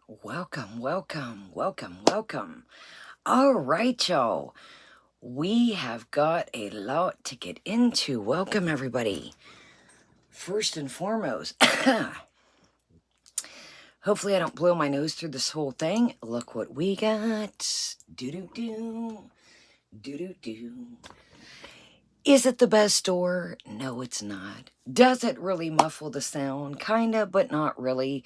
Welcome, welcome, welcome, welcome. All right, y'all. We have got a lot to get into. Welcome, everybody. First and foremost, hopefully I don't blow my nose through this whole thing. Look what we got. Do-do-do. Do-do-do. Is it the best store? No, it's not. Does it really muffle the sound? Kinda, but not really.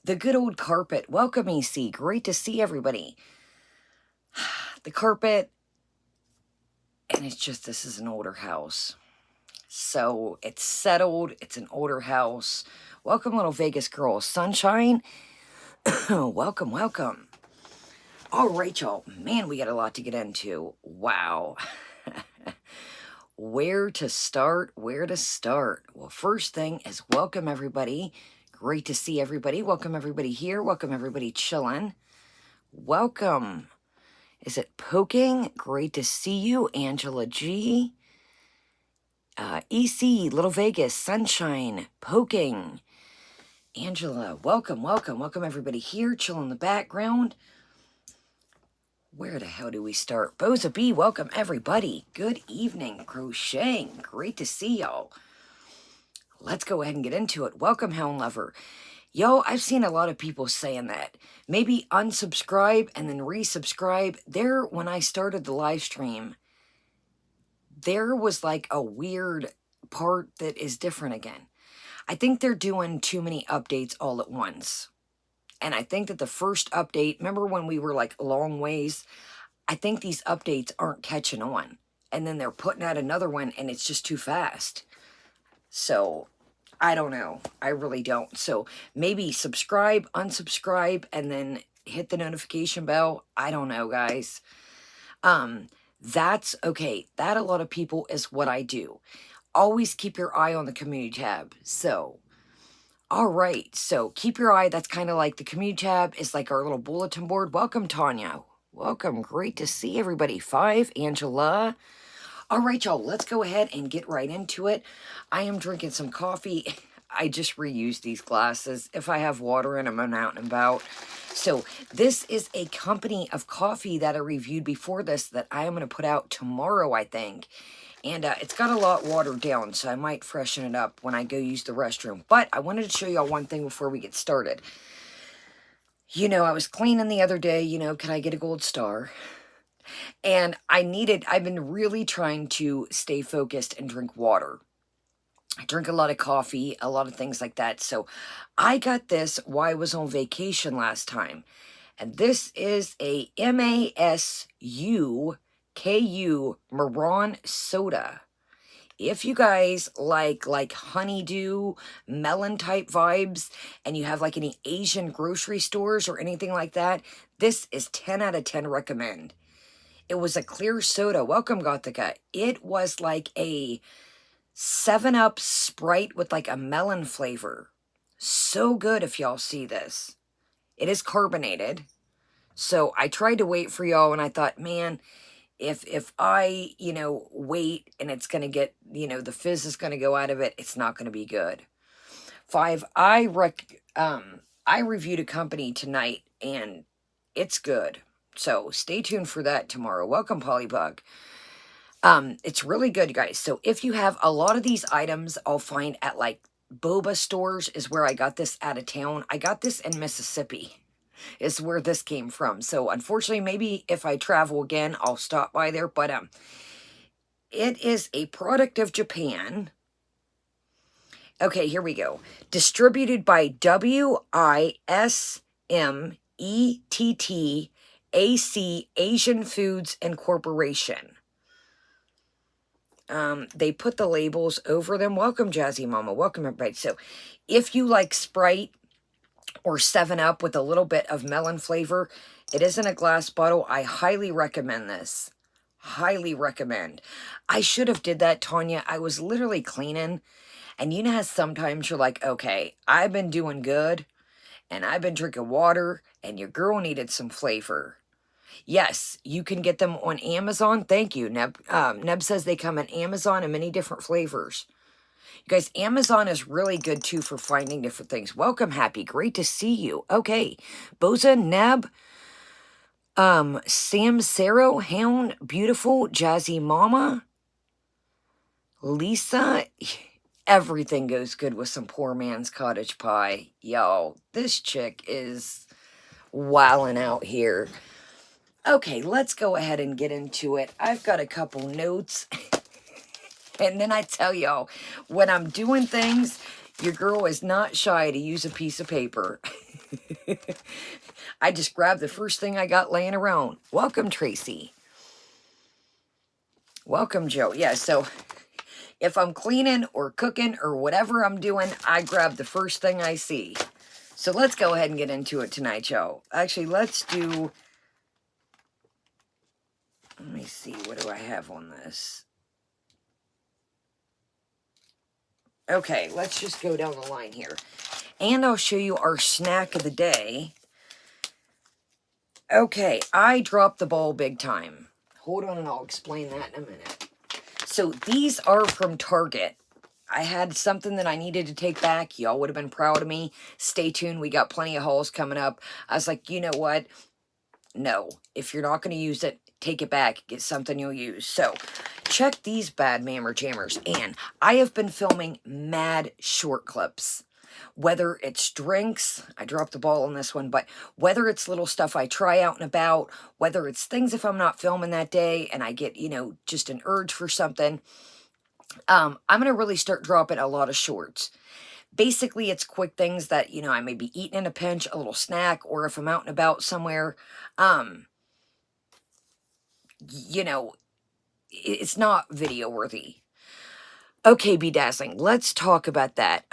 The good old carpet. Welcome, EC. Great to see everybody. The carpet, and it's just, this is an older house. So it's settled. It's an older house. Welcome, little Vegas girl. Sunshine. Welcome, welcome. All right, y'all. Man, we got a lot to get into. Wow. Where to start? Where to start? Well, first thing is welcome, everybody. Great to see everybody. Welcome, everybody here. Welcome, everybody chilling. Welcome. Is it Poking? Great to see you, Angela G. EC, Little Vegas, Sunshine, Poking. Angela, welcome, welcome, welcome everybody here. Chill in the background. Where the hell do we start? Boza B, welcome everybody. Good evening, Crocheting. Great to see y'all. Let's go ahead and get into it. Welcome, Hound Lover. Yo, I've seen a lot of people saying that. Maybe unsubscribe and then resubscribe. There, when I started the live stream, there was like a weird part that is different again. I think they're doing too many updates all at once. And I think that the first update, remember when we were like a long ways? I think these updates aren't catching on. And then they're putting out another one and it's just too fast. So, I don't know. I really don't. So, maybe subscribe, unsubscribe, and then hit the notification bell. I don't know, guys. That's okay. That a lot of people is what I do. Always keep your eye on the community tab. So, all right. So keep your eye. That's kind of like the community tab is like our little bulletin board. Welcome, Tanya. Welcome. Great to see everybody. 5, Angela. All right, y'all. Let's go ahead and get right into it. I am drinking some coffee. I just reuse these glasses. If I have water in them, I'm out and about. So this is a company of coffee that I reviewed before this that I am going to put out tomorrow, I think. And it's got a lot watered down, so I might freshen it up when I go use the restroom. But I wanted to show y'all one thing before we get started. You know, I was cleaning the other day, you know, can I get a gold star? And I've been really trying to stay focused and drink water. I drink a lot of coffee, a lot of things like that. So I got this while I was on vacation last time. And this is a MASU KU Mariam soda. If you guys like honeydew, melon type vibes, and you have like any Asian grocery stores or anything like that, this is 10 out of 10 recommend. It was a clear soda. Welcome, Gothica. It was like a 7-Up Sprite with like a melon flavor. So good if y'all see this. It is carbonated. So I tried to wait for y'all and I thought, man, if I, you know, wait and it's going to get, you know, the fizz is going to go out of it, it's not going to be good. 5, I reviewed a company tonight and it's good. So stay tuned for that tomorrow. Welcome, Polybug. It's really good, you guys. So if you have a lot of these items, I'll find at like boba stores is where I got this out of town. I got this in Mississippi. Is where this came from. So unfortunately, maybe if I travel again, I'll stop by there. But it is a product of Japan. Okay, here we go. Distributed by WISMETTAC Asian Foods Incorporation. They put the labels over them. Welcome, Jazzy Mama. Welcome, everybody. So if you like Sprite or 7-Up with a little bit of melon flavor, it is in a glass bottle. I highly recommend this. Highly recommend. I should have did that, Tanya. I was literally cleaning. And you know how sometimes you're like, okay, I've been doing good. And I've been drinking water. And your girl needed some flavor. Yes, you can get them on Amazon. Thank you, Neb. Neb says they come in Amazon in many different flavors. You guys, Amazon is really good too for finding different things. Welcome, Happy. Great to see you. Okay. Boza, Neb, Sam Saro, Hound, Beautiful, Jazzy Mama, Lisa. Everything goes good with some poor man's cottage pie. Yo, this chick is wilding out here. Okay, let's go ahead and get into it. I've got a couple notes. And then I tell y'all, when I'm doing things, your girl is not shy to use a piece of paper. I just grabbed the first thing I got laying around. Welcome, Tracy. Welcome, Joe. Yeah, so if I'm cleaning or cooking or whatever I'm doing, I grab the first thing I see. So let's go ahead and get into it tonight, Joe. Actually, let's do... Let me see, what do I have on this? Okay, let's just go down the line here. And I'll show you our snack of the day. Okay, I dropped the ball big time. Hold on and I'll explain that in a minute. So these are from Target. I had something that I needed to take back. Y'all would have been proud of me. Stay tuned. We got plenty of hauls coming up. I was like, you know what? No. If you're not going to use it, take it back. Get something you'll use. So check these bad mammer jammers. And I have been filming mad short clips. Whether it's drinks, I dropped the ball on this one, but whether it's little stuff I try out and about, whether it's things if I'm not filming that day and I get, you know, just an urge for something, I'm going to really start dropping a lot of shorts. Basically, it's quick things that, you know, I may be eating in a pinch, a little snack, or if I'm out and about somewhere, you know, it's not video worthy. Okay, Bedazzling, let's talk about that.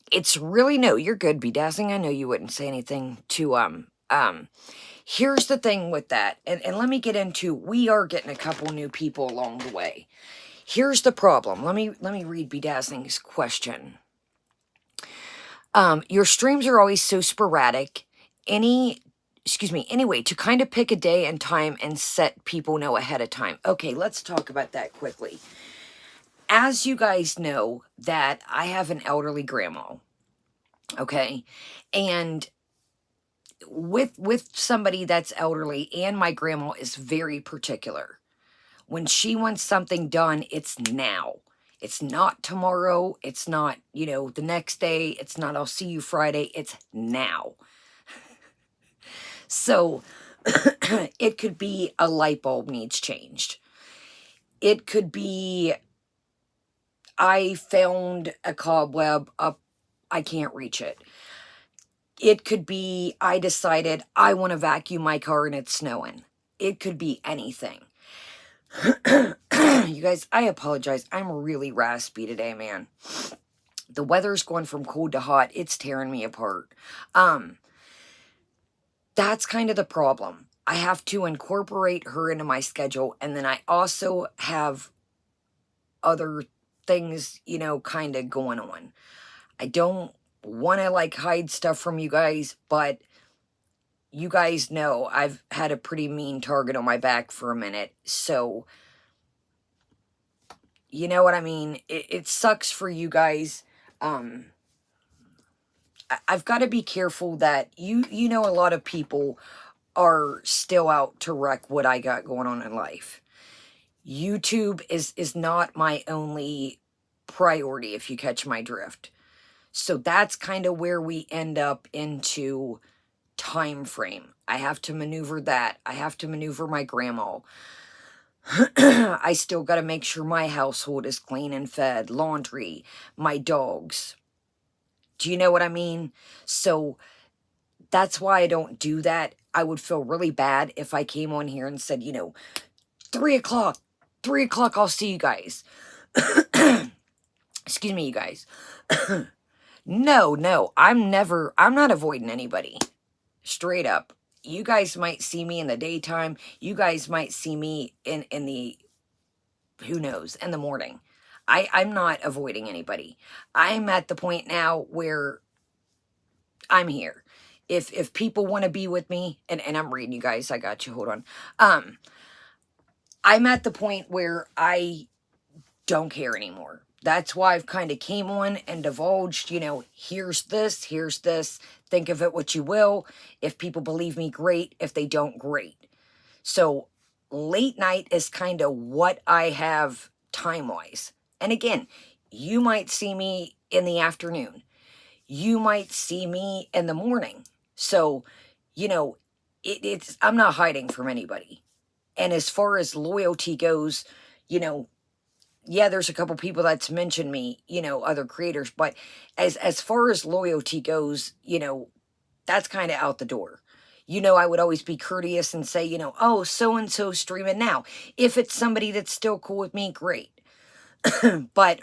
It's really, no, you're good, Bedazzling. I know you wouldn't say anything to, here's the thing with that, and let me get into, we are getting a couple new people along the way. Here's the problem. Let me read Bedazzling's question. Your streams are always so sporadic. Anyway, to kind of pick a day and time and set people know ahead of time. Okay, let's talk about that quickly. As you guys know, that I have an elderly grandma, okay? And with somebody that's elderly, and my grandma is very particular. When she wants something done, it's now. It's not tomorrow. It's not, you know, the next day. It's not, I'll see you Friday. It's now. So it could be a light bulb needs changed. It could be, I found a cobweb up, I can't reach it. It could be, I decided I want to vacuum my car and it's snowing. It could be anything. You guys, I apologize. I'm really raspy today, man. The weather's going from cold to hot. It's tearing me apart. That's kind of the problem. I have to incorporate her into my schedule, and then I also have other things, you know, kind of going on. I don't want to, like, hide stuff from you guys, but you guys know I've had a pretty mean target on my back for a minute, so... You know what I mean? It sucks for you guys. I've got to be careful that you know a lot of people are still out to wreck what I got going on in life. YouTube is not my only priority, if you catch my drift. So that's kind of where we end up into time frame. I have to maneuver that. I have to maneuver my grandma. I still got to make sure my household is clean and fed, laundry, my dogs. Do you know what I mean? So that's why I don't do that. I would feel really bad if I came on here and said, you know, 3 o'clock, I'll see you guys. Excuse me, you guys. No, I'm not avoiding anybody. Straight up. You guys might see me in the daytime. You guys might see me in the, who knows, in the morning. I'm not avoiding anybody. I'm at the point now where I'm here. If people want to be with me, and I'm reading you guys, I got you, hold on. I'm at the point where I don't care anymore. That's why I've kind of came on and divulged, here's this, think of it what you will. If people believe me, great. If they don't, great. So late night is kind of what I have time-wise. And again, you might see me in the afternoon. You might see me in the morning. So, I'm not hiding from anybody. And as far as loyalty goes, yeah, there's a couple people that's mentioned me, other creators, but as far as loyalty goes, that's kind of out the door. I would always be courteous and say, oh, so-and-so streaming now. If it's somebody that's still cool with me, great. But,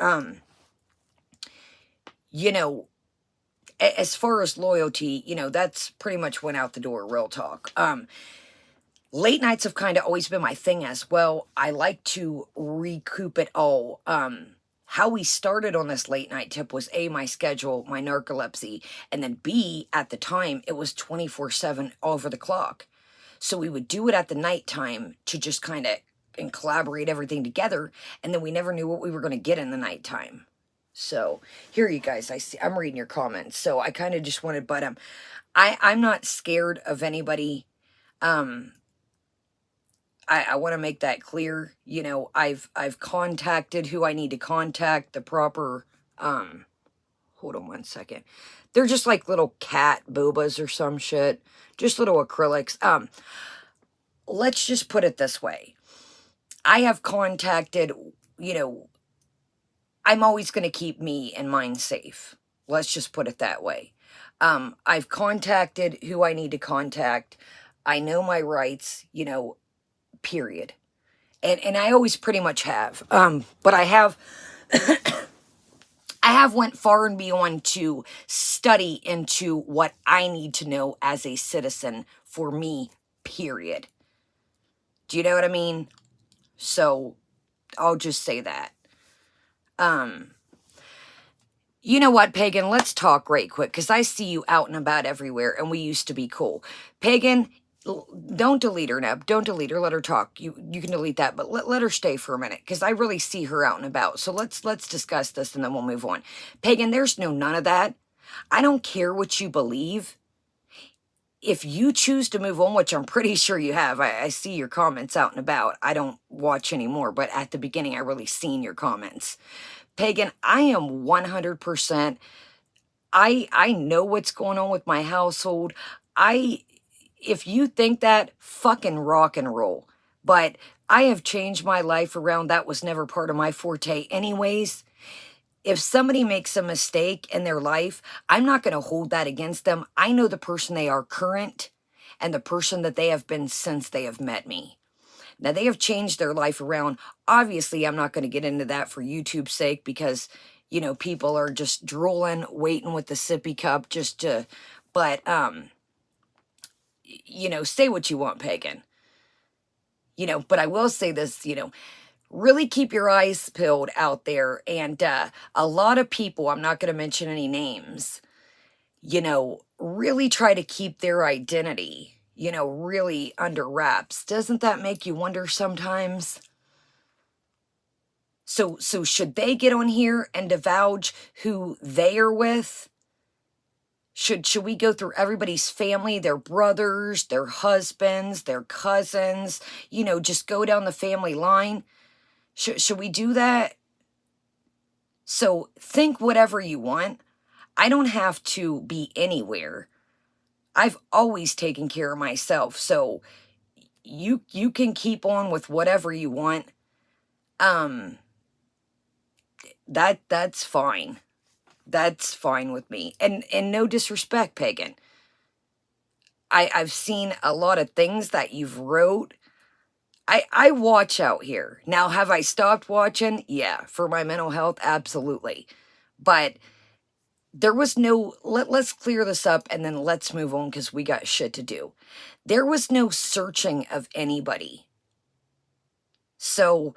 as far as loyalty, that's pretty much went out the door, real talk. Late nights have kind of always been my thing as well. I like to recoup it all. How we started on this late night tip was A, my schedule, my narcolepsy, and then B, at the time, it was 24/7 all over the clock. So we would do it at the nighttime to just kind of and collaborate everything together, and then we never knew what we were going to get in the nighttime. So here, you guys, I'm reading your comments. So I kind of just wanted, but I'm not scared of anybody. I want to make that clear. I've contacted who I need to contact, the proper, hold on one second. They're just like little cat boobas or some shit. Just little acrylics. Let's just put it this way. I have contacted, I'm always going to keep me and mine safe. Let's just put it that way. I've contacted who I need to contact. I know my rights, period. And I always pretty much have. But I have I have went far and beyond to study into what I need to know as a citizen for me, period. Do you know what I mean? So I'll just say that. You know what, Pagan? Let's talk right quick, because I see you out and about everywhere, and we used to be cool. Pagan, don't delete her, Neb. Don't delete her. Let her talk. You can delete that, but let her stay for a minute, because I really see her out and about. So let's discuss this, and then we'll move on. Pagan, there's none of that. I don't care what you believe. If you choose to move on, which I'm pretty sure you have, I see your comments out and about. I don't watch anymore, but at the beginning, I really seen your comments. Pagan, I am 100%. I know what's going on with my household. If you think that, fucking rock and roll. But I have changed my life around. That was never part of my forte anyways. If somebody makes a mistake in their life, I'm not going to hold that against them. I know the person they are current and the person that they have been since they have met me. Now, they have changed their life around. Obviously, I'm not going to get into that for YouTube's sake because, people are just drooling, waiting with the sippy cup just to, but, say what you want, Pagan. But I will say this, really keep your eyes peeled out there. And a lot of people, I'm not going to mention any names, really try to keep their identity, really under wraps. Doesn't that make you wonder sometimes? So should they get on here and divulge who they are with? Should we go through everybody's family, their brothers, their husbands, their cousins, just go down the family line? Should we do that? So think whatever you want. I don't have to be anywhere. I've always taken care of myself. So you can keep on with whatever you want. That's fine. That's fine with me. And no disrespect, Pagan. I've seen a lot of things that you've wrote. I watch out here. Now, have I stopped watching? Yeah, for my mental health, absolutely. But there was no, let's clear this up and then let's move on because we got shit to do. There was no searching of anybody. So,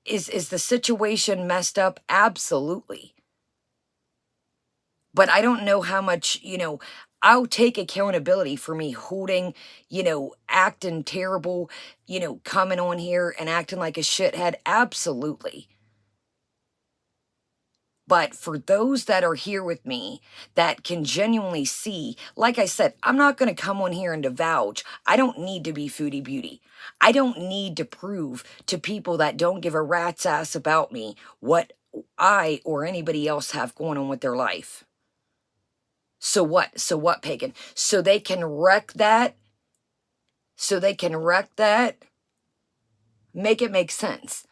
is the situation messed up? Absolutely. But I don't know how much, I'll take accountability for me holding, acting terrible, coming on here and acting like a shithead. Absolutely. But for those that are here with me that can genuinely see, like I said, I'm not going to come on here and divulge. I don't need to be Foodie Beauty. I don't need to prove to people that don't give a rat's ass about me what I or anybody else have going on with their life. So what? So what, Pagan? So they can wreck that? So they can wreck that? Make it make sense.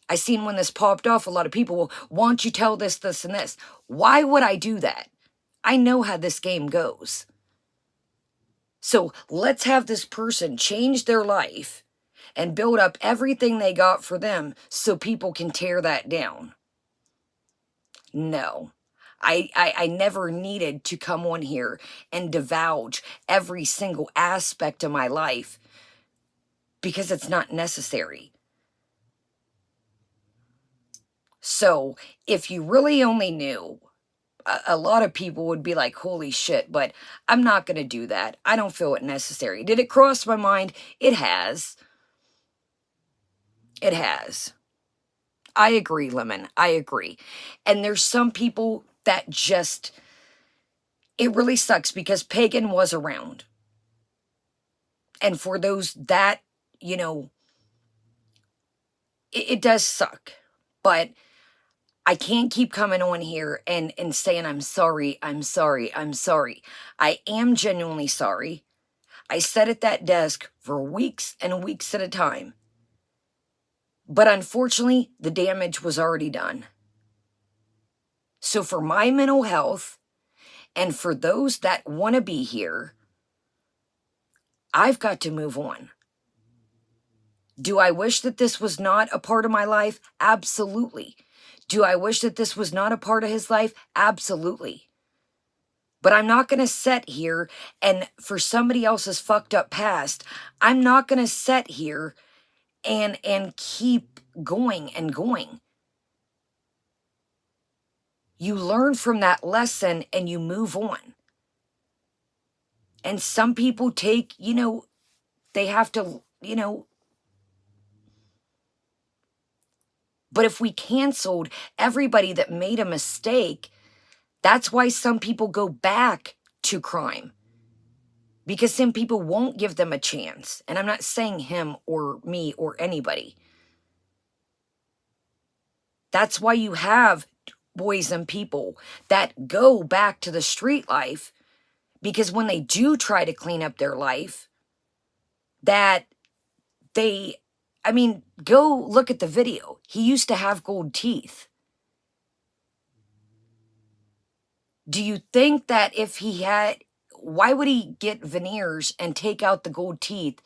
I seen when this popped off, a lot of people, well, why don't you tell this, this, and this? Why would I do that? I know how this game goes. So let's have this person change their life and build up everything they got for them so people can tear that down. No. I never needed to come on here and divulge every single aspect of my life because it's not necessary. So if you really only knew, a lot of people would be like, holy shit, but I'm not going to do that. I don't feel it necessary. Did it cross my mind? It has. It has. I agree, Lemon. I agree. And there's some people that just, it really sucks because Pagan was around. And for those that, you know, it does suck. But I can't keep coming on here and saying, I'm sorry, I'm sorry, I'm sorry. I am genuinely sorry. I sat at that desk for weeks and weeks at a time. But unfortunately, the damage was already done. So for my mental health and for those that want to be here, I've got to move on. Do I wish that this was not a part of my life? Absolutely. Do I wish that this was not a part of his life? Absolutely. But I'm not going to sit here and for somebody else's fucked up past, I'm not going to sit here and keep going and going. You learn from that lesson and you move on. And some people take, you know, they have to, you know, but if we canceled everybody that made a mistake, that's why some people go back to crime. Because some people won't give them a chance. And I'm not saying him or me or anybody. That's why you have boys and people that go back to the street life. Because when they do try to clean up their life, that they, I mean, go look at the video. He used to have gold teeth. Do you think that if he had, why would he get veneers and take out the gold teeth?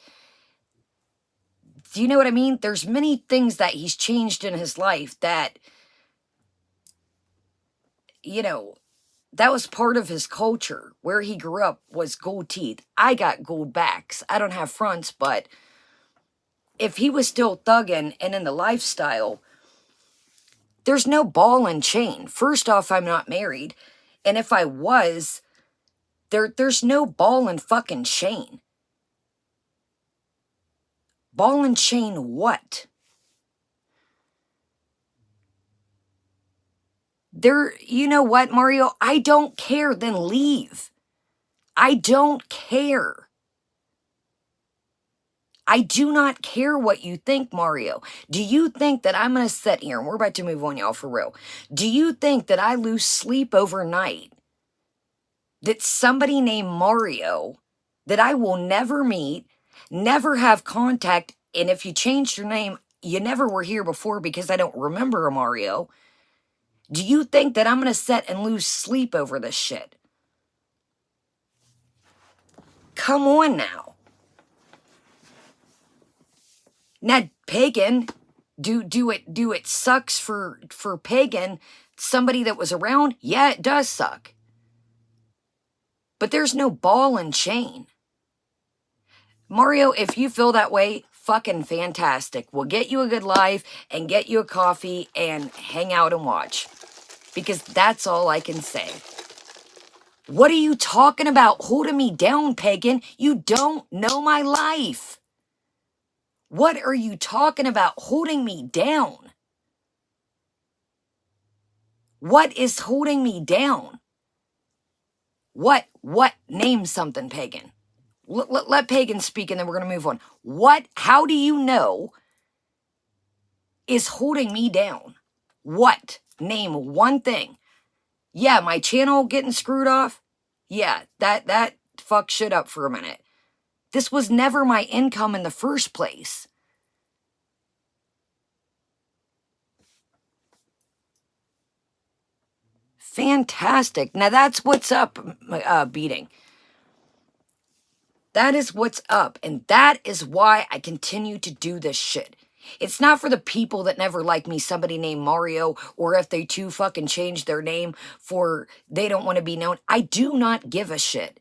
Do you know what I mean? There's many things that he's changed in his life that, you know, that was part of his culture. Where he grew up was gold teeth. I got gold backs. I don't have fronts, but if he was still thugging and in the lifestyle, there's no ball and chain. First off, I'm not married. And if I was, there's no ball and fucking chain. Ball and chain what? You know what, Mario? I don't care, then leave. I don't care. I do not care what you think, Mario. Do you think that I'm going to sit here, and we're about to move on, y'all, for real. Do you think that I lose sleep overnight? That somebody named Mario, that I will never meet, never have contact, and if you changed your name, you never were here before because I don't remember a Mario. Do you think that I'm going to sit and lose sleep over this shit? Come on now. Now, Pagan, do it sucks for Pagan, somebody that was around? Yeah, it does suck. But there's no ball and chain. Mario, if you feel that way, fucking fantastic. We'll get you a good life and get you a coffee and hang out and watch. Because that's all I can say. What are you talking about holding me down, Pagan? You don't know my life. What are you talking about holding me down? What is holding me down? What? Name something, Pagan. Let Pagan speak and then we're going to move on. How do you know is holding me down? What? Name one thing. Yeah, my channel getting screwed off. Yeah, that fucked shit up for a minute. This was never my income in the first place. Fantastic. Now that's what's up, beating. That is what's up. And that is why I continue to do this shit. It's not for the people that never like me, somebody named Mario, or if they too fucking change their name for they don't want to be known. I do not give a shit.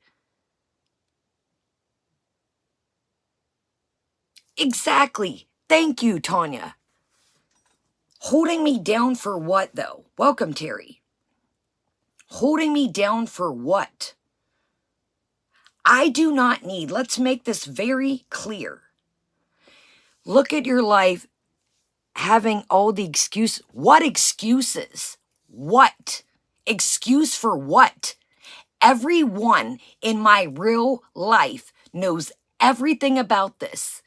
Exactly. Thank you, Tanya. Holding me down for what, though? Welcome, Terry. Holding me down for what? I do not need, let's make this very clear. Look at your life having all the excuse. What excuses? What? Excuse for what? Everyone in my real life knows everything about this.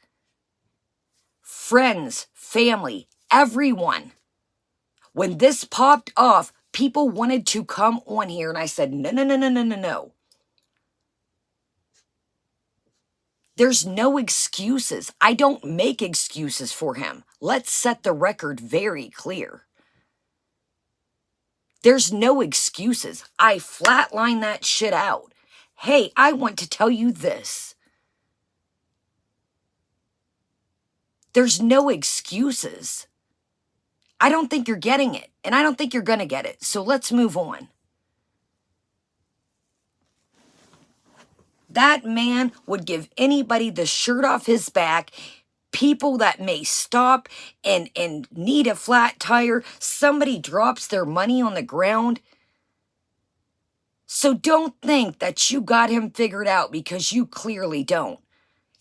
Friends, family, everyone. When this popped off, people wanted to come on here and I said, no, no, no, no, no, no, no. There's no excuses. I don't make excuses for him. Let's set the record very clear. There's no excuses. I flatline that shit out. Hey, I want to tell you this. There's no excuses. I don't think you're getting it, and I don't think you're going to get it. So let's move on. That man would give anybody the shirt off his back. People that may stop and need a flat tire. Somebody drops their money on the ground. So don't think that you got him figured out because you clearly don't.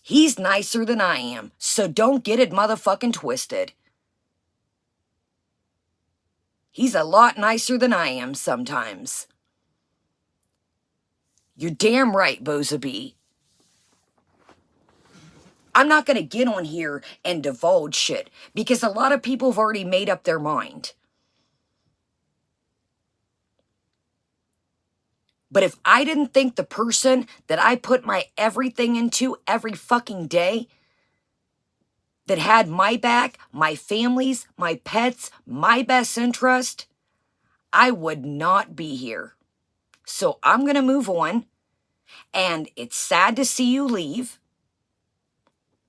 He's nicer than I am, so don't get it motherfucking twisted. He's a lot nicer than I am sometimes. You're damn right, Bozabee. I'm not going to get on here and divulge shit because a lot of people have already made up their mind. But if I didn't think the person that I put my everything into every fucking day, that had my back, my family's, my pets, my best interest, I would not be here. So I'm going to move on. And it's sad to see you leave.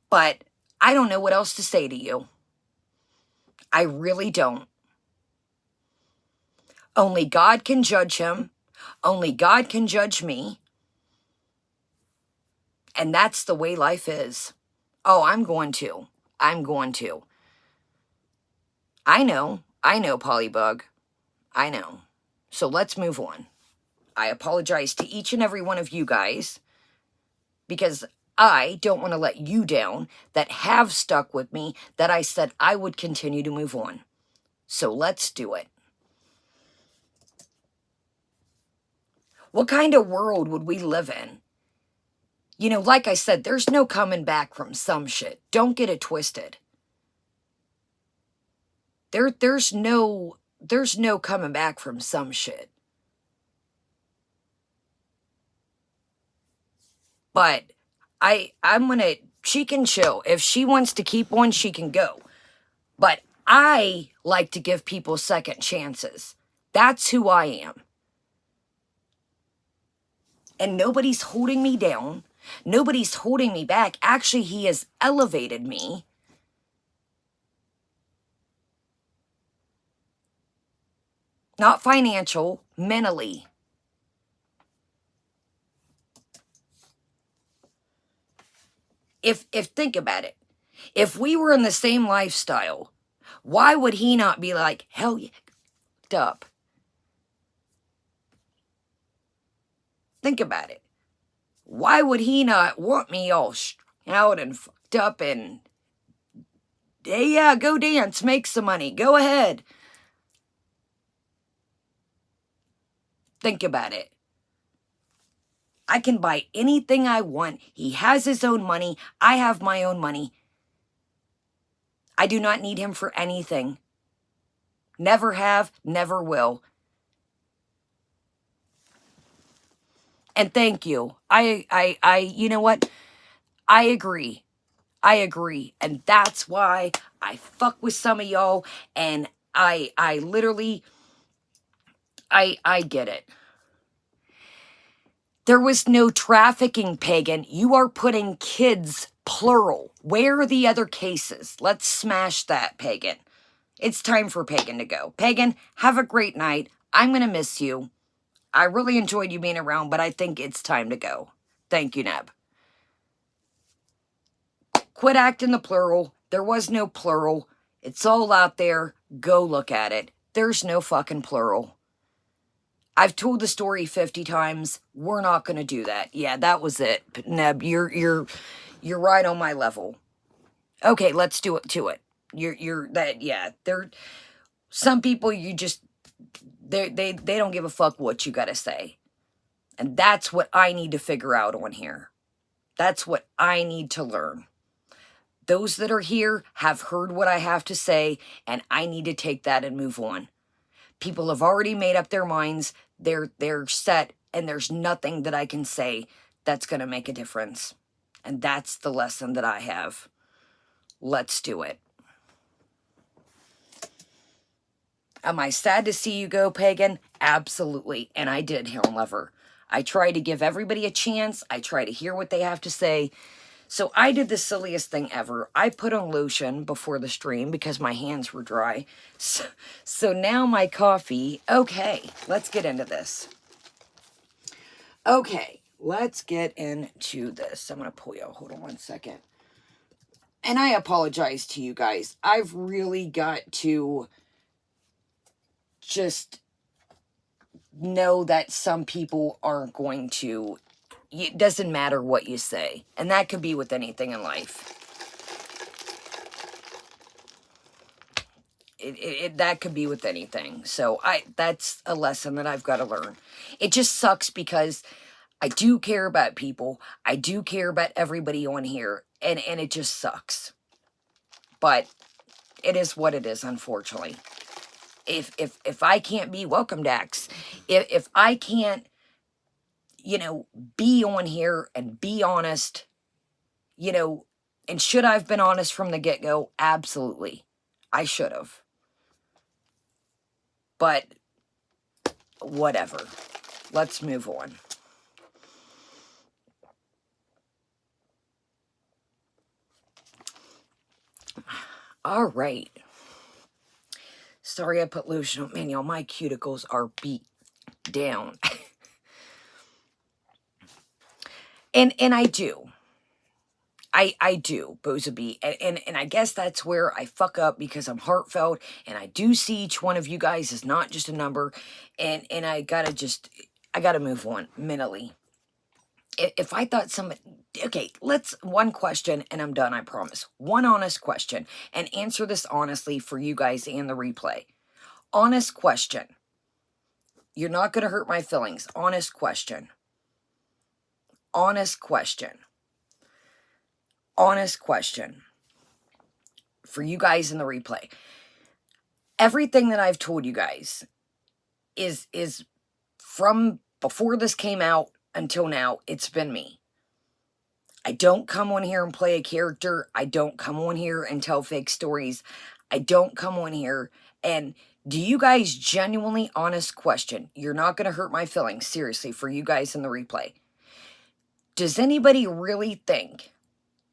But I don't know what else to say to you. I really don't. Only God can judge him. Only God can judge me. And that's the way life is. Oh, I'm going to. I know, Polybug. I know. So let's move on. I apologize to each and every one of you guys because I don't want to let you down that have stuck with me that I said I would continue to move on. So let's do it. What kind of world would we live in? You know, like I said, there's no coming back from some shit. Don't get it twisted. There's no coming back from some shit. But I'm gonna, she can chill. If she wants to keep one, she can go. But I like to give people second chances. That's who I am. And nobody's holding me down. Nobody's holding me back. Actually, he has elevated me. Not financial, mentally. If think about it. If we were in the same lifestyle, why would he not be like, hell yeah, up? Think about it. Why would he not want me all out and fucked up and, hey, yeah, go dance, make some money, go ahead. Think about it. I can buy anything I want. He has his own money. I have my own money. I do not need him for anything. Never have, never will. And thank you. You know what? I agree. I agree. And that's why I fuck with some of y'all. And I literally, I get it. There was no trafficking, Pagan. You are putting kids, plural. Where are the other cases? Let's smash that, Pagan. It's time for Pagan to go. Pagan, have a great night. I'm going to miss you. I really enjoyed you being around, but I think it's time to go. Thank you, Neb. Quit acting the plural. There was no plural. It's all out there. Go look at it. There's no fucking plural. I've told the story 50 times. We're not going to do that. Yeah, that was it. Neb, you're right on my level. Okay, let's do it to it. Some people you just they don't give a fuck what you got to say. And that's what I need to figure out on here. That's what I need to learn. Those that are here have heard what I have to say, and I need to take that and move on. People have already made up their minds. They're set, and there's nothing that I can say that's going to make a difference. And that's the lesson that I have. Let's do it. Am I sad to see you go, Pagan? Absolutely. And I did, Hound Lover. I try to give everybody a chance. I try to hear what they have to say. So I did the silliest thing ever. I put on lotion before the stream because my hands were dry. So now my coffee... Okay, let's get into this. Okay, let's get into this. I'm going to pull you out. Hold on one second. And I apologize to you guys. I've really got to just know that some people aren't going to... It doesn't matter what you say. And that could be with anything in life. That could be with anything. So that's a lesson that I've got to learn. It just sucks because I do care about people. I do care about everybody on here. And it just sucks. But it is what it is, unfortunately. If I can't be welcome, Dax. If I can't, be on here and be honest, and should I have been honest from the get-go? Absolutely. I should have. But whatever. Let's move on. All right. Sorry I put lotion on. Man, y'all, my cuticles are beat down. and I do. I do, Bozabee. And I guess that's where I fuck up because I'm heartfelt. And I do see each one of you guys as not just a number. And I gotta move on mentally. If I thought somebody... Okay, one question and I'm done, I promise. One honest question. And answer this honestly for you guys and the replay. Honest question. You're not going to hurt my feelings. Honest question. Honest question. Honest question. For you guys in the replay. Everything that I've told you guys is from before this came out until now, it's been me. I don't come on here and play a character. I don't come on here and tell fake stories. I don't come on here and... Do you guys genuinely, honest question, you're not going to hurt my feelings, seriously, for you guys in the replay. Does anybody really think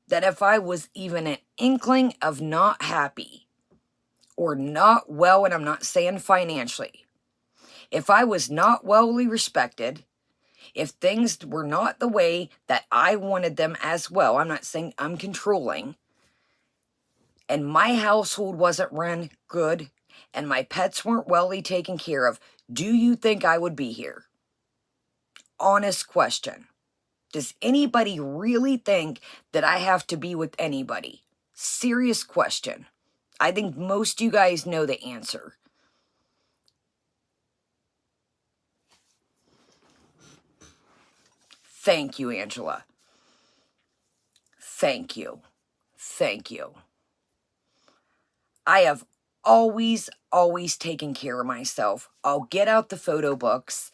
that if I was even an inkling of not happy or not well, and I'm not saying financially, if I was not wellly respected, if things were not the way that I wanted them as well, I'm not saying I'm controlling, and my household wasn't run good, and my pets weren't wellly taken care of, do you think I would be here? Honest question. Does anybody really think that I have to be with anybody? Serious question. I think most of you guys know the answer. Thank you, Angela. Thank you. Thank you. I have always taken care of myself. I'll get out the photo books.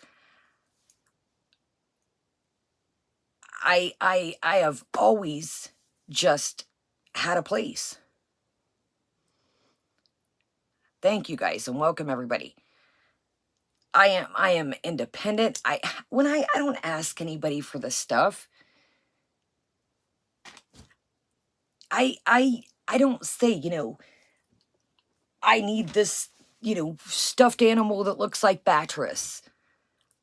I have always just had a place. Thank you guys and welcome everybody. I am independent. I don't ask anybody for the stuff. I don't say, you know, I need this, you know, stuffed animal that looks like Beatrice.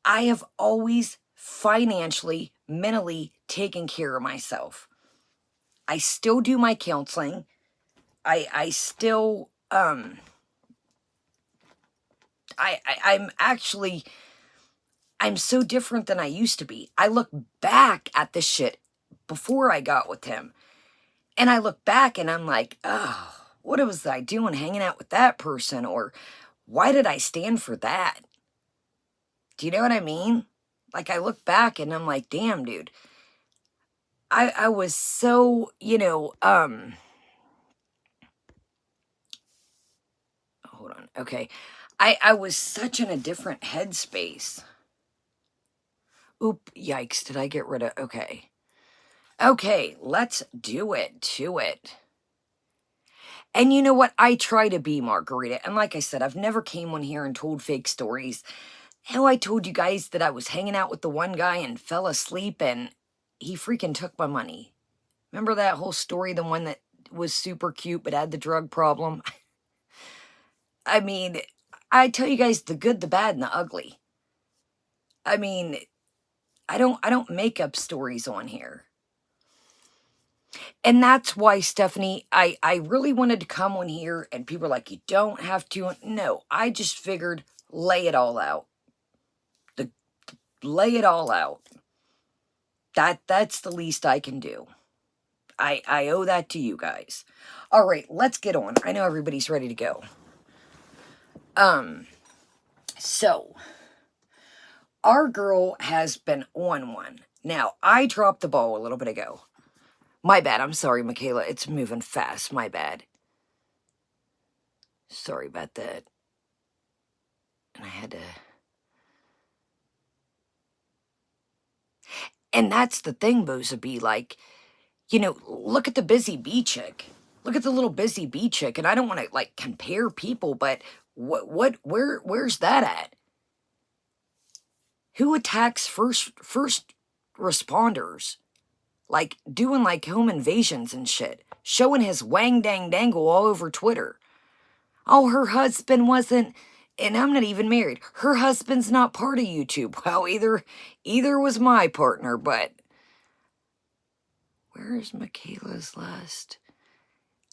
I have always financially, mentally taken care of myself. I still do my counseling. I still, I'm so different than I used to be. I look back at the shit before I got with him. And I look back and I'm like, oh, what was I doing hanging out with that person? Or why did I stand for that? Do you know what I mean? Like, I look back and I'm like, damn, dude. I was so, you know, hold on. Okay. I was such in a different headspace. Oop, yikes. Did I get rid of, okay. Okay, let's do it to it. And you know what? I try to be Margarita. And like I said, I've never came on here and told fake stories. How I told you guys that I was hanging out with the one guy and fell asleep and he freaking took my money. Remember that whole story? The one that was super cute but had the drug problem? I mean, I tell you guys the good, the bad, and the ugly. I mean, I don't make up stories on here. And that's why, Stephanie, I really wanted to come on here and people are like, you don't have to. No, I just figured lay it all out. Lay it all out. That's the least I can do. I owe that to you guys. All right, let's get on. I know everybody's ready to go. So our girl has been on one. Now, I dropped the ball a little bit ago. My bad. I'm sorry, Michaela. It's moving fast. My bad. Sorry about that. And I had to... And that's the thing, Bozaby. Like, you know, look at the busy bee chick. Look at the little busy bee chick. And I don't want to, like, compare people, but where's that at? Who attacks first responders? Like, doing, like, home invasions and shit. Showing his wang dang dangle all over Twitter. Oh, her husband wasn't... And I'm not even married. Her husband's not part of YouTube. Well, either was my partner, but... Where is Michaela's last?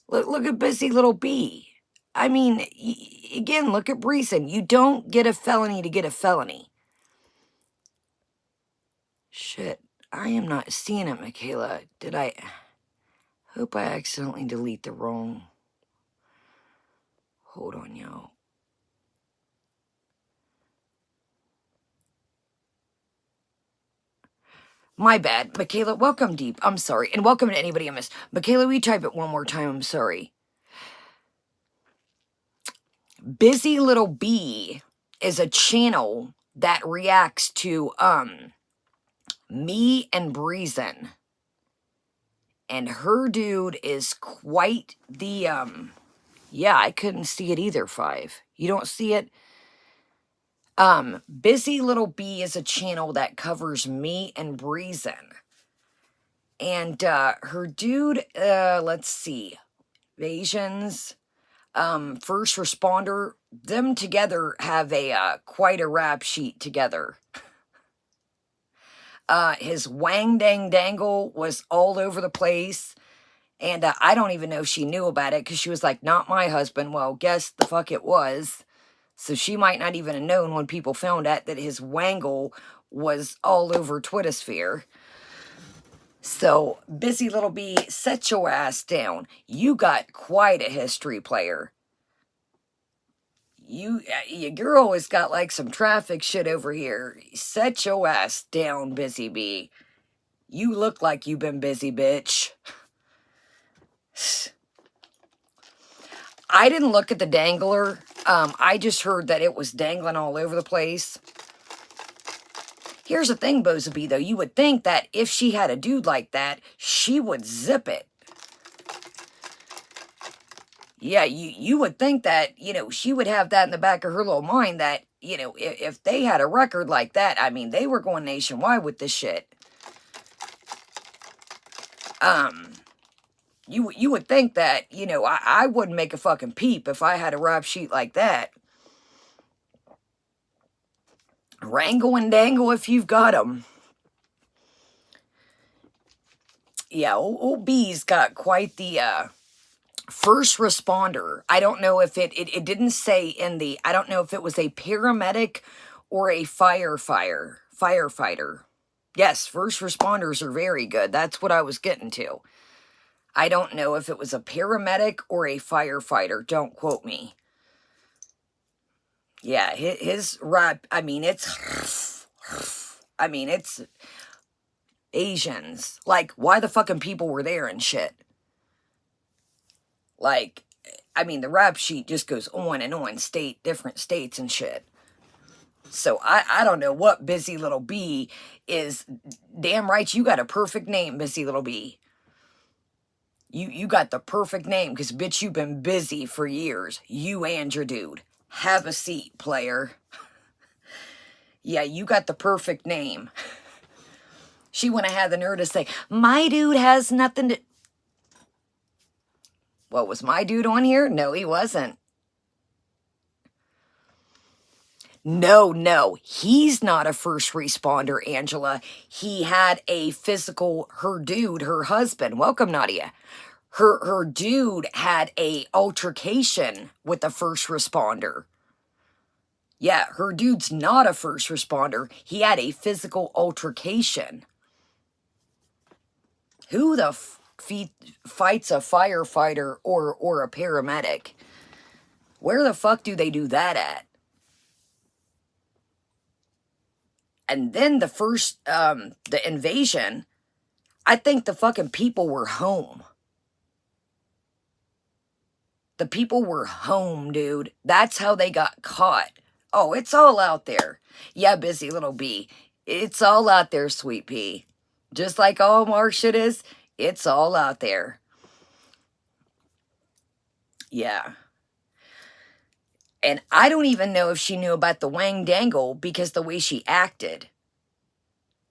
Look at busy little bee. I mean, again, look at Breeson. You don't get a felony to get a felony. Shit, I am not seeing it, Michaela. Did I... Hope I accidentally delete the wrong... Hold on, y'all. My bad. Michaela, welcome deep. I'm sorry. And welcome to anybody I missed. Michaela, will you type it one more time? I'm sorry. Busy Little Bee is a channel that reacts to, me and Breezen. And her dude is quite the, yeah, I couldn't see it either, 5. You don't see it? Busy Little Bee is a channel that covers me and Breezen. And, her dude, let's see, Invasions, First Responder, them together have a, quite a rap sheet together. His wang dang dangle was all over the place. And, I don't even know if she knew about it, because she was like, not my husband. Well, guess the fuck it was. So she might not even have known when people found out that his wangle was all over Twittersphere. So, Busy Little Bee, set your ass down. You got quite a history, player. Your girl has got like some traffic shit over here. Set your ass down, Busy Bee. You look like you've been busy, bitch. I didn't look at the dangler. I just heard that it was dangling all over the place. Here's the thing, Bozabee, though. You would think that if she had a dude like that, she would zip it. Yeah, you would think that, you know, she would have that in the back of her little mind that, you know, if they had a record like that, I mean, they were going nationwide with this shit. You would think that, you know, I wouldn't make a fucking peep if I had a rap sheet like that. Wrangle and dangle if you've got them. Yeah, old B's got quite the, first responder. I don't know if it didn't say in the, I don't know if it was a paramedic or a firefighter. Yes, first responders are very good. That's what I was getting to. I don't know if it was a paramedic or a firefighter. Don't quote me. Yeah, his rap, I mean, it's Asians. Like, why the fucking people were there and shit. Like, I mean, the rap sheet just goes on and on, different states and shit. So I don't know what Busy Little B is. Damn right, you got a perfect name, Busy Little B. You got the perfect name, because bitch, you've been busy for years. You and your dude. Have a seat, player. Yeah, you got the perfect name. She wouldn't have had the nerve to say, my dude has nothing to... What, was my dude on here? No, he wasn't. No, he's not a first responder, Angela. He had a physical, her dude, her husband. Welcome, Nadia. Her dude had a altercation with a first responder. Yeah, her dude's not a first responder. He had a physical altercation. Who the fights a firefighter or a paramedic? Where the fuck do they do that at? And then the first, the invasion, I think the fucking people were home. The people were home, dude. That's how they got caught. Oh, it's all out there. Yeah, Busy Little B. It's all out there, Sweet Pea. Just like all Mark shit is, it's all out there. Yeah. And I don't even know if she knew about the Wang Dangle because the way she acted.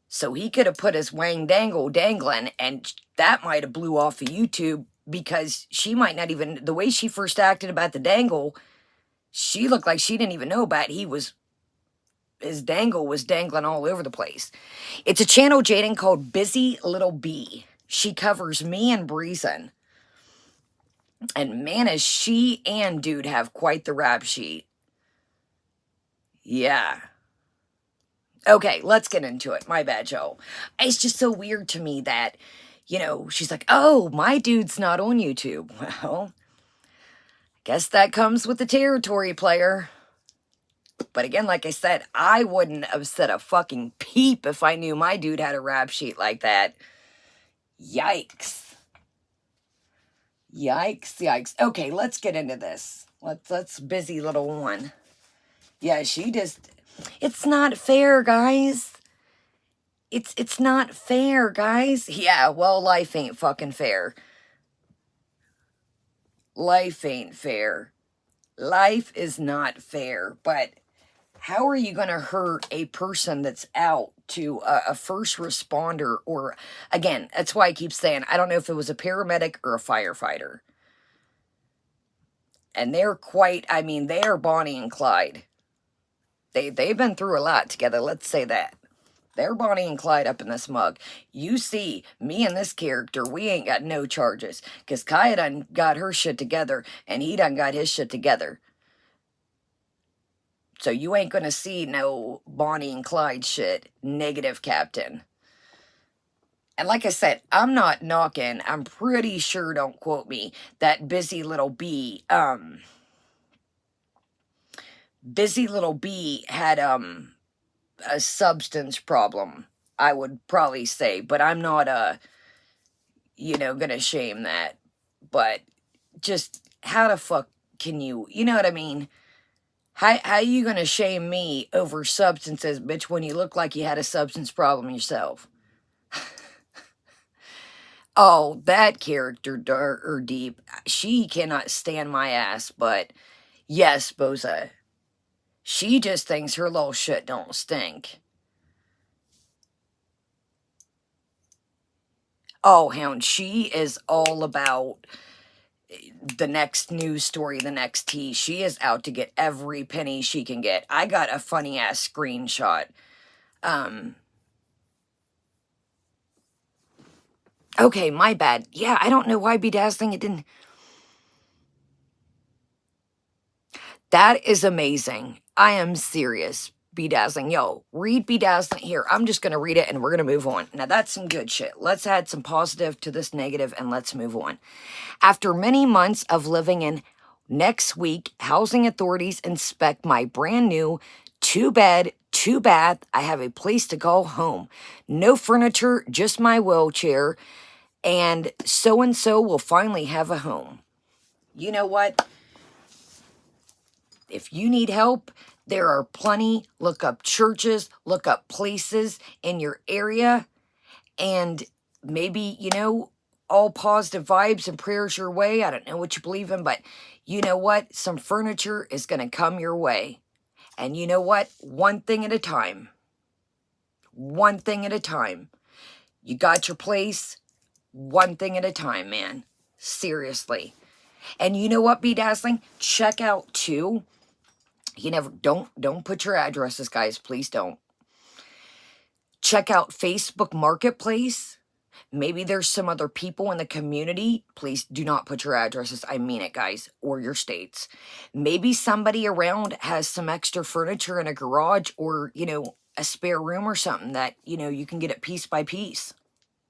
So he could have put his Wang Dangle dangling, and that might have blew off of YouTube because she might not even, the way she first acted about the dangle, she looked like she didn't even know about it. His dangle was dangling all over the place. It's a channel, Jaden, called Busy Little B. She covers me and Breezin'. And man, is she and dude have quite the rap sheet. Yeah. Okay, let's get into it. My bad, Joe. It's just so weird to me that, you know, she's like, oh, my dude's not on YouTube. Well, guess that comes with the territory, player. But again, like I said, I wouldn't have said a fucking peep if I knew my dude had a rap sheet like that. Yikes. Yikes. Okay, let's get into this. Let's Busy Little one. Yeah, she just... It's not fair, guys. It's not fair, guys. Yeah, well, life ain't fucking fair. Life ain't fair. Life is not fair. But how are you going to hurt a person that's out to a first responder? Or, again, that's why I keep saying, I don't know if it was a paramedic or a firefighter. And they're quite, I mean, they are Bonnie and Clyde. They've been through a lot together, let's say that. They're Bonnie and Clyde up in this mug. You see, me and this character, we ain't got no charges. Because Kaya done got her shit together, and he done got his shit together. So you ain't gonna see no Bonnie and Clyde shit. Negative, Captain. And like I said, I'm not knocking, I'm pretty sure, don't quote me, that Busy Little B, Busy Little B had, a substance problem. I would probably say, but I'm not, gonna shame that. But just, how the fuck can you, you know what I mean? How you gonna shame me over substances, bitch, when you look like you had a substance problem yourself? Oh, that character, dark or deep, she cannot stand my ass, but yes, Boza, she just thinks her little shit don't stink. Oh, hound, she is all about the next news story, the next tea. She is out to get every penny she can get. I got a funny ass screenshot. Okay, my bad. Yeah, I don't know why Bedazzling it didn't. That is amazing. I am serious. Bedazzling. Yo, read Bedazzling. Here, I'm just going to read it and we're going to move on. Now, that's some good shit. Let's add some positive to this negative and let's move on. After many months of living in, next week, housing authorities inspect my brand new 2-bed, 2-bath. I have a place to call home. No furniture, just my wheelchair. And so will finally have a home. You know what? If you need help, there are plenty. Look up churches, look up places in your area, and maybe, all positive vibes and prayers your way. I don't know what you believe in, but you know what? Some furniture is going to come your way. And you know what? One thing at a time. One thing at a time. You got your place. One thing at a time, man. Seriously. And you know what, Bedazzling? Check out, too. You never, don't put your addresses, guys. Please don't. Check out Facebook Marketplace. Maybe there's some other people in the community. Please do not put your addresses. I mean it, guys, or your states. Maybe somebody around has some extra furniture in a garage or, a spare room or something that, you can get it piece by piece.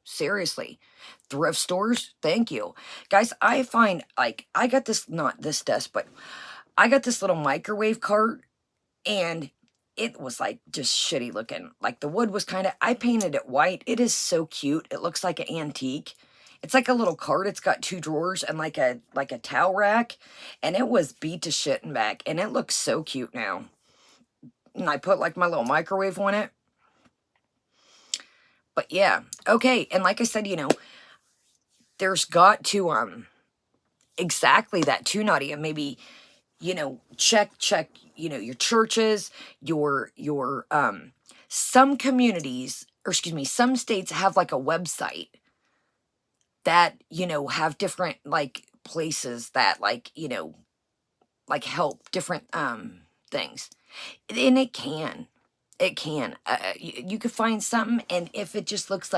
Seriously. Thrift stores, thank you. Guys, I find, I got this, not this desk, but I got this little microwave cart, and it was just shitty looking. The wood was I painted it white. It is so cute. It looks like an antique. It's like a little cart. It's got 2 drawers and like a towel rack, and it was beat to shit and back, and it looks so cute now. And I put my little microwave on it. But yeah, okay. And like I said, there's got to exactly that too, Nadia. Maybe, check, your churches, your some communities, or excuse me, some states have a website that, have different places that help different things. And it can. You could find something, and if it just looks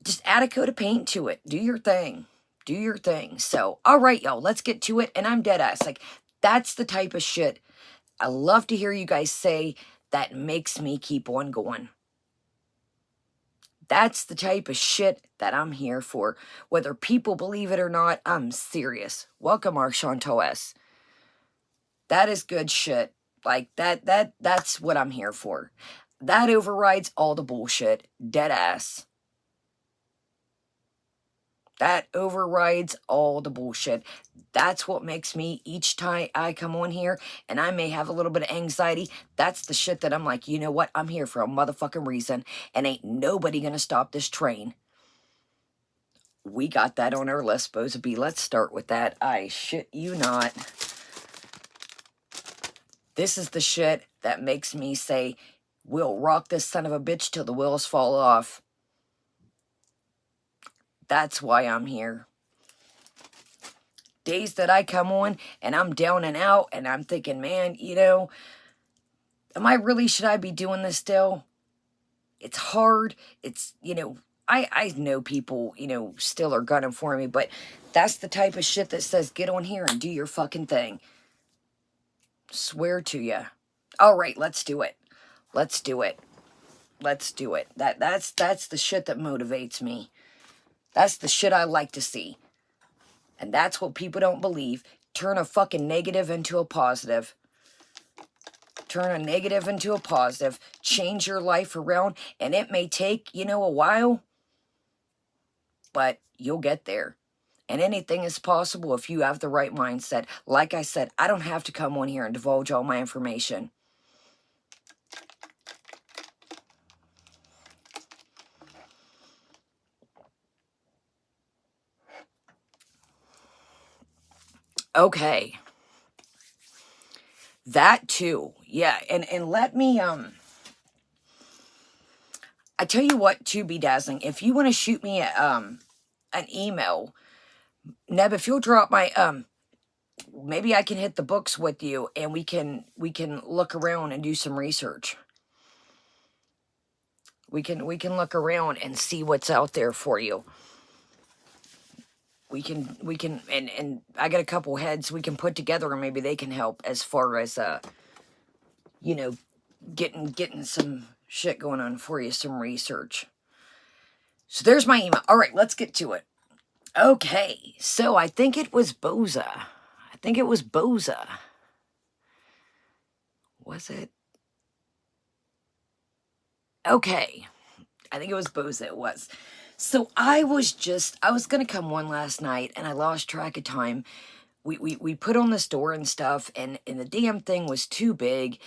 just add a coat of paint to it. Do your thing. Do your thing. So, all right, y'all, let's get to it. And I'm dead ass. That's the type of shit I love to hear you guys say that makes me keep on going. That's the type of shit that I'm here for. Whether people believe it or not, I'm serious. Welcome, Archanto S. That is good shit. That's what I'm here for. That overrides all the bullshit. Dead ass. That overrides all the bullshit. That's what makes me, each time I come on here, and I may have a little bit of anxiety, that's the shit that I'm like, you know what? I'm here for a motherfucking reason, and ain't nobody gonna stop this train. We got that on our list, Boseby. Let's start with that. I shit you not. This is the shit that makes me say, we'll rock this son of a bitch till the wheels fall off. That's why I'm here. Days that I come on and I'm down and out and I'm thinking, man, should I be doing this still? It's hard. It's, I know people, still are gunning for me, but that's the type of shit that says, get on here and do your fucking thing. Swear to you. All right, let's do it. Let's do it. Let's do it. That's the shit that motivates me. That's the shit I like to see. And that's what people don't believe. Turn a fucking negative into a positive. turn a negative into a positive, change your life around, and it may take, you know, a while, but you'll get there. And anything is possible if you have the right mindset. Like I said, I don't have to come on here and divulge all my information. Okay. That too. Yeah. And let me, I tell you what, to be dazzling, if you want to shoot me an email, Neb, if you'll drop my, maybe I can hit the books with you and we can look around and do some research. We can look around and see what's out there for you. We can, and I got a couple heads we can put together and maybe they can help as far as, you know, getting some shit going on for you, some research. So there's my email. All right, let's get to it. Okay, so I think it was Boza. Was it? Okay. I think it was Boza, it was. So I was going to come one last night and I lost track of time. We put on the store and stuff and the damn thing was too big.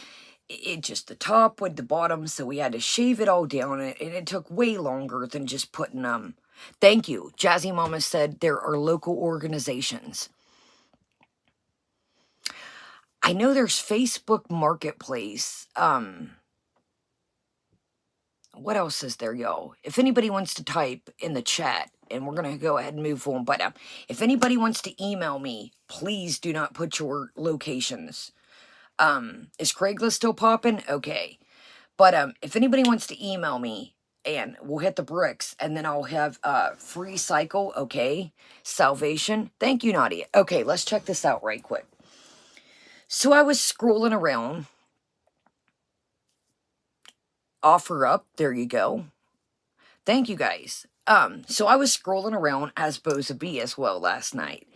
It just, the top with the bottom, so we had to shave it all down and it took way longer than just putting, thank you. Jazzy Mama said there are local organizations. I know there's Facebook Marketplace. What else is there, y'all? If anybody wants to type in the chat, and we're going to go ahead and move on, but if anybody wants to email me, please do not put your locations. Is Craigslist still popping? Okay. But if anybody wants to email me, and we'll hit the bricks, and then I'll have free cycle, okay? Salvation. Thank you, Nadia. Okay, let's check this out right quick. So I was scrolling around. Offer up. There you go. Thank you, guys. So I was scrolling around as Boza B as well last night.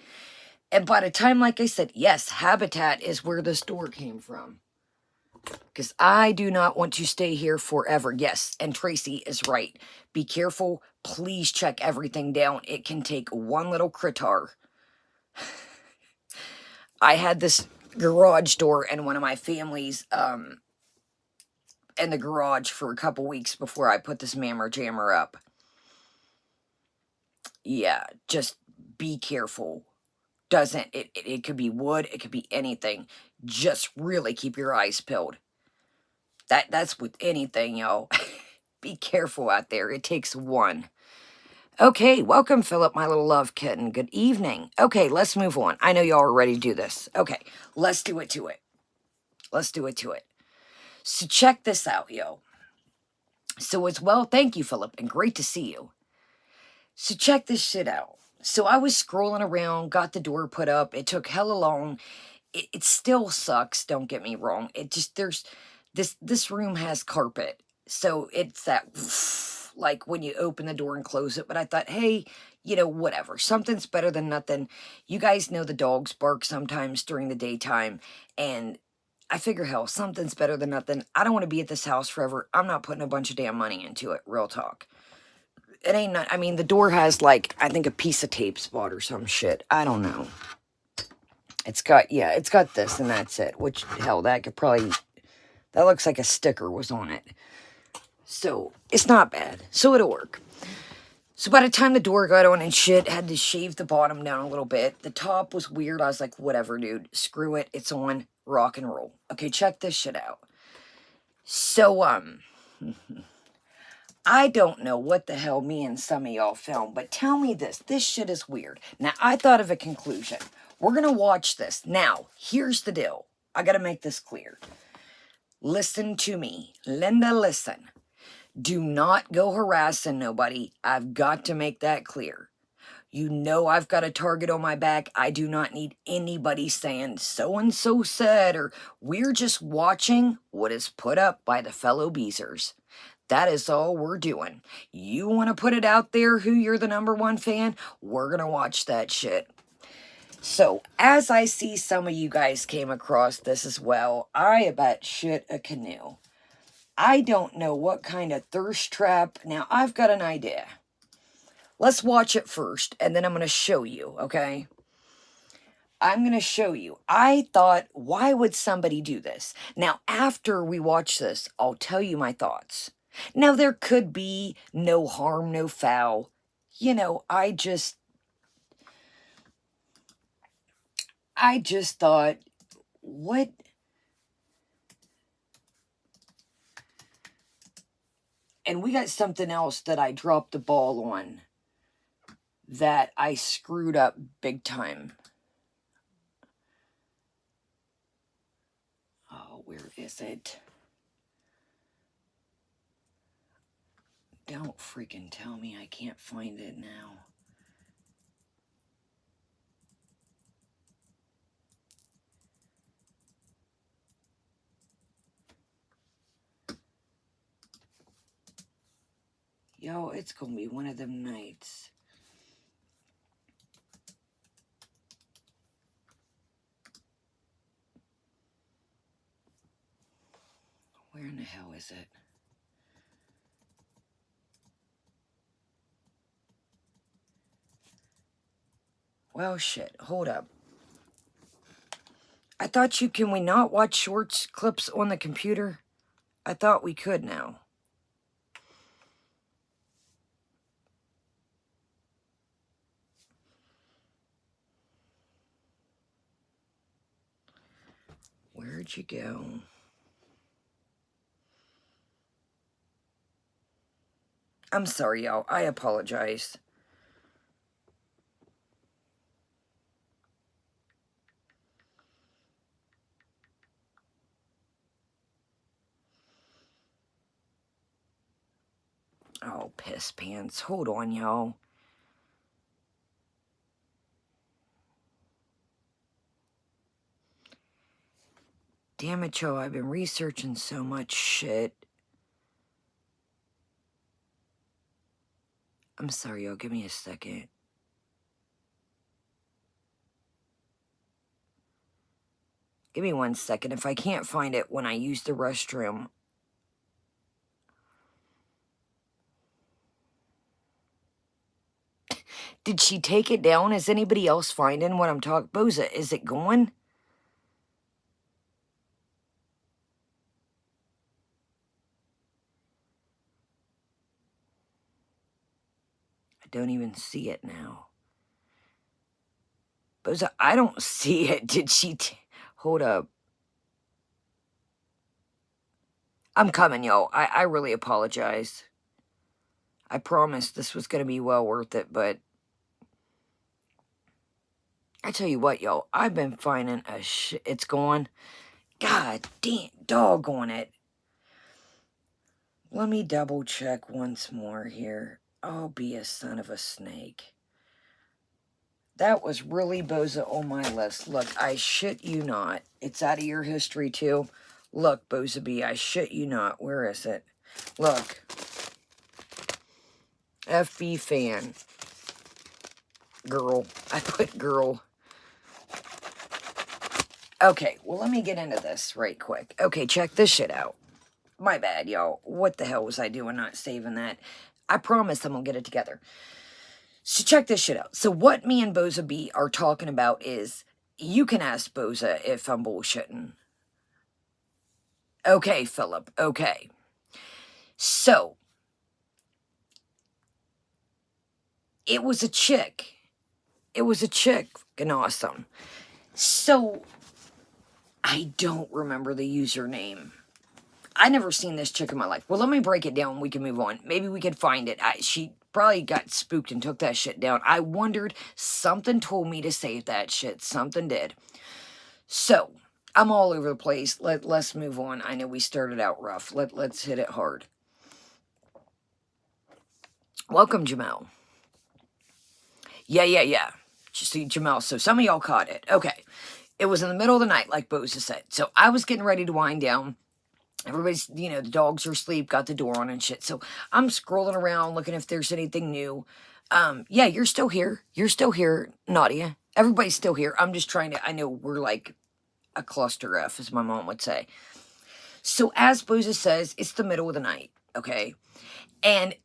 And by the time, like I said, yes, Habitat is where the store came from. Because I do not want to stay here forever. Yes, and Tracy is right. Be careful. Please check everything down. It can take one little critter. I had this garage door in one of my families in the garage for a couple weeks before I put this mammer jammer up. Yeah, just be careful. It could be wood, it could be anything. Just really keep your eyes peeled. That's with anything, y'all. Be careful out there. It takes one. Okay, welcome, Philip, my little love kitten. Good evening. Okay, let's move on. I know y'all are ready to do this. Okay, let's do it to it. Let's do it to it. So check this out, yo. So as well, thank you, Philip, and great to see you. So check this shit out. So I was scrolling around, got the door put up. It took hella long. It still sucks, don't get me wrong. It just, this room has carpet. So it's that, like when you open the door and close it. But I thought, hey, you know, whatever. Something's better than nothing. You guys know the dogs bark sometimes during the daytime. And I figure, hell, something's better than nothing. I don't want to be at this house forever. I'm not putting a bunch of damn money into it. Real talk. It ain't not, I mean, the door has like, I think a piece of tape spot or some shit. I don't know. It's got, yeah, it's got this and that's it. Which, hell, that could probably, that looks like a sticker was on it. So, it's not bad. So it'll work. So by the time the door got on and shit, had to shave the bottom down a little bit. The top was weird. I was like, whatever, dude. Screw it. It's on. Rock and roll. Okay, check this shit out. So, I don't know what the hell me and some of y'all filmed, but tell me this. This shit is weird. Now, I thought of a conclusion. We're going to watch this. Now, here's the deal. I got to make this clear. Listen to me. Linda, listen. Do not go harassing nobody. I've got to make that clear. You know I've got a target on my back. I do not need anybody saying so-and-so said, or we're just watching what is put up by the fellow Beezers. That is all we're doing. You want to put it out there who you're the #1 fan? We're going to watch that shit. So, as I see some of you guys came across this as well, I about shit a canoe. I don't know what kind of thirst trap. Now, I've got an idea. Let's watch it first, and then I'm going to show you, okay? I'm going to show you. I thought, why would somebody do this? Now, after we watch this, I'll tell you my thoughts. Now, there could be no harm, no foul. You know, I just thought, what? And we got something else that I dropped the ball on that I screwed up big time. Oh, where is it? Don't freaking tell me I can't find it now. Yo, it's gonna be one of them nights. Where in the hell is it? Well, shit. Hold up. I thought can we not watch shorts clips on the computer? I thought we could now. Where'd you go? I'm sorry, y'all. I apologize. Oh, piss pants. Hold on, y'all. Damn it, y'all. I've been researching so much shit. I'm sorry, y'all. Give me a second. Give me 1 second. If I can't find it when I use the restroom. Did she take it down? Is anybody else finding what I'm talking? Boza, is it going? I don't even see it now. Boza, I don't see it. Did she... Hold up. I'm coming, yo. I really apologize. I promised this was going to be well worth it, but... I tell you what, yo. I've been finding a shit... It's gone. God damn, doggone it. Let me double check once more here. I'll be a son of a snake. That was really Boza on my list. Look, I shit you not. It's out of your history too. Look, Boza B, I shit you not. Where is it? Look. FB fan. Girl. I put girl. Okay, well, let me get into this right quick. Okay, check this shit out. My bad, y'all. What the hell was I doing not saving that? I promise I'm gonna get it together. So check this shit out. So what me and Boza B are talking about is, you can ask Boza if I'm bullshitting. Okay, Philip. Okay. So, it was a chick. It was a chick. Fucking awesome. So, I don't remember the username. I never seen this chick in my life. Well, let me break it down. We can move on. Maybe we could find it. She probably got spooked and took that shit down. I wondered. Something told me to save that shit. Something did. So, I'm all over the place. Let's move on. I know we started out rough. Let's hit it hard. Welcome, Jamel. Yeah. See, Jamel, so some of y'all caught it. Okay. It was in the middle of the night, like Boza said. So I was getting ready to wind down. Everybody's, the dogs are asleep, got the door on and shit. So I'm scrolling around, looking if there's anything new. Yeah, you're still here. You're still here, Nadia. Everybody's still here. I'm just trying to, I know we're like a cluster F, as my mom would say. So as Boza says, it's the middle of the night, okay? And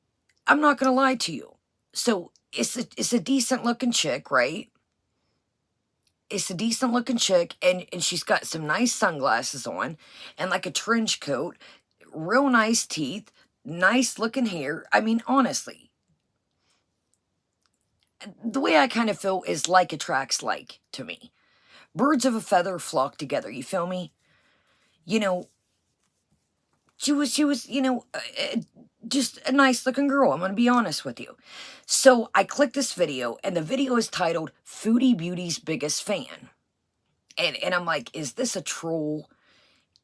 I'm not going to lie to you. So it's a decent looking chick, right? It's a decent looking chick, and she's got some nice sunglasses on and like a trench coat, real nice teeth, nice looking hair. I mean, honestly, the way I kind of feel is like attracts like to me. Birds of a feather flock together, you feel me? You know, she was, just a nice looking girl. I'm going to be honest with you. So I clicked this video, and the video is titled Foodie Beauty's Biggest Fan. And I'm like, is this a troll?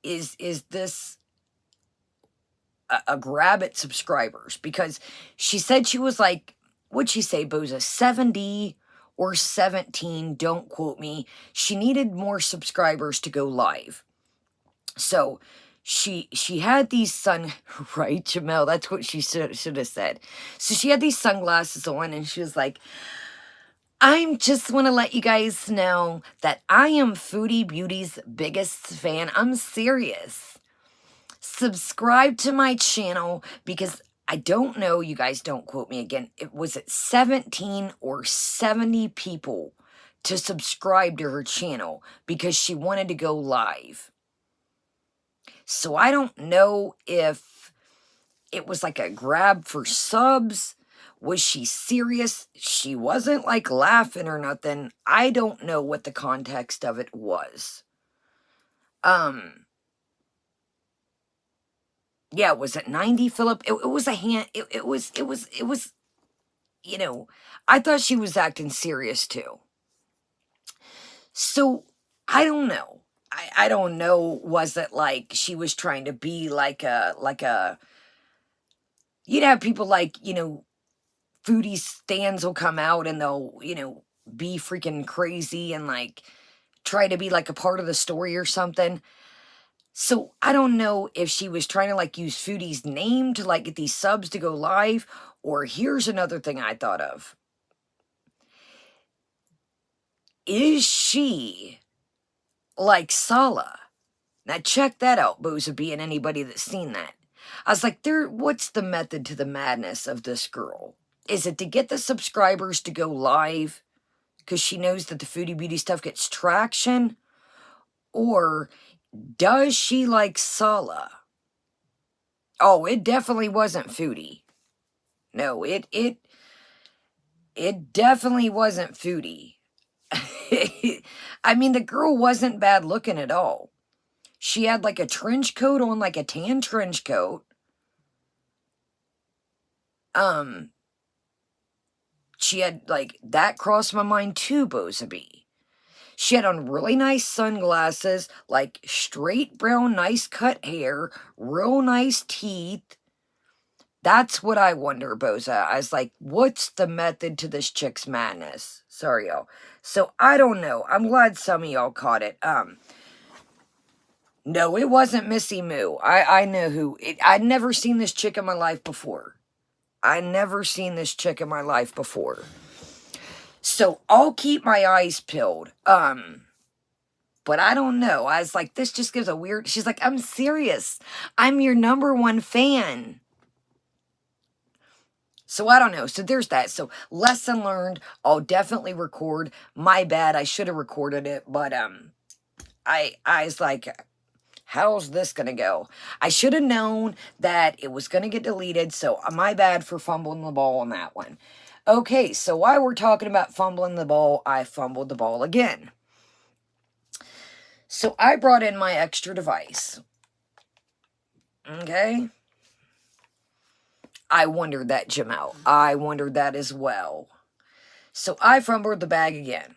Is this a grab at subscribers? Because she said she was like, what'd she say, Boza? 70 or 17, don't quote me. She needed more subscribers to go live. So she had these right, Jamel, that's what she should have said. So she had these sunglasses on, and she was like, I just want to let you guys know that I am Foodie Beauty's biggest fan. I'm serious. Subscribe to my channel, because I don't know, you guys don't quote me again, it was at 17 or 70 people to subscribe to her channel because she wanted to go live. So I don't know if it was like a grab for subs. Was she serious? She wasn't like laughing or nothing. I don't know what the context of it was. Yeah, was it 90, Philip? It was a hand. It was, you know, I thought she was acting serious too. So I don't know. I don't know. Was it like she was trying to be like a, you'd have people like, foodie stands will come out and they'll, be freaking crazy and like try to be like a part of the story or something. So I don't know if she was trying to like use Foodie's name to like get these subs to go live, or here's another thing I thought of. Is she like Sala? Now check that out, Boza B, and anybody that's seen that. I was like, what's the method to the madness of this girl? Is it to get the subscribers to go live because she knows that the Foodie Beauty stuff gets traction? Or does she like Sala? Oh, it definitely wasn't Foodie. No, it definitely wasn't Foodie. I mean, the girl wasn't bad looking at all. She had like a trench coat on, like a tan trench coat. She had like, that crossed my mind too, Boza B. She had on really nice sunglasses, like straight brown, nice cut hair, real nice teeth. That's what I wonder, Boza. I was like, what's the method to this chick's madness? Sorry, y'all. So, I don't know. I'm glad some of y'all caught it. No, it wasn't Missy Moo. I know who. I'd never seen this chick in my life before. I never seen this chick in my life before. So, I'll keep my eyes peeled. But I don't know. I was like, this just gives a weird... She's like, I'm serious. I'm your #1 fan. So I don't know. So there's that. So lesson learned. I'll definitely record. My bad. I should have recorded it. But I was like, how's this going to go? I should have known that it was going to get deleted. So my bad for fumbling the ball on that one. Okay. So while we're talking about fumbling the ball, I fumbled the ball again. So I brought in my extra device. Okay. I wondered that, Jamel. I wondered that as well. So I fumbled the bag again.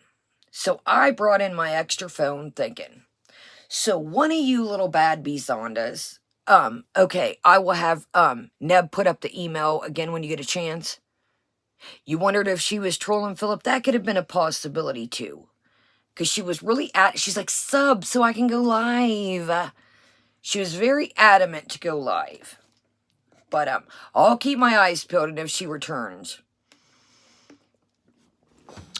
So I brought in my extra phone thinking, so one of you little bad Bizondas, okay, I will have, Neb put up the email again when you get a chance. You wondered if she was trolling Philip? That could have been a possibility too. Because she was really she's like, sub so I can go live. She was very adamant to go live. But, I'll keep my eyes peeled, and if she returns.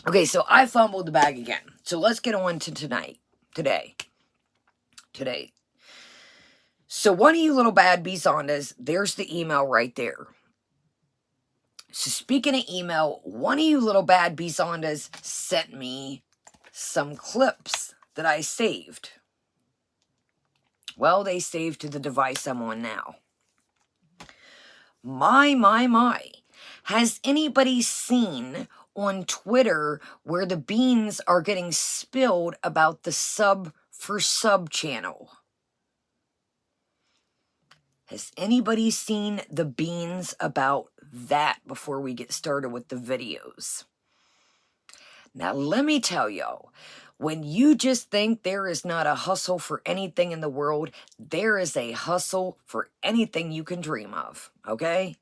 Okay, so I fumbled the bag again. So let's get on to today. So one of you little bad bisondas, there's the email right there. So speaking of email, one of you little bad bisondas sent me some clips that I saved. Well, they saved to the device I'm on now. My. Has anybody seen on Twitter where the beans are getting spilled about the sub for sub channel? Has anybody seen the beans about that before we get started with the videos? Now, let me tell y'all, when you just think there is not a hustle for anything in the world, there is a hustle for anything you can dream of, okay?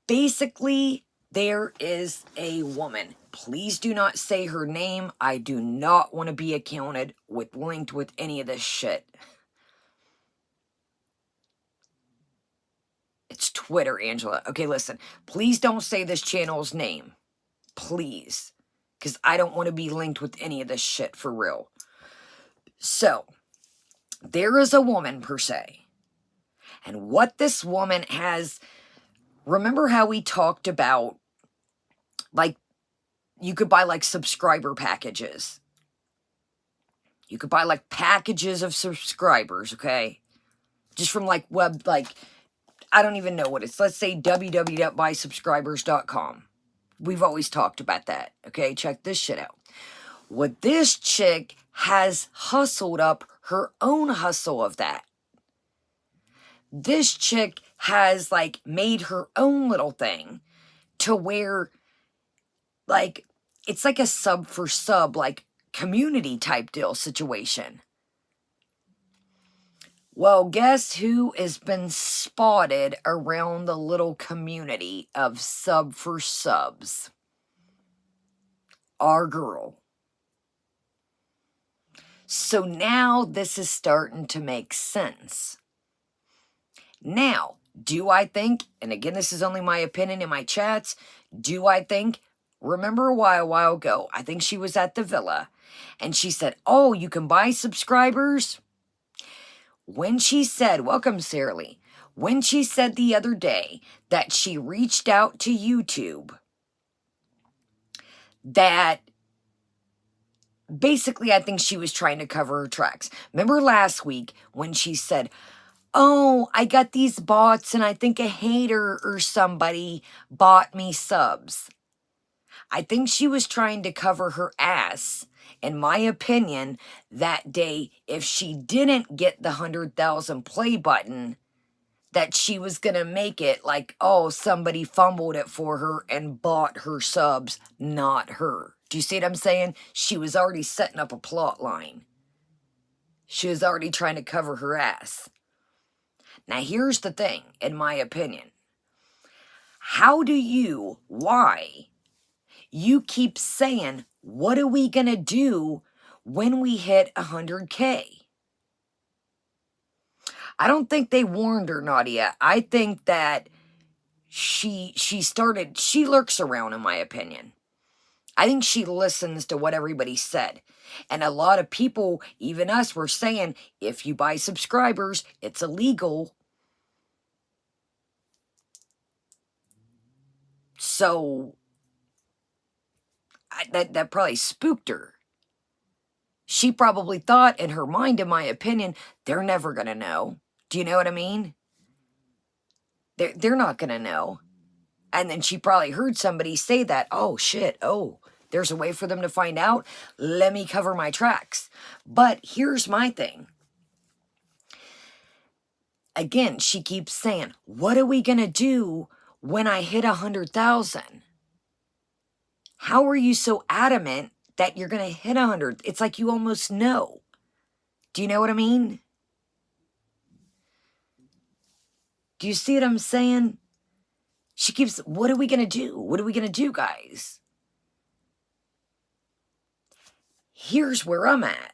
Basically, there is a woman. Please do not say her name. I do not want to be linked with any of this shit. It's Twitter, Angela. Okay, listen. Please don't say this channel's name. Please. Because I don't want to be linked with any of this shit for real. So, there is a woman, per se. And what this woman has... Remember how we talked about, like, you could buy, like, subscriber packages. You could buy, like, packages of subscribers, okay? Just from, like, I don't even know what it's. Let's say www.buysubscribers.com. We've always talked about that, okay? Check this shit out. What this chick has hustled up her own hustle of that. This chick has, like, made her own little thing to where, like, it's like a sub for sub, like, community type deal situation. Well, guess who has been spotted around the little community of sub for subs? Our girl. So now this is starting to make sense. Now, do I think, and again, this is only my opinion in my chats, do I think, remember a while ago, I think she was at the villa, and she said, oh, you can buy subscribers? When she said, welcome Sarah Lee, when she said the other day that she reached out to YouTube, that basically I think she was trying to cover her tracks. Remember last week when she said, oh, I got these bots and I think a hater or somebody bought me subs. I think she was trying to cover her ass, in my opinion, that day if she didn't get the 100,000 play button, that she was going to make it like, oh, somebody fumbled it for her and bought her subs, not her. Do you see what I'm saying? She was already setting up a plot line. She was already trying to cover her ass. Now, here's the thing, in my opinion. Why you keep saying, what are we going to do when we hit 100K? I don't think they warned her, Nadia. I think that she lurks around, in my opinion. I think she listens to what everybody said. And a lot of people, even us, were saying, if you buy subscribers, it's illegal. So, that probably spooked her. She probably thought in her mind, in my opinion, they're never going to know. Do you know what I mean? They're not going to know. And then she probably heard somebody say that, oh, shit, oh, there's a way for them to find out. Let me cover my tracks. But here's my thing. Again, she keeps saying, what are we going to do when I hit 100,000? How are you so adamant that you're going to hit 100? It's like you almost know. Do you know what I mean? Do you see what I'm saying? She keeps, what are we going to do? What are we going to do, guys? Here's where I'm at.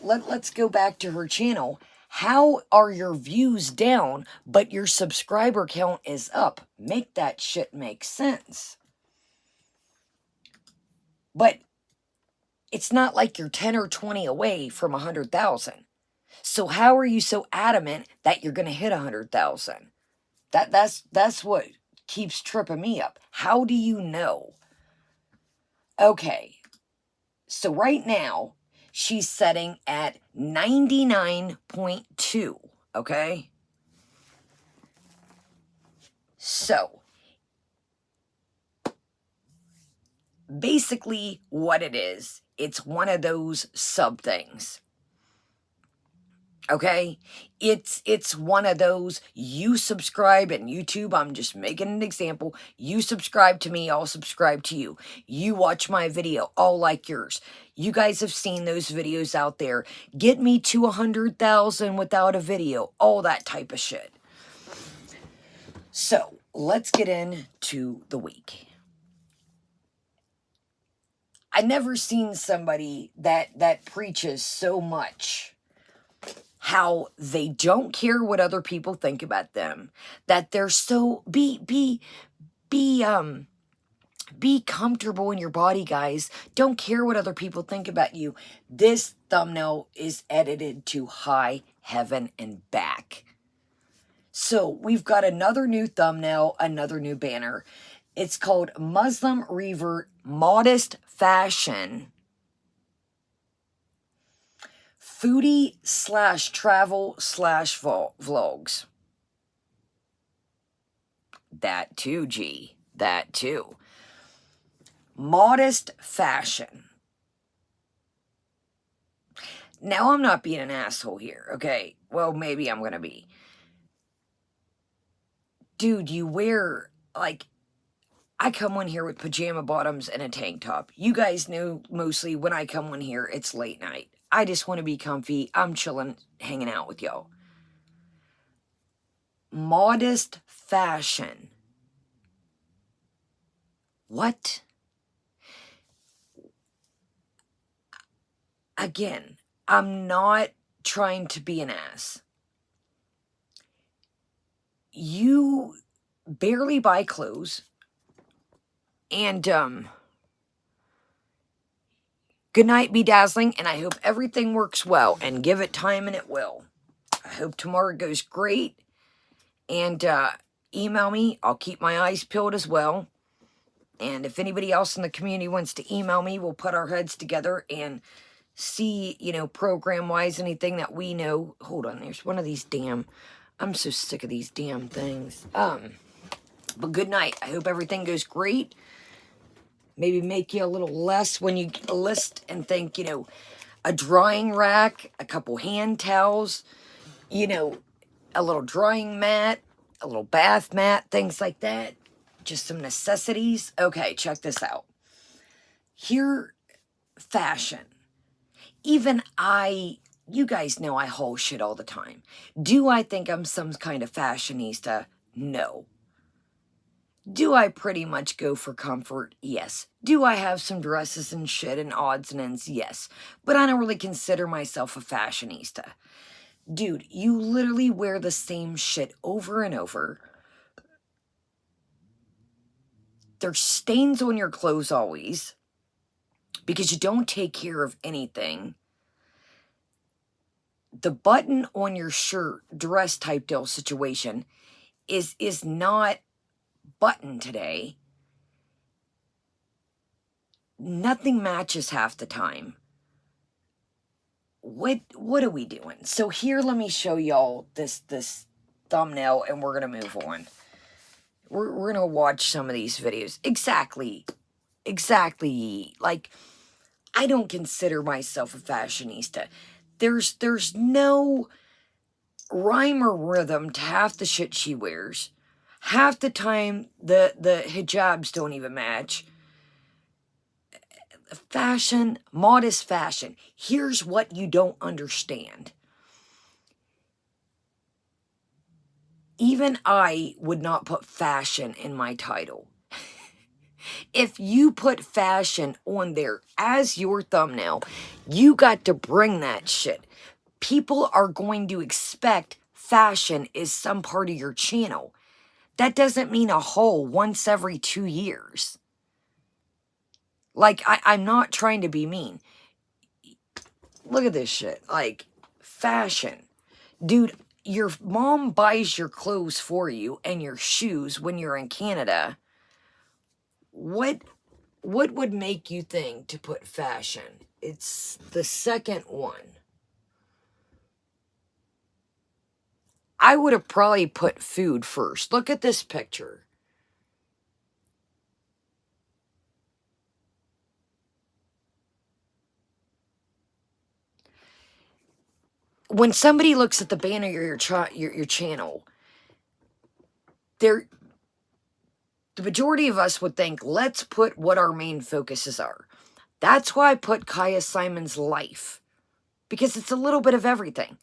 Let's go back to her channel. How are your views down, but your subscriber count is up? Make that shit make sense. But it's not like you're 10 or 20 away from 100,000. So how are you so adamant that you're going to hit 100,000? That's what keeps tripping me up. How do you know? Okay. So right now, she's setting at 99.2, okay? So, basically what it is, it's one of those sub things. Okay? It's one of those, you subscribe and YouTube, I'm just making an example. You subscribe to me, I'll subscribe to you. You watch my video, I'll like yours. You guys have seen those videos out there. Get me to 100,000 without a video, all that type of shit. So, let's get into the week. I never seen somebody that preaches so much how they don't care what other people think about them, that they're so be comfortable in your body, guys. Don't care what other people think about you. This thumbnail is edited to high heaven and back. So we've got another new thumbnail, another new banner. It's called Muslim Revert Modest Fashion Foodie / travel / vlogs. That too, G. That too. Modest fashion. Now, I'm not being an asshole here, okay? Well, maybe I'm gonna be. Dude, you wear, like, I come on here with pajama bottoms and a tank top. You guys know mostly when I come on here, it's late night. I just want to be comfy. I'm chilling, hanging out with y'all. Modest fashion. What? Again, I'm not trying to be an ass. You barely buy clothes. And, good night, be dazzling, and I hope everything works well, and give it time and it will. I hope tomorrow goes great, and, email me. I'll keep my eyes peeled as well. And if anybody else in the community wants to email me, we'll put our heads together and see, you know, program-wise, anything that we know. Hold on, there's one of these damn, I'm so sick of these damn things. But good night. I hope everything goes great. Maybe make you a little less when you get a list and think, you know, a drying rack, a couple hand towels, you know, a little drying mat, a little bath mat, things like that. Just some necessities. Okay, check this out. Here, fashion. Even you guys know I haul shit all the time. Do I think I'm some kind of fashionista? No. Do I pretty much go for comfort? Yes. Do I have some dresses and shit and odds and ends? Yes. But I don't really consider myself a fashionista. Dude, you literally wear the same shit over and over. There's stains on your clothes always, because you don't take care of anything. The button on your shirt, dress type deal situation, is not button today. Nothing matches half the time. What are we doing? So here, let me show y'all this thumbnail, and we're gonna move on. We're gonna watch some of these videos. Exactly. Like, I don't consider myself a fashionista. There's no rhyme or rhythm to half the shit she wears. Half the time, the hijabs don't even match. Fashion, modest fashion. Here's what you don't understand. Even I would not put fashion in my title. If you put fashion on there as your thumbnail, you got to bring that shit. people are going to expect fashion is some part of your channel. That doesn't mean a haul once every 2 years. Like, I'm not trying to be mean. Look at this shit. Like, fashion. Dude, your mom buys your clothes for you and your shoes when you're in Canada. What would make you think to put fashion? It's the second one. I would have probably put food first. Look at this picture. When somebody looks at the banner of your channel, the majority of us would think, let's put what our main focuses are. That's why I put Kaya Simon's life, because it's a little bit of everything.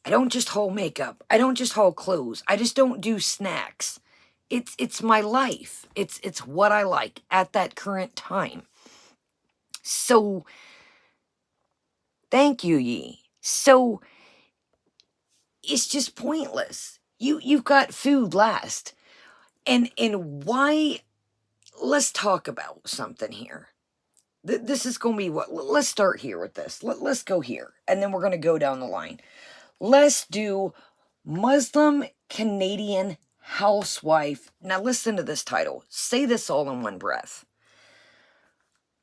I don't just haul makeup. I don't just haul clothes. I just don't do snacks. It's my life. It's what I like at that current time. So, thank you, Yi. So, it's just pointless. You've got food last. And why, let's talk about something here. This is going to be what, let's start here with this. Let's go here. And then we're going to go down the line. Let's do Muslim Canadian housewife. Now listen to this title. Say this all in one breath.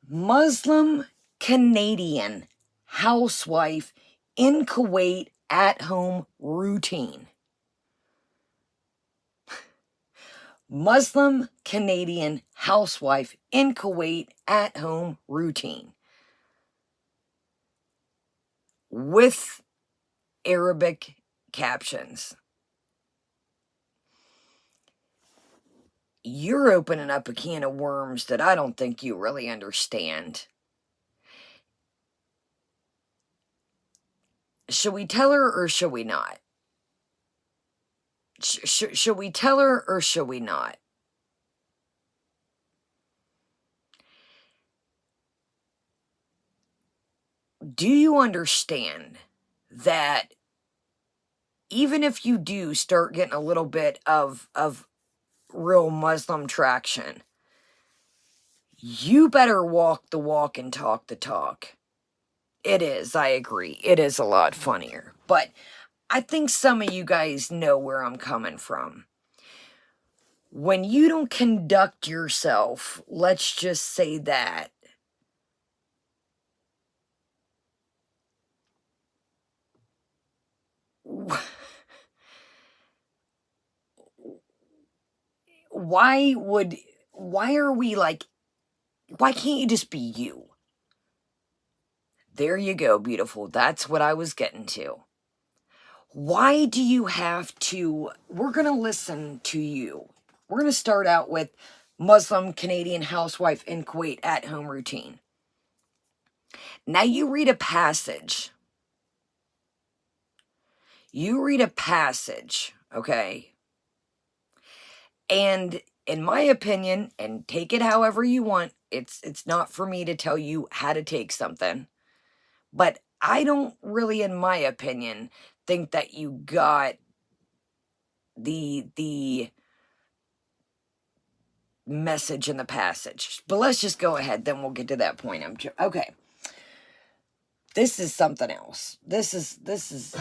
Muslim Canadian housewife in Kuwait at-home routine. Muslim Canadian housewife in Kuwait at-home routine. With Arabic captions. You're opening up a can of worms that I don't think you really understand. Should we tell her or should we not? Should we tell her or should we not? Do you understand that even if you do start getting a little bit of real Muslim traction, you better walk the walk and talk the talk. It is, I agree. It is a lot funnier. But I think some of you guys know where I'm coming from. When you don't conduct yourself, let's just say that, why are we like, why can't you just be you? There you go, beautiful. That's what I was getting to. Why do you have to, we're going to listen to you. We're going to start out with Muslim Canadian housewife in Kuwait at-home routine. Now you read a passage. You read a passage, okay? And in my opinion, and take it however you want, it's not for me to tell you how to take something. But I don't really, in my opinion, think that you got the message in the passage. But let's just go ahead, then we'll get to that point. Okay. This is something else. This is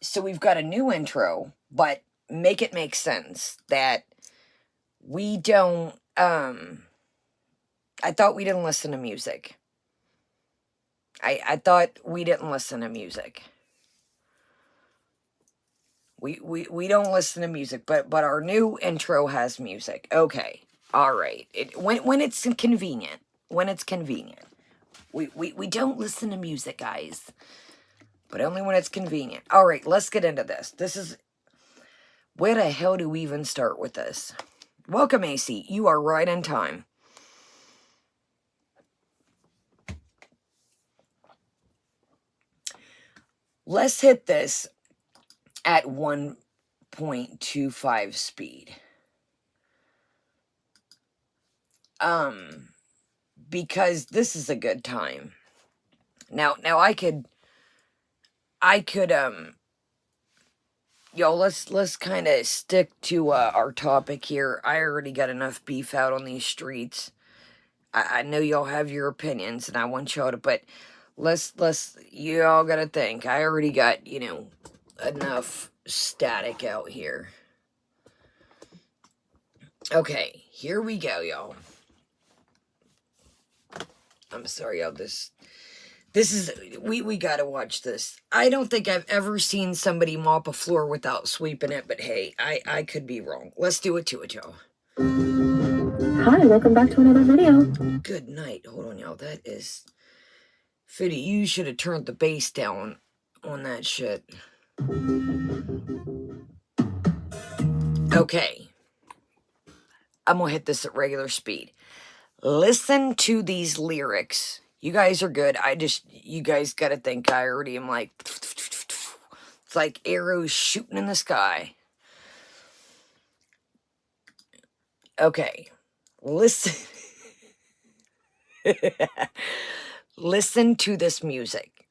so we've got a new intro, but make it make sense that we don't I thought we didn't listen to music. I thought we didn't listen to music. We don't listen to music, but our new intro has music. Okay. All right. When it's convenient. When it's convenient. We don't listen to music, guys. But only when it's convenient. All right, let's get into this. This is, where the hell do we even start with this? Welcome, AC. You are right on time. Let's hit this at 1.25 speed. because this is a good time. Now I could, y'all, let's kind of stick to our topic here. I already got enough beef out on these streets. I know y'all have your opinions, and I want y'all to, but you all gotta think. I already got, enough static out here. Okay, here we go, y'all. I'm sorry, y'all. This is, we gotta watch this. I don't think I've ever seen somebody mop a floor without sweeping it, but hey, I could be wrong. Let's do it to it, y'all. Hi, welcome back to another video. Good night. Hold on, y'all. That is... Foodie, you should have turned the bass down on that shit. Okay. I'm gonna hit this at regular speed. Listen to these lyrics. You guys are good. You guys gotta think I already am like... It's like arrows shooting in the sky. Okay. Listen. Listen to this music.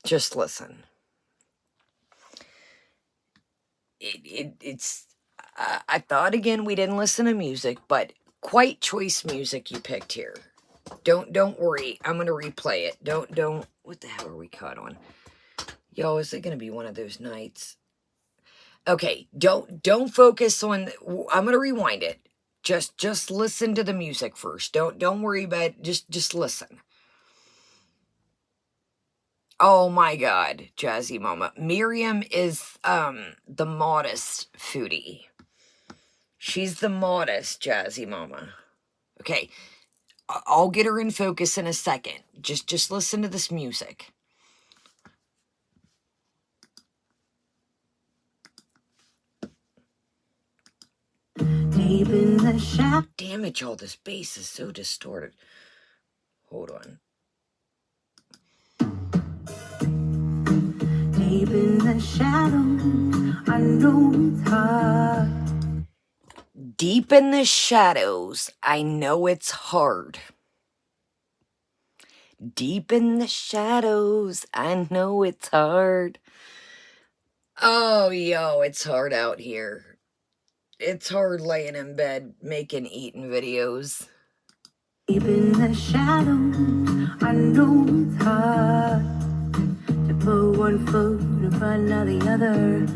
Just listen. It's... I thought again we didn't listen to music, but quite choice music you picked here. Don't worry. I'm gonna replay it. Don't. What the hell are we caught on? Yo, is it gonna be one of those nights? Okay, don't focus on. I'm gonna rewind it. Just listen to the music first. Don't worry about it. Just listen. Oh my God, Jazzy Mama. Mariam is the modest Foodie. She's the modest Jazzy Mama. Okay, I'll get her in focus in a second. Just listen to this music. Deep in the shadow. Damn it, y'all. This bass is so distorted. Hold on. Deep in the shadows, I know it's hard. Deep in the shadows, I know it's hard. Deep in the shadows, I know it's hard. Oh, yo, it's hard out here. It's hard laying in bed making eating videos. Deep in the shadows, I know it's hard to put one foot in front of the other.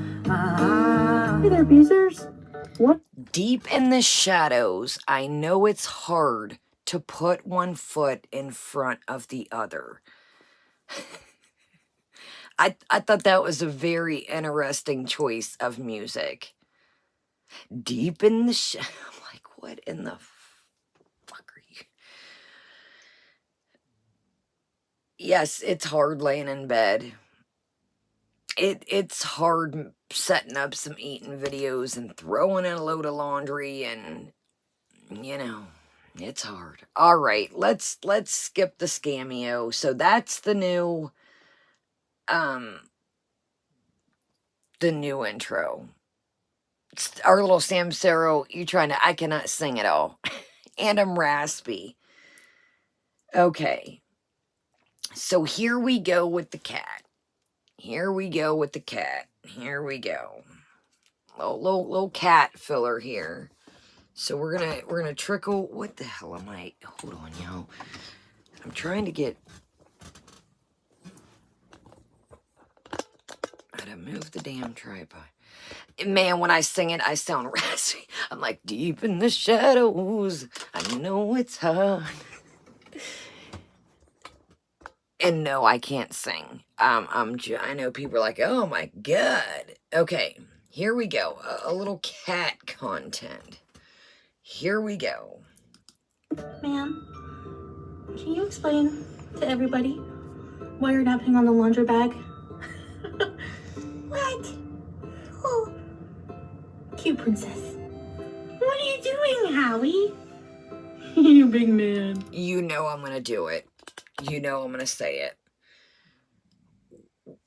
Hey there, Beezers. What? Deep in the shadows, I know it's hard to put one foot in front of the other. I thought that was a very interesting choice of music. Deep in the shadows. I'm like, what in the fuck are you? Yes, it's hard laying in bed. It's hard setting up some eating videos and throwing in a load of laundry, and it's hard. All right, let's skip the scameo. So that's the new intro. It's our little Samsero. I cannot sing at all. And I'm raspy. Okay. So here we go with the cat. Here we go with the cat. Here we go. Little cat filler here. So we're gonna trickle. What the hell am I? Hold on, yo. I'm trying to get. I gotta move the damn tripod. Man, when I sing it, I sound raspy. I'm like, deep in the shadows, I know it's hard. And no, I can't sing. I know people are like, oh my God. Okay, here we go. A little cat content. Here we go. Ma'am, can you explain to everybody why you're napping on the laundry bag? What? Oh, cute princess. What are you doing, Howie? You big man. You know I'm gonna do it. You know I'm gonna say it.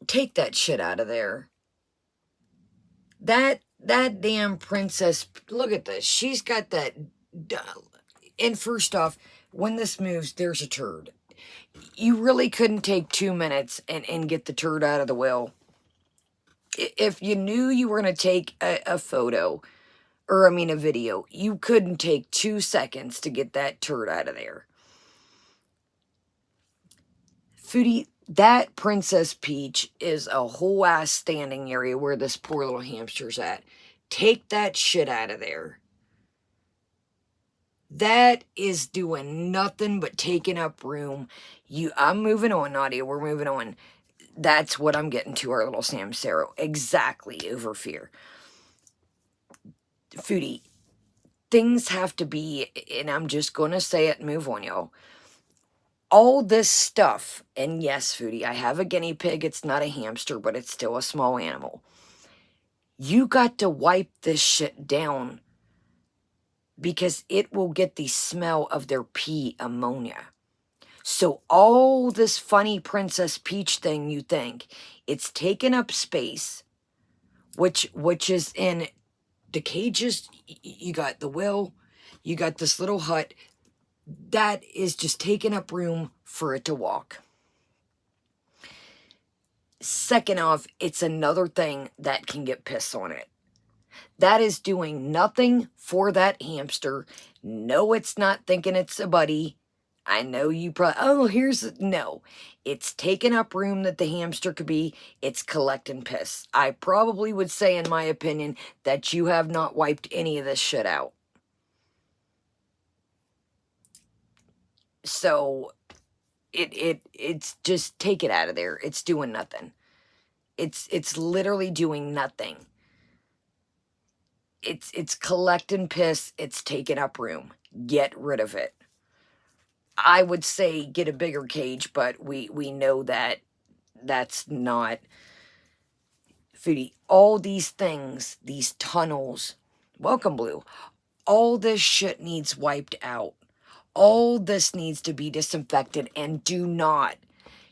Take that shit out of there. That damn princess. Look at this. She's got that. And first off, when this moves, there's a turd. You really couldn't take 2 minutes and get the turd out of the well. If you knew you were going to take a photo, or I mean a video, you couldn't take 2 seconds to get that turd out of there. Foodie, that Princess Peach is a whole ass standing area where this poor little hamster's at. Take that shit out of there. That is doing nothing but taking up room. I'm moving on, Nadia. We're moving on. That's what I'm getting to, our little Samsero. Exactly, over fear. Foodie, things have to be, and I'm just going to say it and move on, y'all. All this stuff, and yes, Foodie, I have a guinea pig. It's not a hamster, but it's still a small animal. You got to wipe this shit down because it will get the smell of their pee ammonia. So all this funny Princess Peach thing you think, it's taking up space, which is in the cages. You got the well, you got this little hut. That is just taking up room for it to walk. Second off, it's another thing that can get piss on it. That is doing nothing for that hamster. No, it's not thinking it's a buddy. I know you probably, no. It's taking up room that the hamster could be. It's collecting piss. I probably would say, in my opinion, that you have not wiped any of this shit out. So, it's just, take it out of there. It's doing nothing. It's literally doing nothing. It's collecting piss. It's taking up room. Get rid of it. I would say get a bigger cage, but we know that that's not Foodie. All these things, these tunnels, welcome Blue, all this shit needs wiped out. All this needs to be disinfected, and do not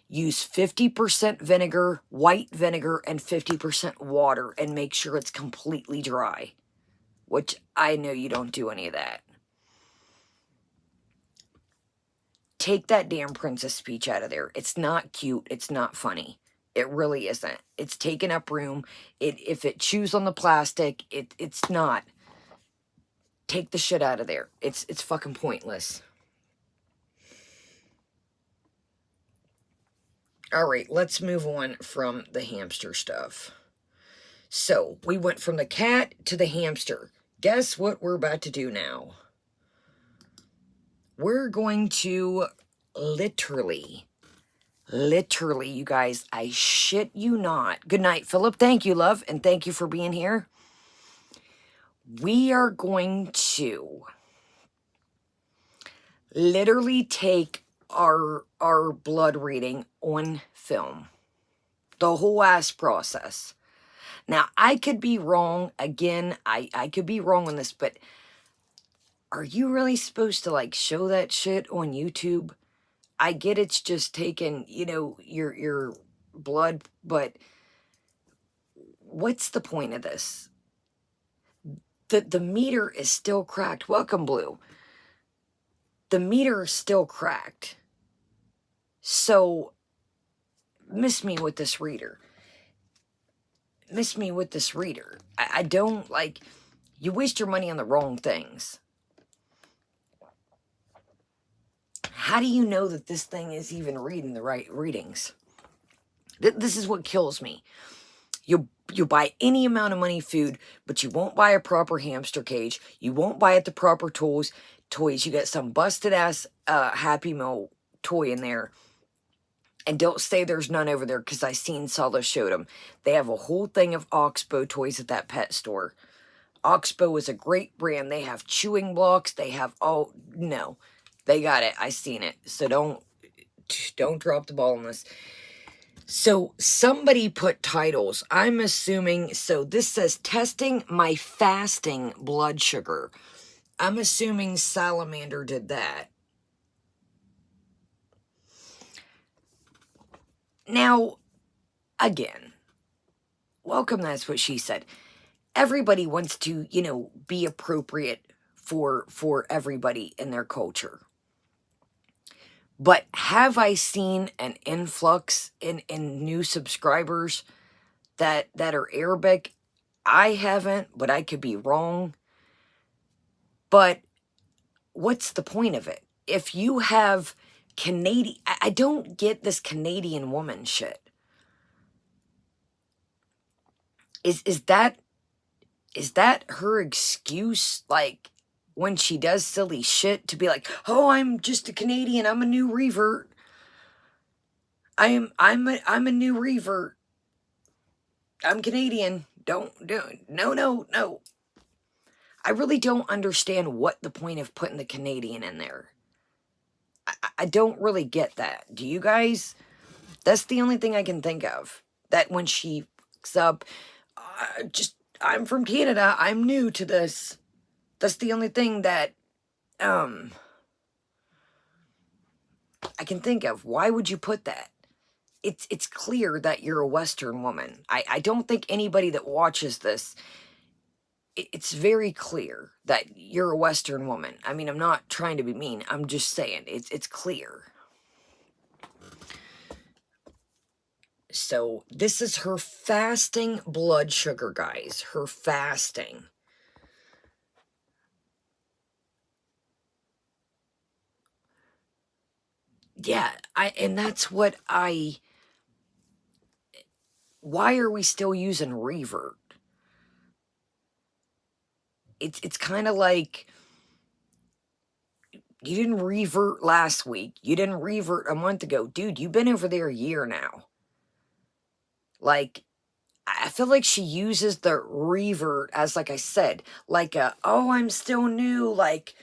use 50% vinegar, white vinegar, and 50% water, and make sure it's completely dry, which I know you don't do any of that. Take that damn Princess Peach out of there. It's not cute. It's not funny. It really isn't. It's taking up room. If it chews on the plastic, it's not. Take the shit out of there. It's fucking pointless. Alright, let's move on from the hamster stuff. So, we went from the cat to the hamster. Guess what we're about to do now? We're going to literally, you guys, I shit you not. Good night, Philip. Thank you, love, and thank you for being here. We are going to literally take our blood reading on film. The whole ass process. Now, I could be wrong. Again, I could be wrong on this, but are you really supposed to, like, show that shit on YouTube? I get it's just taking, your blood, but what's the point of this? The meter is still cracked. Welcome, Blue. The meter is still cracked. So, miss me with this reader. I don't, like, you waste your money on the wrong things. How do you know that this thing is even reading the right readings? This is what kills me. You buy any amount of money food, but you won't buy a proper hamster cage. You won't buy it the proper toys. You get some busted ass Happy Meal toy in there. And don't say there's none over there, because I seen Sala showed them. They have a whole thing of Oxbow toys at that pet store. Oxbow is a great brand. They have chewing blocks. They have, no. They got it. I seen it. So don't drop the ball on this. So somebody put titles. I'm assuming, so this says testing my fasting blood sugar. I'm assuming Salamander did that. Now, again, welcome, that's what she said. Everybody wants to, be appropriate for everybody in their culture. But have I seen an influx in new subscribers that are Arabic? I haven't, but I could be wrong. But what's the point of it? If you have Canadian, I don't get this Canadian woman shit. Is that her excuse? Like, when she does silly shit, to be like, oh, I'm just a Canadian, I'm a new revert. I'm a new revert. I'm Canadian. No. I really don't understand what the point of putting the Canadian in there. I don't really get that. Do you guys? That's the only thing I can think of. That when she fucks up, I'm from Canada, I'm new to this. That's the only thing that I can think of. Why would you put that? It's clear that you're a Western woman. I don't think anybody that watches this, it's very clear that you're a Western woman. I mean, I'm not trying to be mean. I'm just saying, it's clear. So, this is her fasting blood sugar, guys. Her fasting. Yeah, and that's what why are we still using revert? It's kind of like, you didn't revert last week. You didn't revert a month ago. Dude, you've been over there a year now. Like, I feel like she uses the revert as, like I said, like oh, I'm still new. Like,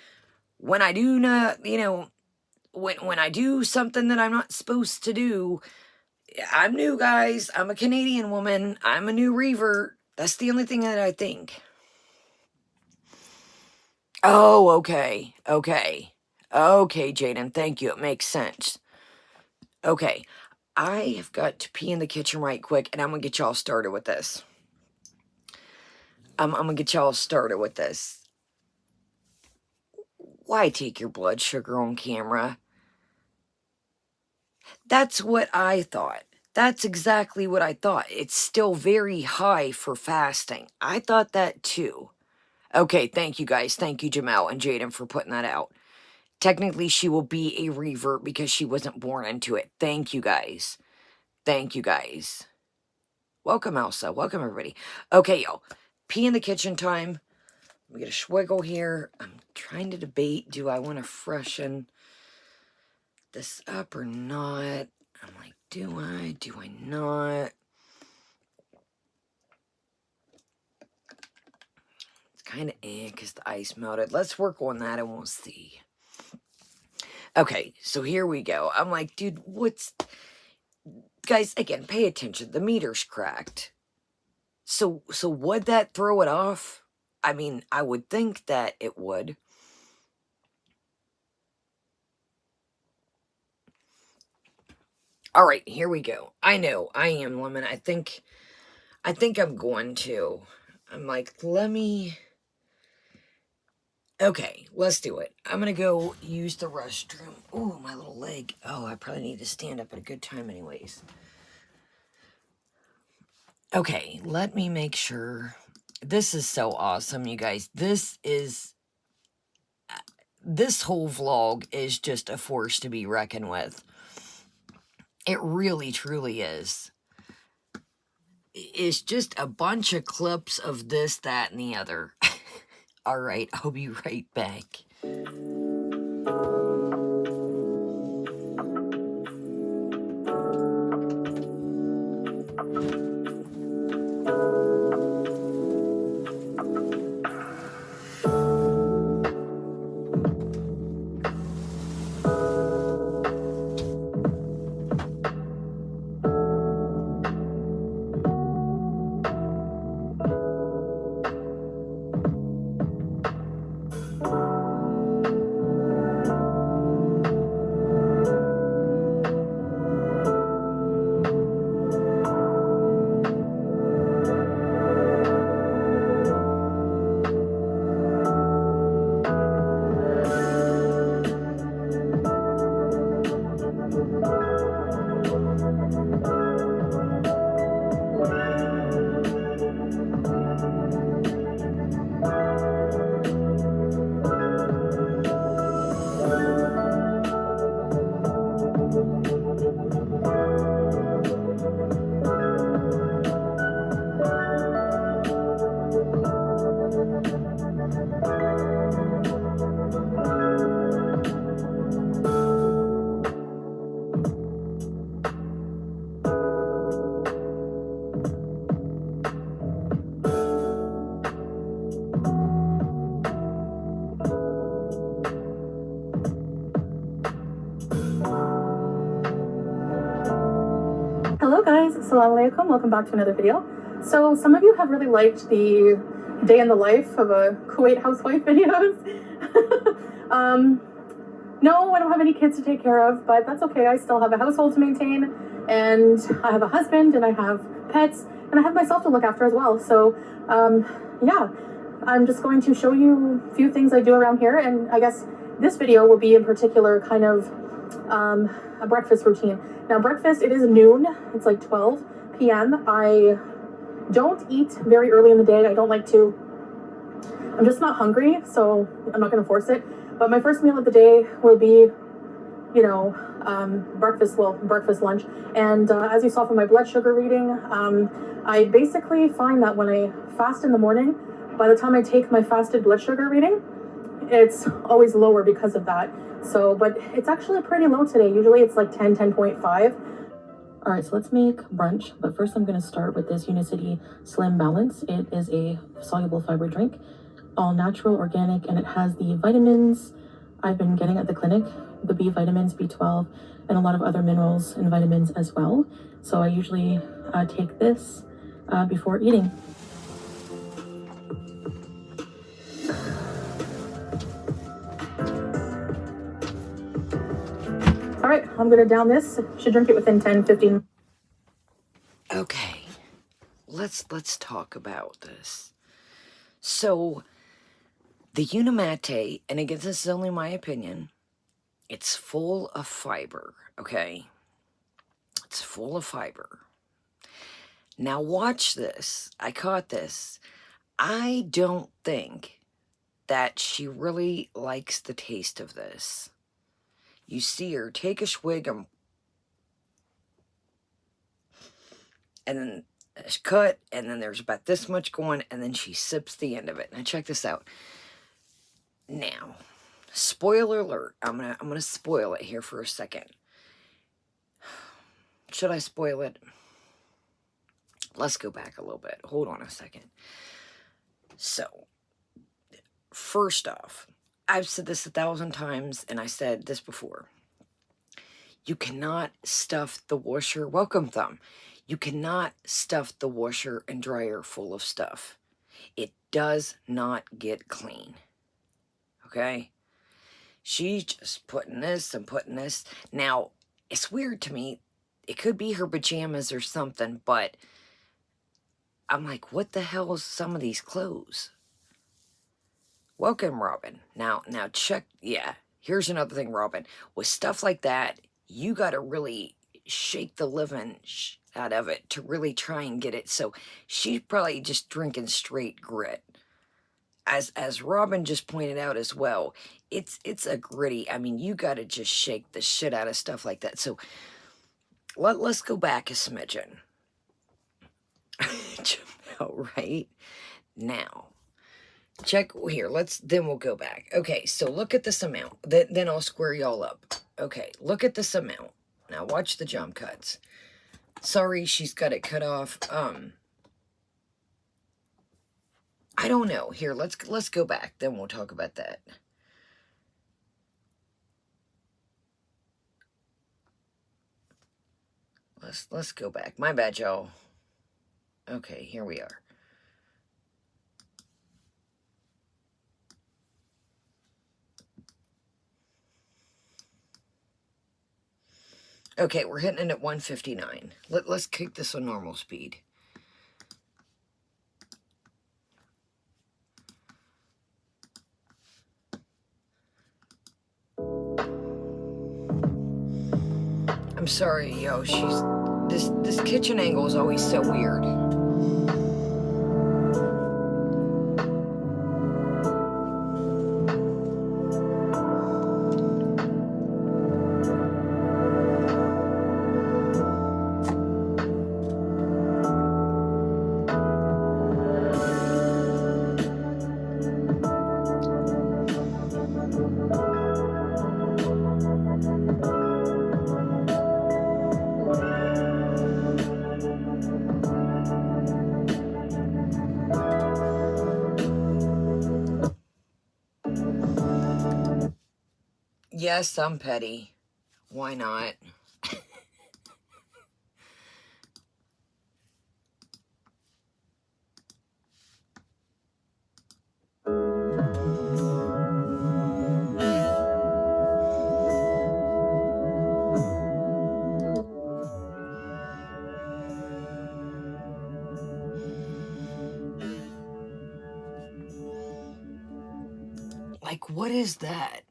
when I do not, when I do something that I'm not supposed to do, I'm new, guys. I'm a Canadian woman. I'm a new revert. That's the only thing that I think. Oh, okay. Okay, Jaden. Thank you. It makes sense. Okay. I have got to pee in the kitchen right quick, and I'm going to get y'all started with this. I'm going to get y'all started with this. Why take your blood sugar on camera? That's what I thought. That's exactly what I thought. It's still very high for fasting. I thought that too. Okay, thank you guys. Thank you, Jamel and Jaden, for putting that out. Technically, she will be a revert because she wasn't born into it. Thank you guys. Thank you guys. Welcome, Elsa. Welcome, everybody. Okay, y'all. Pee in the kitchen time. We get a swiggle here. I'm trying to debate, do I want to freshen this up or not? I'm like, do I not? It's kind of because the ice melted. Let's work on that and we'll see. Okay, so here we go. I'm like, dude, what's... Guys, again, pay attention. The meter's cracked. So would that throw it off? I mean, I would think that it would. All right, here we go. I know, I am, Lemon. I think I'm going to. I'm like, let me... Okay, let's do it. I'm gonna go use the restroom. Oh, my little leg. Oh, I probably need to stand up at a good time anyways. Okay, let me make sure. This is so awesome, you guys. This whole vlog is just a force to be reckoned with. It really, truly is. It's just a bunch of clips of this, that, and the other. Alright, I'll be right back. Assalamu alaikum, welcome back to another video. So some of you have really liked the day in the life of a Kuwait housewife videos. No, I don't have any kids to take care of, but that's okay. I still have a household to maintain, and I have a husband, and I have pets, and I have myself to look after as well. So yeah, I'm just going to show you a few things I do around here, and I guess this video will be in particular kind of a breakfast routine. Now breakfast, it is noon, it's like 12 p.m. I don't eat very early in the day. I don't like to. I'm just not hungry, so I'm not going to force it. But my first meal of the day will be, you know, breakfast, lunch. And as you saw from my blood sugar reading, I basically find that when I fast in the morning, by the time I take my fasted blood sugar reading, it's always lower because of that. So, but it's actually pretty low today. Usually it's like 10.5. All right, so let's make brunch. But first I'm going to start with this Unicity Slim Balance. It is a soluble fiber drink, all natural, organic, and it has the vitamins I've been getting at the clinic, the B vitamins, B12, and a lot of other minerals and vitamins as well. So I usually take this before eating. All right, I'm gonna down this. Should drink it within 10-15. Okay, let's talk about this. So the Unimate, and again, this is only my opinion, it's full of fiber, okay? It's full of fiber. Now watch this. I caught this. I don't think that she really likes the taste of this. You see her take a swig and then it's cut, and then there's about this much going, and then she sips the end of it. Now check this out. Now, spoiler alert. I'm gonna spoil it here for a second. Should I spoil it? Let's go back a little bit. Hold on a second. So, first off, I've said this 1,000 times, and I said this before. You cannot stuff the washer. Welcome, Thumb. You cannot stuff the washer and dryer full of stuff. It does not get clean. Okay? She's just putting this and putting this. Now, it's weird to me. It could be her pajamas or something, but I'm like, what the hell is some of these clothes? Welcome, Robin. Now check. Yeah, here's another thing, Robin. With stuff like that, you got to really shake the living out of it to really try and get it. So she's probably just drinking straight grit. As Robin just pointed out as well, it's a gritty. I mean, you got to just shake the shit out of stuff like that. So let's go back a smidgen. All right. Now, check here. Then we'll go back. Okay, so look at this amount. Then I'll square y'all up. Okay, look at this amount. Now watch the jump cuts. Sorry, she's got it cut off. I don't know. Here, let's go back. Then we'll talk about that. Let's go back. My bad, y'all. Okay, here we are. Okay, we're hitting it at 159. Let's kick this on normal speed. I'm sorry, yo. This kitchen angle is always so weird. Yes, I'm petty. Why not? like, what is that?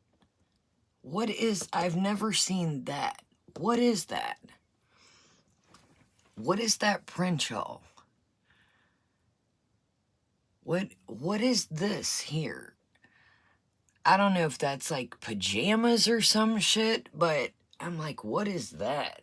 I've never seen that. What is that? What is that print, y'all? What is this here? I don't know if that's like pajamas or some shit, but I'm like, what is that?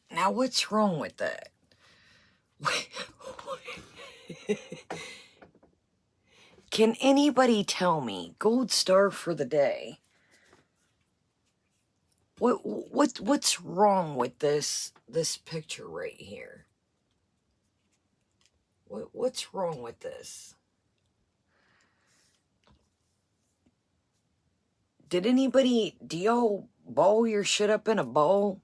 Now, what's wrong with that? Can anybody tell me, gold star for the day, what's wrong with this picture right here? What's wrong with this? Do y'all ball your shit up in a ball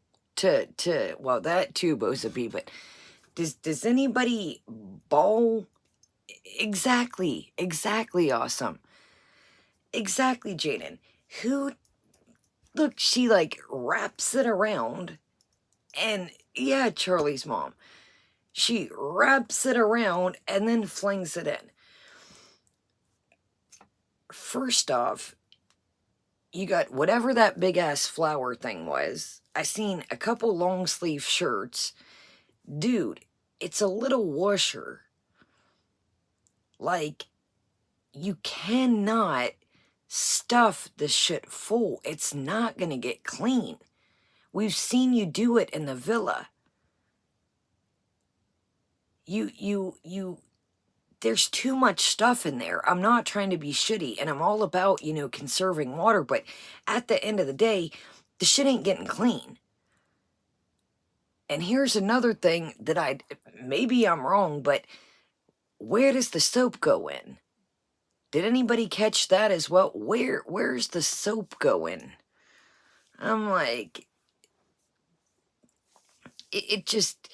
well, that too, Bozabi, but does anybody ball? Exactly, awesome. Exactly, Jaden. Look, she like wraps it around, and yeah, Charlie's mom. She wraps it around and then flings it in. First off, you got whatever that big ass flower thing was. I seen a couple long sleeve shirts. Dude, it's a little washer. Like, you cannot stuff this shit full. It's not gonna get clean. We've seen you do it in the villa. There's too much stuff in there. I'm not trying to be shitty, and I'm all about, conserving water, but at the end of the day, the shit ain't getting clean. And here's another thing that maybe I'm wrong, but where does the soap go in? Did anybody catch that as well? Where's the soap going? I'm like, it just,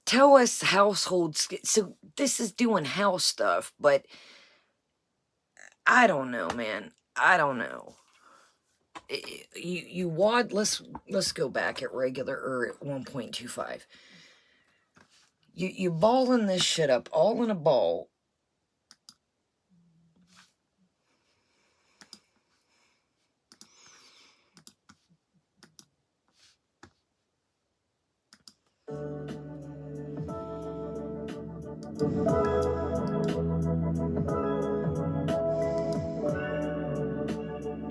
tell us households. So this is doing house stuff, but I don't know, man. I don't know. You wad, let's go back at regular, or at 1.25. You balling this shit up all in a ball.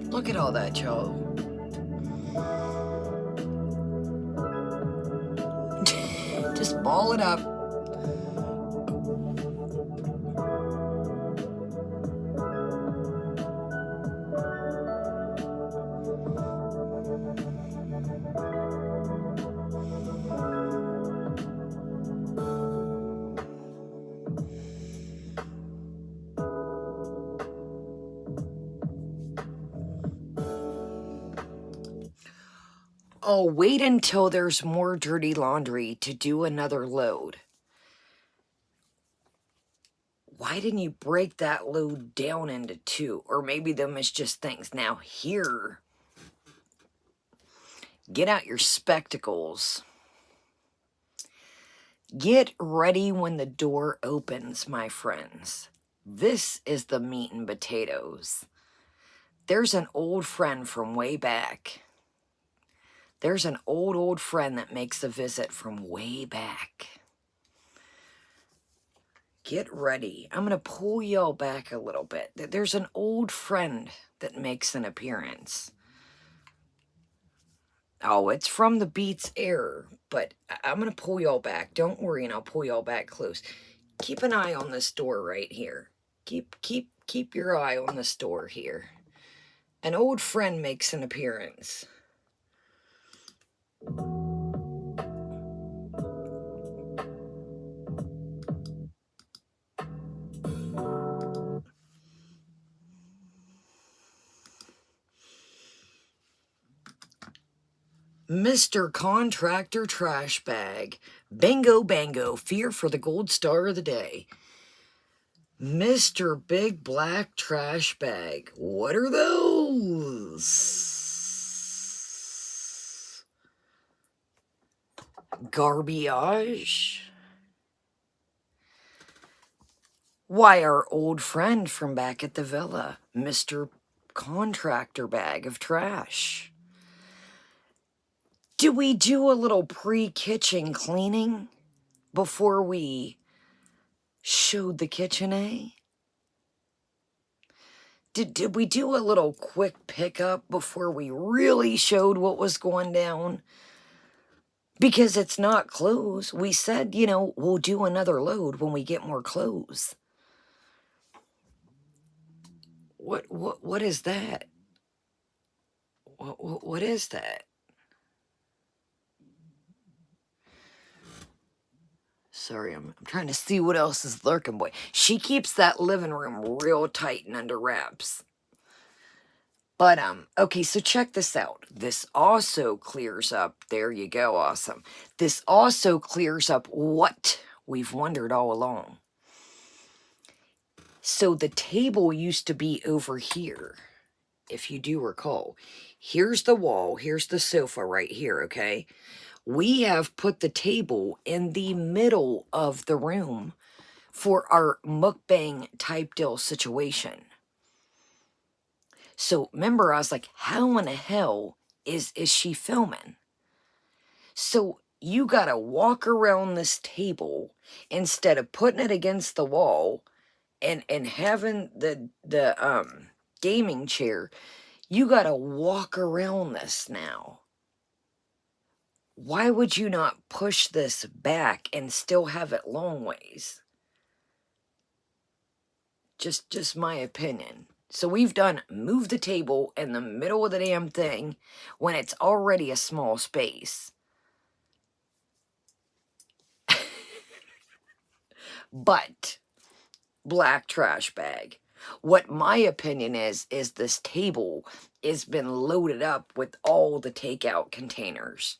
Look at all that, y'all. Just ball it up. Oh, wait until there's more dirty laundry to do another load. Why didn't you break that load down into two? Or maybe them is just things. Now here, get out your spectacles. Get ready when the door opens, my friends. This is the meat and potatoes. There's an old friend from way back. There's an old friend that makes a visit from way back. Get ready. I'm going to pull y'all back a little bit. There's an old friend that makes an appearance. Oh, it's from the Beats Error, but I'm going to pull y'all back. Don't worry, and I'll pull y'all back close. Keep an eye on this door right here. Keep your eye on this door here. An old friend makes an appearance. Mr. Contractor Trash Bag. Bingo bango, fear for the gold star of the day. Mr. Big Black Trash Bag. What are those? Garbage? Why, our old friend from back at the villa, Mr. Contractor Bag of Trash. Do we do a little pre-kitchen cleaning before we showed the kitchen, eh? Did we do a little quick pickup before we really showed what was going down? Because it's not clothes. We said, you know, we'll do another load when we get more clothes. What is that? What is that? Sorry, I'm trying to see what else is lurking, boy. She keeps that living room real tight and under wraps. But, okay, so check this out. This also clears up, there you go, awesome. This also clears up what we've wondered all along. So the table used to be over here, if you do recall. Here's the wall, here's the sofa right here, okay? We have put the table in the middle of the room for our mukbang type deal situation. So remember, I was like, how in the hell is she filming? So you gotta walk around this table instead of putting it against the wall and having the gaming chair. You gotta walk around this now. Why would you not push this back and still have it long ways? Just my opinion. So we've done move the table in the middle of the damn thing when it's already a small space. But, black trash bag. What my opinion is this table has been loaded up with all the takeout containers.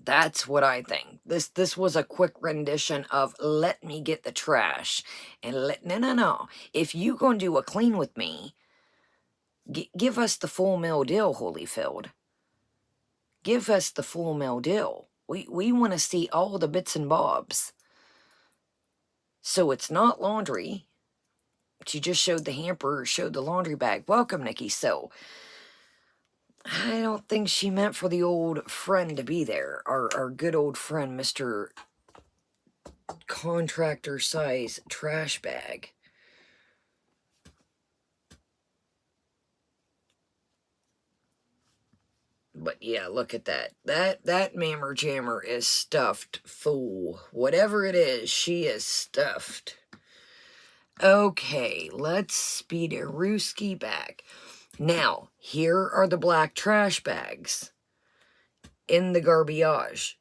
That's what I think. This was a quick rendition of let me get the trash. And no. If you gonna do a clean with me, give us the full meal deal, Holyfield. Give us the full meal deal. We want to see all the bits and bobs. So it's not laundry. She just showed the hamper, showed the laundry bag. Welcome, Nikki. So I don't think she meant for the old friend to be there. Our good old friend, Mr. Contractor size trash bag. But yeah, look at that. That mammer jammer is stuffed full. Whatever it is, she is stuffed. Okay, let's speed a Rooski back. Now, here are the black trash bags in the garbage.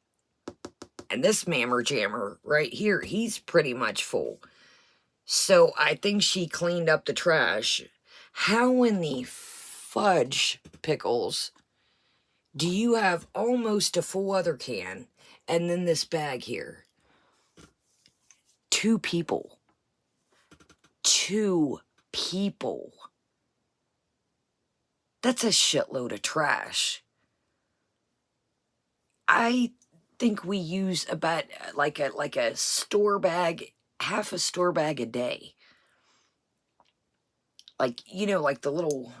And this mammer jammer right here, he's pretty much full. So I think she cleaned up the trash. How in the fudge pickles do you have almost a full other can and then this bag here? 2 people. 2 people. That's a shitload of trash. I think we use about like a store bag, half a store bag a day. Like, you know, like the little,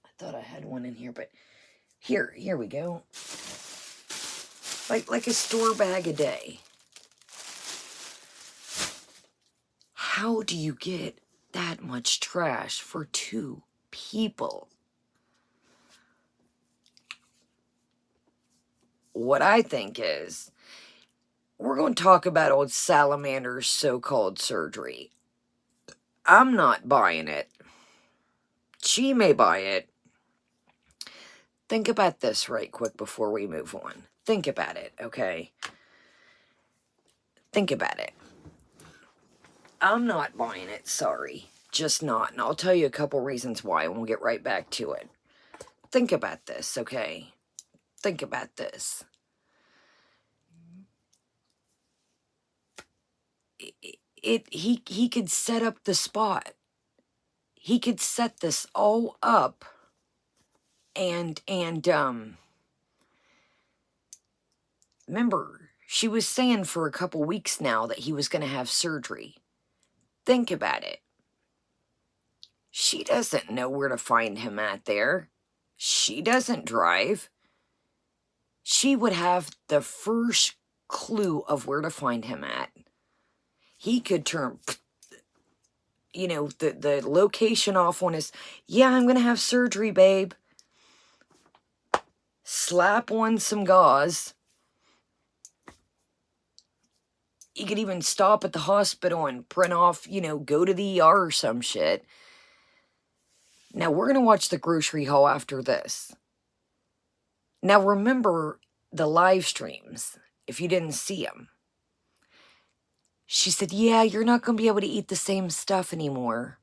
I thought I had one in here, but here we go. Like a store bag a day. How do you get that much trash for 2 people? What I think is, we're going to talk about old Salamander's so-called surgery. I'm not buying it. She may buy it. Think about this right quick before we move on. Think about it, okay? Think about it. I'm not buying it, sorry. Just not. And I'll tell you a couple reasons why, and we'll get right back to it. think about this, okay? Think about this. He could set up the spot. He could set this all up and remember, she was saying for a couple weeks now that he was going to have surgery. Think about it. She doesn't know where to find him at there. She doesn't drive. She would have the first clue of where to find him at. He could turn, you know, the location off on his, yeah, I'm going to have surgery, babe. Slap on some gauze. You could even stop at the hospital and print off, you know, go to the ER or some shit. Now, we're going to watch the grocery haul after this. Now, remember the live streams, if you didn't see them. She said, yeah, you're not going to be able to eat the same stuff anymore.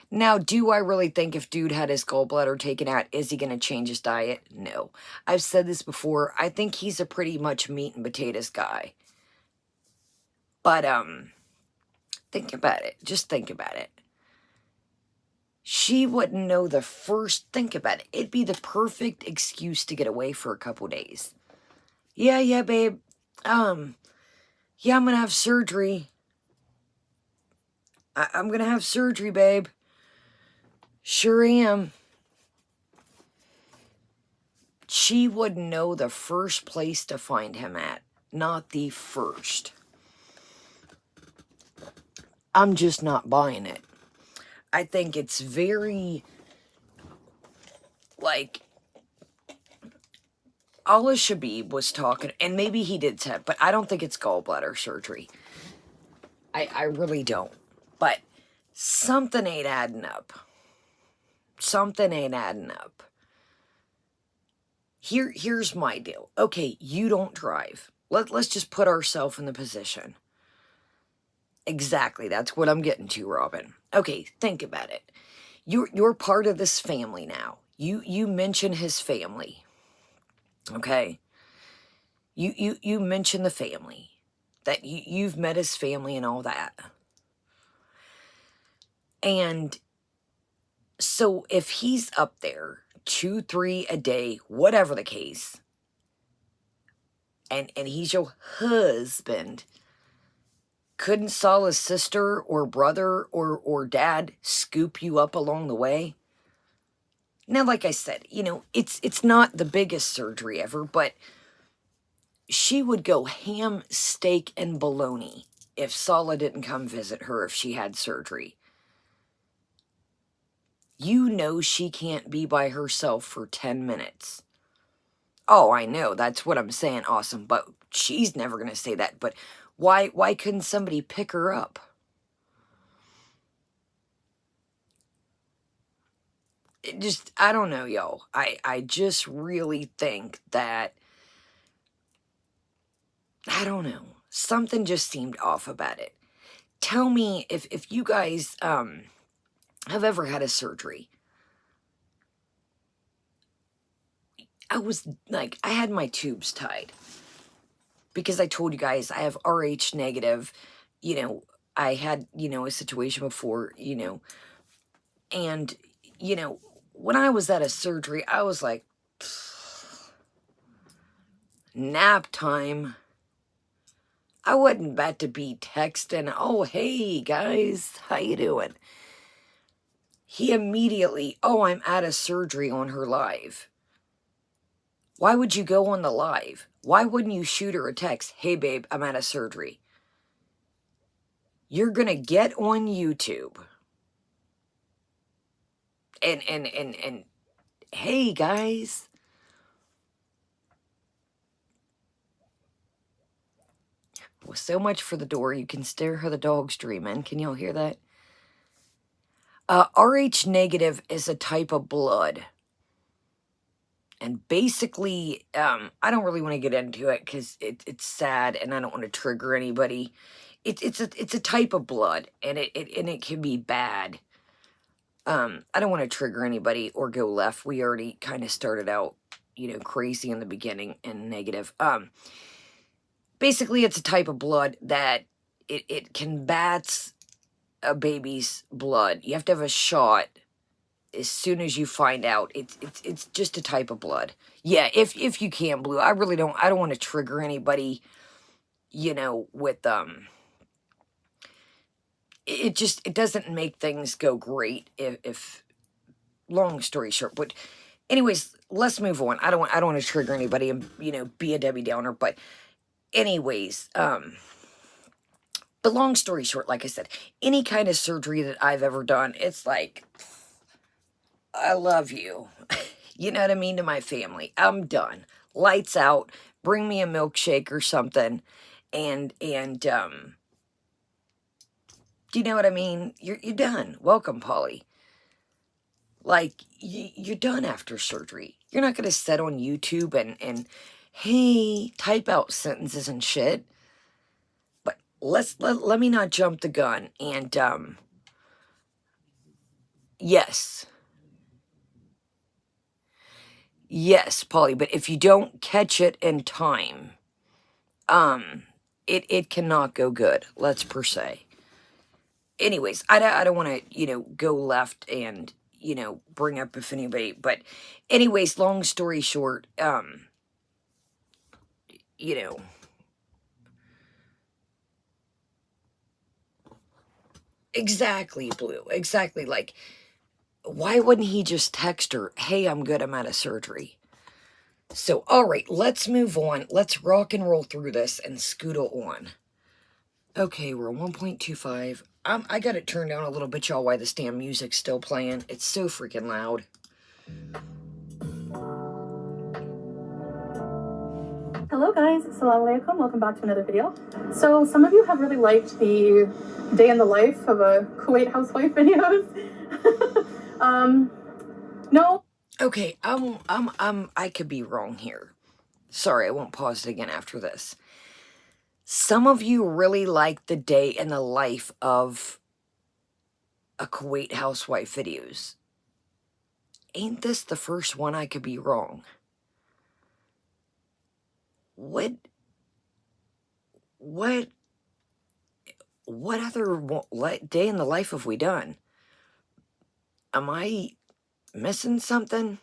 Now, do I really think if dude had his gallbladder taken out, is he going to change his diet? No. I've said this before. I think he's a pretty much meat and potatoes guy. But, think about it. Just think about it. She wouldn't know the first, think about it. It'd be the perfect excuse to get away for a couple days. Yeah, babe. Yeah, I'm going to have surgery. I'm going to have surgery, babe. Sure am. She would know the first place to find him at, not the first. I'm just not buying it. I think it's very, like, Allah Shabib was talking, and maybe he did say, but I don't think it's gallbladder surgery. I really don't. But something ain't adding up. Something ain't adding up. Here's my deal. Okay, you don't drive. Let's just put ourselves in the position. Exactly, that's what I'm getting to, Robin. Okay, think about it. You're part of this family now. You mention his family. Okay? You mention the family. That you've met his family and all that. And so if he's up there 2, 3 a day, whatever the case, and he's your husband, couldn't Salah's sister or brother or dad scoop you up along the way? Now, like I said, you know, it's not the biggest surgery ever, but she would go ham, steak, and bologna if Salah didn't come visit her if she had surgery. You know she can't be by herself for 10 minutes. Oh, I know, that's what I'm saying, awesome, but she's never going to say that, but why couldn't somebody pick her up? It just, I don't know, y'all. I just really think that, I don't know, something just seemed off about it. Tell me if you guys have ever had a surgery. I had my tubes tied. Because I told you guys I have RH negative, you know, I had, you know, a situation before, you know, and, you know, when I was at a surgery, I was like, nap time. I wasn't about to be texting, oh, hey, guys, how you doing? He immediately, oh, I'm at a surgery on her live. Why would you go on the live? Why wouldn't you shoot her a text? Hey, babe, I'm at a surgery. You're going to get on YouTube. And hey, guys. Well, so much for the door. You can still hear the dogs dreaming. Can y'all hear that? RH negative is a type of blood. And basically, I don't really want to get into it because it's sad and I don't want to trigger anybody. It's a type of blood and it can be bad. I don't want to trigger anybody or go left. We already kind of started out, crazy in the beginning and negative. Basically, it's a type of blood that it combats a baby's blood. You have to have a shot as soon as you find out. It's just a type of blood. Yeah, if you can, Blue. I don't want to trigger anybody, with it doesn't make things go great if long story short. But anyways, let's move on. I don't want to trigger anybody and be a Debbie Downer, but anyways, but long story short, like I said, any kind of surgery that I've ever done, it's like, I love you. You know what I mean, to my family. I'm done. Lights out. Bring me a milkshake or something. And do you know what I mean? You're done. Welcome, Polly. Like, you're done after surgery. You're not going to sit on YouTube and, hey, type out sentences and shit. But let me not jump the gun. And, yes. Yes, Polly, but if you don't catch it in time, it cannot go good, let's per se. Anyways, I don't want to, go left and, bring up if anybody, but anyways, long story short, exactly, Blue, exactly, like, why wouldn't he just text her, hey, I'm good, I'm out of surgery? So, all right, let's move on. Let's rock and roll through this and scoodle on. Okay, we're on 1.25. I got it turned down a little bit, y'all, while this damn music's still playing. It's so freaking loud. Hello guys, assalamu alaikum, welcome back to another video. So some of you have really liked the day in the life of a Kuwait housewife videos. No. Okay, I could be wrong here. Sorry, I won't pause it again after this. Some of you really like the day in the life of a Kuwait housewife videos. Ain't this the first one I could be wrong? What other day in the life have we done? Am I missing something?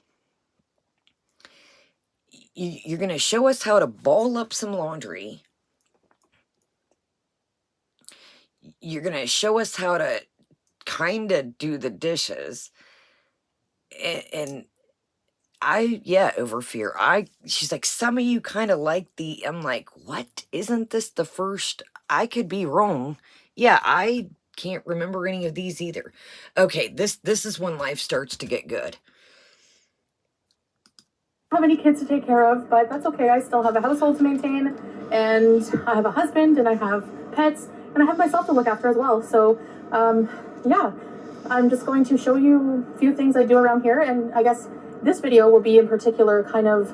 You're going to show us how to ball up some laundry. You're going to show us how to kind of do the dishes. And over fear. She's like, some of you kind of like I'm like, what? Isn't this the first? I could be wrong. Yeah, I can't remember any of these either. Okay, this is when life starts to get good. I don't have any kids to take care of, but that's okay. I still have a household to maintain, and I have a husband, and I have pets, and I have myself to look after as well. So, yeah, I'm just going to show you a few things I do around here, and I guess this video will be in particular kind of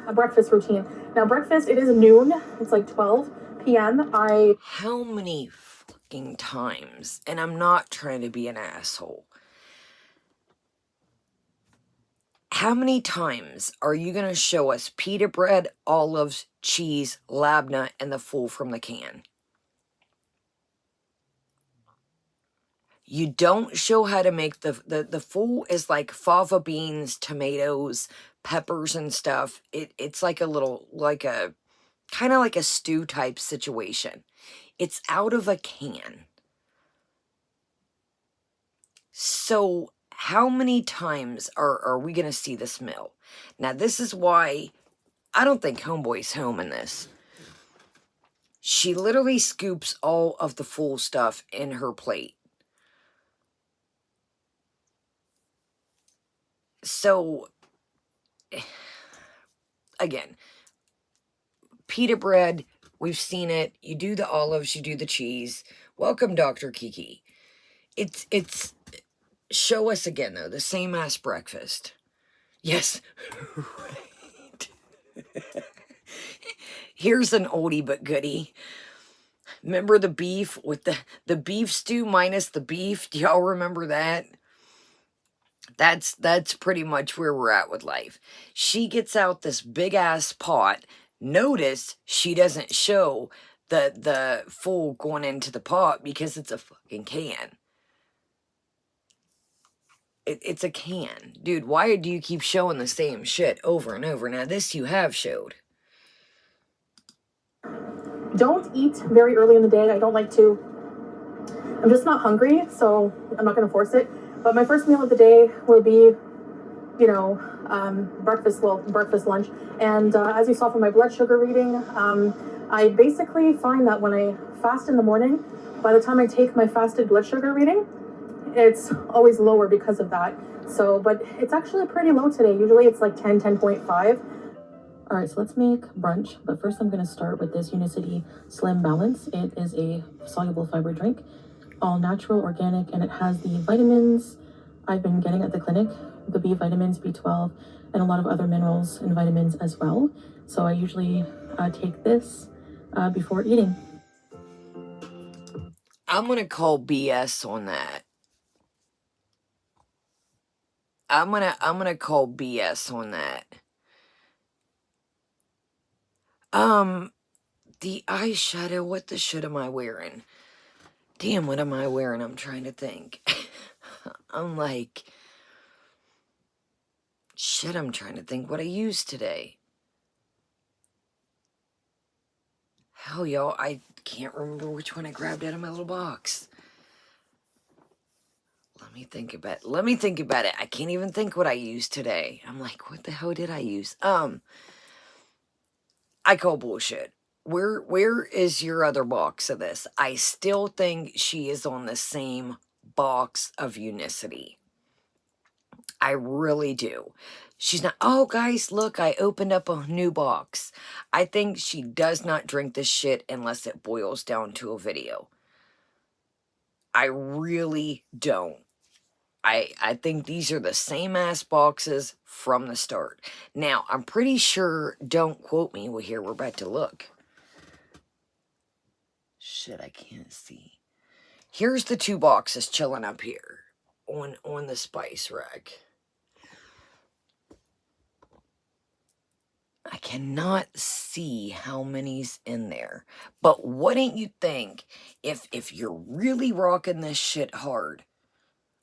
a breakfast routine. Now, breakfast, it is noon. It's like 12 p.m. How many fucking times, and I'm not trying to be an asshole, how many times are you going to show us pita bread, olives, cheese, labna, and the full from the can? You don't show how to make the full is like fava beans, tomatoes, peppers, and stuff. It's like a little, kind of like a stew type situation. It's out of a can. So how many times are we going to see this meal? Now, this is why I don't think Homeboy's home in this. She literally scoops all of the full stuff in her plate. So, again, pita bread, we've seen it. You do the olives, you do the cheese. Welcome, Dr. Kiki. It's show us again, though, the same ass breakfast. Yes, right. Here's an oldie but goodie. Remember the beef with the beef stew minus the beef? Do y'all remember that? That's pretty much where we're at with life. She gets out this big ass pot. Notice she doesn't show the full going into the pot because it's a fucking can. It's a can. Dude, why do you keep showing the same shit over and over? Now this you have showed. Don't eat very early in the day. I don't like to. I'm just not hungry, so I'm not going to force it. But my first meal of the day will be, you know, breakfast, lunch. And as you saw from my blood sugar reading, I basically find that when I fast in the morning, by the time I take my fasted blood sugar reading, it's always lower because of that. So, but it's actually pretty low today. Usually it's like 10.5. All right, so let's make brunch. But first I'm going to start with this Unicity Slim Balance. It is a soluble fiber drink, all natural, organic, and it has the vitamins I've been getting at the clinic, the B vitamins, B12, and a lot of other minerals and vitamins as well. So I usually take this before eating. I'm gonna call BS on that. I'm gonna call BS on that. The eyeshadow, what the shit am I wearing? Damn, what am I wearing? I'm trying to think. I'm like, shit, I'm trying to think what I used today. Hell, y'all, I can't remember which one I grabbed out of my little box. Let me think about it. I can't even think what I used today. I'm like, what the hell did I use? I call bullshit. Where is your other box of this? I still think she is on the same box of Unicity. I really do. She's not, oh guys, look, I opened up a new box. I think she does not drink this shit unless it boils down to a video. I really don't. I think these are the same ass boxes from the start. Now, I'm pretty sure, don't quote me, well here, we're about to look. Shit, I can't see. Here's the two boxes chilling up here on the spice rack. I cannot see how many's in there. But wouldn't you think, if you're really rocking this shit hard,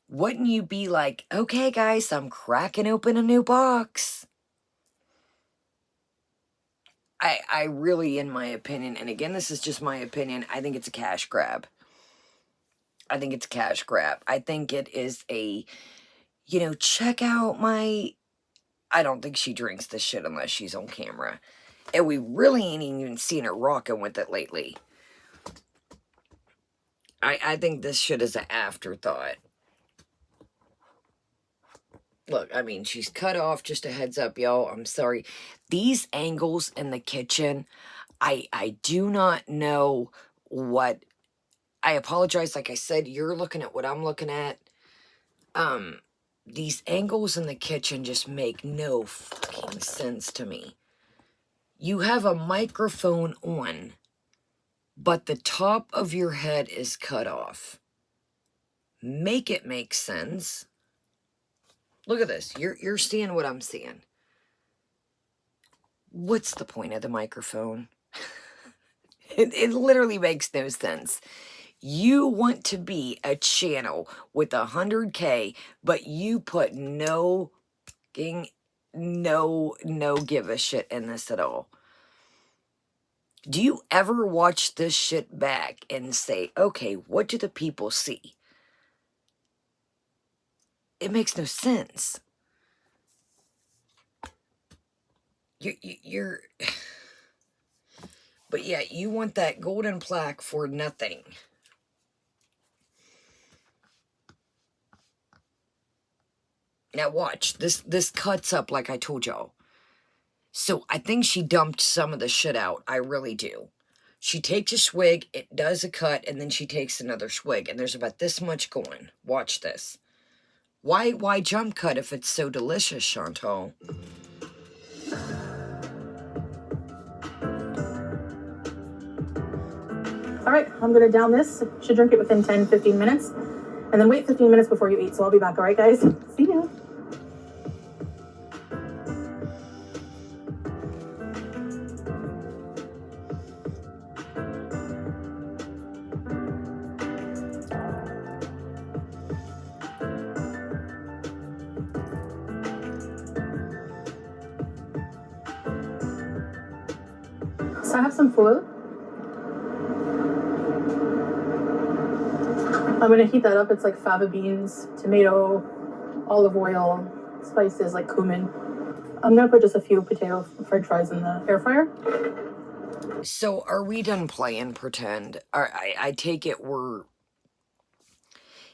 wouldn't you be like, okay guys, I'm cracking open a new box? I really, in my opinion, and again, this is just my opinion, I think it's a cash grab. I think it's a cash grab. I think it is a, you know, check out my... I don't think she drinks this shit unless she's on camera. And we really ain't even seen her rocking with it lately. I think this shit is an afterthought. Look, I mean, she's cut off. Just a heads up, y'all. I'm sorry. These angles in the kitchen, I do not know what... I apologize. Like I said, you're looking at what I'm looking at. These angles in the kitchen just make no fucking sense to me. You have a microphone on, but the top of your head is cut off. Make it make sense. Look at this. You're seeing what I'm seeing. What's the point of the microphone? It literally makes no sense. You want to be a channel with 100K, but you put no give a shit in this at all. Do you ever watch this shit back and say, okay, what do the people see? It makes no sense. You're but yeah, you want that golden plaque for nothing. Now watch, this cuts up like I told y'all. So I think she dumped some of the shit out. I really do. She takes a swig, it does a cut, and then she takes another swig. And there's about this much going. Watch this. Why jump cut if it's so delicious, Chantal? All right, I'm gonna down this. Should drink it within 10-15 minutes, and then wait 15 minutes before you eat. So I'll be back. All right, guys. See you. So I have some food. I'm gonna heat that up. It's like fava beans, tomato, olive oil, spices like cumin. I'm gonna put just a few potato french fries in the air fryer. So are we done playing pretend? I take it we're...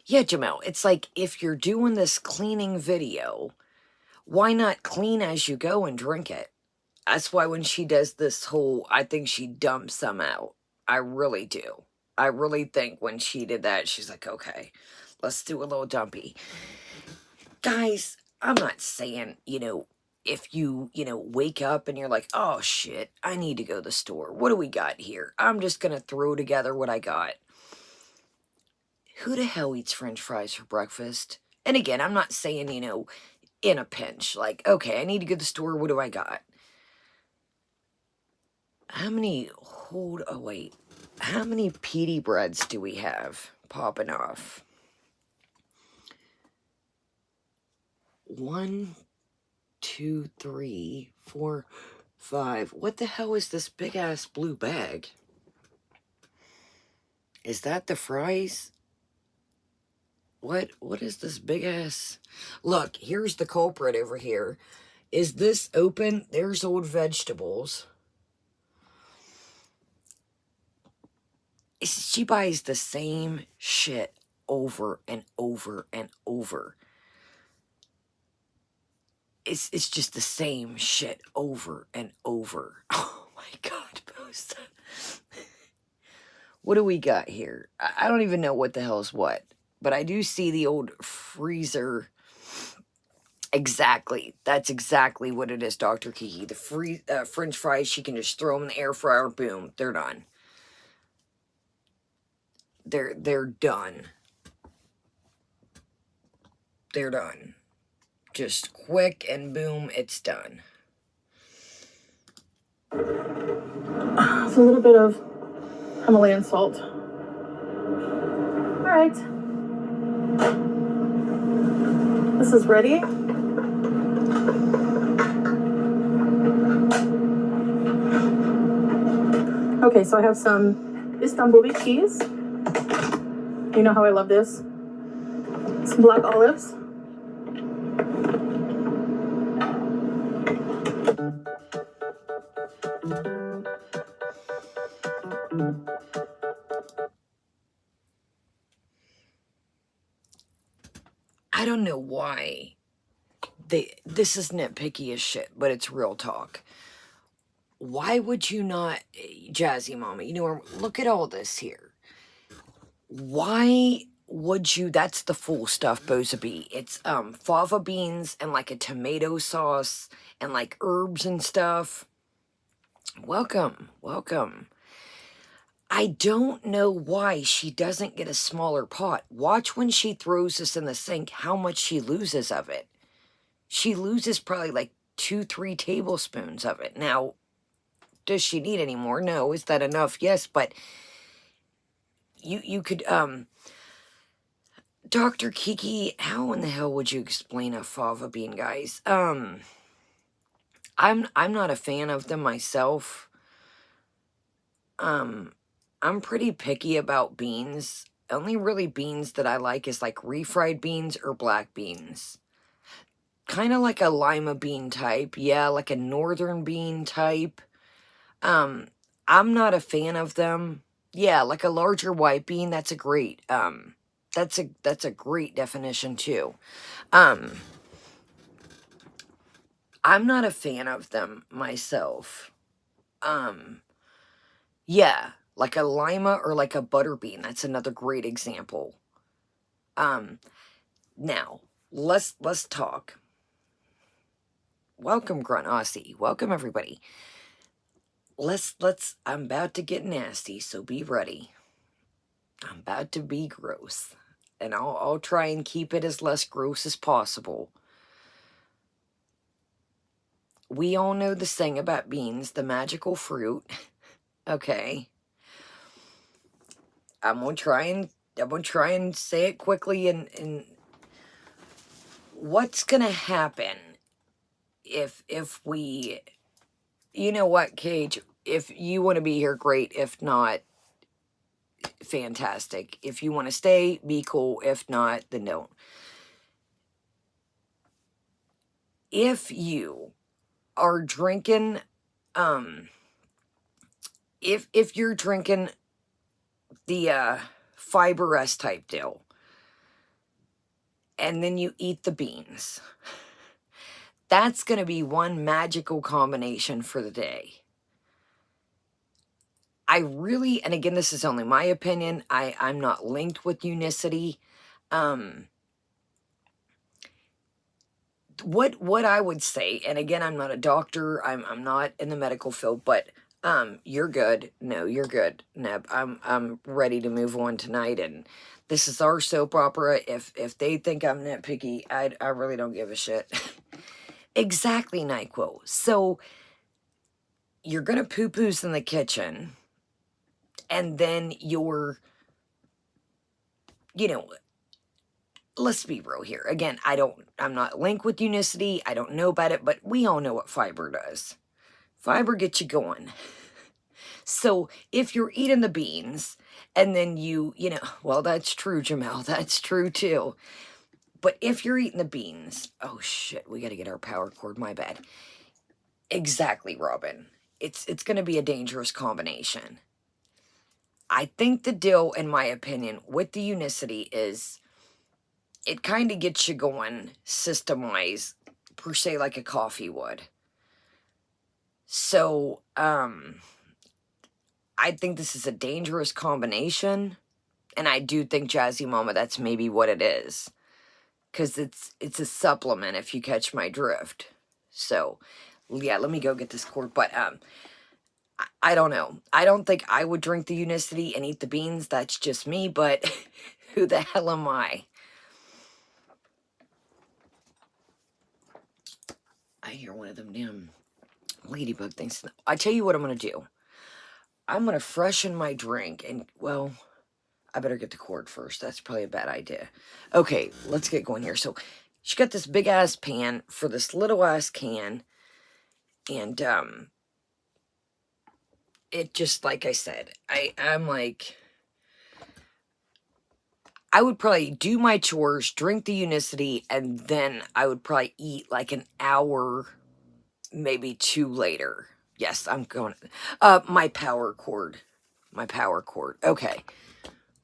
Yeah, Jamel, it's like if you're doing this cleaning video, why not clean as you go and drink it? That's why when she does this whole, I think she dumps some out. I really do. I really think when she did that, she's like, okay, let's do a little dumpy. Guys, I'm not saying, if you, wake up and you're like, oh shit, I need to go to the store. What do we got here? I'm just going to throw together what I got. Who the hell eats french fries for breakfast? And again, I'm not saying, in a pinch. Like, okay, I need to go to the store. What do I got? How many, how many pita breads do we have popping off? 1, 2, 3, 4, 5. What the hell is this big ass blue bag? Is that the fries? What is this big ass? Look, here's the culprit over here. Is this open? There's old vegetables. She buys the same shit over and over and over. It's just the same shit over and over. Oh my God, Bosa. What do we got here? I don't even know what the hell is what. But I do see the old freezer. Exactly. That's exactly what it is, Dr. Kiki. The french fries, she can just throw them in the air fryer. Boom. They're done. They're done. They're done. Just quick and boom, it's done. It's a little bit of Himalayan salt. All right. This is ready. Okay, so I have some Istanbuli cheese. You know how I love this. Some black olives. I don't know why this is nitpicky as shit, but it's real talk. Why would you not, Jazzy Mama, look at all this here. Why would you, that's the full stuff, Boza B. It's fava beans and like a tomato sauce and like herbs and stuff. Welcome, welcome. I don't know why she doesn't get a smaller pot. Watch when she throws this in the sink how much she loses of it. She loses probably like 2-3 tablespoons of it. Now, does she need any more? No. Is that enough? Yes, but you could, Dr. Kiki, how in the hell would you explain a fava bean, guys? I'm not a fan of them myself. I'm pretty picky about beans. Only really beans that I like is like refried beans or black beans. Kind of like a lima bean type. Yeah, like a northern bean type. I'm not a fan of them. Yeah, like a larger white bean, that's a great, that's a great definition too. I'm not a fan of them myself. Yeah, like a lima or like a butter bean. That's another great example. Now, let's talk. Welcome, Grunt Aussie. Welcome, everybody. I'm about to get nasty, so be ready. I'm about to be gross. And I'll try and keep it as less gross as possible. We all know this thing about beans, the magical fruit. Okay. I'm gonna try and say it quickly, and what's gonna happen if we, you know what, Cage, if you want to be here, great. If not, fantastic. If you want to stay, be cool. If not, then don't. If you are drinking, if you're drinking the fiber S type deal, and then you eat the beans, that's going to be one magical combination for the day. I really, and again, this is only my opinion, I'm not linked with Unicity. What I would say, and again, I'm not a doctor, I'm not in the medical field, but you're good. No, you're good, Neb. I'm ready to move on tonight, and this is our soap opera. If they think I'm nitpicky, I really don't give a shit. Exactly, NyQuil. So you're gonna poo-poos in the kitchen, and then you're, you know, let's be real here. Again, I'm not linked with Unicity. I don't know about it, but we all know what fiber does. Fiber gets you going. So if you're eating the beans and then you know, well, that's true, Jamel. That's true too. But if you're eating the beans, oh shit, we got to get our power cord. My bad. Exactly, Robin. It's going to be a dangerous combination. I think the deal, in my opinion, with the Unicity is it kind of gets you going system-wise, per se, like a coffee would. So, I think this is a dangerous combination, and I do think, Jazzy Mama, that's maybe what it is. Because it's a supplement, if you catch my drift. So, yeah, let me go get this cord. But, I don't know. I don't think I would drink the Unicity and eat the beans. That's just me, but who the hell am I? I hear one of them damn ladybug things. I tell you what I'm going to do. I'm going to freshen my drink, and, well, I better get the cord first. That's probably a bad idea. Okay, let's get going here. So, she got this big-ass pan for this little-ass can, and, it just, like I said, I'm like, I would probably do my chores, drink the Unicity, and then I would probably eat like an hour, maybe two later. Yes, I'm going, my power cord. My power cord. Okay.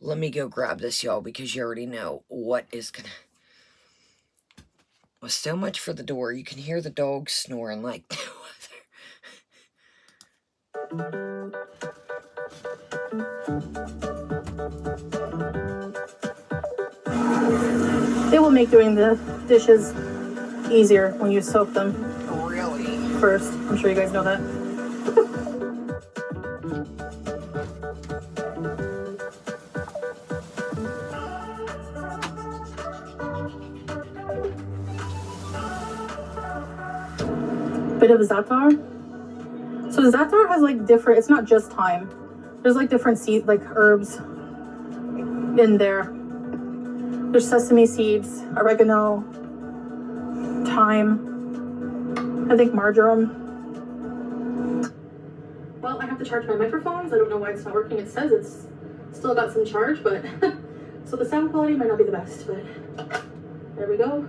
Let me go grab this, y'all, because you already know what is gonna... Well, so much for the door. You can hear the dog snoring like... They will make doing the dishes easier when you soak them Really? first. I'm sure you guys know that. Bit of za'atar. So the za'atar has like different, it's not just thyme. There's like different seed, like herbs in there. There's sesame seeds, oregano, thyme, I think marjoram. Well, I have to charge my microphones. I don't know why it's not working. It says it's still got some charge, but so the sound quality might not be the best, but there we go.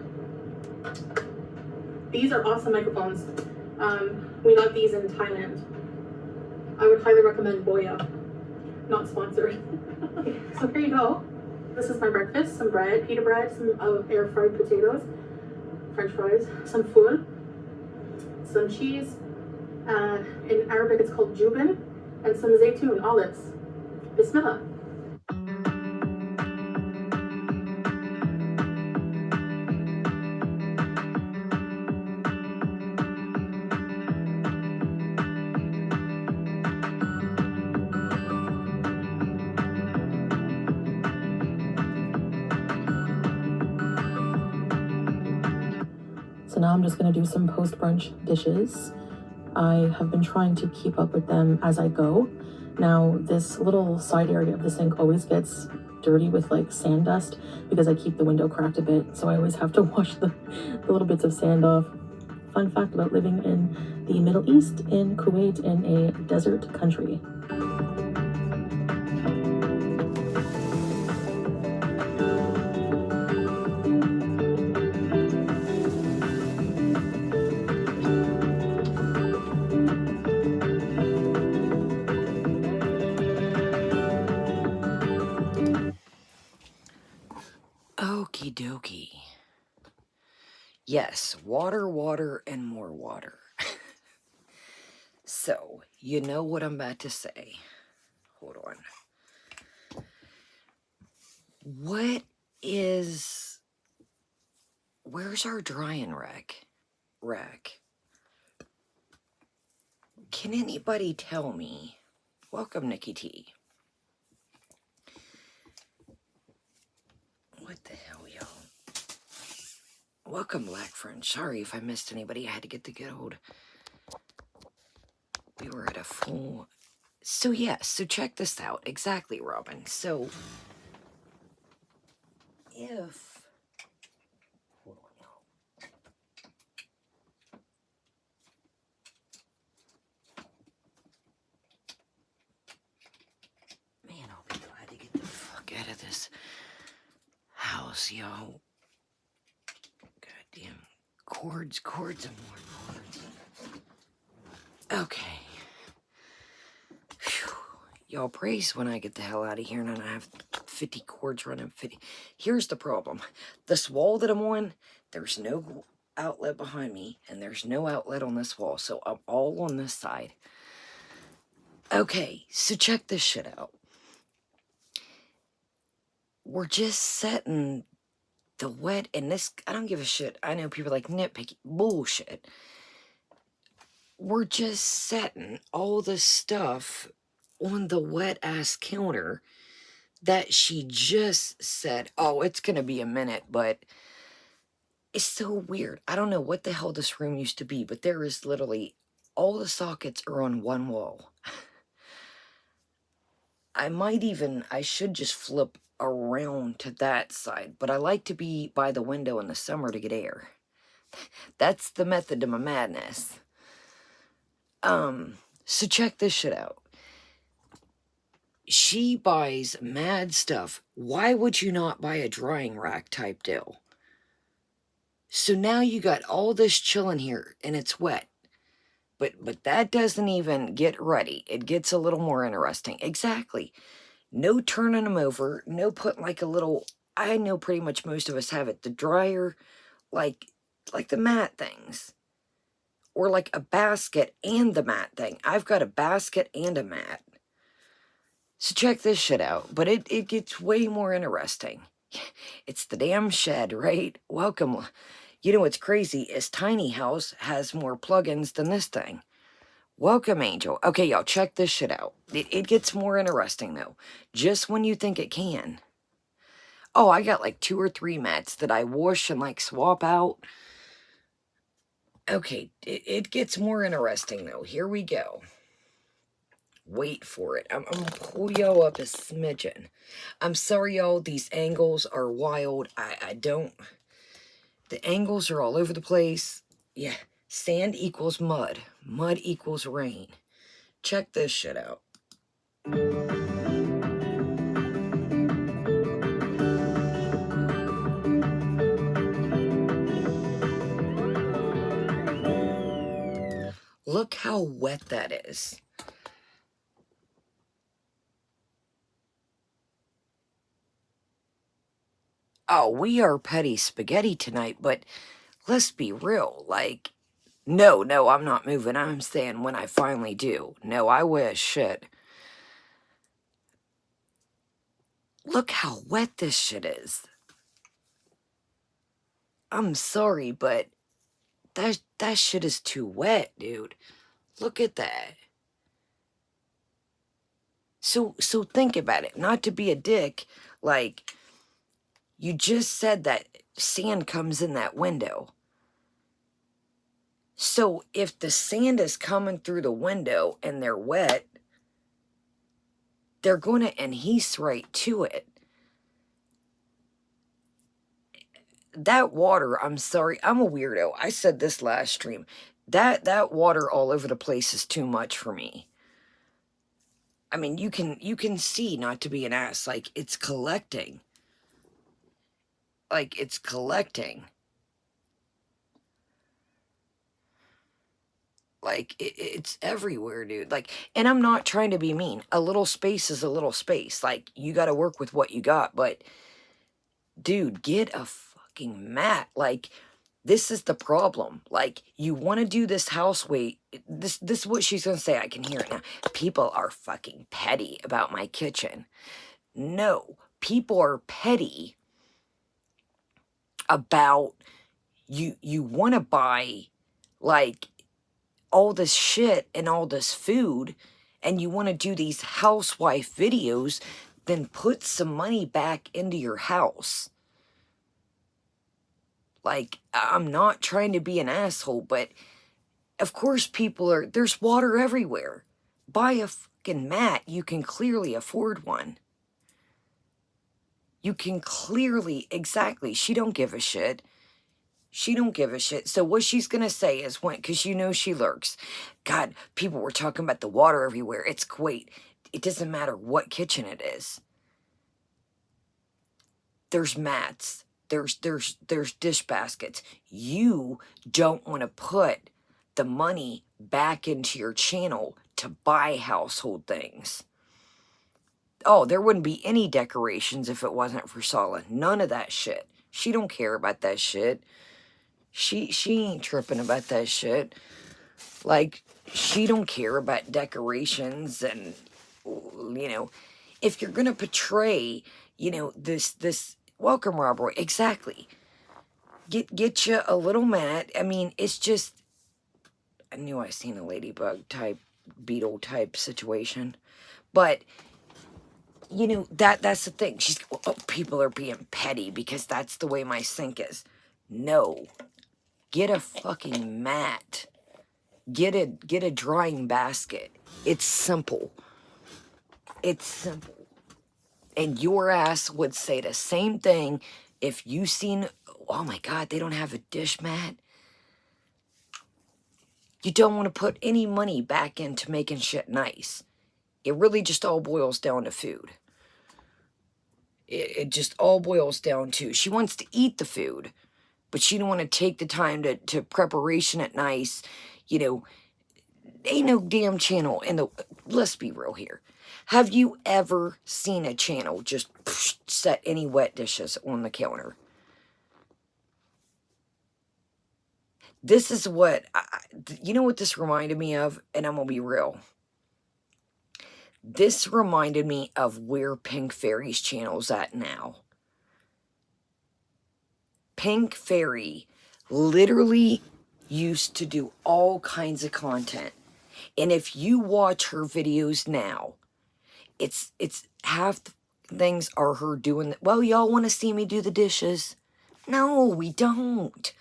These are awesome microphones. We got these in Thailand. I would highly recommend Boya. Not sponsored. Okay, so here you go. This is my breakfast. Some bread, pita bread, some air-fried potatoes, French fries, some fool, some cheese. In Arabic, it's called jubin, and some zaytun, olives. Bismillah. So now I'm just gonna do some post-brunch dishes. I have been trying to keep up with them as I go. Now, this little side area of the sink always gets dirty with like sand dust because I keep the window cracked a bit, so I always have to wash the little bits of sand off. Fun fact about living in the Middle East, in Kuwait, in a desert country. Okie dokie. Yes, water, water, and more water. So, you know what I'm about to say. Hold on. Where's our drying rack? Can anybody tell me? Welcome, Nikki T. What the hell, y'all? Welcome, Black Friend. Sorry if I missed anybody. I had to get the good old. We were at a full. So, yes, so check this out. Exactly, Robin. So, if. Hold on, y'all. Man, I'll be glad to get the fuck out of this house, y'all. Goddamn. Cords and more cords. Okay. Whew. Y'all praise when I get the hell out of here and then I have 50 cords running 50. Here's the problem. This wall that I'm on, there's no outlet behind me and there's no outlet on this wall. So I'm all on this side. Okay, so check this shit out. We're just setting the wet and this. I don't give a shit. I know people like nitpicky bullshit. We're just setting all the stuff on the wet ass counter that she just said, oh, it's gonna be a minute, but it's so weird. I don't know what the hell this room used to be, but there is literally all the sockets are on one wall. I should just flip around to that side, but I like to be by the window in the summer to get air. That's the method to my madness. So check this shit out. She buys mad stuff. Why would you not buy a drying rack type deal? So now you got all this chilling here and it's wet. But that doesn't even get ready. It gets a little more interesting. Exactly. No turning them over. No putting like a little, I know pretty much most of us have it. The dryer, like the mat things. Or like a basket and the mat thing. I've got a basket and a mat. So check this shit out. But it gets way more interesting. It's the damn shed, right? Welcome. You know what's crazy is Tiny House has more plugins than this thing. Welcome, Angel. Okay, y'all, check this shit out. It gets more interesting, though. Just when you think it can. Oh, I got like 2 or 3 mats that I wash and like swap out. Okay, it gets more interesting, though. Here we go. Wait for it. I'm gonna pull y'all up a smidgen. I'm sorry, y'all. These angles are wild. I don't... The angles are all over the place. Yeah. Sand equals mud. Mud equals rain. Check this shit out. Look how wet that is. Oh, we are petty spaghetti tonight, but let's be real. Like, no, I'm not moving. I'm saying when I finally do. No, I wish. Shit. Look how wet this shit is. I'm sorry, but that shit is too wet, dude. Look at that. So think about it. Not to be a dick, like, you just said that sand comes in that window. So if the sand is coming through the window and they're wet, they're going to adhere right to it. That water, I'm sorry, I'm a weirdo. I said this last stream. That water all over the place is too much for me. I mean, you can see, not to be an ass, like it's collecting. Like it's collecting. Like it's everywhere, dude. Like, and I'm not trying to be mean. A little space is a little space. Like, you got to work with what you got, but dude, get a fucking mat. Like, this is the problem. Like, you want to do this house weight. This is what she's going to say. I can hear it now. People are fucking petty about my kitchen. No, people are petty about you want to buy, like, all this shit and all this food, and you want to do these housewife videos, then put some money back into your house. Like, I'm not trying to be an asshole, but of course there's water everywhere. Buy a fucking mat. You can clearly afford one. You can clearly, exactly, she don't give a shit. She don't give a shit. So what she's going to say is, because you know she lurks. God, people were talking about the water everywhere. It's Kuwait. It doesn't matter what kitchen it is. There's mats. There's dish baskets. You don't want to put the money back into your channel to buy household things. Oh, there wouldn't be any decorations if it wasn't for Sala. None of that shit. She don't care about that shit. She ain't tripping about that shit. Like, she don't care about decorations and, you know, if you're gonna portray, you know, this welcome robbery, exactly. Get you a little mat. I mean, it's just, I knew I seen a ladybug type, beetle type situation, but you know, that's the thing. She's, oh, people are being petty because that's the way my sink is. No. Get a fucking mat. Get a drying basket. It's simple. It's simple. And your ass would say the same thing if you seen, oh my God, they don't have a dish mat. You don't want to put any money back into making shit nice. It really just all boils down to food. It just all boils down to, she wants to eat the food, but she don't want to take the time to preparation it nice. You know, ain't no damn channel in the, let's be real here. Have you ever seen a channel just set any wet dishes on the counter? This is what, you know what this reminded me of? And I'm going to be real. This reminded me of where Pink Fairy's channel's at now. Pink Fairy literally used to do all kinds of content. And if you watch her videos now, it's half the things are her doing, well, y'all want to see me do the dishes? No, we don't.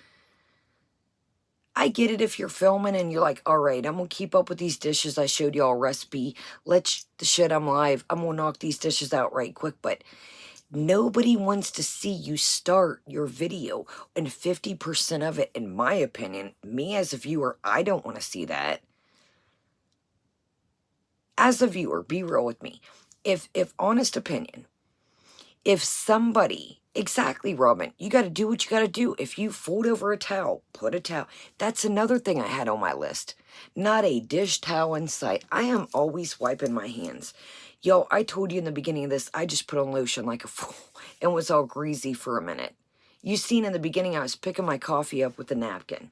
I get it if you're filming and you're like, all right, I'm going to keep up with these dishes. I showed y'all a recipe. Let's the shit, I'm live. I'm going to knock these dishes out right quick. But nobody wants to see you start your video. And 50% of it, in my opinion, me as a viewer, I don't want to see that. As a viewer, be real with me. If honest opinion, if somebody, exactly, Robin, you got to do what you got to do. If you fold over a towel, put a towel. That's another thing I had on my list. Not a dish towel in sight. I am always wiping my hands. Yo, I told you in the beginning of this, I just put on lotion like a fool and was all greasy for a minute. You seen in the beginning, I was picking my coffee up with a napkin.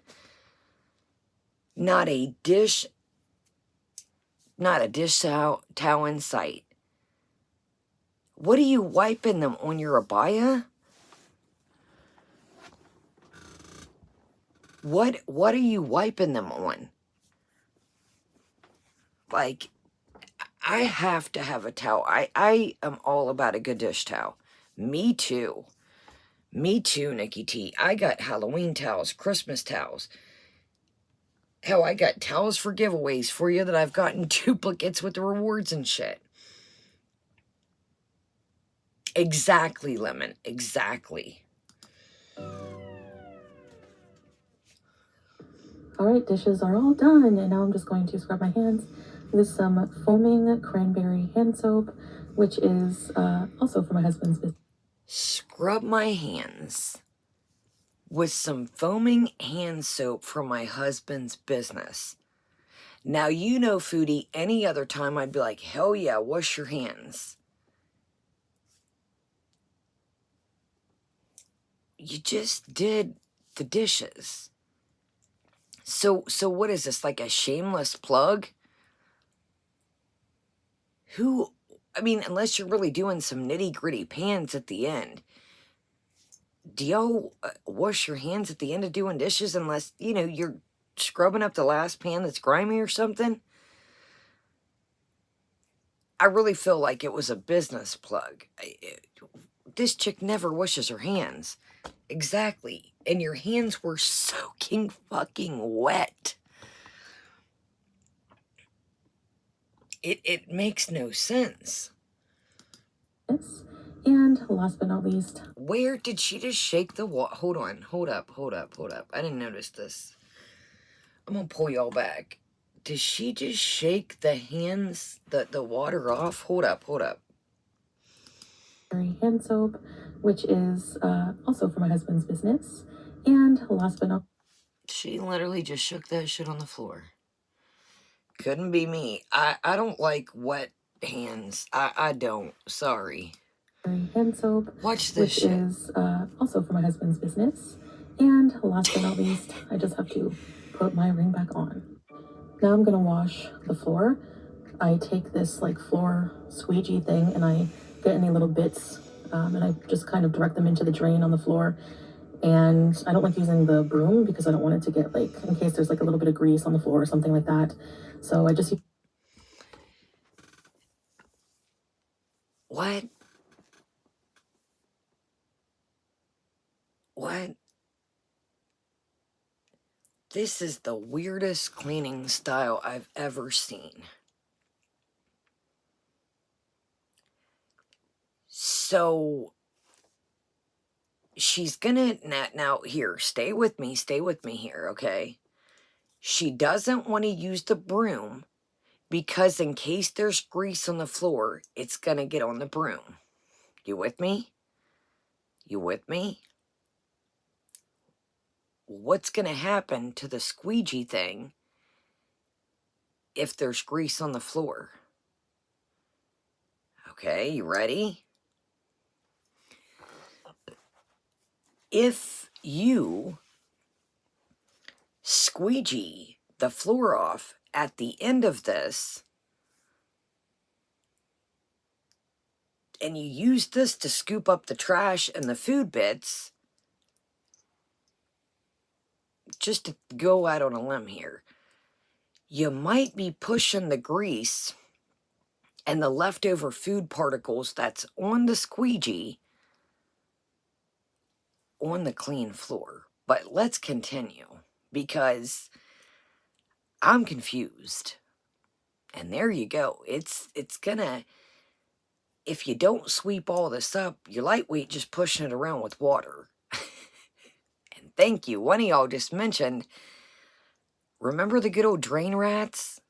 Not a dish towel in sight. What are you wiping them on, your abaya? What are you wiping them on? Like, I have to have a towel. I am all about a good dish towel. Me too. Me too, Nikki T. I got Halloween towels, Christmas towels. Hell, I got towels for giveaways for you that I've gotten duplicates with the rewards and shit. Exactly, Lemon. Exactly. All right, dishes are all done, and now I'm just going to scrub my hands with some foaming cranberry hand soap, which is also for my husband's business. Scrub my hands with some foaming hand soap from my husband's business. Now, you know, Foodie, any other time I'd be like, hell yeah, wash your hands. You just did the dishes. So what is this, like a shameless plug? Who, I mean, unless you're really doing some nitty-gritty pans at the end. Do y'all wash your hands at the end of doing dishes unless, you know, you're scrubbing up the last pan that's grimy or something? I really feel like it was a business plug. This chick never washes her hands. Exactly. And your hands were soaking fucking wet. It makes no sense. And last but not least, Where did she just shake the water? Hold on. Hold up. I didn't notice this. I'm gonna pull y'all back. Did she just shake the hands, the water off? Hold up. hand soap, which is also for my husband's business. And last but not She literally just shook that shit on the floor. Couldn't be me. I don't like wet hands. I don't. Sorry. hand soap, Watch this which shit. is also for my husband's business. And last but not least, I just have to put my ring back on. Now I'm gonna wash the floor. I take this like floor squeegee thing and I get any little bits and I just kind of direct them into the drain on the floor. And I don't like using the broom because I don't want it to get like, in case there's like a little bit of grease on the floor or something like that. So I just use What? What? This is the weirdest cleaning style I've ever seen. So she's gonna now here, stay with me here, okay? She doesn't want to use the broom because in case there's grease on the floor, it's gonna get on the broom. You with me? You with me? What's gonna happen to the squeegee thing if there's grease on the floor? Okay, you ready? If you squeegee the floor off at the end of this, and you use this to scoop up the trash and the food bits, just to go out on a limb here, you might be pushing the grease and the leftover food particles that's on the squeegee on the clean floor. But let's continue, because I'm confused. And there you go. It's gonna, if you don't sweep all this up, you're lightweight just pushing it around with water. And thank you. One of y'all just mentioned, remember the good old drain rats?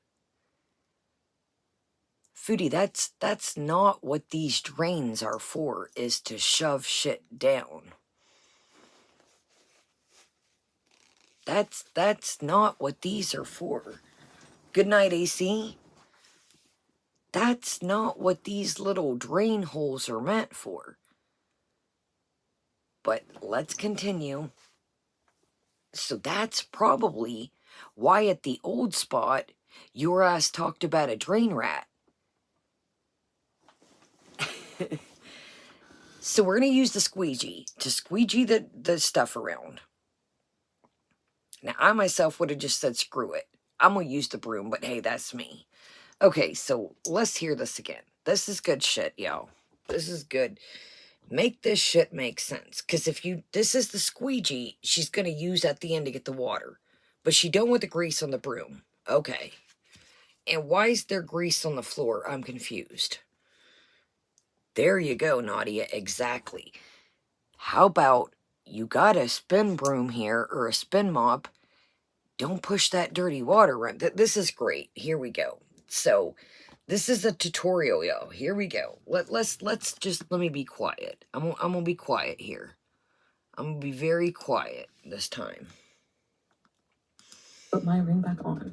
Foodie, that's not what these drains are for, is to shove shit down. That's not what these are for. Good night, AC. That's not what these little drain holes are meant for. But let's continue. So that's probably why at the old spot, your ass talked about a drain rat. So we're going to use the squeegee to squeegee the stuff around. Now, I myself would have just said, screw it. I'm going to use the broom, but hey, that's me. Okay, so let's hear this again. This is good shit, y'all. This is good. Make this shit make sense. Because if you, this is the squeegee she's going to use at the end to get the water. But she done with the grease on the broom. Okay. And why is there grease on the floor? I'm confused. There you go, Nadia. Exactly. How about you got a spin broom here or a spin mop? Don't push that dirty water around. This is great. Here we go. So this is a tutorial, y'all. Here we go. Let's just let me be quiet. I'm gonna be quiet here. I'm gonna be very quiet this time. Put my ring back on.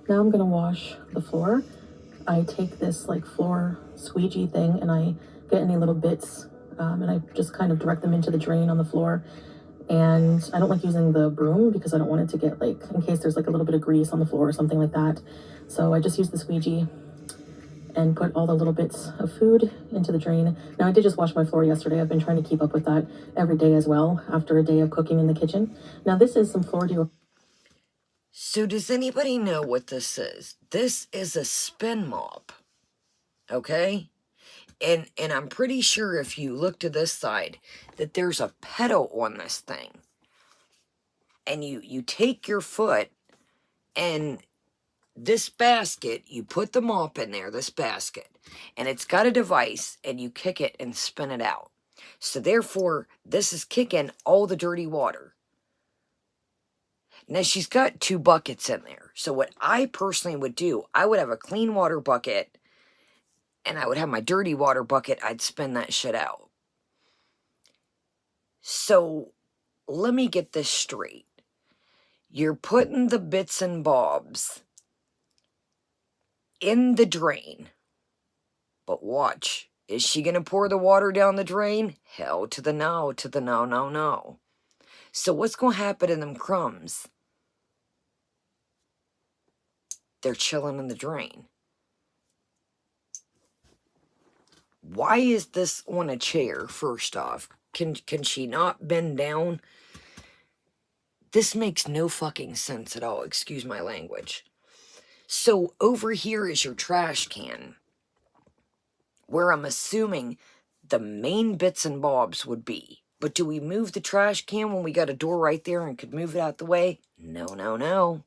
Now I'm gonna wash the floor. I take this like floor squeegee thing and I get any little bits and I just kind of direct them into the drain on the floor. And I don't like using the broom because I don't want it to get like, in case there's like a little bit of grease on the floor or something like that. So I just use the squeegee and put all the little bits of food into the drain. Now I did just wash my floor yesterday. I've been trying to keep up with that every day as well after a day of cooking in the kitchen. Now this is some floor deodorant. So does anybody know what this is? This is a spin mop. Okay? And I'm pretty sure if you look to this side that there's a pedal on this thing. And you take your foot and this basket, you put the mop in there, this basket, and it's got a device and you kick it and spin it out. So therefore, this is kicking all the dirty water. Now, she's got 2 buckets in there. So what I personally would do, I would have a clean water bucket and I would have my dirty water bucket. I'd spin that shit out. So let me get this straight. You're putting the bits and bobs in the drain. But watch. Is she going to pour the water down the drain? Hell to the no, to the no, no, no. So what's going to happen to them crumbs? They're chilling in the drain. Why is this on a chair, first off? Can she not bend down? This makes no fucking sense at all. Excuse my language. So over here is your trash can, where I'm assuming the main bits and bobs would be. But do we move the trash can when we got a door right there and could move it out the way? No, no, no.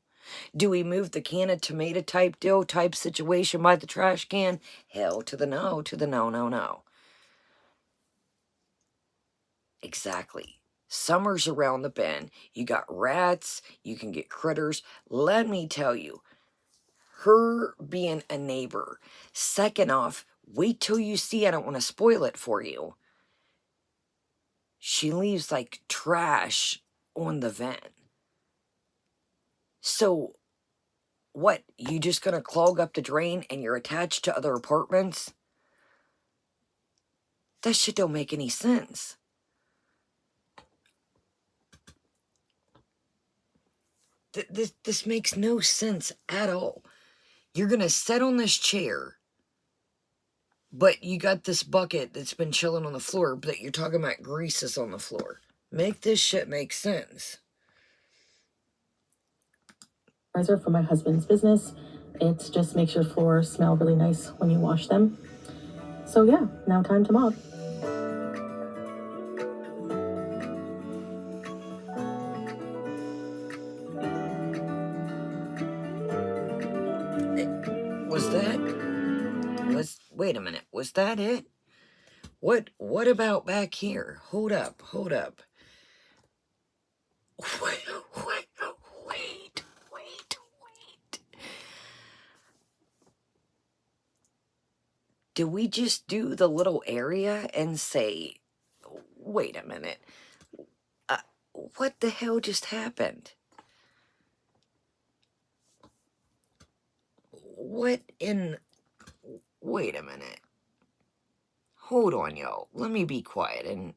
Do we move the can of tomato type deal type situation by the trash can? Hell to the no, no, no. Exactly. Summer's around the bend. You got rats. You can get critters. Let me tell you, her being a neighbor. Second off, wait till you see, I don't want to spoil it for you. She leaves like trash on the vent. So, what? You just gonna clog up the drain and you're attached to other apartments? That shit don't make any sense. This makes no sense at all. You're gonna sit on this chair, but you got this bucket that's been chilling on the floor, but you're talking about grease is on the floor. Make this shit make sense. For my husband's business. It just makes your floors smell really nice when you wash them. So yeah, now time to mop. Wait a minute, was that it? What about back here? Hold up. Wait. Do we just do the little area and say, wait a minute, what the hell just happened? What in, wait a minute. Hold on, y'all. Let me be quiet and...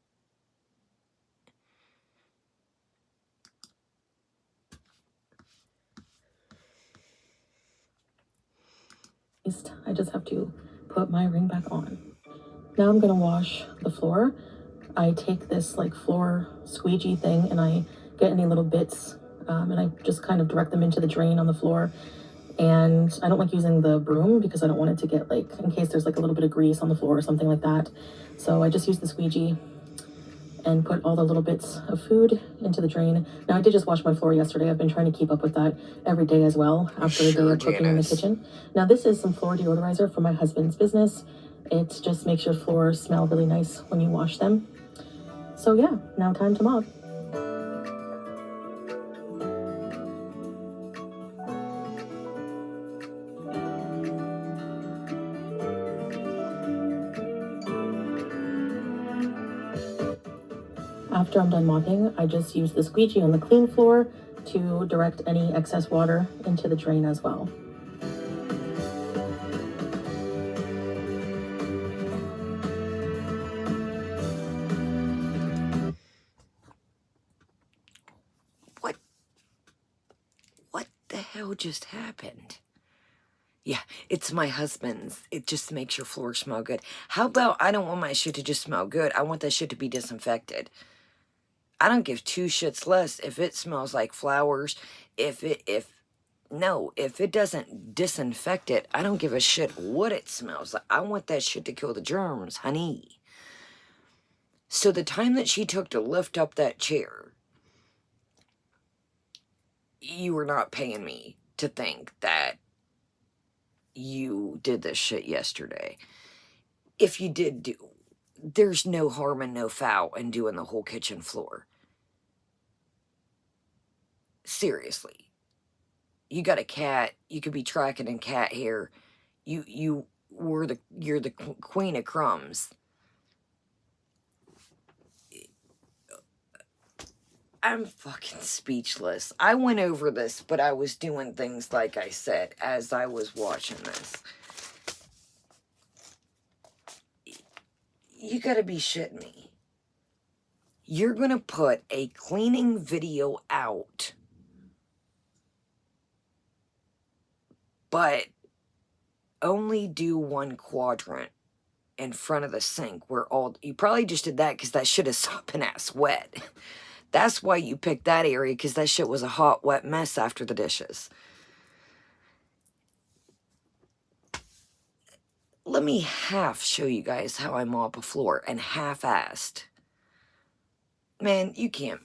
I just have to put my ring back on. Now I'm gonna wash the floor. I take this like floor squeegee thing and I get any little bits and I just kind of direct them into the drain on the floor. And I don't like using the broom because I don't want it to get like, in case there's like a little bit of grease on the floor or something like that. So I just use the squeegee and put all the little bits of food into the drain. Now, I did just wash my floor yesterday. I've been trying to keep up with that every day as well after a day of cooking in the kitchen. Now, this is some floor deodorizer from my husband's business. It just makes your floors smell really nice when you wash them. So yeah, now time to mop. After I'm done mopping, I just use the squeegee on the clean floor to direct any excess water into the drain as well. What the hell just happened? Yeah, it's my husband's. It just makes your floor smell good. How about I don't want my shit to just smell good. I want that shit to be disinfected. I don't give two shits less if it smells like flowers. If it doesn't disinfect it, I don't give a shit what it smells like. I want that shit to kill the germs, honey. So the time that she took to lift up that chair, you were not paying me to think that you did this shit yesterday. If you did do, there's no harm and no foul in doing the whole kitchen floor. Seriously. You got a cat, you could be tracking in cat hair. You're the queen of crumbs. I'm fucking speechless. I went over this, but I was doing things like I said as I was watching this. You gotta be shitting me. You're gonna put a cleaning video out, but only do one quadrant in front of the sink where all... You probably just did that because that shit is sopping ass wet. That's why you picked that area, because that shit was a hot, wet mess after the dishes. Let me half show you guys how I mop a floor, and half-assed. Man, you can't...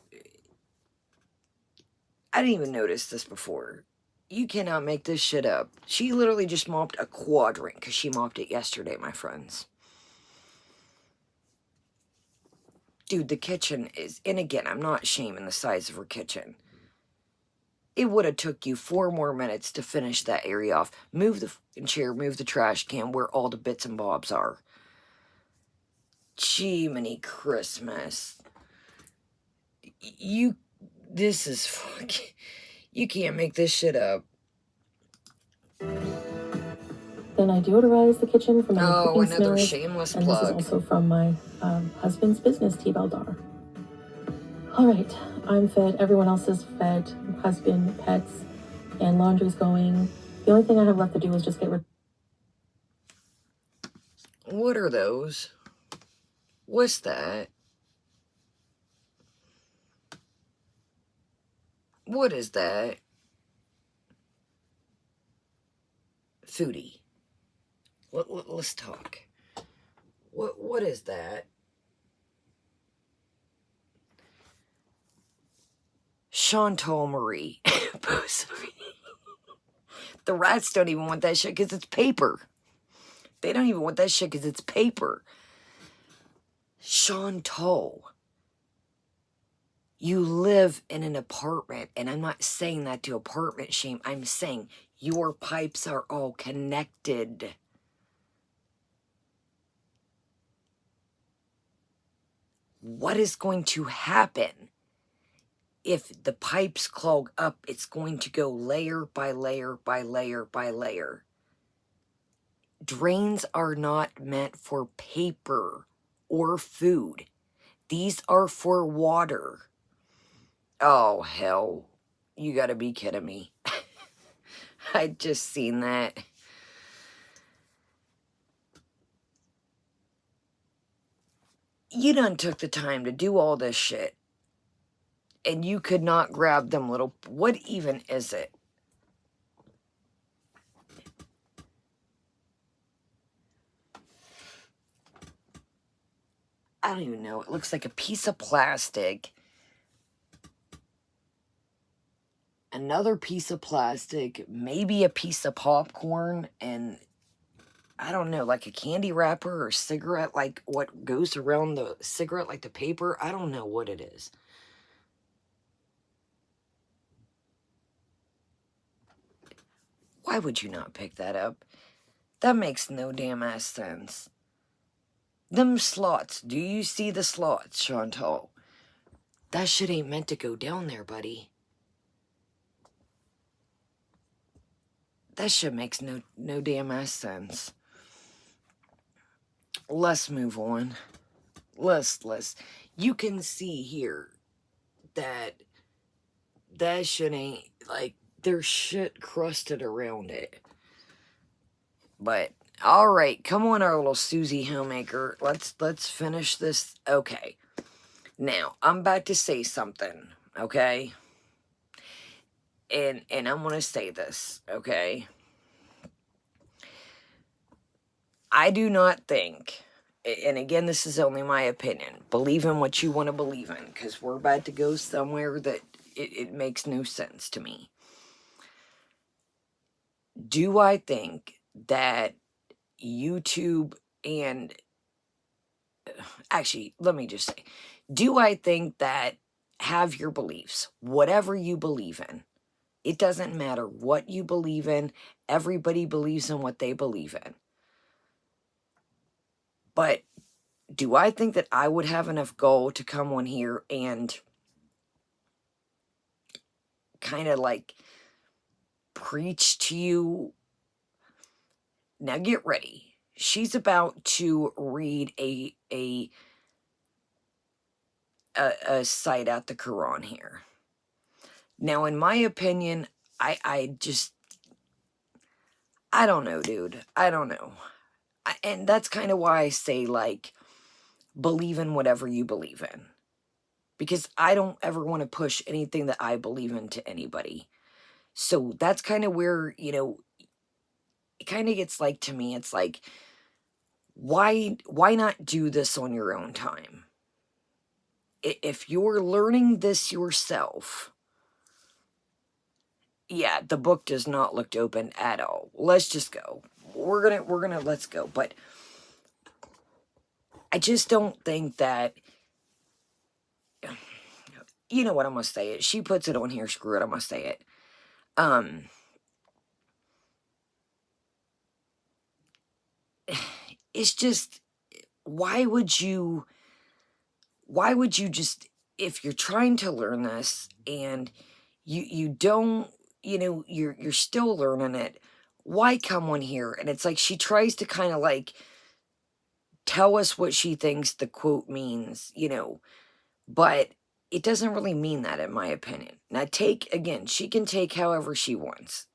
I didn't even notice this before. You cannot make this shit up. She literally just mopped a quadrant, because she mopped it yesterday, my friends. Dude, the kitchen is... And again, I'm not shaming the size of her kitchen. It would have took you 4 more minutes to finish that area off. Move the fucking chair, move the trash can where all the bits and bobs are. Jiminy Christmas. This is fucking... You can't make this shit up. Then I deodorize the kitchen from any cooking another smells. shameless and plug. This is also from my husband's business, T-Beldar. All right, I'm fed. Everyone else is fed. Husband, pets, and laundry's going. The only thing I have left to do is just get rid. What are those? What's that? What is that? Foodie. Let's talk. What is that? Chantal Marie. The rats don't even want that shit because it's paper. They don't even want that shit because it's paper. Chantal. You live in an apartment, and I'm not saying that to apartment shame. I'm saying your pipes are all connected. What is going to happen if the pipes clog up? It's going to go layer by layer by layer by layer. Drains are not meant for paper or food. These are for water. Oh, hell. You gotta be kidding me. I just seen that. You done took the time to do all this shit. And you could not grab them little... What even is it? I don't even know. It looks like a piece of plastic. Another piece of plastic, maybe a piece of popcorn, and I don't know, like a candy wrapper or cigarette, like what goes around the cigarette, like the paper. I don't know what it is. Why would you not pick that up? That makes no damn ass sense. Them slots, do you see the slots, Chantal? That shit ain't meant to go down there, buddy. That shit makes no damn ass sense. Let's move on. Let's. You can see here that shit ain't, like, there's shit crusted around it. But, alright, come on, our little Susie homemaker. Let's finish this. Okay. Now, I'm about to say something, okay? And I'm gonna say this, okay? I do not think, and again, this is only my opinion, believe in what you want to believe in, because we're about to go somewhere that it makes no sense to me. Do I think that YouTube and, actually, let me just say, do I think that have your beliefs, whatever you believe in, it doesn't matter what you believe in, everybody believes in what they believe in. But do I think that I would have enough goal to come on here and kind of like preach to you? Now get ready. She's about to read a site out the Quran here. Now, in my opinion, I don't know, dude. I don't know. And that's kind of why I say, like, believe in whatever you believe in. Because I don't ever want to push anything that I believe in to anybody. So that's kind of where, you know, it kind of gets like, to me, it's like, why not do this on your own time? If you're learning this yourself, yeah, the book does not look open at all. Let's just go. We're gonna let's go. But I just don't think that, you know what, I'm gonna say it. She puts it on here, screw it, I'm gonna say it. It's just, why would you just, if you're trying to learn this and you don't, you know, you're still learning it, why come on here? And it's like she tries to kind of like tell us what she thinks the quote means, you know, but it doesn't really mean that, in my opinion. Now, again, she can take however she wants.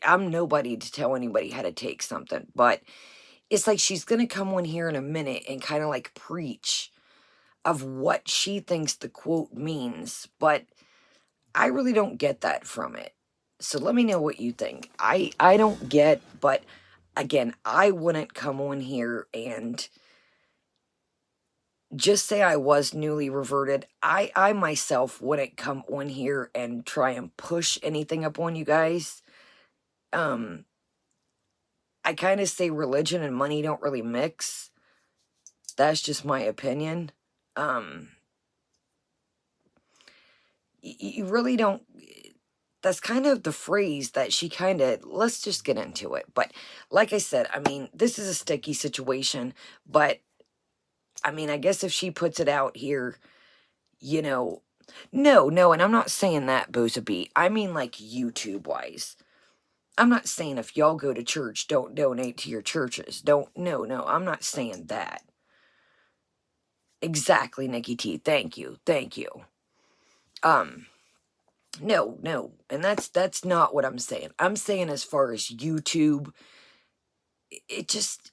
I'm nobody to tell anybody how to take something, but it's like she's going to come on here in a minute and kind of like preach of what she thinks the quote means, but I really don't get that from it. So let me know what you think. I don't get, but again, I wouldn't come on here and just say I was newly reverted. I myself wouldn't come on here and try and push anything up on you guys. I kind of say religion and money don't really mix. That's just my opinion. You really don't. That's kind of the phrase that she kind of, let's just get into it. But like I said, I mean, this is a sticky situation, but I mean, I guess if she puts it out here, you know, no, and I'm not saying that, Boza. I mean, like, YouTube-wise. I'm not saying if y'all go to church, don't donate to your churches. No, I'm not saying that. Exactly, Nikki T. Thank you. No, and that's not what I'm saying. I'm saying as far as YouTube, it just,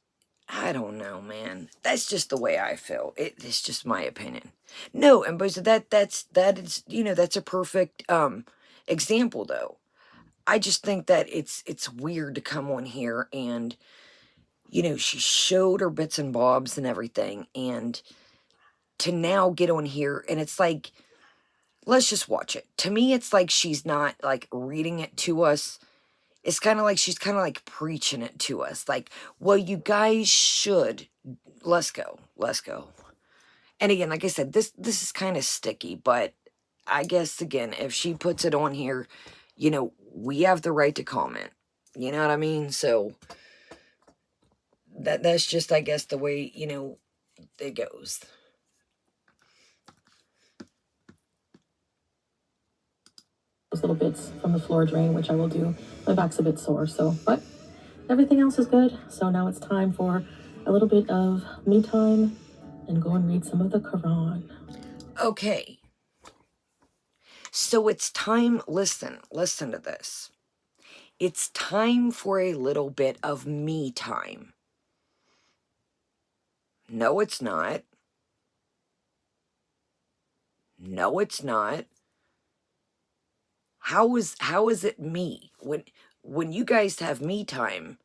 I don't know, man. That's just the way I feel. It's just my opinion. No, and but that is, you know, that's a perfect example though. I just think that it's weird to come on here and, you know, she showed her bits and bobs and everything, and to now get on here and it's like, let's just watch it. To me, it's like she's not like reading it to us. It's kind of like she's kind of like preaching it to us. Like, well, you guys should. Let's go. Let's go. And again, like I said, this is kind of sticky, but I guess again, if she puts it on here, you know, we have the right to comment. You know what I mean? So that's just, I guess, the way, you know, it goes. Those little bits from the floor drain, which I will do. My back's a bit sore, so, but everything else is good. So now it's time for a little bit of me time and go and read some of the Quran. Okay. So it's time, listen to this. It's time for a little bit of me time. No, it's not. No, it's not. How is it me? When you guys have me time,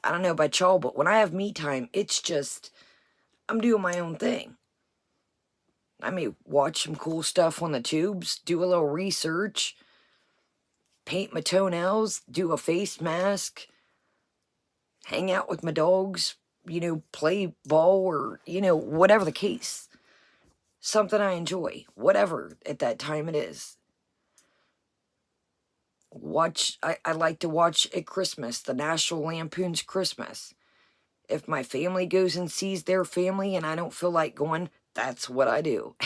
I don't know about y'all, but when I have me time, it's just, I'm doing my own thing. I may watch some cool stuff on the tubes, do a little research, paint my toenails, do a face mask, hang out with my dogs, you know, play ball or, you know, whatever the case. Something I enjoy, whatever at that time it is. I like to watch at Christmas, the National Lampoon's Christmas. If my family goes and sees their family and I don't feel like going, that's what I do.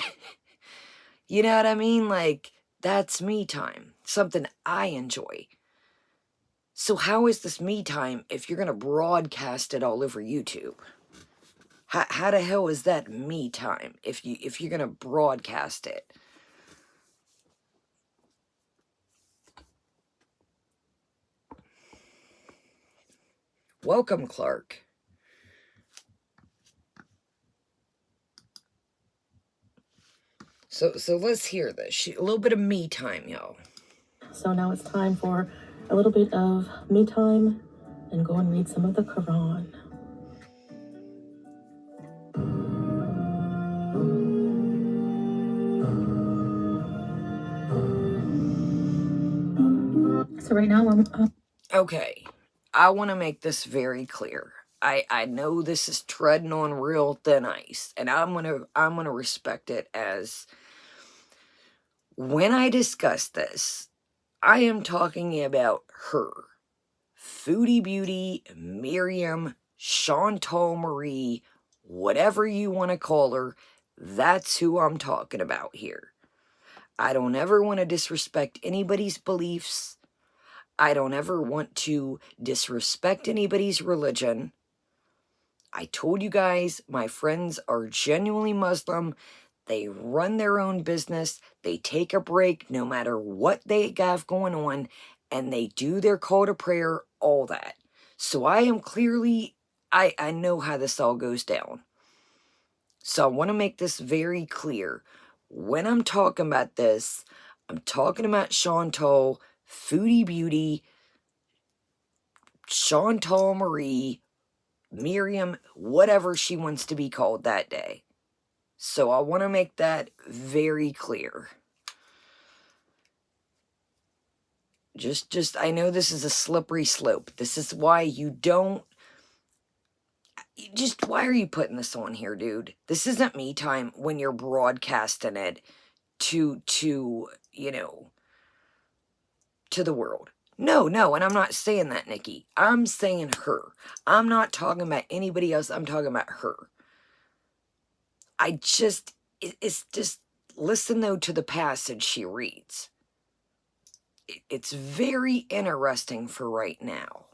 You know what I mean? Like, that's me time. Something I enjoy. So how is this me time if you're going to broadcast it all over YouTube? How the hell is that me time if you're going to broadcast it? Welcome, Clark. So let's hear this. A little bit of me time, y'all. So now it's time for a little bit of me time and go and read some of the Quran. So right now I'm Okay, I want to make this very clear. I know this is treading on real thin ice, and I'm gonna respect it as when I discuss this, I am talking about her. Foodie Beauty, Mariam, Chantal Marie, whatever you want to call her, that's who I'm talking about here. I don't ever want to disrespect anybody's beliefs. I don't ever want to disrespect anybody's religion. I told you guys, my friends are genuinely Muslim. They run their own business. They take a break no matter what they have going on. And they do their call to prayer, all that. So I am clearly, I know how this all goes down. So I want to make this very clear. When I'm talking about this, I'm talking about Chantal, Foodie Beauty, Chantal Marie, Mariam, whatever she wants to be called that day. So I want to make that very clear. Just, I know this is a slippery slope. This is why you don't, why are you putting this on here, dude? This isn't me time when you're broadcasting it to, you know, to the world. No, and I'm not saying that, Nikki. I'm saying her. I'm not talking about anybody else. I'm talking about her. It's just, listen though to the passage she reads. It's very interesting for right now.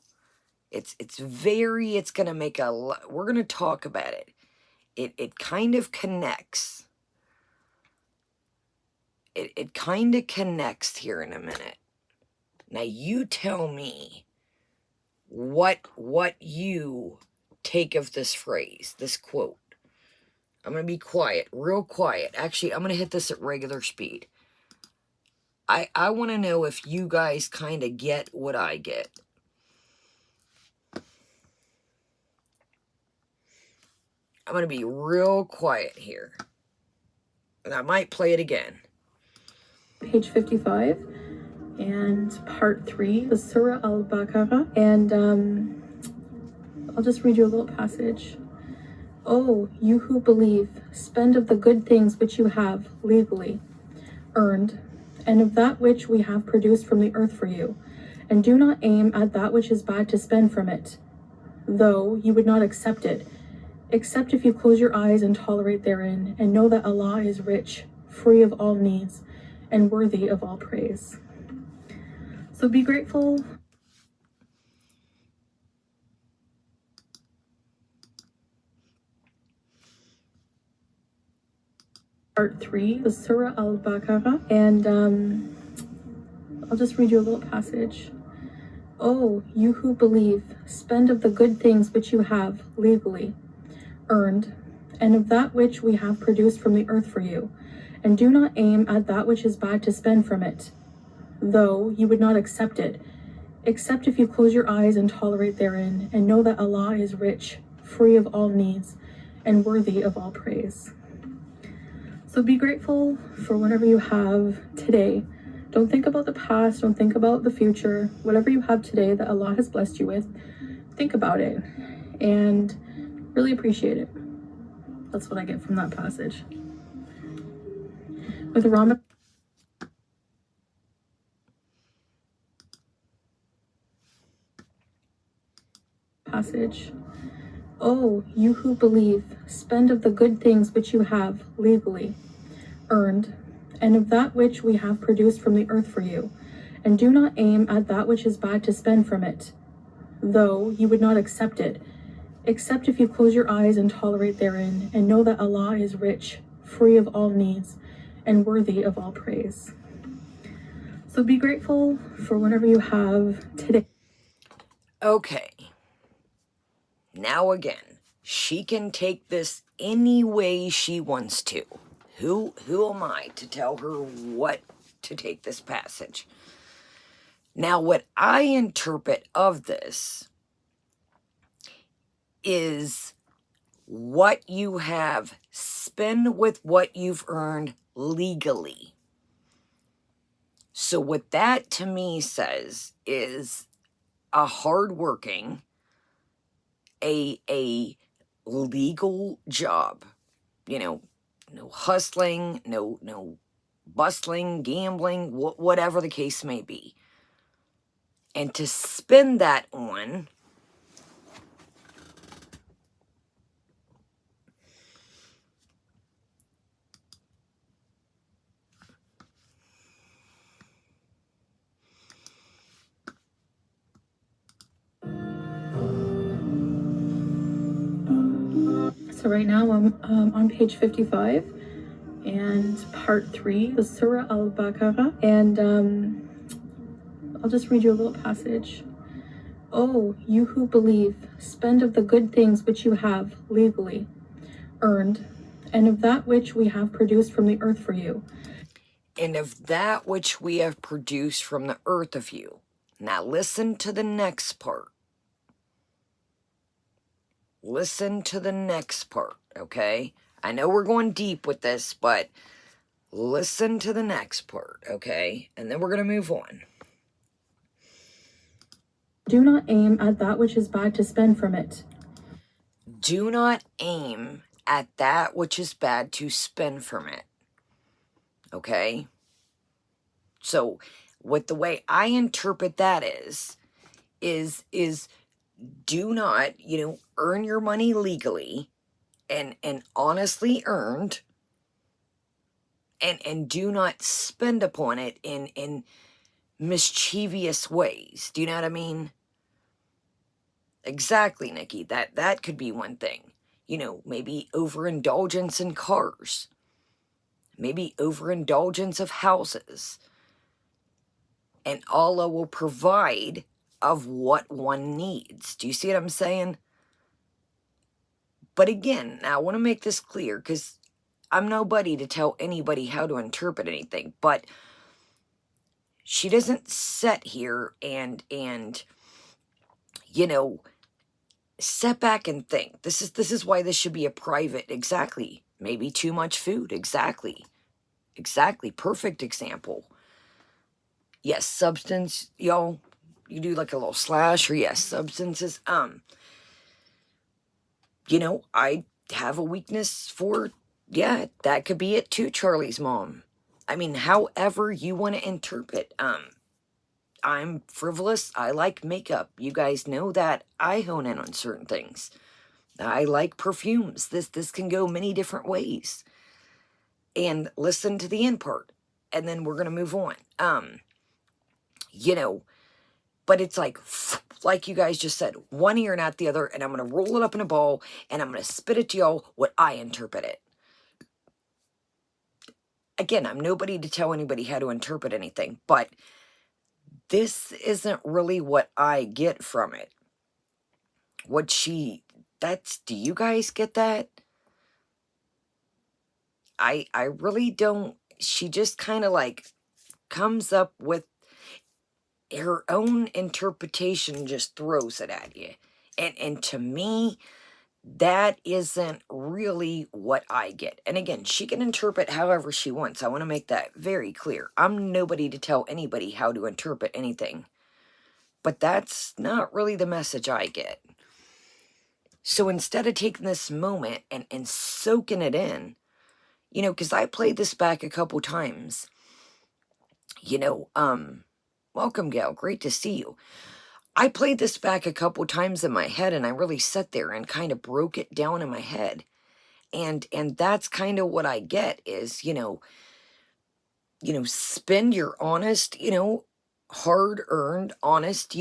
It's going to make we're going to talk about it. It kind of connects. It kind of connects here in a minute. Now you tell me what you take of this phrase, this quote. I'm going to be quiet, real quiet. Actually, I'm going to hit this at regular speed. I want to know if you guys kind of get what I get. I'm going to be real quiet here. And I might play it again. Page 55 and part 3, the Surah al-Baqarah. And I'll just read you a little passage. Oh, you who believe, spend of the good things which you have legally earned, and of that which we have produced from the earth for you, and do not aim at that which is bad to spend from it, though you would not accept it, except if you close your eyes and tolerate therein, and know that Allah is rich, free of all needs, and worthy of all praise. So be grateful. Part 3, the Surah al-Baqarah, and I'll just read you a little passage. Oh, you who believe, spend of the good things which you have legally earned, and of that which we have produced from the earth for you, and do not aim at that which is bad to spend from it, though you would not accept it, except if you close your eyes and tolerate therein, and know that Allah is rich, free of all needs, and worthy of all praise. So be grateful for whatever you have today. Don't think about the past, don't think about the future. Whatever you have today that Allah has blessed you with, think about it and really appreciate it. That's what I get from that passage. With Ramadan passage. Oh, you who believe, spend of the good things which you have legally earned, and of that which we have produced from the earth for you, and do not aim at that which is bad to spend from it, though you would not accept it, except if you close your eyes and tolerate therein, and know that Allah is rich, free of all needs, and worthy of all praise. So be grateful for whatever you have today. Okay. Now again, she can take this any way she wants to. Who am I to tell her what to take this passage? Now, what I interpret of this is what you have, spend with what you've earned legally. So what that to me says is a hardworking, a legal job. You know, no hustling, no bustling, gambling, whatever the case may be. And to spend that on So right now I'm on page 55 and part 3, the Surah al-Baqarah, and I'll just read you a little passage. Oh, you who believe, spend of the good things which you have legally earned, and of that which we have produced from the earth for you. And of that which we have produced from the earth of you. Now listen to the next part. Listen to the next part, okay? I know we're going deep with this, but listen to the next part, okay? And then we're going to move on. Do not aim at that which is bad to spend from it. Do not aim at that which is bad to spend from it. Okay? So, what the way I interpret that is do not, earn your money legally and honestly earned, and do not spend upon it in mischievous ways. Do you know what I mean? Exactly, Nikki. That could be one thing. Maybe overindulgence in cars. Maybe overindulgence of houses. And Allah will provide of what one needs. Do you see what I'm saying? But again, now I want to make this clear, because I'm nobody to tell anybody how to interpret anything, but she doesn't sit here and sit back and think. This is why this should be a private, exactly. Maybe too much food, exactly. Exactly. Perfect example. Yes, substance, y'all. You do like a little slash, or yes, substances. I have a weakness for, yeah, that could be it too, Charlie's mom. I mean, however you want to interpret. I'm frivolous. I like makeup. You guys know that. I hone in on certain things. I like perfumes. This can go many different ways. And listen to the end part, and then we're gonna move on. You know, but it's like you guys just said, one ear and out the other, and I'm gonna roll it up in a ball, and I'm gonna spit it to y'all what I interpret it. Again, I'm nobody to tell anybody how to interpret anything, but this isn't really what I get from it. Do you guys get that? I really don't. She just kind of like comes up with her own interpretation, just throws it at you. And to me, that isn't really what I get. And again, she can interpret however she wants. I want to make that very clear. I'm nobody to tell anybody how to interpret anything. But that's not really the message I get. So instead of taking this moment and soaking it in, because I played this back a couple times, welcome, Gail. Great to see you. I played this back a couple times in my head, and I really sat there and kind of broke it down in my head. And that's kind of what I get is, spend your honest, hard-earned, honest,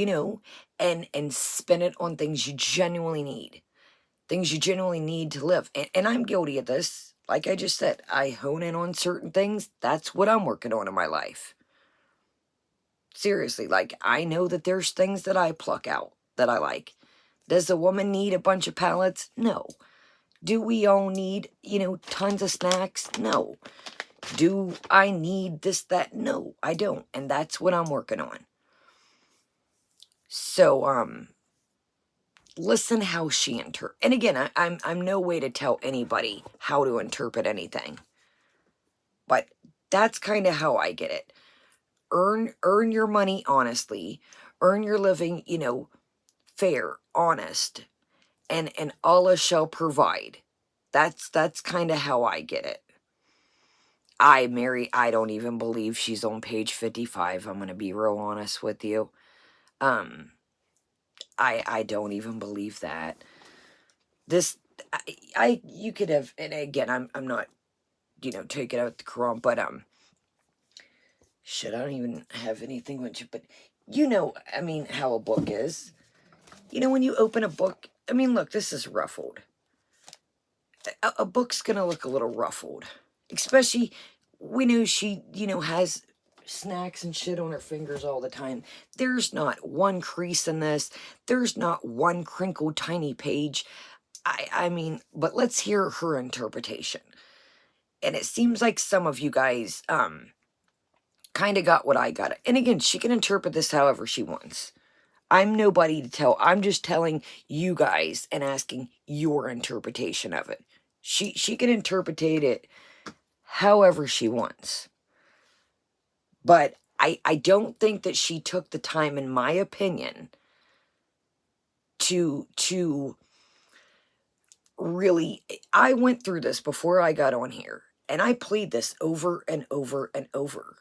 and spend it on things you genuinely need. Things you genuinely need to live. And I'm guilty of this. Like I just said, I hone in on certain things. That's what I'm working on in my life. Seriously, like, I know that there's things that I pluck out that I like. Does a woman need a bunch of palettes? No. Do we all need, tons of snacks? No. Do I need this, that? No, I don't. And that's what I'm working on. So, listen how she and again, I'm no way to tell anybody how to interpret anything. But that's kind of how I get it. Earn your money honestly. Earn your living, fair, honest. And Allah shall provide. That's kind of how I get it. I don't even believe she's on page 55. I'm going to be real honest with you. I don't even believe that. You could have, and again, I'm not, taking out the Quran, but, shit, I don't even have anything with you, but, how a book is. When you open a book, look, this is ruffled. A book's gonna look a little ruffled. Especially, we know she, has snacks and shit on her fingers all the time. There's not one crease in this. There's not one crinkled tiny page. But let's hear her interpretation. And it seems like some of you guys, kind of got what I got. And again, she can interpret this however she wants. I'm nobody to tell. I'm just telling you guys and asking your interpretation of it. She can interpret it however she wants. But I don't think that she took the time, in my opinion, to really... I went through this before I got on here, and I played this over and over and over.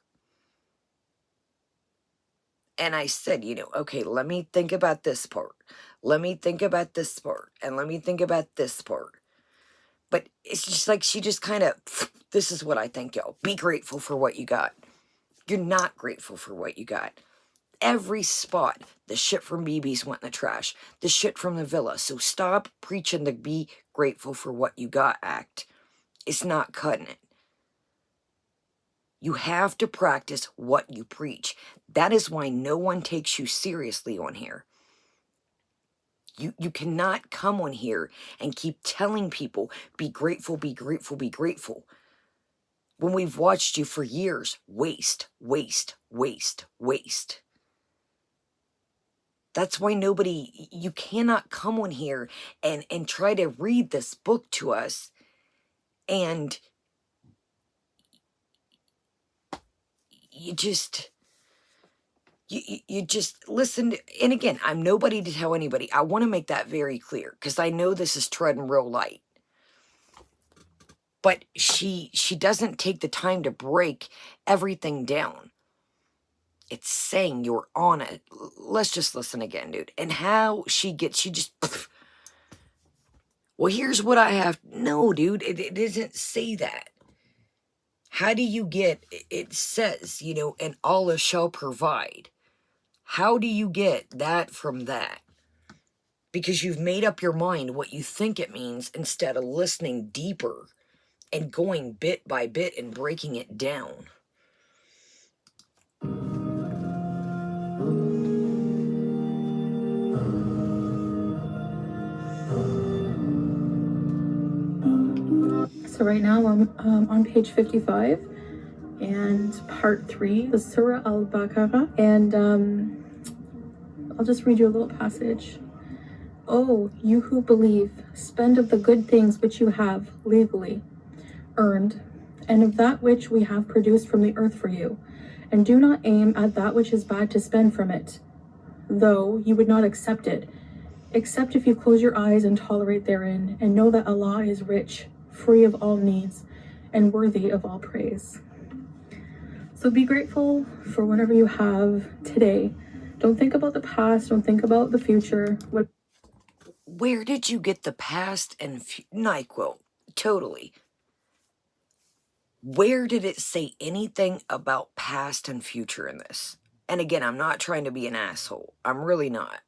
And I said, okay, let me think about this part. Let me think about this part. And let me think about this part. But it's just like she just kind of, this is what I think, y'all. Be grateful for what you got. You're not grateful for what you got. Every spot, the shit from BB's went in the trash. The shit from the villa. So stop preaching the be grateful for what you got act. It's not cutting it. You have to practice what you preach. That is why no one takes you seriously on here. You cannot come on here and keep telling people, be grateful, be grateful, be grateful. When we've watched you for years, waste, waste, waste, waste. That's why you cannot come on here and try to read this book to us and you just, you just listen to, and again, I'm nobody to tell anybody. I want to make that very clear, because I know this is treading real light. But she doesn't take the time to break everything down. It's saying you're on it. Let's just listen again, dude. And how she just, well, here's what I have. No, dude, it doesn't say that. How do you get, it says, you know, and Allah shall provide. How do you get that from that? Because you've made up your mind what you think it means instead of listening deeper and going bit by bit and breaking it down. So right now I'm on page 55 and part 3, the Surah Al-Baqarah, and I'll just read you a little passage. Oh, you who believe, spend of the good things which you have legally earned, and of that which we have produced from the earth for you, and do not aim at that which is bad to spend from it, though you would not accept it, except if you close your eyes and tolerate therein, and know that Allah is rich, free of all needs, and worthy of all praise. So be grateful for whatever you have today. Don't think about the past, don't think about the future. Where did you get the past and NyQuil? Totally. Where did it say anything about past and future in this? And again, I'm not trying to be an asshole. I'm really not.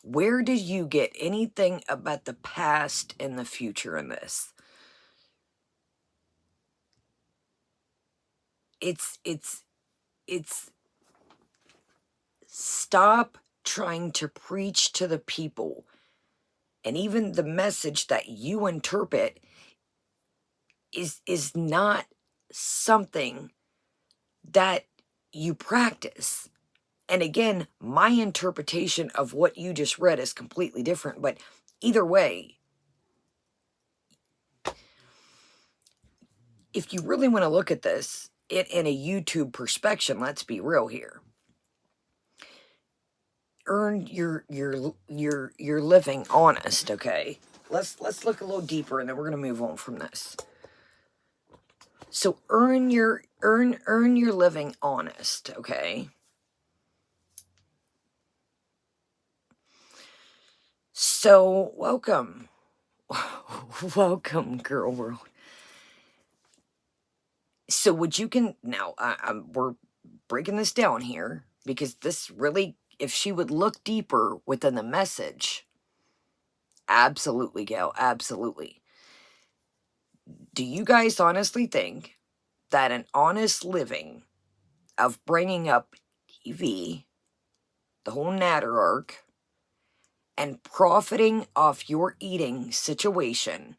Where did you get anything about the past and the future in this? It's stop trying to preach to the people. And even the message that you interpret is not something that you practice. And again, my interpretation of what you just read is completely different, but either way, if you really want to look at this in a YouTube perspective, let's be real here. Earn your living honest, okay? Let's look a little deeper, and then we're gonna move on from this. So earn your living honest, okay? So welcome, welcome, girl world. So what you can now, we're breaking this down here because this really, if she would look deeper within the message, absolutely, gal, absolutely. Do you guys honestly think that an honest living of bringing up TV, the whole natter arc, and profiting off your eating situation,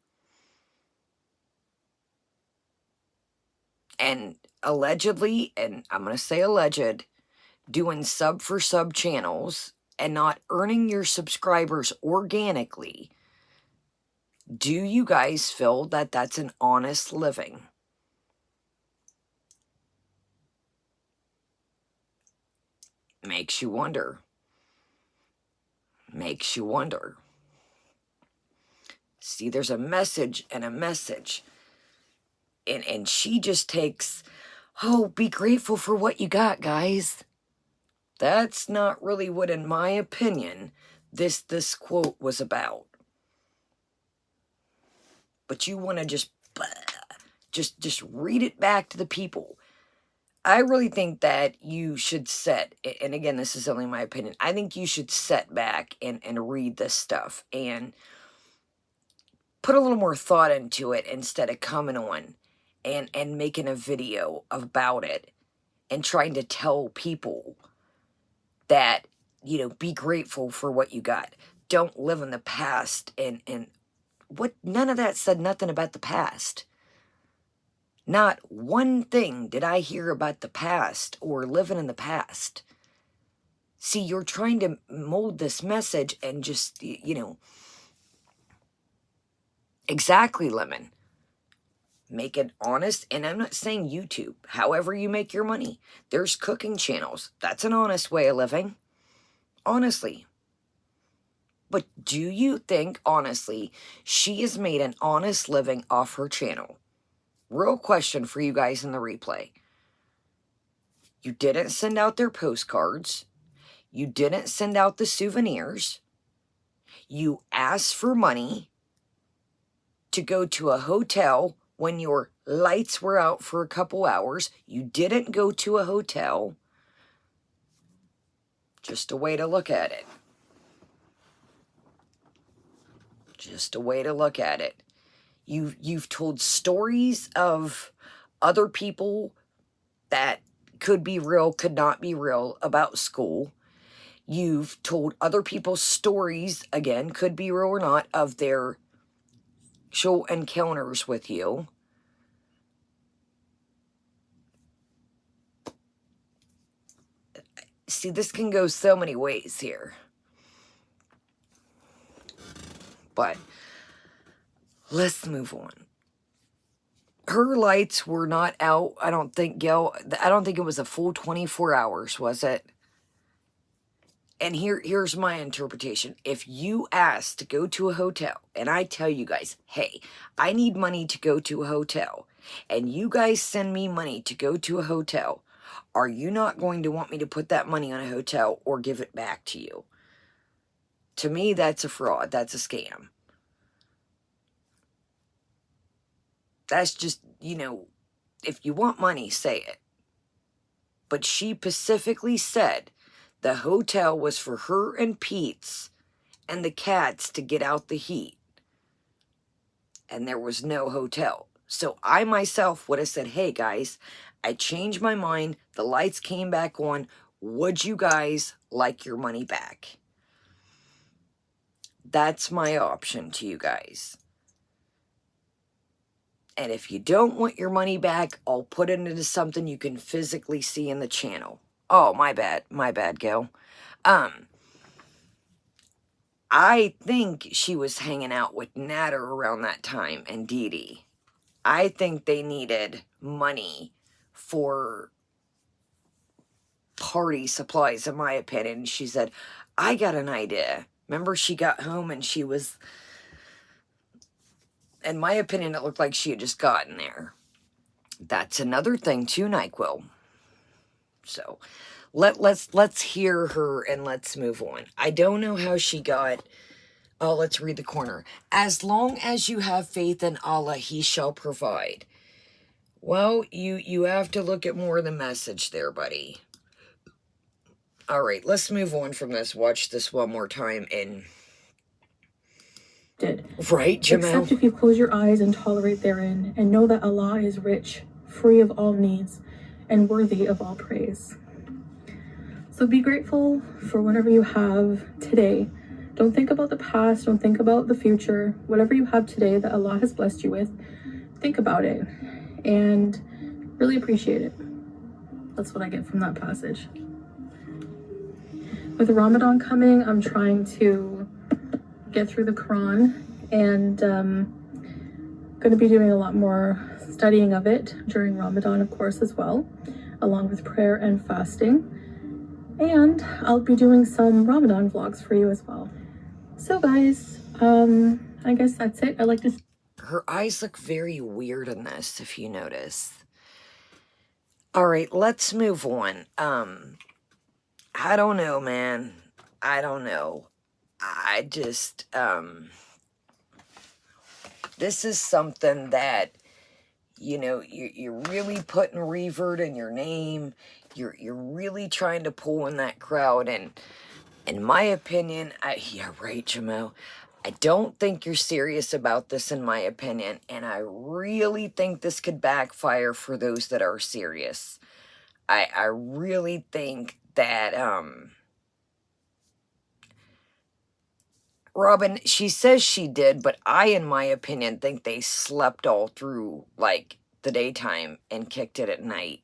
and allegedly, and I'm going to say alleged, doing sub for sub channels and not earning your subscribers organically, do you guys feel that that's an honest living? Makes you wonder. Makes you wonder. See, there's a message and a message. And she just takes, oh, be grateful for what you got, guys. That's not really what, in my opinion, this quote was about. But you want to just read it back to the people. I really think that you should set, and again, this is only my opinion, I think you should set back and read this stuff and put a little more thought into it instead of coming on and making a video about it and trying to tell people that, you know, be grateful for what you got. Don't live in the past and what, none of that said nothing about the past. Not one thing did I hear about the past or living in the past. See, you're trying to mold this message and just, you know, exactly, Lemon. Make it honest, and I'm not saying YouTube. However you make your money. There's cooking channels. That's an honest way of living. Honestly. But do you think, honestly, she has made an honest living off her channel? Real question for you guys in the replay. You didn't send out their postcards. You didn't send out the souvenirs. You asked for money to go to a hotel when your lights were out for a couple hours. You didn't go to a hotel. Just a way to look at it. Just a way to look at it. You've told stories of other people that could be real, could not be real, about school. You've told other people's stories, again, could be real or not, of their actual encounters with you. See, this can go so many ways here. But let's move on. Her lights were not out, I don't think, Gail. I don't think it was a full 24 hours, was it? And here's my interpretation. If you ask to go to a hotel, and I tell you guys, hey, I need money to go to a hotel, and you guys send me money to go to a hotel, are you not going to want me to put that money on a hotel or give it back to you? To me, that's a fraud. That's a scam. That's just, you know, if you want money, say it. But she specifically said the hotel was for her and Pete's and the cats to get out the heat. And there was no hotel. So I myself would have said, hey guys, I changed my mind. The lights came back on. Would you guys like your money back? That's my option to you guys. And if you don't want your money back, I'll put it into something you can physically see in the channel. Oh, my bad, Gil. I think she was hanging out with Natter around that time and Dee Dee. I think they needed money for party supplies, in my opinion. She said, I got an idea. Remember, she got home and she was... In my opinion, it looked like she had just gotten there. That's another thing too, NyQuil. So, let's hear her and let's move on. I don't know how she got... Oh, let's read the corner. As long as you have faith in Allah, He shall provide. Well, you have to look at more of the message there, buddy. All right, let's move on from this. Watch this one more time and... Right, Jamel? Except if you close your eyes and tolerate therein, and know that Allah is rich, free of all needs, and worthy of all praise. So be grateful for whatever you have today. Don't think about the past, don't think about the future. Whatever you have today that Allah has blessed you with, think about it and really appreciate it. That's what I get from that passage. With Ramadan coming, I'm trying to get through the Quran and going to be doing a lot more studying of it during Ramadan, of course, as well, along with prayer and fasting. And I'll be doing some Ramadan vlogs for you as well. So guys, I guess that's it. I like to... Her eyes look very weird in this, if you notice. All right, let's move on. I don't know, man. I don't know. I just, this is something that, you know, you're really putting revert in your name. You're really trying to pull in that crowd. And in my opinion, yeah, right, Jamo. I don't think you're serious about this, in my opinion. And I really think this could backfire for those that are serious. I really think that, Robin, she says she did, but I, in my opinion, think they slept all through, like, the daytime and kicked it at night.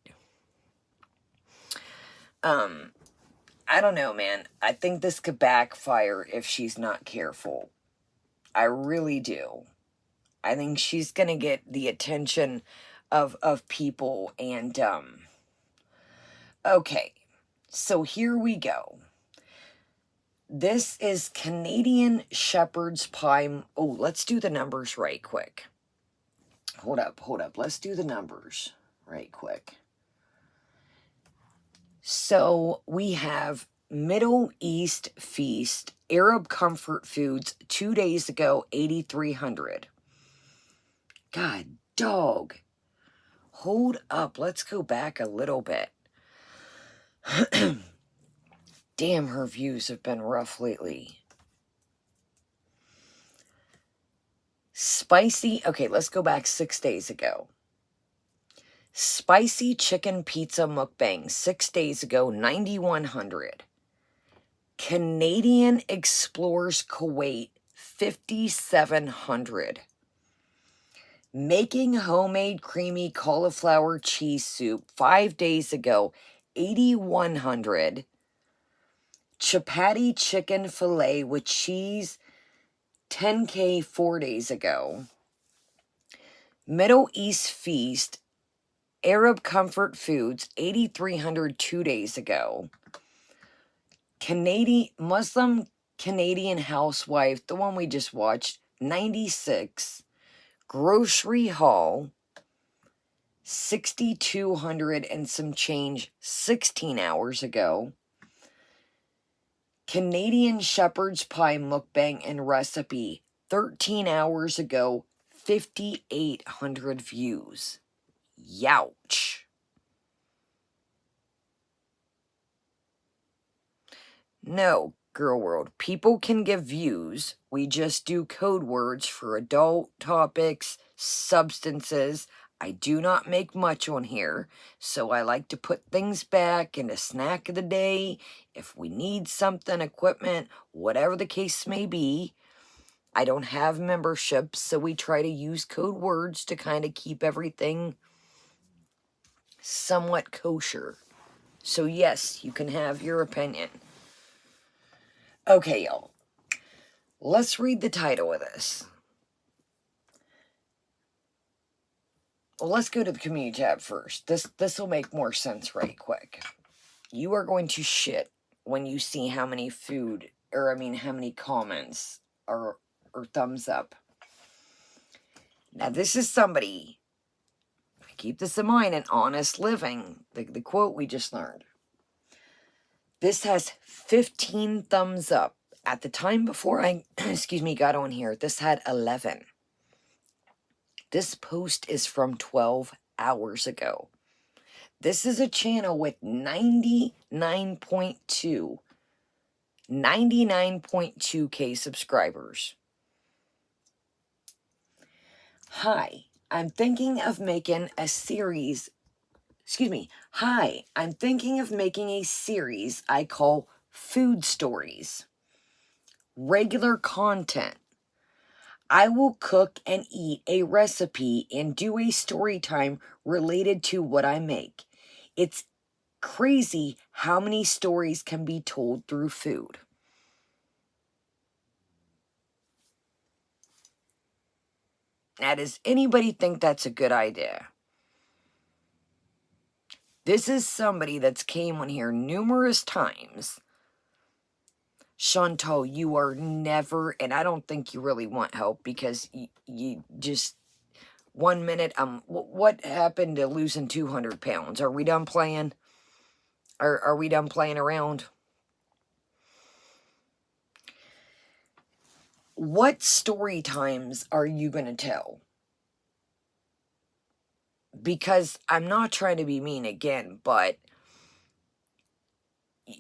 I don't know, man. I think this could backfire if she's not careful. I really do. I think she's gonna get the attention of people. And okay, so here we go. This is Canadian shepherd's pie. Oh, let's do the numbers right quick. Hold up. Let's do the numbers right quick. So we have Middle East Feast, Arab Comfort Foods, 2 days ago, 8,300. God, dog. Hold up. Let's go back a little bit. Damn, her views have been rough lately. Spicy. Okay, let's go back 6 days ago. Spicy chicken pizza mukbang, 6 days ago, 9,100. Canadian Explores Kuwait, 5,700. Making homemade creamy cauliflower cheese soup, 5 days ago, 8,100. Chapati chicken filet with cheese, 10K 4 days ago. Middle East Feast, Arab Comfort Foods, 8,300 2 days ago. Muslim Canadian Housewife, the one we just watched, 96. Grocery haul, 6,200 and some change 16 hours ago. Canadian shepherd's pie mukbang and recipe, 13 hours ago, 5,800 views. Youch. No, girl world, people can give views. We just do code words for adult topics, substances. I do not make much on here, so I like to put things back in a snack of the day. If we need something, equipment, whatever the case may be. I don't have memberships, so we try to use code words to kind of keep everything somewhat kosher. So yes, you can have your opinion. Okay, y'all. Let's read the title of this. Well, let's go to the community tab first. This will make more sense right quick. You are going to shit when you see how many how many comments or thumbs up. Now, this is somebody, keep this in mind, an honest living. The quote we just learned. This has 15 thumbs up. At the time before I, got on here, this had 11. This post is from 12 hours ago. This is a channel with 99.2K subscribers. Hi, I'm thinking of making a series. Hi, I'm thinking of making a series I call Food Stories. Regular content. I will cook and eat a recipe and do a story time related to what I make. It's crazy how many stories can be told through food. Now, does anybody think that's a good idea? This is somebody that's came on here numerous times. Chantal, you are never, and I don't think you really want help because you just, 1 minute, what happened to losing 200 pounds? Are we done playing? Are we done playing around? What story times are you going to tell? Because I'm not trying to be mean again, but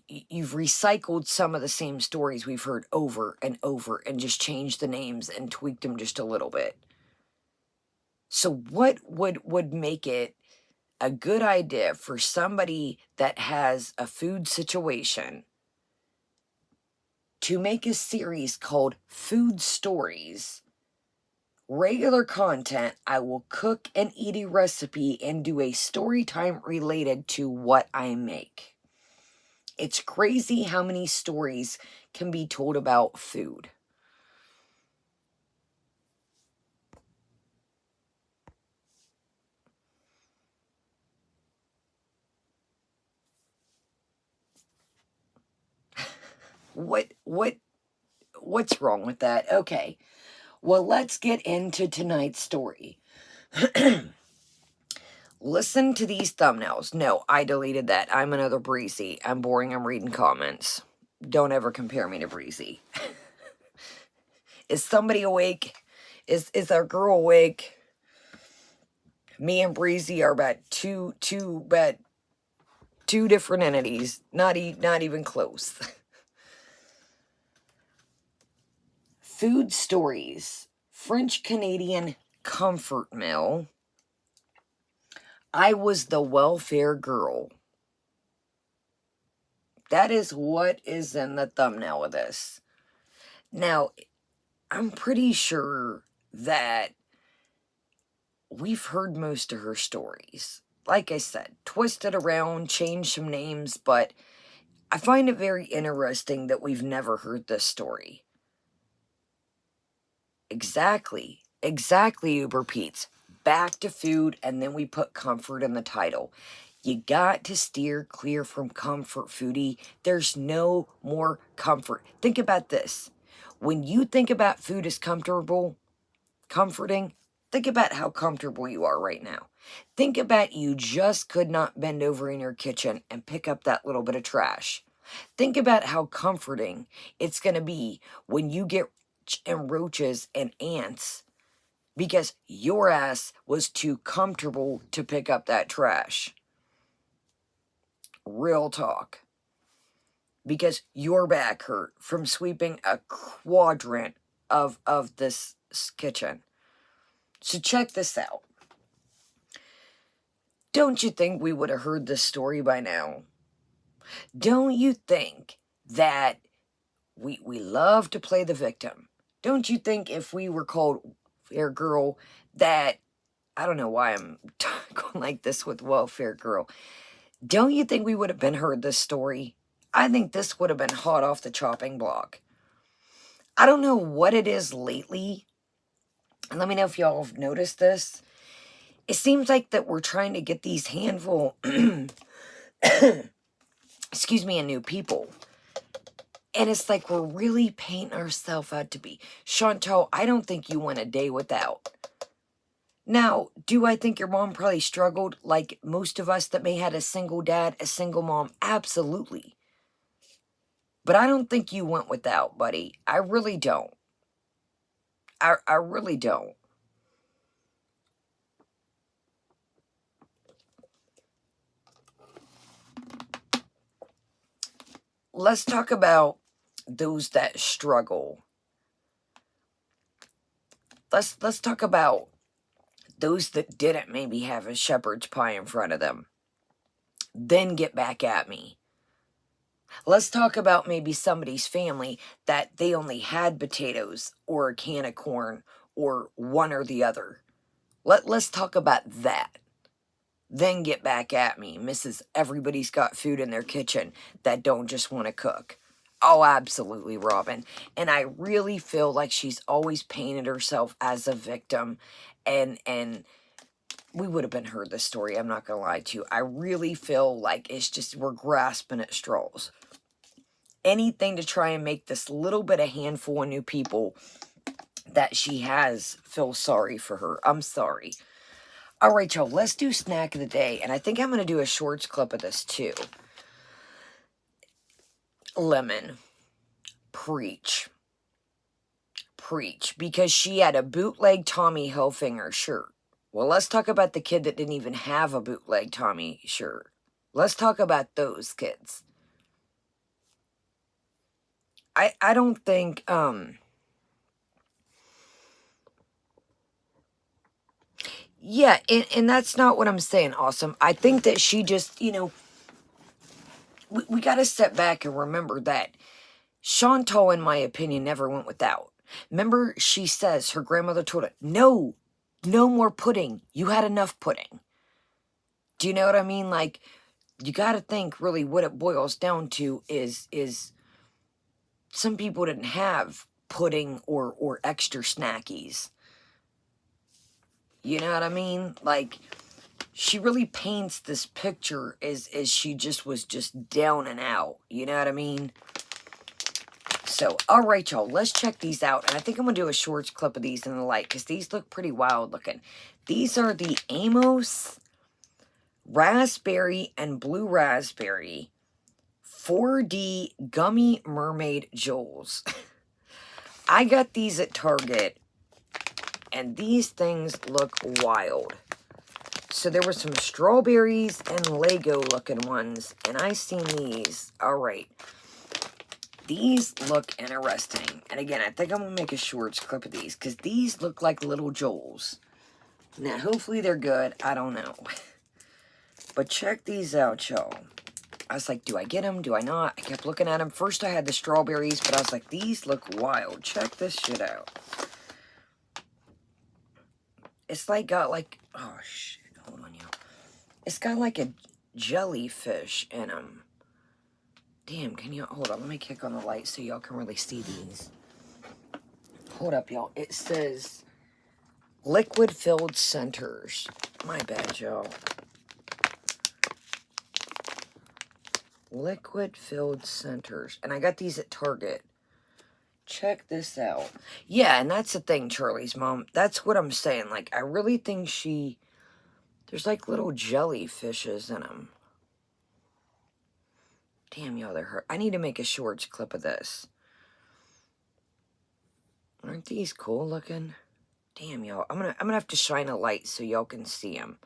you've recycled some of the same stories we've heard over and over and just changed the names and tweaked them just a little bit. So what would make it a good idea for somebody that has a food situation to make a series called Food Stories? Regular content, I will cook and eat a recipe and do a story time related to what I make. It's crazy how many stories can be told about food. What's wrong with that? Okay. Well, let's get into tonight's story. Listen to these thumbnails. No, I deleted that. I'm another Breezy. I'm boring. I'm reading comments. Don't ever compare me to Breezy. Is somebody awake? Is our girl awake? Me and Breezy are about two different entities. Not even close. Food stories. French Canadian comfort meal. I was the welfare girl. That is what is in the thumbnail of this. Now, I'm pretty sure that we've heard most of her stories. Like I said, twisted around, changed some names, but I find it very interesting that we've never heard this story. Exactly, Uber Pete's. Back to food, and then we put comfort in the title. You got to steer clear from comfort, foodie. There's no more comfort. Think about this. When you think about food as comforting, think about how comfortable you are right now. Think about you just could not bend over in your kitchen and pick up that little bit of trash. Think about how comforting it's going to be when you get and roaches and ants because your ass was too comfortable to pick up that trash. Real talk. Because your back hurt from sweeping a quadrant of this kitchen. So check this out. Don't you think we would have heard this story by now? Don't you think that we love to play the victim? Don't you think if we were called Welfare Girl that, I don't know why I'm going like this with Welfare Girl. Don't you think we would have been heard this story? I think this would have been hot off the chopping block. I don't know what it is lately. And let me know if y'all have noticed this. It seems like that we're trying to get these handful, excuse me, of new people. And it's like we're really painting ourselves out to be. Chantal, I don't think you went a day without. Now, do I think your mom probably struggled like most of us that may had a single dad, a single mom? Absolutely. But I don't think you went without, buddy. I really don't. I really don't. Let's talk about those that struggle. Let's talk about those that didn't maybe have a shepherd's pie in front of them. Then get back at me. Let's talk about maybe somebody's family that they only had potatoes or a can of corn or one or the other. Let's talk about that. Then get back at me, Mrs. Everybody's got food in their kitchen that don't just want to cook. Oh, absolutely, Robin. And I really feel like she's always painted herself as a victim. And we would have been heard this story, I'm not going to lie to you. I really feel like it's just we're grasping at straws. Anything to try and make this little bit of handful of new people that she has feel sorry for her. I'm sorry. All right, y'all, let's do snack of the day. And I think I'm going to do a shorts clip of this too. Lemon. Preach. Preach. Because she had a bootleg Tommy Hilfiger shirt. Well, let's talk about the kid that didn't even have a bootleg Tommy shirt. Let's talk about those kids. I don't think, yeah, and that's not what I'm saying, Awesome. I think that she just, we got to step back and remember that Chantal, in my opinion, never went without. Remember, she says her grandmother told her, no more pudding. You had enough pudding. Do you know what I mean? Like, you got to think really what it boils down to is some people didn't have pudding or extra snackies. You know what I mean? Like, she really paints this picture as she just was just down and out. You know what I mean? So, alright, y'all, let's check these out. And I think I'm going to do a shorts clip of these in the light, because these look pretty wild looking. These are the Amos Raspberry and Blue Raspberry 4D Gummy Mermaid Jewels. I got these at Target, and these things look wild. So there were some strawberries and Lego looking ones, and I seen these. Alright. These look interesting. And again, I think I'm going to make a shorts clip of these, because these look like little Joels. Now, hopefully they're good. I don't know. But check these out, y'all. I was like, do I get them? Do I not? I kept looking at them. First, I had the strawberries, but I was like, these look wild. Check this shit out. It's like got like, oh shit, hold on, y'all. It's got like a jellyfish in them. Damn, can you, hold on, let me kick on the light so y'all can really see these. Hold up, y'all. It says liquid-filled centers. My bad, y'all. Liquid-filled centers. And I got these at Target. Check this out. Yeah, and that's the thing, Charlie's mom. That's what I'm saying. Like, I really think there's like little jellyfishes in them. Damn, y'all, they're hurt. I need to make a shorts clip of this. Aren't these cool looking? Damn, y'all. I'm gonna have to shine a light so y'all can see them.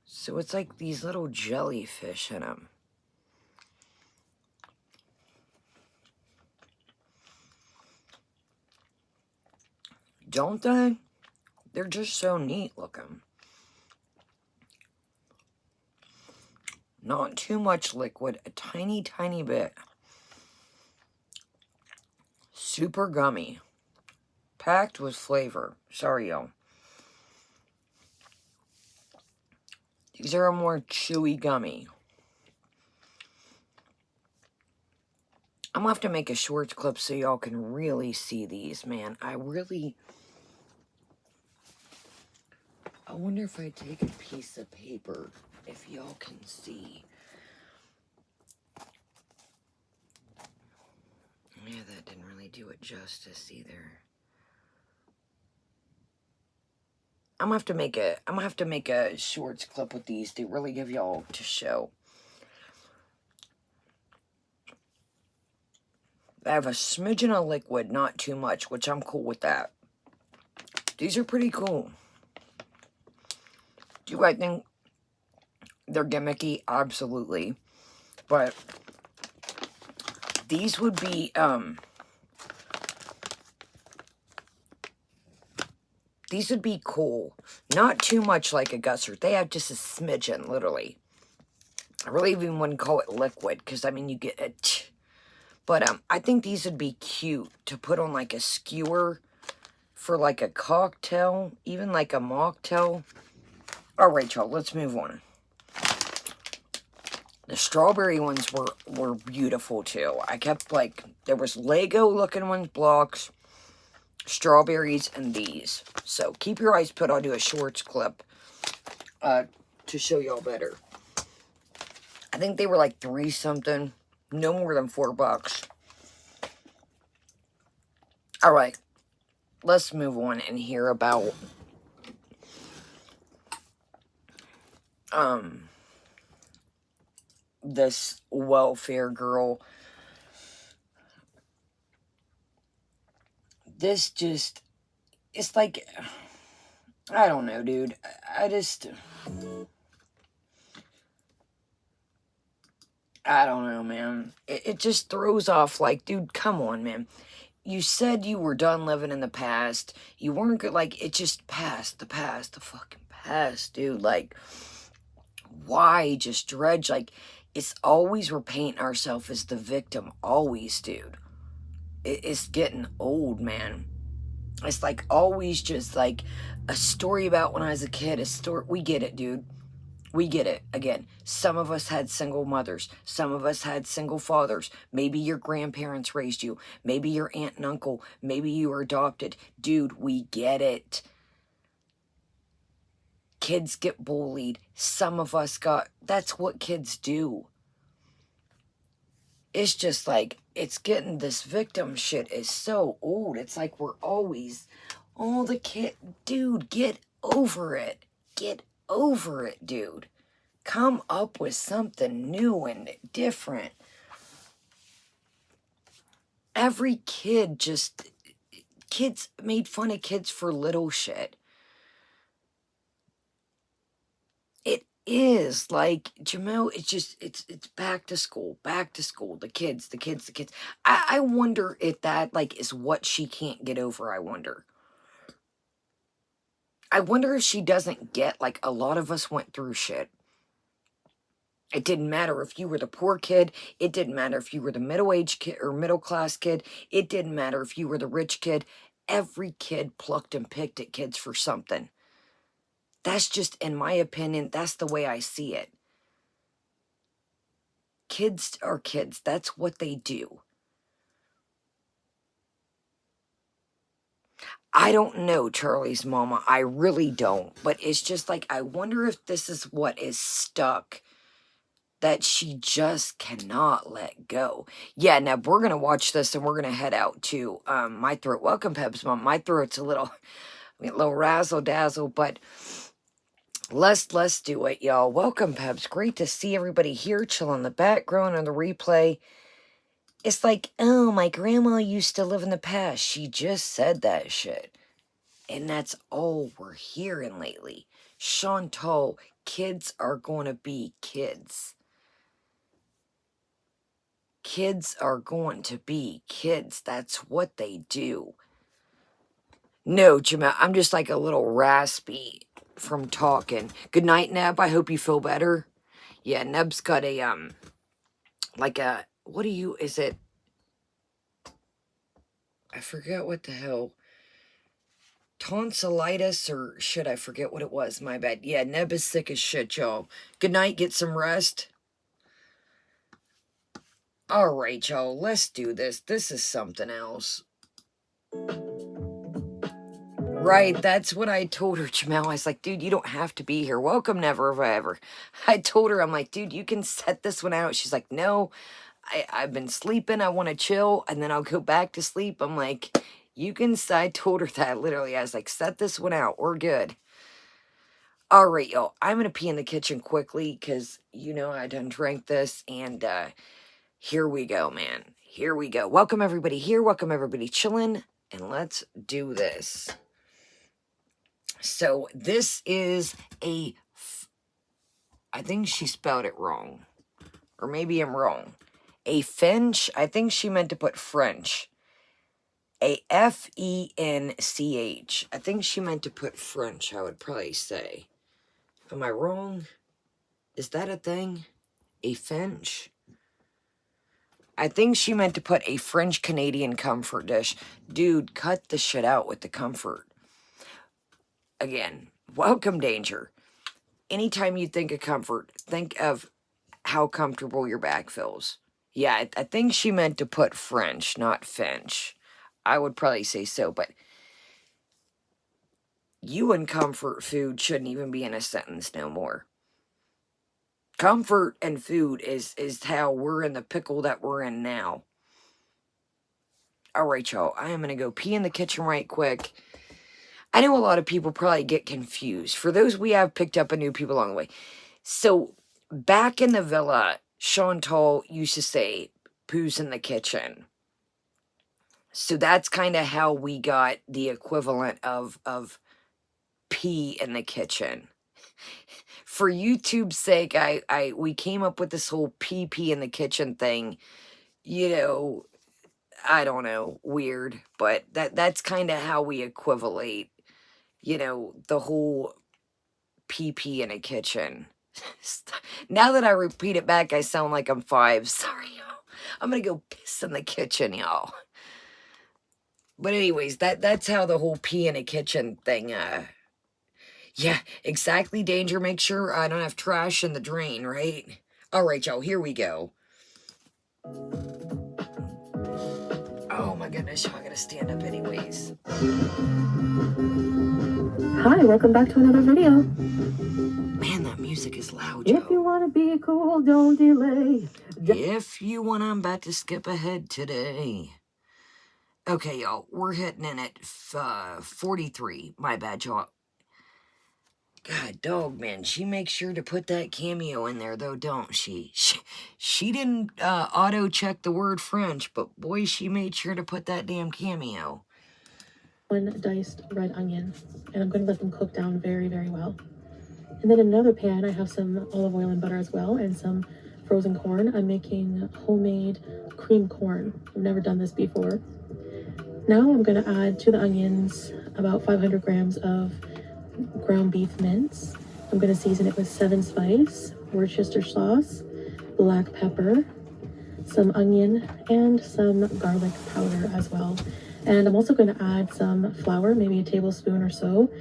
So it's like these little jellyfish in them. Don't they? They're just so neat looking. Not too much liquid, a tiny, tiny bit. Super gummy. Packed with flavor. Sorry, y'all. These are a more chewy gummy. I'm gonna have to make a shorts clip so y'all can really see these, man. I wonder if I take a piece of paper, if y'all can see. Yeah, that didn't really do it justice either. I'm gonna have to make a shorts clip with these to really give y'all to show. I have a smidgen of liquid, not too much, which I'm cool with that. These are pretty cool. Do I think they're gimmicky? Absolutely. But these would be, these would be cool. Not too much like a gusser. They have just a smidgen, literally. I really even wouldn't call it liquid, because, I mean, you get a But, I think these would be cute to put on, like, a skewer for, like, a cocktail, even, like, a mocktail. Alright, y'all, let's move on. The strawberry ones were beautiful, too. I kept, like, there was Lego-looking ones, blocks, strawberries, and these. So, keep your eyes put. I'll do a shorts clip to show y'all better. I think they were, like, 3-something. No more than $4. Alright. Let's move on and hear about this welfare girl. This just, it's like, I don't know, dude. I don't know, man. It just throws off, like, dude, come on, man. You said you were done living in the past. You weren't good, like, it just passed, the fucking past, dude. Like, why just dredge? Like, it's always we're painting ourselves as the victim. Always, dude. It's getting old, man. It's like always just like a story about when I was a kid. A story. We get it, dude. We get it. Again, some of us had single mothers. Some of us had single fathers. Maybe your grandparents raised you. Maybe your aunt and uncle. Maybe you were adopted. Dude, we get it. Kids get bullied. Some of us got... That's what kids do. it's just like, it's getting, this victim shit is so old. It's like we're always, oh, the kid, dude, get over it. Get over it, dude. Come up with something new and different. Every kid just, kids made fun of kids for little shit. It is like, Jamel, it's just, it's back to school, the kids. I wonder if that, like, is what she can't get over. I wonder if she doesn't get, like, a lot of us went through shit. It didn't matter if you were the poor kid. It didn't matter if you were the middle-aged kid or middle-class kid. It didn't matter if you were the rich kid. Every kid plucked and picked at kids for something. That's just, in my opinion, that's the way I see it. Kids are kids. That's what they do. I don't know Charlie's mama. I really don't. But it's just like, I wonder if this is what is stuck, that she just cannot let go. Yeah, now we're going to watch this and we're going to head out to my throat. Welcome, Peb's mom. My throat's a little razzle-dazzle, but let's do it, y'all. Welcome, Pebs. Great to see everybody here, chill in the background on the replay. It's like, oh, my grandma used to live in the past. She just said that shit. And that's all we're hearing lately. Chantal, kids are going to be kids. Kids are going to be kids. That's what they do. No, Jamal, I'm just like a little raspy from talking. Good night, Neb. I hope you feel better. Yeah, Neb's got a, like a, is it? I forget what the hell. Tonsillitis, or shit, I forget what it was. My bad. Yeah, Neb is sick as shit, y'all. Good night. Get some rest. Alright, y'all. Let's do this. This is something else. Right, that's what I told her, Jamel. I was like, dude, you don't have to be here. Welcome, never have I ever. I told her, I'm like, dude, you can set this one out. She's like, no, I've been sleeping. I want to chill, and then I'll go back to sleep. I'm like, you can, I told her that, literally. I was like, set this one out. We're good. All right, y'all. I'm going to pee in the kitchen quickly because, you know, I done drank this, and here we go, man. Here we go. Welcome, everybody here. Welcome, everybody chilling, and let's do this. So this is I think she spelled it wrong. Or maybe I'm wrong. A Finch. I think she meant to put French. A F-E-N-C-H. I think she meant to put French, I would probably say. Am I wrong? Is that a thing? A Finch? I think she meant to put a French-Canadian comfort dish. Dude, cut the shit out with the comfort. Again, welcome, danger. Anytime you think of comfort, think of how comfortable your back feels. Yeah, I think she meant to put French, not Finch. I would probably say so, but you and comfort food shouldn't even be in a sentence no more. Comfort and food is how we're in the pickle that we're in now. Alright, y'all. I am going to go pee in the kitchen right quick. I know a lot of people probably get confused. For those we have picked up and new people along the way. So, back in the villa, Chantal used to say, "Poo's in the kitchen." So that's kind of how we got the equivalent of pee in the kitchen. For YouTube's sake, we came up with this whole pee in the kitchen thing. You know, I don't know, weird, but that's kind of how we equivalate, you know, the whole pee in a kitchen. Now that I repeat it back, I sound like I'm 5. Sorry, y'all. I'm gonna go piss in the kitchen, y'all. But anyways, that's how the whole pee in a kitchen thing, yeah, exactly, danger. Make sure I don't have trash in the drain, right? Alright, y'all, here we go. Oh my goodness, y'all, I gotta stand up anyways. Hi, welcome back to another video. Man, that that music is loud, If you Joe. wanna be cool, don't delay. If you want, I'm about to skip ahead today. Okay, y'all, we're hitting in at 43. My bad, y'all. God, dog, man, she makes sure to put that cameo in there, though, don't she? She didn't auto-check the word French, but boy, she made sure to put that damn cameo. 1 diced red onion, and I'm going to let them cook down very, very well. And then in another pan, I have some olive oil and butter as well, and some frozen corn. I'm making homemade cream corn. I've never done this before. Now I'm going to add to the onions about 500 grams of ground beef mince. I'm going to season it with 7 spice, Worcestershire sauce, black pepper, some onion, and some garlic powder as well. And I'm also going to add some flour, maybe a tablespoon or so.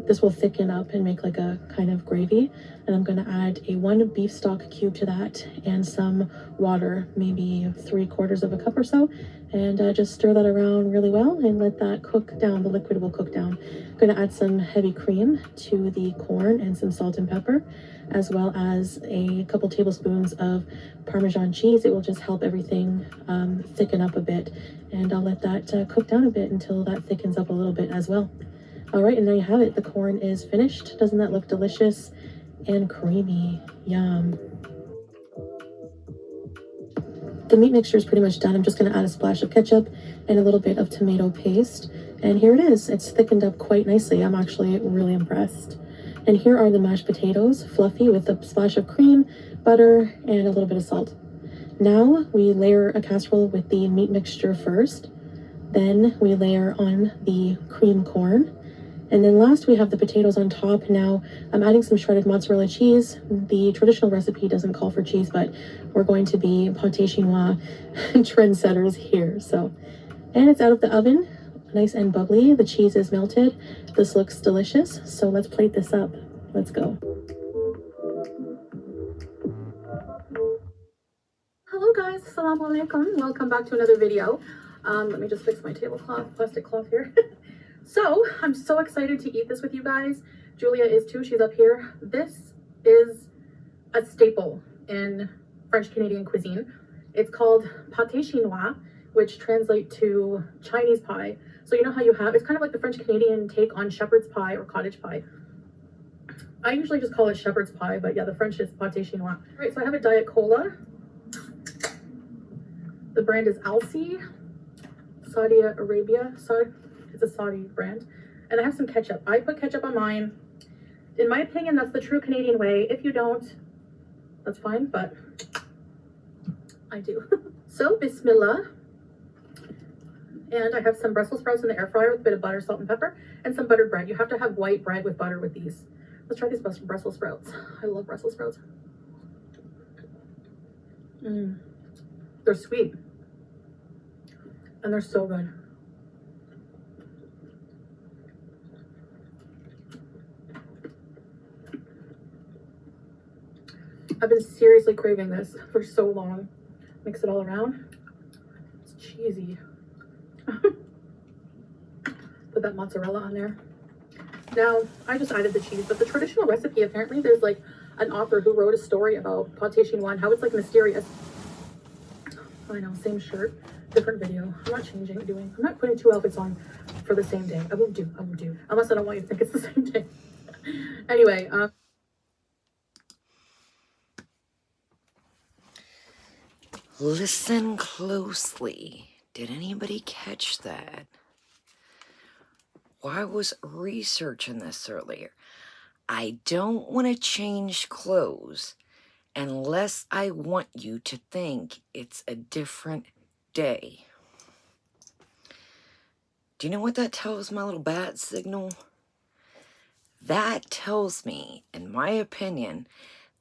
This will thicken up and make like a kind of gravy. And I'm going to add a 1 beef stock cube to that and some water, maybe 3/4 of a cup or so. And just stir that around really well and let that cook down. The liquid will cook down. I'm going to add some heavy cream to the corn and some salt and pepper, as well as a couple tablespoons of Parmesan cheese. It will just help everything thicken up a bit. And I'll let that cook down a bit until that thickens up a little bit as well. All right, and there you have it. The corn is finished. Doesn't that look delicious and creamy? Yum. The meat mixture is pretty much done. I'm just going to add a splash of ketchup and a little bit of tomato paste. And here it is. It's thickened up quite nicely. I'm actually really impressed. And here are the mashed potatoes, fluffy with a splash of cream, butter, and a little bit of salt. Now we layer a casserole with the meat mixture first. Then we layer on the cream corn. And then last we have the potatoes on top. Now I'm adding some shredded mozzarella cheese. The traditional recipe doesn't call for cheese, but we're going to be pâté chinois trendsetters here. And it's out of the oven, nice and bubbly. The cheese is melted. This looks delicious. So let's plate this up. Let's go. Hello guys, assalamu alaikum. Welcome back to another video. Let me just fix my tablecloth, plastic cloth here. So I'm so excited to eat this with you guys. Julia is too, she's up here. This is a staple in French Canadian cuisine. It's called pâté chinois, which translates to Chinese pie. So you know how you have, it's kind of like the French Canadian take on shepherd's pie or cottage pie. I usually just call it shepherd's pie, but yeah, the French is pâté chinois. All right, so I have a Diet Cola. The brand is Alsi, Saudi Arabia. It's a Saudi brand. And I have some ketchup. I put ketchup on mine. In my opinion, that's the true Canadian way. If you don't, that's fine, but I do. So, bismillah. And I have some Brussels sprouts in the air fryer with a bit of butter, salt, and pepper, and some buttered bread. You have to have white bread with butter with these. Let's try these Brussels sprouts. I love Brussels sprouts. They're sweet. And they're so good. I've been seriously craving this for so long. Mix it all around. It's cheesy. Put that mozzarella on there. Now, I just added the cheese, but the traditional recipe, apparently there's like an author who wrote a story about pâté chinois and how it's like mysterious. I know, same shirt, different video. I'm not I'm not putting 2 outfits on for the same day. I won't do. Unless I don't want you to think it's the same day. Anyway, Listen closely. Did anybody catch that? Well, I was researching this earlier. I don't want to change clothes unless I want you to think it's a different day. Do you know what that tells my little bat signal? That tells me, in my opinion,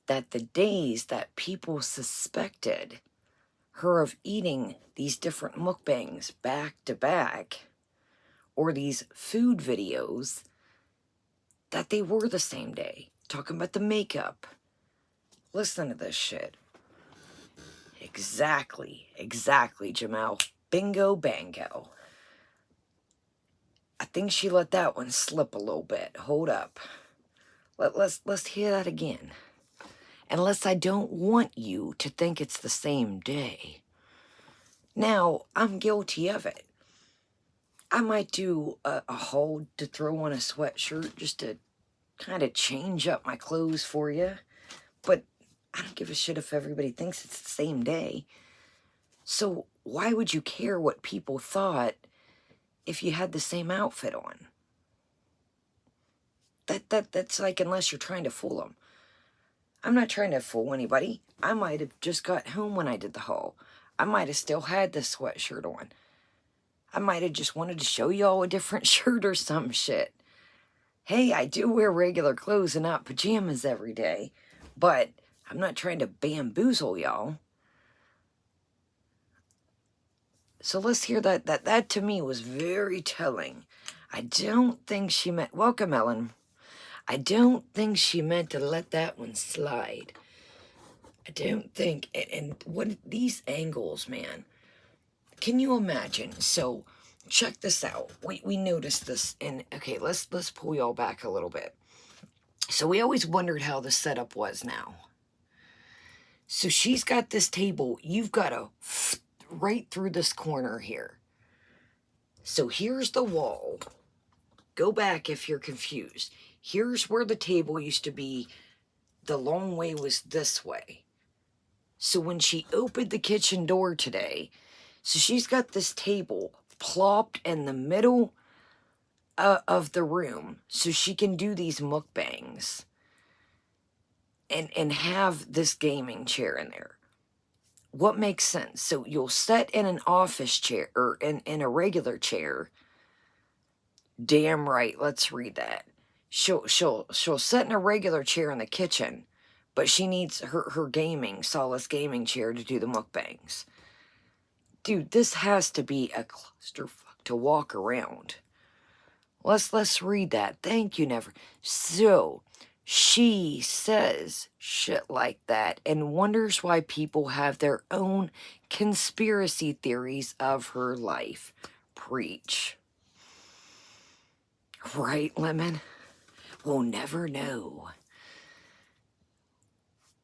that the days that people suspected her of eating these different mukbangs back to back, or these food videos, that they were the same day. Talking about the makeup. Listen to this shit. Exactly, Jamal. Bingo bango. I think she let that one slip a little bit. Hold up. Let's hear that again. Unless I don't want you to think it's the same day. Now, I'm guilty of it. I might do a haul to throw on a sweatshirt just to kind of change up my clothes for you. But I don't give a shit if everybody thinks it's the same day. So why would you care what people thought if you had the same outfit on? That's like, unless you're trying to fool them. I'm not trying to fool anybody. I might have just got home when I did the haul. I might have still had the sweatshirt on. I might have just wanted to show y'all a different shirt or some shit. Hey, I do wear regular clothes and not pajamas every day, but I'm not trying to bamboozle y'all. So let's hear that. That to me was very telling. I don't think she meant... Welcome, Ellen. I don't think she meant to let that one slide. I don't think... And what these angles, man. Can you imagine? So, check this out. We noticed this. And, okay, let's pull y'all back a little bit. So, we always wondered how the setup was now. So, she's got this table. You've got to... right through this corner here. So here's the wall. Go back if you're confused. Here's where the table used to be. The long way was this way. So when she opened the kitchen door today, so she's got this table plopped in the middle of the room so she can do these mukbangs and have this gaming chair in there. What makes sense? So you'll sit in an office chair or in a regular chair. Damn right. Let's read that. She'll sit in a regular chair in the kitchen, but she needs her gaming, Solace gaming chair to do the mukbangs. Dude, this has to be a clusterfuck to walk around. Let's read that. Thank you, Never. So, she says shit like that and wonders why people have their own conspiracy theories of her life. Preach. Right, Lemon? We'll never know.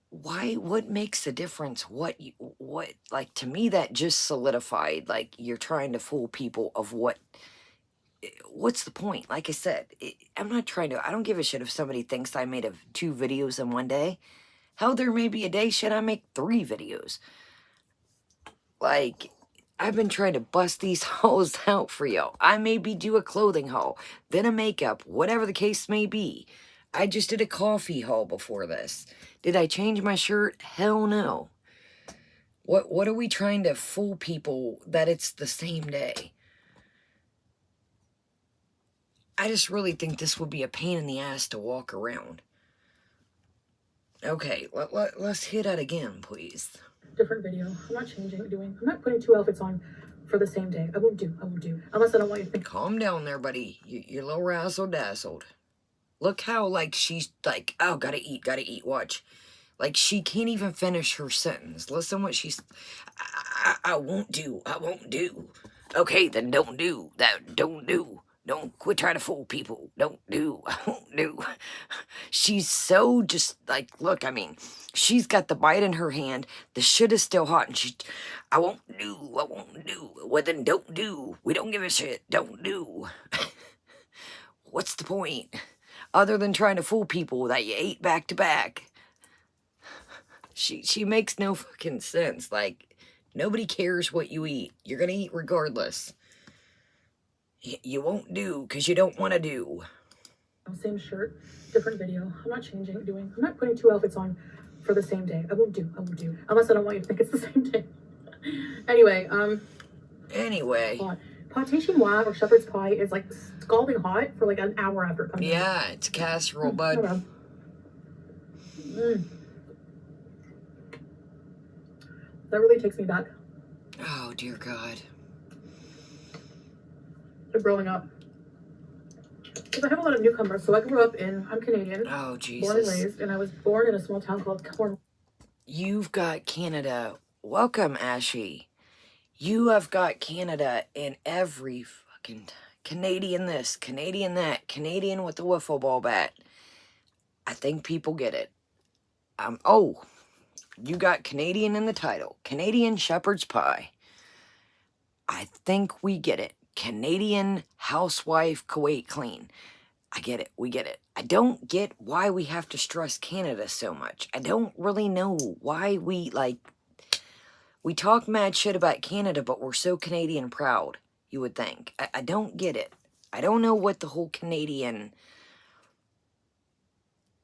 Why? What makes a difference? What, like, to me, that just solidified, like, you're trying to fool people of what's the point? Like I said, I'm not trying to... I don't give a shit if somebody thinks I made 2 videos in one day. Hell, there may be a day, shit, I make 3 videos. Like, I've been trying to bust these hauls out for y'all. I maybe do a clothing haul, then a makeup, whatever the case may be. I just did a coffee haul before this. Did I change my shirt? Hell no. What are we trying to fool people that it's the same day? I just really think this would be a pain in the ass to walk around. Okay, let's hit that again, please. Different video. I'm not I'm not putting 2 outfits on for the same day. I won't do. Unless I don't want you to think. Calm down there, buddy. You're a little razzle-dazzled. Look how, like, she's like, oh, gotta eat, watch. Like, she can't even finish her sentence. Listen what she's... I won't do. Okay, then don't do. Don't do. Don't quit trying to fool people. Don't do. I won't do. She's so just, like, look, I mean, she's got the bite in her hand. The shit is still hot, and I won't do. Well, then don't do. We don't give a shit. Don't do. What's the point? Other than trying to fool people that you ate back to back. She makes no fucking sense. Like, nobody cares what you eat. You're gonna eat regardless. You won't do because you don't want to do. Same shirt, different video. I'm not I'm not putting 2 outfits on for the same day. I won't do. Unless I don't want you to think it's the same day. Anyway, pâté chinois or shepherd's pie is like scalding hot for like an hour after it comes out. Yeah, it's a casserole, bud. That really takes me back. Oh, dear God. To growing up. Because I have a lot of newcomers. So I grew up I'm Canadian. Oh, Jesus. Born and raised. And I was born in a small town called Cornwall. You've got Canada. Welcome, Ashy. You have got Canada in every fucking... Canadian this, Canadian that, Canadian with the wiffle ball bat. I think people get it. Oh, you got Canadian in the title. Canadian shepherd's pie. I think we get it. Canadian housewife Kuwait clean. I get it. We get it. I don't get why we have to stress Canada so much. I don't really know why we talk mad shit about Canada, but we're so Canadian proud, you would think. I don't get it. I don't know what the whole Canadian...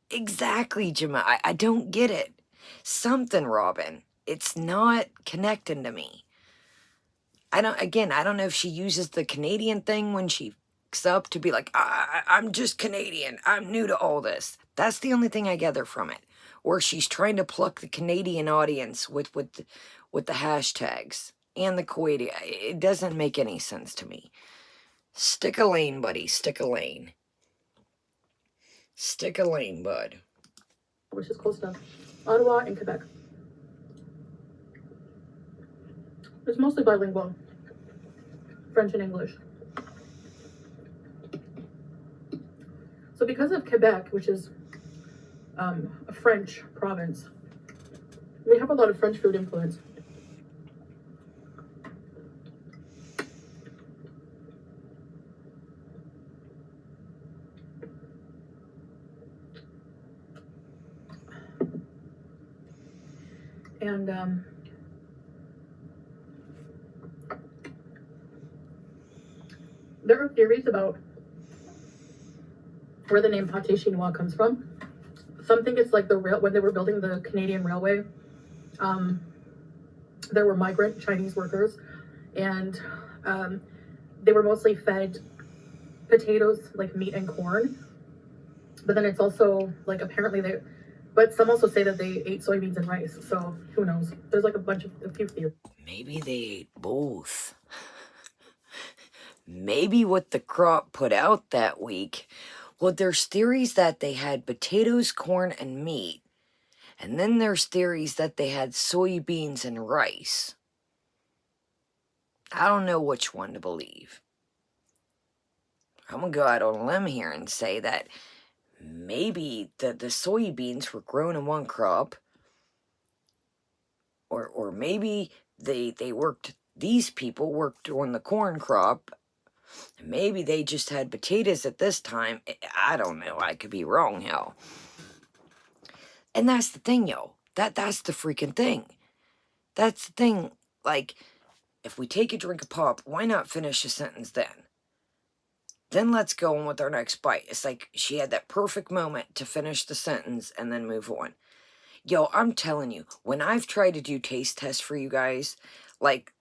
Exactly, Gemma. I don't get it. Something, Robin. It's not connecting to me. I don't know if she uses the Canadian thing when she f***s up to be like, I'm just Canadian. I'm new to all this. That's the only thing I gather from it. Or she's trying to pluck the Canadian audience with the hashtags and the Kuwaiti. It doesn't make any sense to me. Stick a lane, buddy. Stick a lane. Stick a lane, bud. Which is close to Ottawa and Quebec. It's mostly bilingual, French and English. So because of Quebec, which is a French province, we have a lot of French food influence. And there are theories about where the name Pâté Chinois comes from. Some think it's like when they were building the Canadian Railway, there were migrant Chinese workers, and they were mostly fed potatoes, like meat and corn. But then it's also like apparently but some also say that they ate soybeans and rice. So who knows? There's like a few theories. Maybe they ate both. Maybe what the crop put out that week. Well, there's theories that they had potatoes, corn, and meat. And then there's theories that they had soybeans and rice. I don't know which one to believe. I'm gonna go out on a limb here and say that maybe the soybeans were grown in one crop. Or maybe these people worked on the corn crop. Maybe they just had potatoes at this time. I don't know. I could be wrong, hell. And that's the thing, yo. That's the freaking thing. That's the thing. Like, if we take a drink of pop, why not finish a sentence then? Then let's go on with our next bite. It's like she had that perfect moment to finish the sentence and then move on. Yo, I'm telling you, when I've tried to do taste tests for you guys, like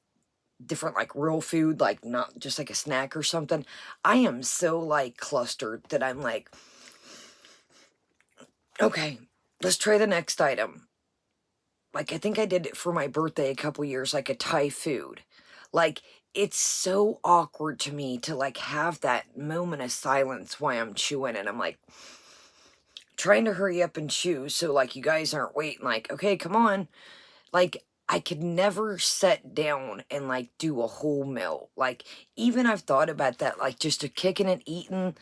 different like real food, like not just like a snack or something, I am so like clustered that I'm like, okay, let's try the next item. Like I think I did it for my birthday a couple years, like a Thai food. Like it's so awkward to me to like have that moment of silence while I'm chewing, and I'm like trying to hurry up and chew so like you guys aren't waiting, like, okay, come on. Like I could never sit down and like do a whole meal. Like even I've thought about that, like just a kicking and eating,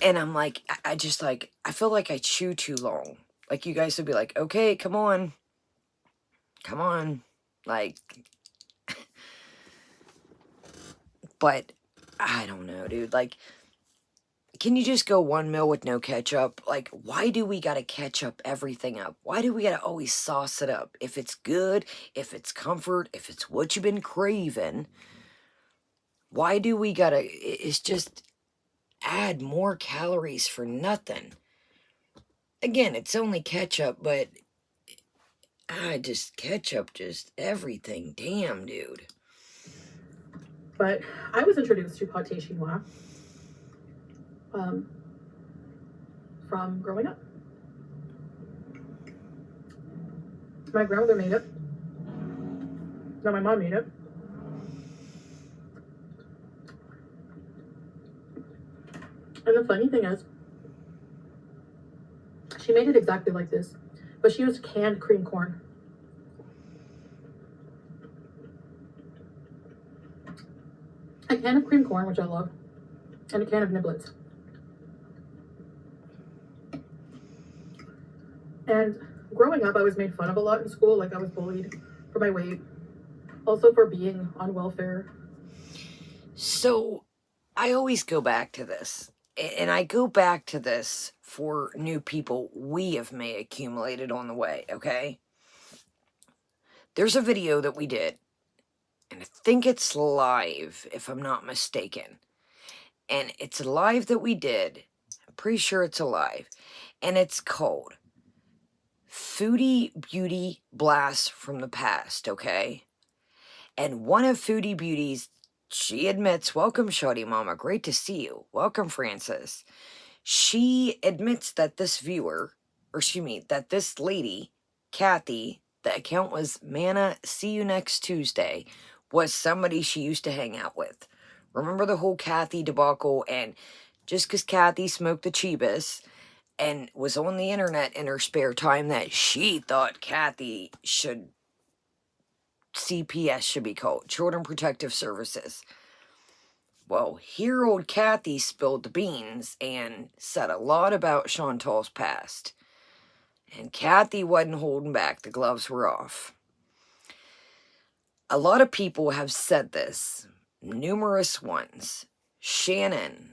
and I'm like, I just like, I feel like I chew too long. Like you guys would be like, okay, come on, like, but I don't know, dude. Like, can you just go one meal with no ketchup? Like, why do we gotta ketchup everything up? Why do we gotta always sauce it up? If it's good, if it's comfort, if it's what you've been craving, why do we gotta... It's just add more calories for nothing. Again, it's only ketchup, but... ketchup, just everything. Damn, dude. But I was introduced to pâté chinois from growing up. My grandmother made it. No, my mom made it. And the funny thing is, she made it exactly like this, but she used canned cream corn. A can of cream corn, which I love, and a can of niblets. And growing up, I was made fun of a lot in school. Like, I was bullied for my weight, also for being on welfare. So I always go back to this, and I go back to this for new people we have may accumulated on the way, okay? There's a video that we did, and I think it's live, if I'm not mistaken. And it's a live that we did. I'm pretty sure it's a live. And it's called Foodie Beauty Blast from the Past, okay? And one of Foodie Beauty's, she admits, welcome, Shawty Mama, great to see you. Welcome, Francis. She admits that this viewer, or excuse me, that this lady, Kathy, the account was Manna, see you next Tuesday, was somebody she used to hang out with. Remember the whole Kathy debacle, and just because Kathy smoked the Chibas and was on the internet in her spare time, that she thought Kathy should, CPS should be called, Children Protective Services. Well, here old Kathy spilled the beans and said a lot about Chantal's past. And Kathy wasn't holding back, the gloves were off. A lot of people have said this, numerous ones. Shannon,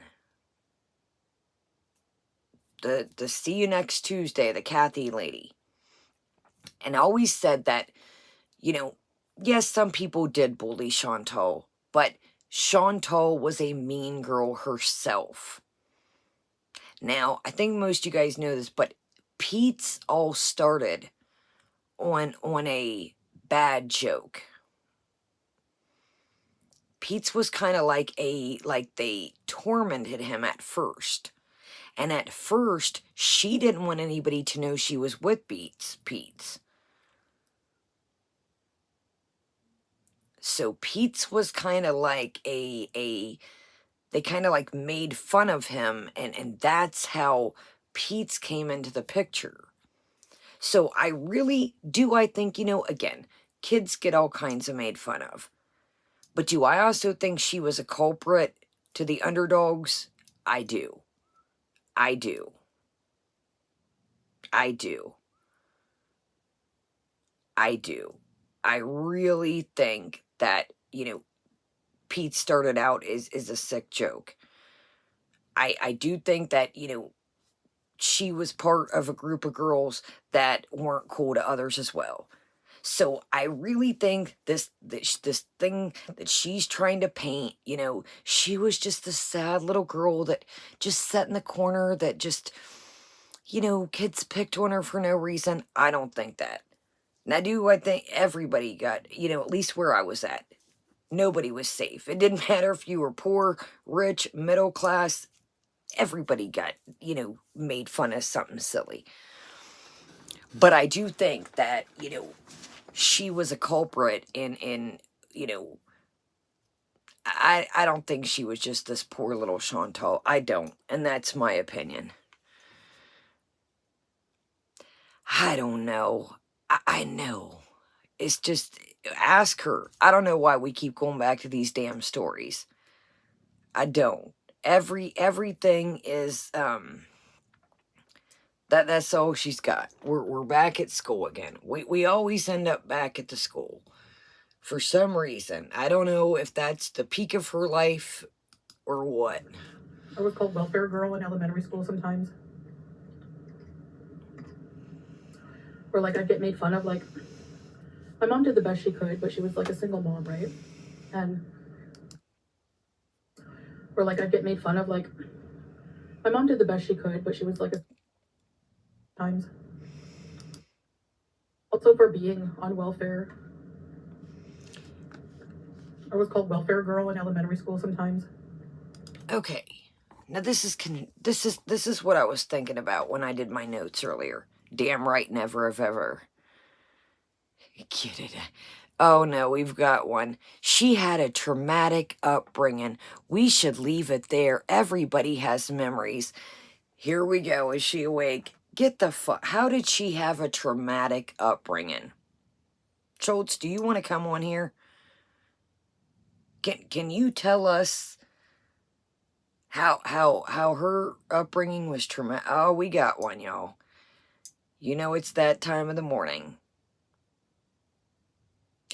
the see you next Tuesday, the Kathy lady. And always said that, you know, yes, some people did bully Chantal, but Chantal was a mean girl herself. Now, I think most of you guys know this, but Pete's all started on a bad joke. Pete's was kind of like they tormented him at first. And at first, she didn't want anybody to know she was with Pete's. So Pete's was kind of like they kind of like made fun of him, and that's how Pete's came into the picture. So I really do, I think, you know, again, kids get all kinds of made fun of. But do I also think she was a culprit to the underdogs? I do. I do. I do. I do. I really think that, you know, Pete started out is a sick joke. I do think that, you know, she was part of a group of girls that weren't cool to others as well. So I really think this thing that she's trying to paint, you know, she was just a sad little girl that just sat in the corner that just, you know, kids picked on her for no reason. I don't think that. Now, I think everybody got, you know, at least where I was at, nobody was safe. It didn't matter if you were poor, rich, middle class. Everybody got, you know, made fun of something silly. But I do think that, you know, she was a culprit in you know, I don't think she was just this poor little Chantal. I don't. And that's my opinion. I don't know. I know. It's just, ask her. I don't know why we keep going back to these damn stories. I don't. Everything is, that's all she's got. We're back at school again. We always end up back at the school. For some reason. I don't know if that's the peak of her life or what. I was called welfare girl in elementary school sometimes. Or like I'd get made fun of, like, my mom did the best she could, but she was like a single mom, right? And or like I'd get made fun of, like, my mom did the best she could, but she was like a times. Also for being on welfare. I was called welfare girl in elementary school sometimes. Okay. Now this is what I was thinking about when I did my notes earlier. Damn right, never have ever. Get it? Oh no, we've got one. She had a traumatic upbringing. We should leave it there. Everybody has memories. Here we go. Is she awake? Get the fuck. How did she have a traumatic upbringing? Schultz, do you want to come on here? Can you tell us how her upbringing was traumatic? Oh, we got one, y'all. You know it's that time of the morning.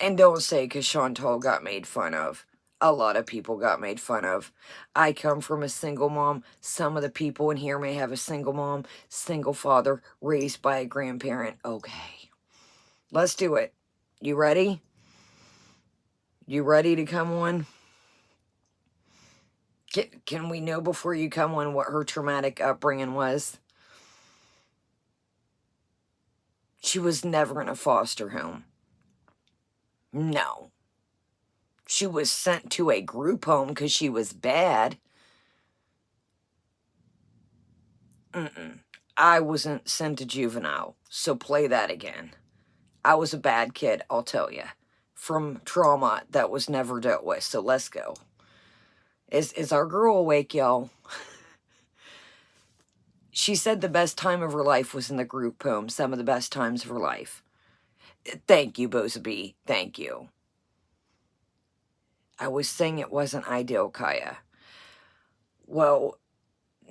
And don't say because Chantal got made fun of. A lot of people got made fun of. I come from a single mom. Some of the people in here may have a single mom, single father, raised by a grandparent. Okay, let's do it. You ready? You ready to come on? Can we know before you come on what her traumatic upbringing was? She was never in a foster home. No. She was sent to a group home because she was bad. I wasn't sent to juvenile, so play that again. I was a bad kid, I'll tell you, from trauma that was never dealt with, so let's go. Is our girl awake, y'all? She said the best time of her life was in the group home, some of the best times of her life. Thank you, Bozabee, thank you. I was saying it wasn't ideal, Kaya. Well,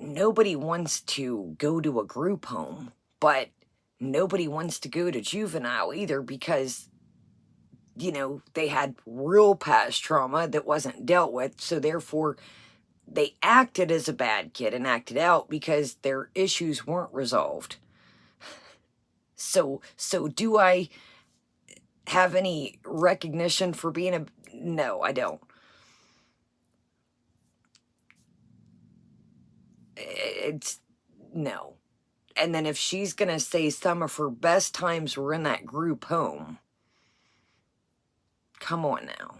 nobody wants to go to a group home, but nobody wants to go to juvenile either because, you know, they had real past trauma that wasn't dealt with, so therefore they acted as a bad kid and acted out because their issues weren't resolved. So do I have any recognition for being a... No, I don't. It's... no. And then if she's gonna say some of her best times were in that group home, come on now.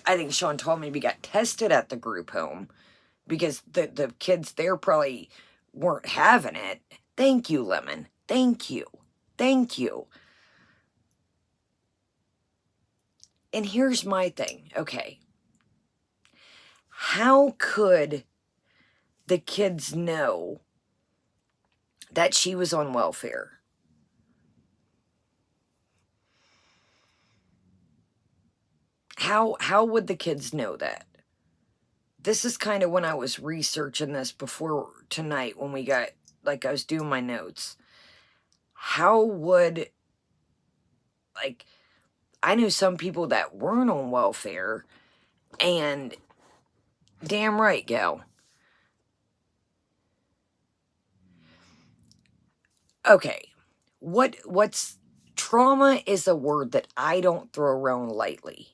I think Chantal maybe got tested at the group home because the kids there probably weren't having it. Thank you, Lemon. Thank you. Thank you. And here's my thing, okay. How could the kids know that she was on welfare? How would the kids know that? This is kind of when I was researching this before tonight when we got, like, I was doing my notes. How would, like, I knew some people that weren't on welfare, and damn right, gal. Okay, what's trauma is a word that I don't throw around lightly.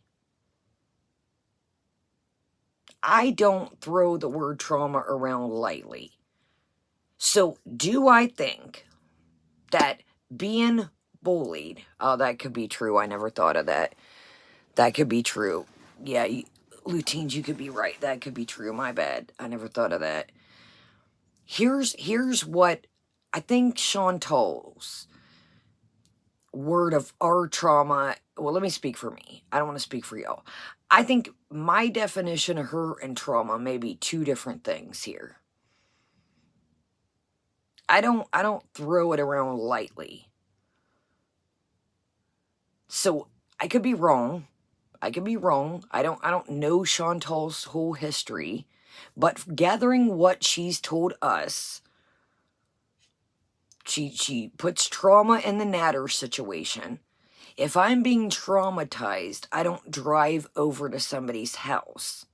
I don't throw the word trauma around lightly. So do I think that being bullied, oh, that could be true. I never thought of that. That could be true. Yeah, Lutines, you could be right. That could be true. My bad. I never thought of that. Here's what I think Chantal's word of our trauma. Well, let me speak for me. I don't want to speak for y'all. I think my definition of her and trauma may be two different things here. I don't throw it around lightly. So I could be wrong. I could be wrong. I don't know Chantal's whole history, but gathering what she's told us, she puts trauma in the Natter situation. If I'm being traumatized, I don't drive over to somebody's house.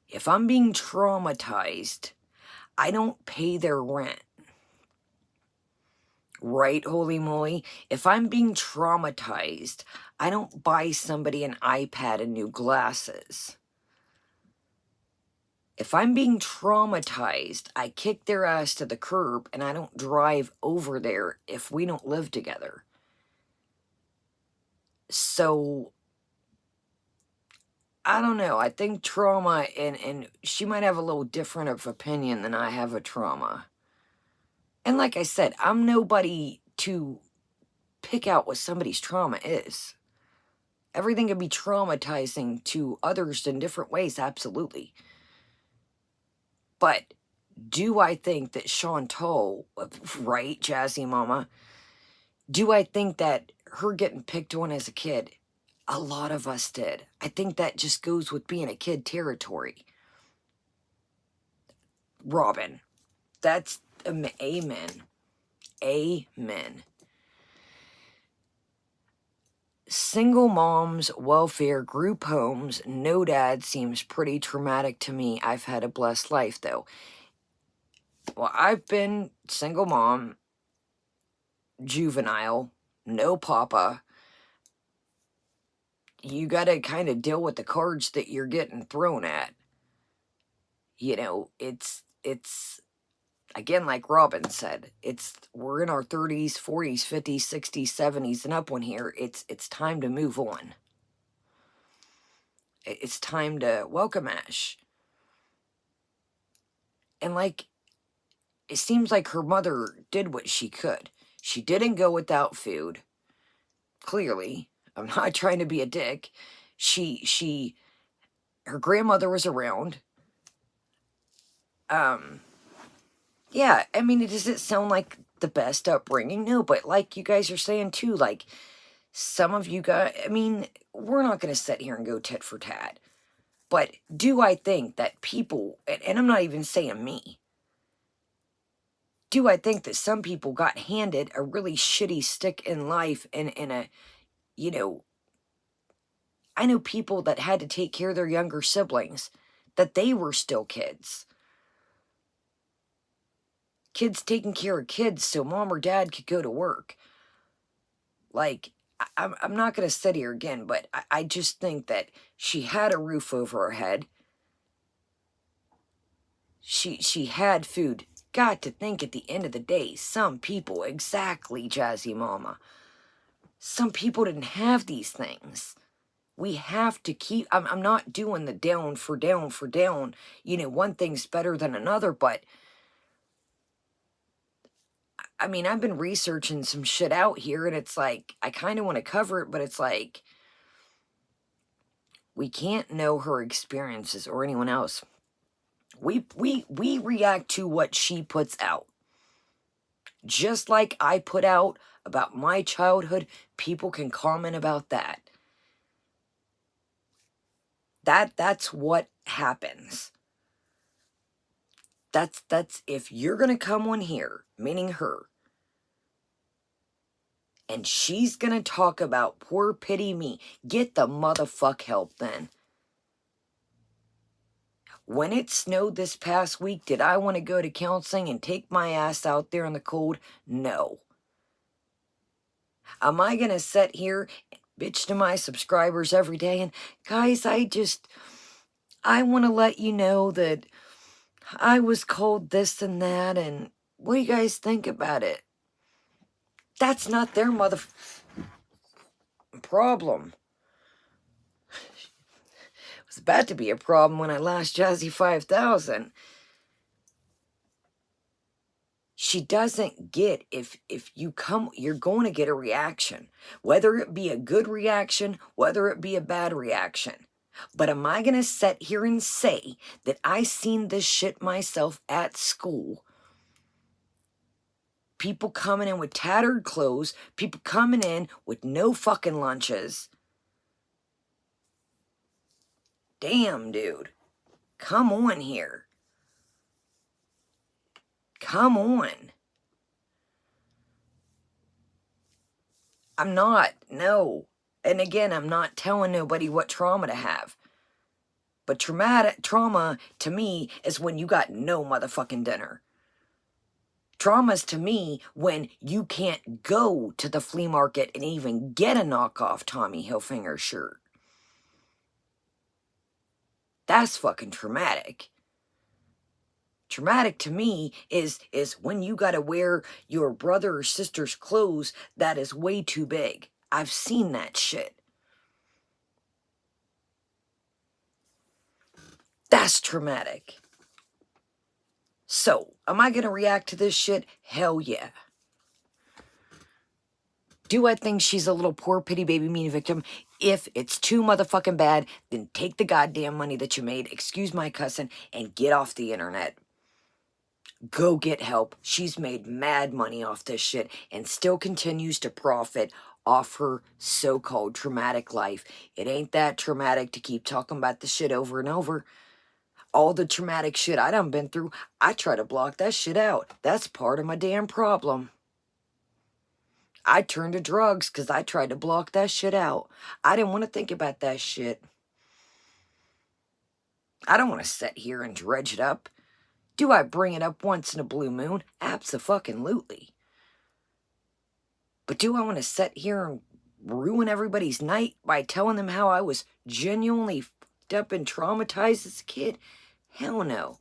If I'm being traumatized, I don't pay their rent. Right, holy moly? If I'm being traumatized, I don't buy somebody an iPad and new glasses. If I'm being traumatized, I kick their ass to the curb and I don't drive over there if we don't live together. So, I don't know. I think trauma, and she might have a little different of opinion than I have of trauma. And like I said, I'm nobody to pick out what somebody's trauma is. Everything can be traumatizing to others in different ways, absolutely. But do I think that Chantal, right, Jazzy Mama, do I think that her getting picked on as a kid, a lot of us did. I think that just goes with being a kid territory. Robin. That's amen. Amen. Single moms, welfare, group homes, no dad seems pretty traumatic to me. I've had a blessed life, though. Well, I've been single mom, juvenile, no papa. You gotta kind of deal with the cards that you're getting thrown at. You know, it's again, like Robin said, we're in our 30s, 40s, 50s, 60s, 70s, and up on here. It's time to move on. It's time to welcome Ash. And like, it seems like her mother did what she could. She didn't go without food. Clearly, I'm not trying to be a dick. Her grandmother was around. Yeah, I mean, does it sound like the best upbringing? No, but like you guys are saying too, like, some of you guys, I mean, we're not going to sit here and go tit for tat. But do I think that people, and I'm not even saying me, do I think that some people got handed a really shitty stick in life and a, you know, I know people that had to take care of their younger siblings, that they were still kids. Kids taking care of kids so mom or dad could go to work. Like, I'm not going to sit here again, but I just think that she had a roof over her head. She had food. Got to think at the end of the day, some people, exactly, Jazzy Mama, some people didn't have these things. We have to keep, I'm not doing the down for down. You know, one thing's better than another, but I mean, I've been researching some shit out here, and it's like, I kind of want to cover it, but it's like, we can't know her experiences or anyone else. We react to what she puts out. Just like I put out about my childhood, people can comment about that. That's what happens. That's if you're gonna come on here, meaning her, and she's gonna talk about poor pity me, get the motherfuck help then. When it snowed this past week, did I want to go to counseling and take my ass out there in the cold? No. Am I gonna sit here and bitch to my subscribers every day? And guys, I want to let you know that I was cold this and that, and what do you guys think about it? That's not their problem. It was about to be a problem when I lost Jazzy 5000. She doesn't get, if you come, you're going to get a reaction. Whether it be a good reaction, whether it be a bad reaction. But am I going to sit here and say that I seen this shit myself at school? People coming in with tattered clothes, people coming in with no fucking lunches. Damn, dude. Come on here. Come on. I'm not, no. And again, I'm not telling nobody what trauma to have. But trauma to me is when you got no motherfucking dinner. Trauma's to me when you can't go to the flea market and even get a knockoff Tommy Hilfiger shirt. That's fucking traumatic. Traumatic to me is when you gotta wear your brother or sister's clothes that is way too big. I've seen that shit. That's traumatic. So, am I gonna react to this shit? Hell yeah. Do I think she's a little poor pity baby mean victim? If it's too motherfucking bad, then take the goddamn money that you made, excuse my cussing, and get off the internet. Go get help. She's made mad money off this shit and still continues to profit off her so-called traumatic life. It ain't that traumatic to keep talking about the shit over and over. All the traumatic shit I done been through, I try to block that shit out. That's part of my damn problem. I turned to drugs because I tried to block that shit out. I didn't want to think about that shit. I don't want to sit here and dredge it up. Do I bring it up once in a blue moon? Abso-fucking-lutely. But do I want to sit here and ruin everybody's night by telling them how I was genuinely fucked up and traumatized as a kid? Hell no.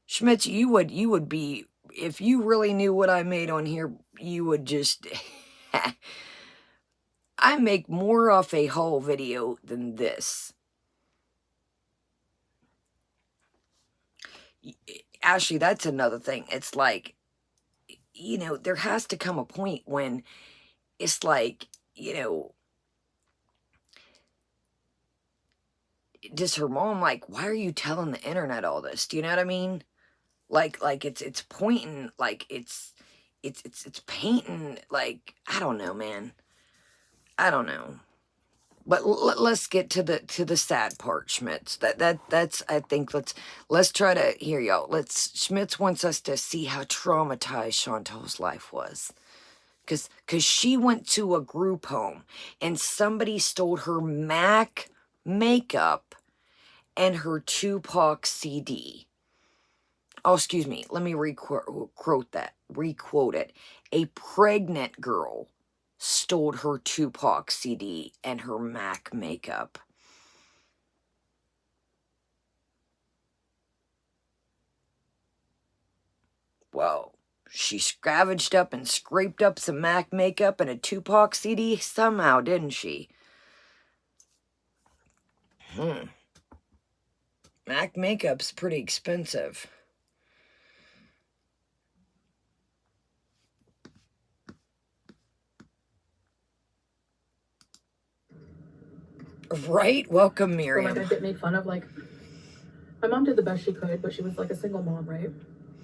Schmitz, you would be, if you really knew what I made on here, you would just... I make more off a haul video than this. Ashley, that's another thing. It's like, you know, there has to come a point when it's like, you know, does her mom, like, why are you telling the internet all this? Do you know what I mean? Like it's pointing, like it's painting, like, I don't know, man. I don't know. But let's get to the sad part, Schmitz. That's I think let's try to hear y'all. Schmitz wants us to see how traumatized Chantal's life was. Cause she went to a group home and somebody stole her MAC makeup and her Tupac CD. Oh, excuse me. Let me requote it. A pregnant girl stole her Tupac CD and her MAC makeup. Well, she scavenged up and scraped up some MAC makeup and a Tupac CD somehow, didn't she? MAC makeup's pretty expensive. Right? Welcome, Mariam. Like, I get made fun of. Like, my mom did the best she could, but she was like a single mom, right?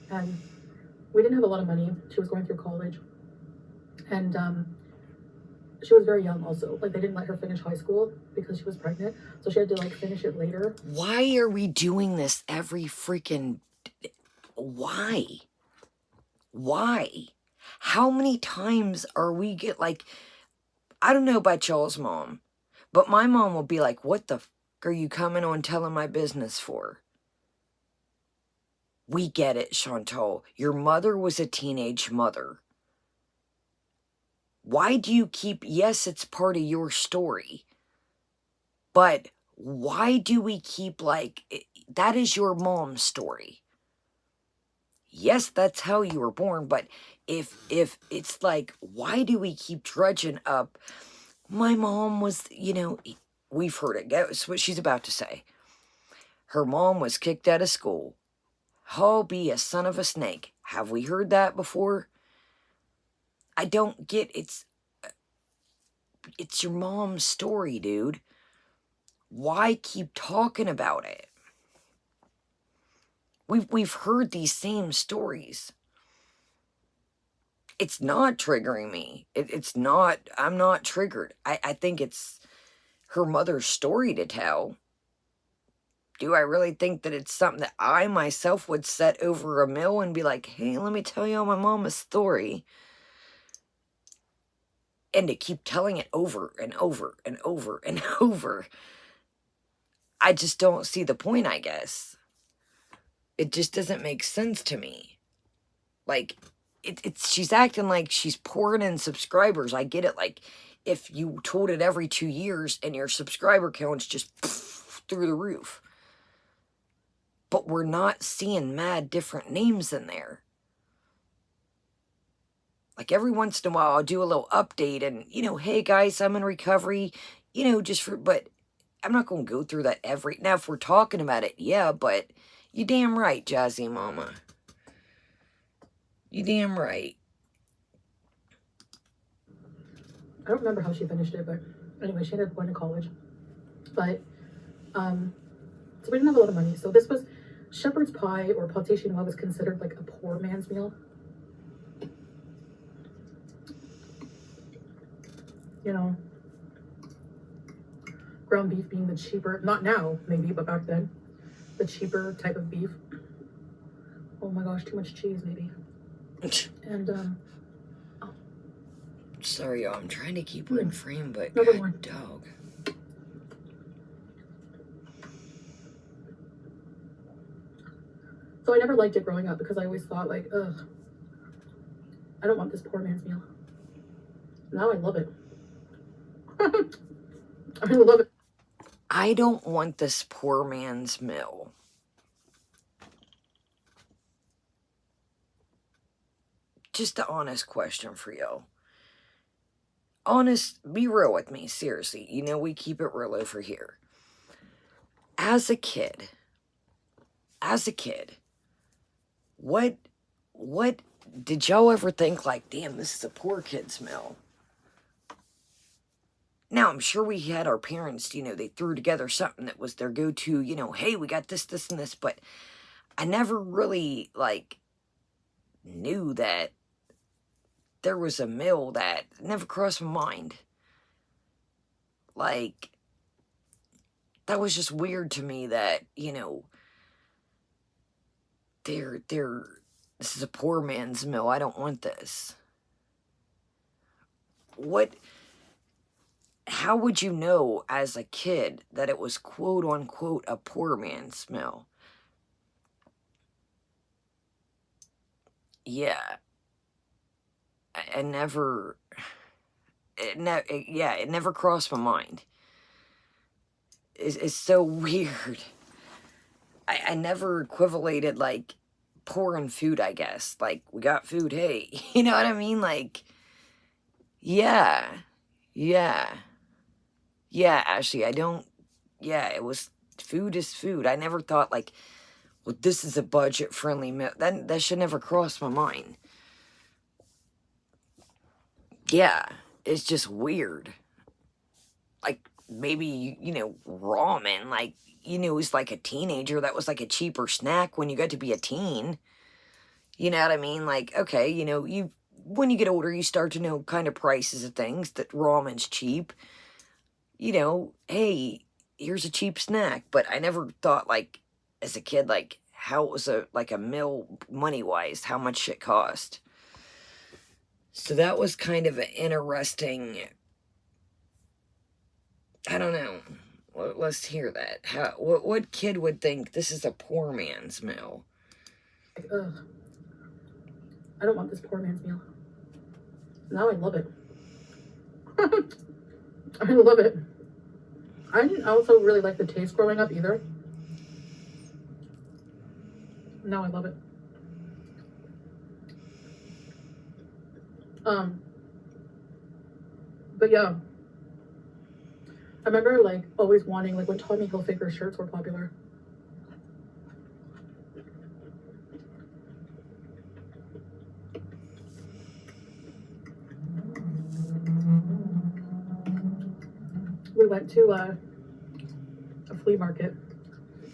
And we didn't have a lot of money. She was going through college. And she was very young also. Like, they didn't let her finish high school because she was pregnant. So she had to, like, finish it later. Why are we doing this every freaking... Why? Why? How many times are we like... I don't know about y'all's mom, but my mom will be like, what the fuck are you coming on telling my business for? We get it, Chantal. Your mother was a teenage mother. Why do you keep... Yes, it's part of your story. But why do we keep, like... That is your mom's story. Yes, that's how you were born, but if it's like, why do we keep dredging up? My mom was, you know, we've heard it. That's what she's about to say. Her mom was kicked out of school. Oh, be a son of a snake. Have we heard that before? I don't get, it's your mom's story, dude. Why keep talking about it? We've heard these same stories. It's not triggering me. It's not, I'm not triggered. I think it's her mother's story to tell. Do I really think that it's something that I myself would set over a meal and be like, hey, let me tell you my mama's story? And to keep telling it over and over and over and over. I just don't see the point, I guess. It just doesn't make sense to me. Like, she's acting like she's pouring in subscribers. I get it. Like, if you told it every 2 years and your subscriber count's just through the roof. But we're not seeing mad different names in there. Like, every once in a while, I'll do a little update and, you know, hey, guys, I'm in recovery, you know, just for, but I'm not going to go through that every, now, if we're talking about it, yeah, but you damn right, Jazzy Mama. You damn right. I don't remember how she finished it, but anyway, she ended up going to college. But, so we didn't have a lot of money. So this was, shepherd's pie or pâté chinois was considered like a poor man's meal. You know, ground beef being the cheaper, not now, maybe, but back then, the cheaper type of beef. Oh my gosh, too much cheese maybe. And Sorry, y'all. I'm trying to keep her in frame, but Number God, one. dog. So I never liked it growing up because I always thought like, ugh, I don't want this poor man's meal. Now I love it. I love it. I don't want this poor man's meal. Just the honest question for y'all. Honest, be real with me, seriously. You know we keep it real over here. As a kid, what did y'all ever think like, damn, this is a poor kid's meal? Now, I'm sure we had our parents, you know, they threw together something that was their go-to, you know, hey, we got this, this, and this, but I never really, like, knew that there was a meal that never crossed my mind. Like, that was just weird to me that, you know, this is a poor man's meal. I don't want this. How would you know as a kid that it was quote unquote a poor man's meal? Yeah. It never crossed my mind. It's so weird. I never equivalated like poor and food, I guess. Like, we got food, hey. You know what I mean? Like, yeah. Ashley, it was, food is food. I never thought like, well, this is a budget-friendly meal. That should never cross my mind. Yeah, it's just weird. Like, maybe, you know, ramen, like, you know, as like a teenager, that was like a cheaper snack when you got to be a teen. You know what I mean? Like, okay, you know, when you get older, you start to know kind of prices of things, that ramen's cheap. You know, hey, here's a cheap snack. But I never thought, like, as a kid, like, how it was a meal money-wise, how much it cost. So that was kind of an interesting, I don't know. Let's hear that. What kid would think this is a poor man's meal? Ugh, I don't want this poor man's meal. Now I love it. I love it. I didn't also really like the taste growing up either. Now I love it. But yeah, I remember like always wanting, like when Tommy Hilfiger shirts were popular. We went to a flea market.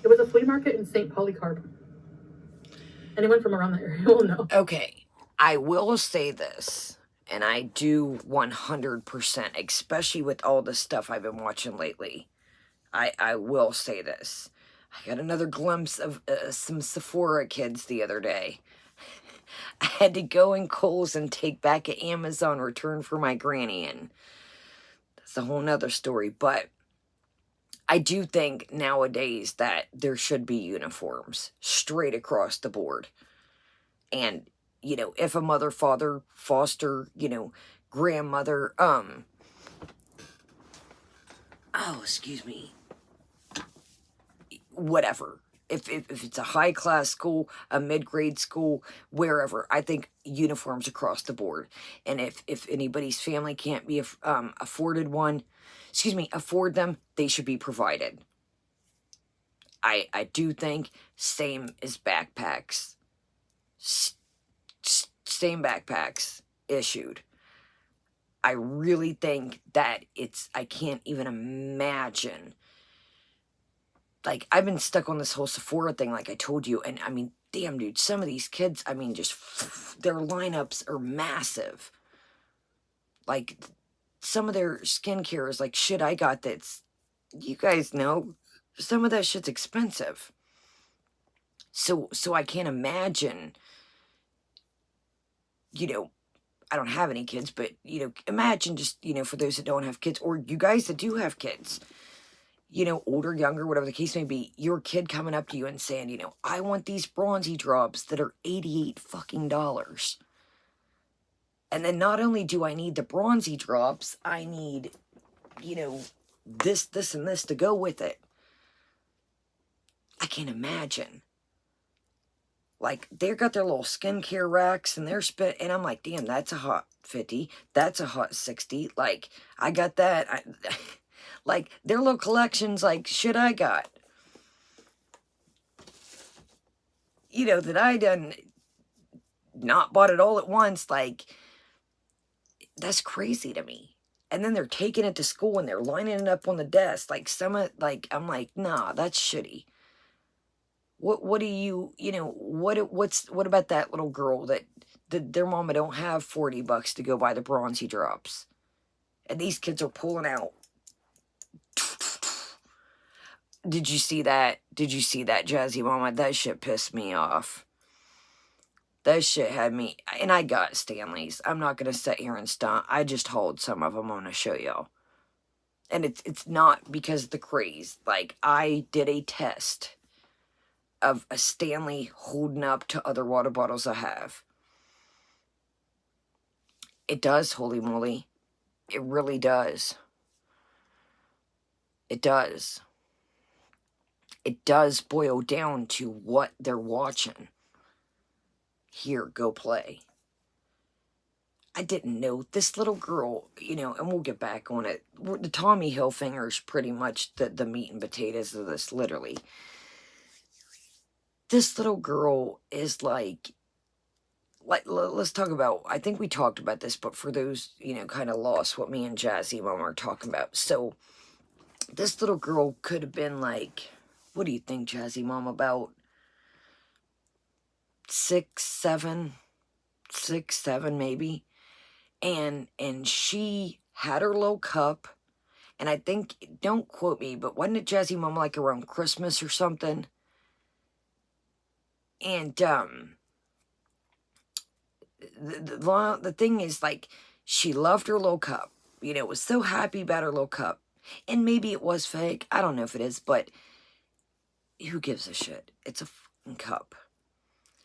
It was a flea market in St. Polycarp. Anyone from around the area will know. Okay, I will say this, and I do 100%, especially with all the stuff I've been watching lately. I will say this. I got another glimpse of some Sephora kids the other day. I had to go in Kohl's and take back an Amazon return for my granny, and that's a whole nother story. But I do think nowadays that there should be uniforms straight across the board. And, you know, if a mother, father, foster, you know, grandmother, excuse me, whatever. If it's a high-class school, a mid-grade school, wherever, I think uniforms across the board. And if anybody's family can't be afford them, they should be provided. I do think same as backpacks. Same backpacks issued. I really think that I can't even imagine. Like, I've been stuck on this whole Sephora thing, like I told you, and I mean, damn, dude, some of these kids, I mean, just, their lineups are massive. Like, some of their skincare is like, shit, I got this. You guys know, some of that shit's expensive. So I can't imagine, you know, I don't have any kids, but, you know, imagine just, you know, for those that don't have kids, or you guys that do have kids, you know, older, younger, whatever the case may be, your kid coming up to you and saying, you know, I want these bronzy drops that are $88 fucking dollars. And then not only do I need the bronzy drops, I need, you know, this, and this to go with it. I can't imagine. Like, they've got their little skincare racks, and they're and I'm like, damn, that's a hot 50. That's a hot 60. Like, I got that. Like, their little collections, like, shit I got. You know, that I done not bought it all at once. Like, that's crazy to me. And then they're taking it to school, and they're lining it up on the desk. Like, I'm like, nah, that's shitty. What do you know, what about that little girl that their mama don't have $40 to go buy the bronzy drops? And these kids are pulling out. Did you see that? Did you see that, Jazzy Mama? That shit pissed me off. That shit had me, and I got Stanley's. I'm not going to sit here and stunt. I just hauled some of them. I'm going to show y'all. And it's not because of the craze. Like, I did a test of a Stanley holding up to other water bottles I have. It does, holy moly. It really does. It does. It does boil down to what they're watching. Here, go play. I didn't know this little girl, you know, and we'll get back on it. The Tommy Hilfiger is pretty much the meat and potatoes of this, literally. This little girl is like, let's talk about, I think we talked about this, but for those, you know, kind of lost what me and Jazzy Mom are talking about. So, this little girl could have been like, what do you think, Jazzy Mom, about 6, 7 maybe? And she had her low cup, and I think, don't quote me, but wasn't it, Jazzy Mom, like around Christmas or something? And, the thing is, like, she loved her low cup, you know, was so happy about her low cup, and maybe it was fake, I don't know if it is, but who gives a shit? It's a fucking cup.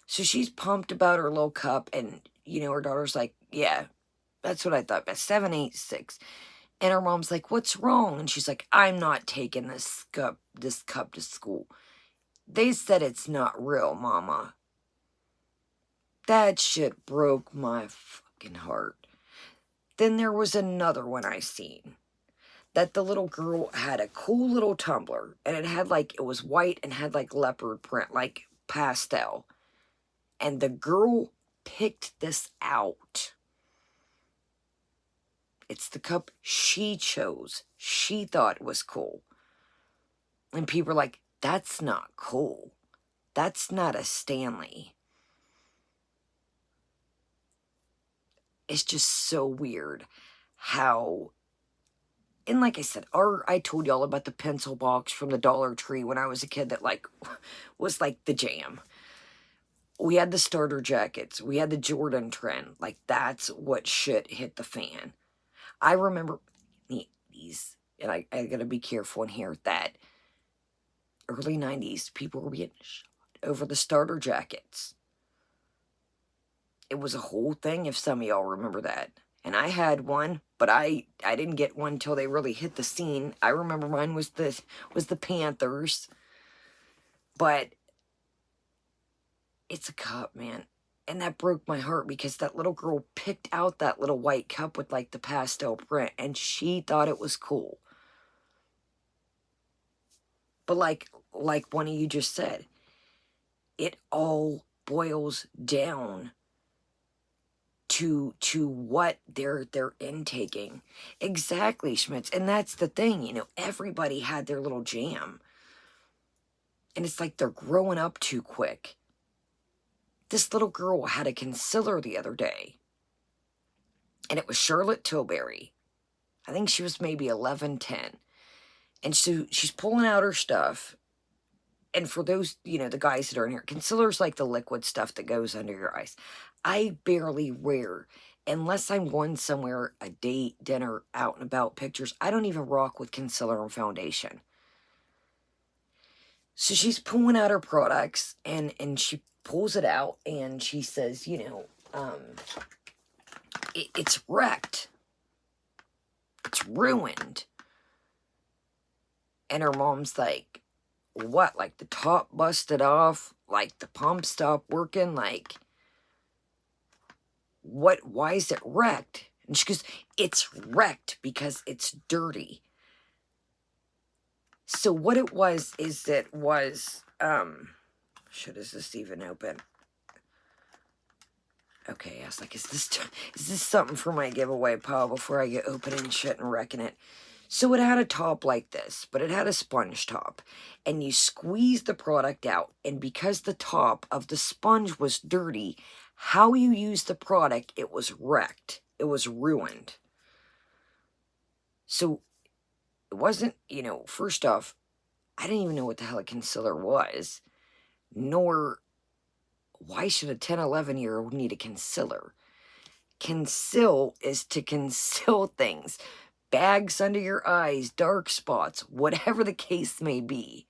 So she's pumped about her low cup, and, you know, her daughter's like, yeah, that's what I thought, about 7, 8, 6. And her mom's like, what's wrong? And she's like, I'm not taking this cup to school. They said it's not real, Mama. That shit broke my fucking heart. Then there was another one I seen. That the little girl had a cool little tumbler. And it had like, it was white and had like leopard print, like pastel. And the girl picked this out. It's the cup she chose. She thought it was cool. And people are like, that's not cool. That's not a Stanley. It's just so weird how, and like I said, I told y'all about the pencil box from the Dollar Tree when I was a kid that like was like the jam. We had the starter jackets. We had the Jordan trend. Like, that's what shit hit the fan. I remember in the 80s, and I gotta be careful in here, that early 90s, people were getting shot over the starter jackets. It was a whole thing, if some of y'all remember that. And I had one, but I didn't get one till they really hit the scene. I remember mine was the Panthers. But it's a cup, man. And that broke my heart because that little girl picked out that little white cup with like the pastel print, and she thought it was cool. But like one of you just said, it all boils down to what they're intaking. Exactly, Schmitz. And that's the thing, you know, everybody had their little jam. And it's like they're growing up too quick. This little girl had a concealer the other day, and it was Charlotte Tilbury. I think she was maybe 11, 10. And so she's pulling out her stuff, And for those, you know, the guys that are in here, concealer's like the liquid stuff that goes under your eyes. I barely wear, unless I'm going somewhere, a date, dinner, out and about, pictures, I don't even rock with concealer and foundation. So she's pulling out her products, and she pulls it out, and she says, you know, it's wrecked. It's ruined. And her mom's like, what? Like the top busted off? Like the pump stopped working? Like, what? Why is it wrecked? And she goes, it's wrecked because it's dirty. So what it was is that was, shit, is this even open? Okay, I was like, is this something for my giveaway pile before I get opening shit and wrecking it? So it had a top like this, but it had a sponge top. And you squeeze the product out, and because the top of the sponge was dirty, how you use the product, it was wrecked. It was ruined. So it wasn't, you know, first off, I didn't even know what the hell a concealer was, nor why should a 10, 11-year-old need a concealer? Conceal is to conceal things. Bags under your eyes, dark spots, whatever the case may be.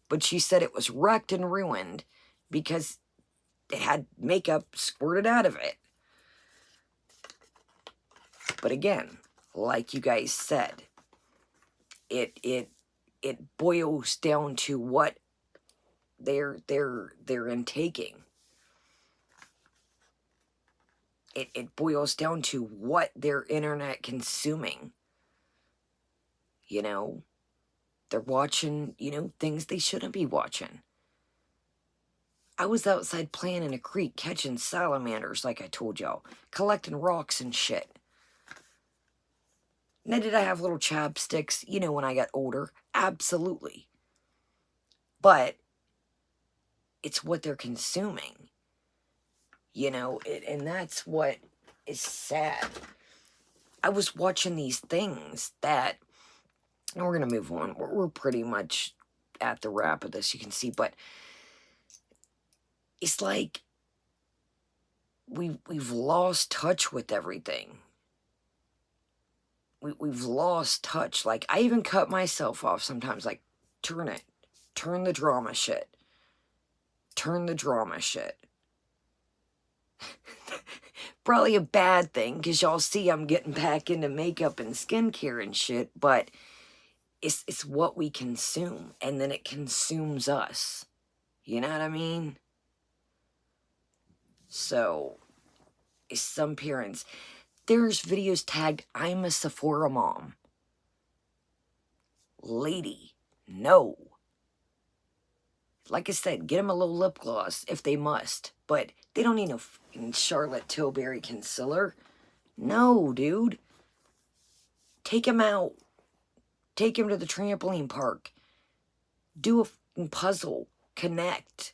But she said it was wrecked and ruined because it had makeup squirted out of it. But again, like you guys said, it boils down to what they're intaking. It boils down to what they're internet consuming. You know, they're watching, you know, things they shouldn't be watching. I was outside playing in a creek, catching salamanders, like I told y'all, collecting rocks and shit. Now, did I have little chapsticks, you know, when I got older? Absolutely. But it's what they're consuming. You know, and that's what is sad. I was watching these things that, and we're going to move on. We're pretty much at the wrap of this, you can see, but it's like we've lost touch with everything. We've lost touch. Like, I even cut myself off sometimes, like, turn the drama shit. Turn the drama shit. Probably a bad thing, because y'all see I'm getting back into makeup and skincare and shit, but it's what we consume, and then it consumes us. You know what I mean? So, some parents, there's videos tagged, I'm a Sephora mom. Lady, no. Like I said, get them a little lip gloss if they must, but they don't need no fucking Charlotte Tilbury concealer. No, dude. Take them out. Take them to the trampoline park. Do a fucking puzzle. Connect.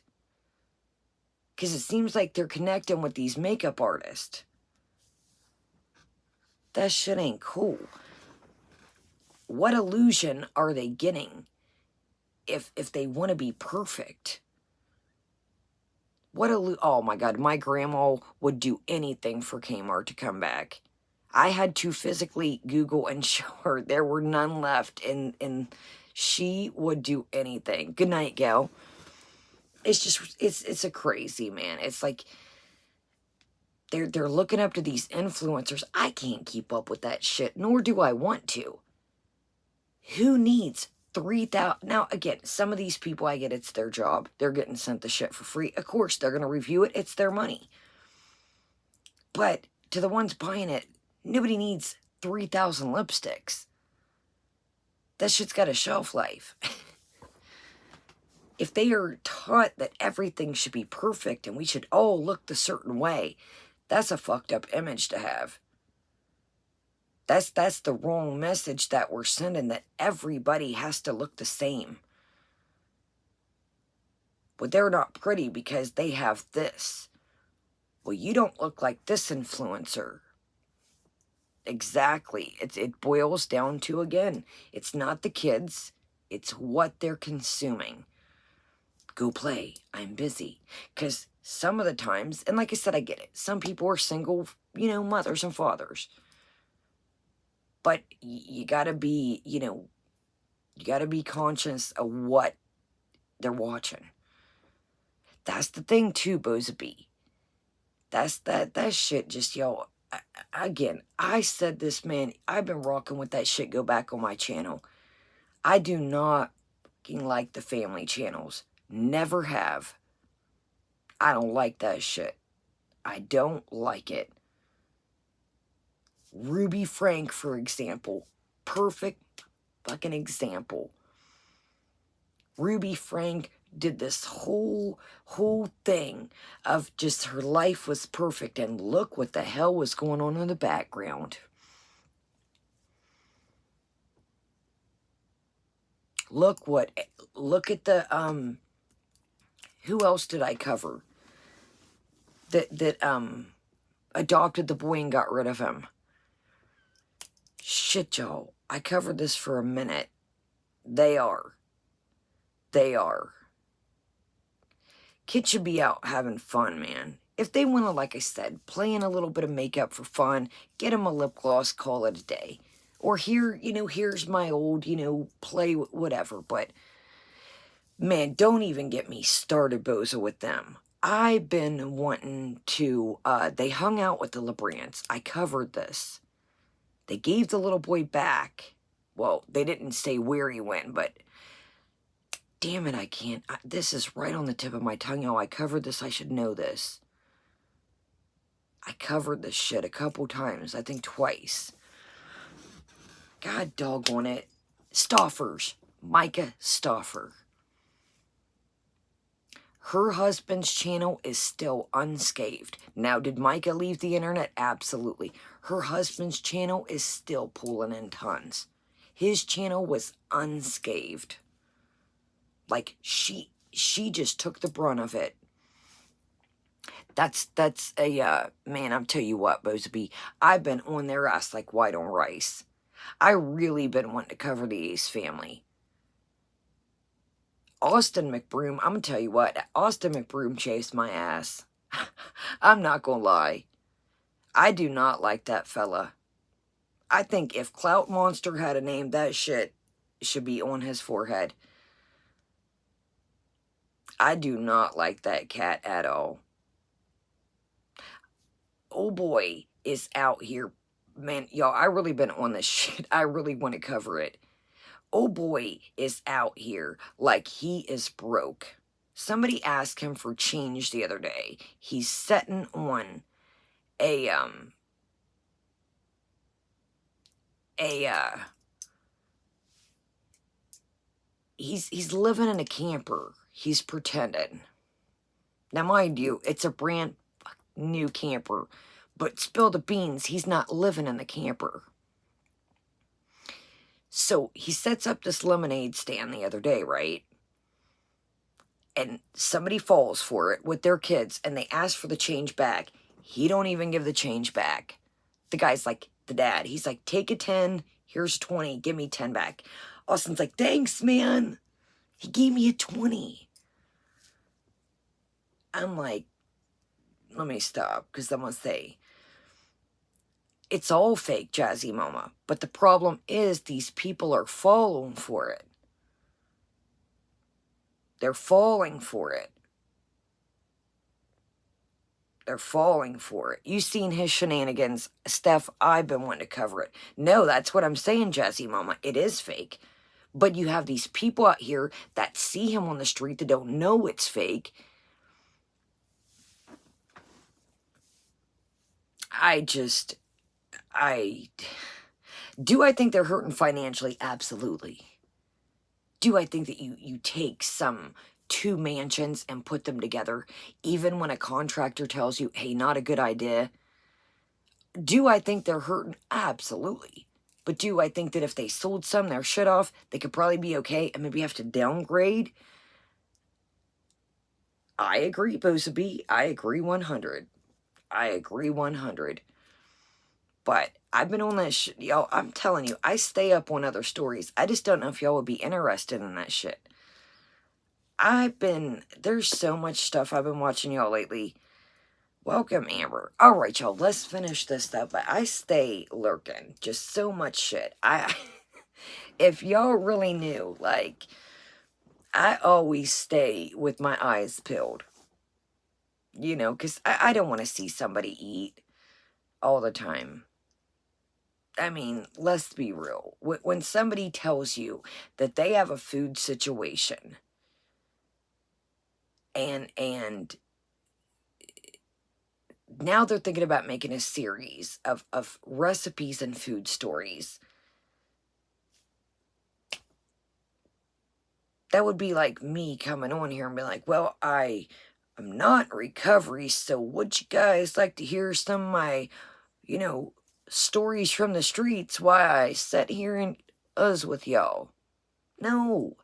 Because it seems like they're connecting with these makeup artists. That shit ain't cool. What illusion are they getting if they want to be perfect? Oh my God, my grandma would do anything for Kmart to come back. I had to physically Google and show her there were none left, and she would do anything. Good night, gal. It's just, it's a crazy, man. It's like they're looking up to these influencers. I can't keep up with that shit, nor do I want to. Who needs 3,000? Now, again, some of these people, I get it's their job. They're getting sent the shit for free. Of course, they're going to review it. It's their money. But to the ones buying it, nobody needs 3,000 lipsticks. That shit's got a shelf life. If they are taught that everything should be perfect and we should all look the certain way, that's a fucked up image to have. That's the wrong message that we're sending, that everybody has to look the same. But they're not pretty because they have this. Well, you don't look like this influencer. Exactly. It boils down to, again, it's not the kids, it's what they're consuming. Go play. I'm busy. Because some of the times, and like I said, I get it. Some people are single, mothers and fathers. But you gotta be, you gotta be conscious of what they're watching. That's the thing too, Bozabee. That shit just, again, I said this, man, I've been rocking with that shit, go back on my channel. I do not fucking like the family channels. Never have. I don't like that shit. I don't like it. Ruby Frank, for example. Perfect fucking example. Ruby Frank did this whole thing of just her life was perfect, and look what the hell was going on in the background. Look at the, who else did I cover that adopted the boy and got rid of him? Shit, y'all. I covered this for a minute. They are. Kids should be out having fun, man. If they want to, like I said, play in a little bit of makeup for fun, get them a lip gloss, call it a day. Or here, here's my old, play, whatever. But, man, don't even get me started, Bozo, with them. I've been wanting to, they hung out with the LeBrants. I covered this. They gave the little boy back. Well, they didn't say where he went, but damn it, I can't. This is right on the tip of my tongue, y'all. I covered this. I should know this. I covered this shit a couple times. I think twice. God doggone it. Stoffers. Micah Stoffer. Her husband's channel is still unscathed. Now, did Micah leave the internet? Absolutely. Her husband's channel is still pulling in tons. His channel was unscathed. Like, she just took the brunt of it. That's a, man, I'm tell you what, Bozabee, I've been on their ass like white on rice. I really been wanting to cover the Ace family. Austin McBroom, I'm gonna tell you what, Austin McBroom chased my ass. I'm not gonna lie. I do not like that fella. I think if Clout Monster had a name, that shit should be on his forehead. I do not like that cat at all. Oh boy is out here. Man, y'all, I really been on this shit. I really want to cover it. Oh boy is out here like he is broke. Somebody asked him for change the other day. He's sitting on he's living in a camper. He's pretending. Now, mind you, it's a brand new camper. But spill the beans, he's not living in the camper. So he sets up this lemonade stand the other day, right? And somebody falls for it with their kids, and they ask for the change back. He don't even give the change back. The guy's like, the dad, he's like, take a 10, here's 20, give me 10 back. Austin's like, thanks, man. He gave me a 20. I'm like, let me stop, because I'm going to say, it's all fake, Jazzy Mama. But the problem is these people are falling for it. They're falling for it. They're falling for it. You seen his shenanigans. Steph, I've been wanting to cover it. No, that's what I'm saying, Jazzy Mama. It is fake. But you have these people out here that see him on the street that don't know it's fake. Do I think they're hurting financially? Absolutely. Do I think that you take some 2 mansions and put them together, even when a contractor tells you, hey, not a good idea? Do I think they're hurting? Absolutely. But do I think that if they sold some their shit off, they could probably be okay and maybe have to downgrade? I agree, Bozabee. I agree 100. I agree 100. But I've been on that shit. Y'all, I'm telling you, I stay up on other stories. I just don't know if y'all would be interested in that shit. there's so much stuff I've been watching y'all lately. Welcome, Amber. Alright, y'all, let's finish this stuff. But I stay lurking. Just so much shit. If y'all really knew, like, I always stay with my eyes peeled. You know, because I don't want to see somebody eat all the time. I mean, let's be real. When somebody tells you that they have a food situation and now they're thinking about making a series of recipes and food stories, that would be like me coming on here and be like, well, I'm not in recovery, so would you guys like to hear some of my, stories from the streets while I sit here and with y'all? No.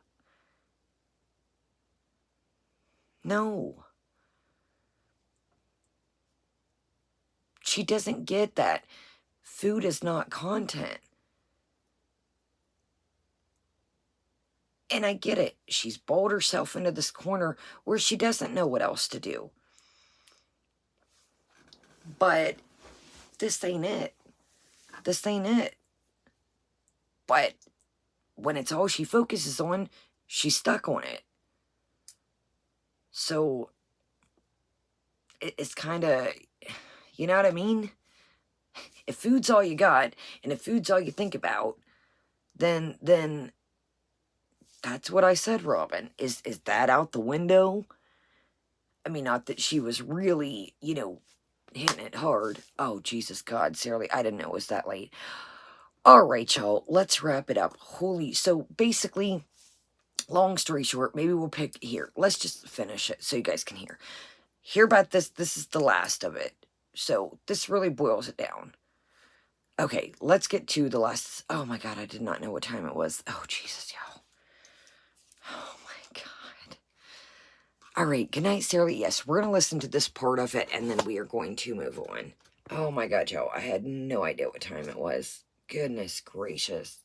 No. She doesn't get that. Food is not content. And I get it. She's bowled herself into this corner where she doesn't know what else to do. But this ain't it. This ain't it. But when it's all she focuses on, she's stuck on it. So it's kind of, you know what I mean? If food's all you got, and if food's all you think about, then that's what I said, Robin. Is that out the window? I mean, not that she was really, hitting it hard. Oh, Jesus God, seriously, I didn't know it was that late. All right, y'all, let's wrap it up. So basically, long story short, maybe we'll pick here. Let's just finish it so you guys can hear about this. This is the last of it. So this really boils it down. Okay, let's get to the last. Oh my God, I did not know what time it was. Oh, Jesus, y'all. Oh my God. All right, good night, Sarah. Yes, we're going to listen to this part of it, and then we are going to move on. Oh my God, y'all. I had no idea what time it was. Goodness gracious.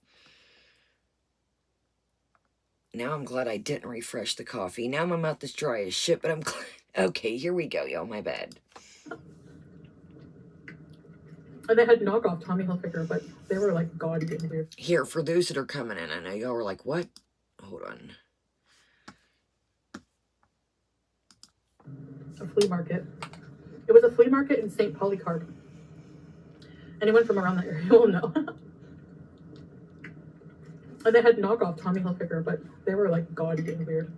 Now I'm glad I didn't refresh the coffee. Now my mouth is dry as shit, but I'm glad. Okay, here we go, y'all. My bad. And they had knockoff Tommy Hilfiger, but they were like gaudy and weird. Here, for those that are coming in, I know y'all were like, what? Hold on. A flea market. It was a flea market in St. Polycarp. Anyone from around that area will know. And they had knockoff Tommy Hilfiger, but they were like gaudy and weird.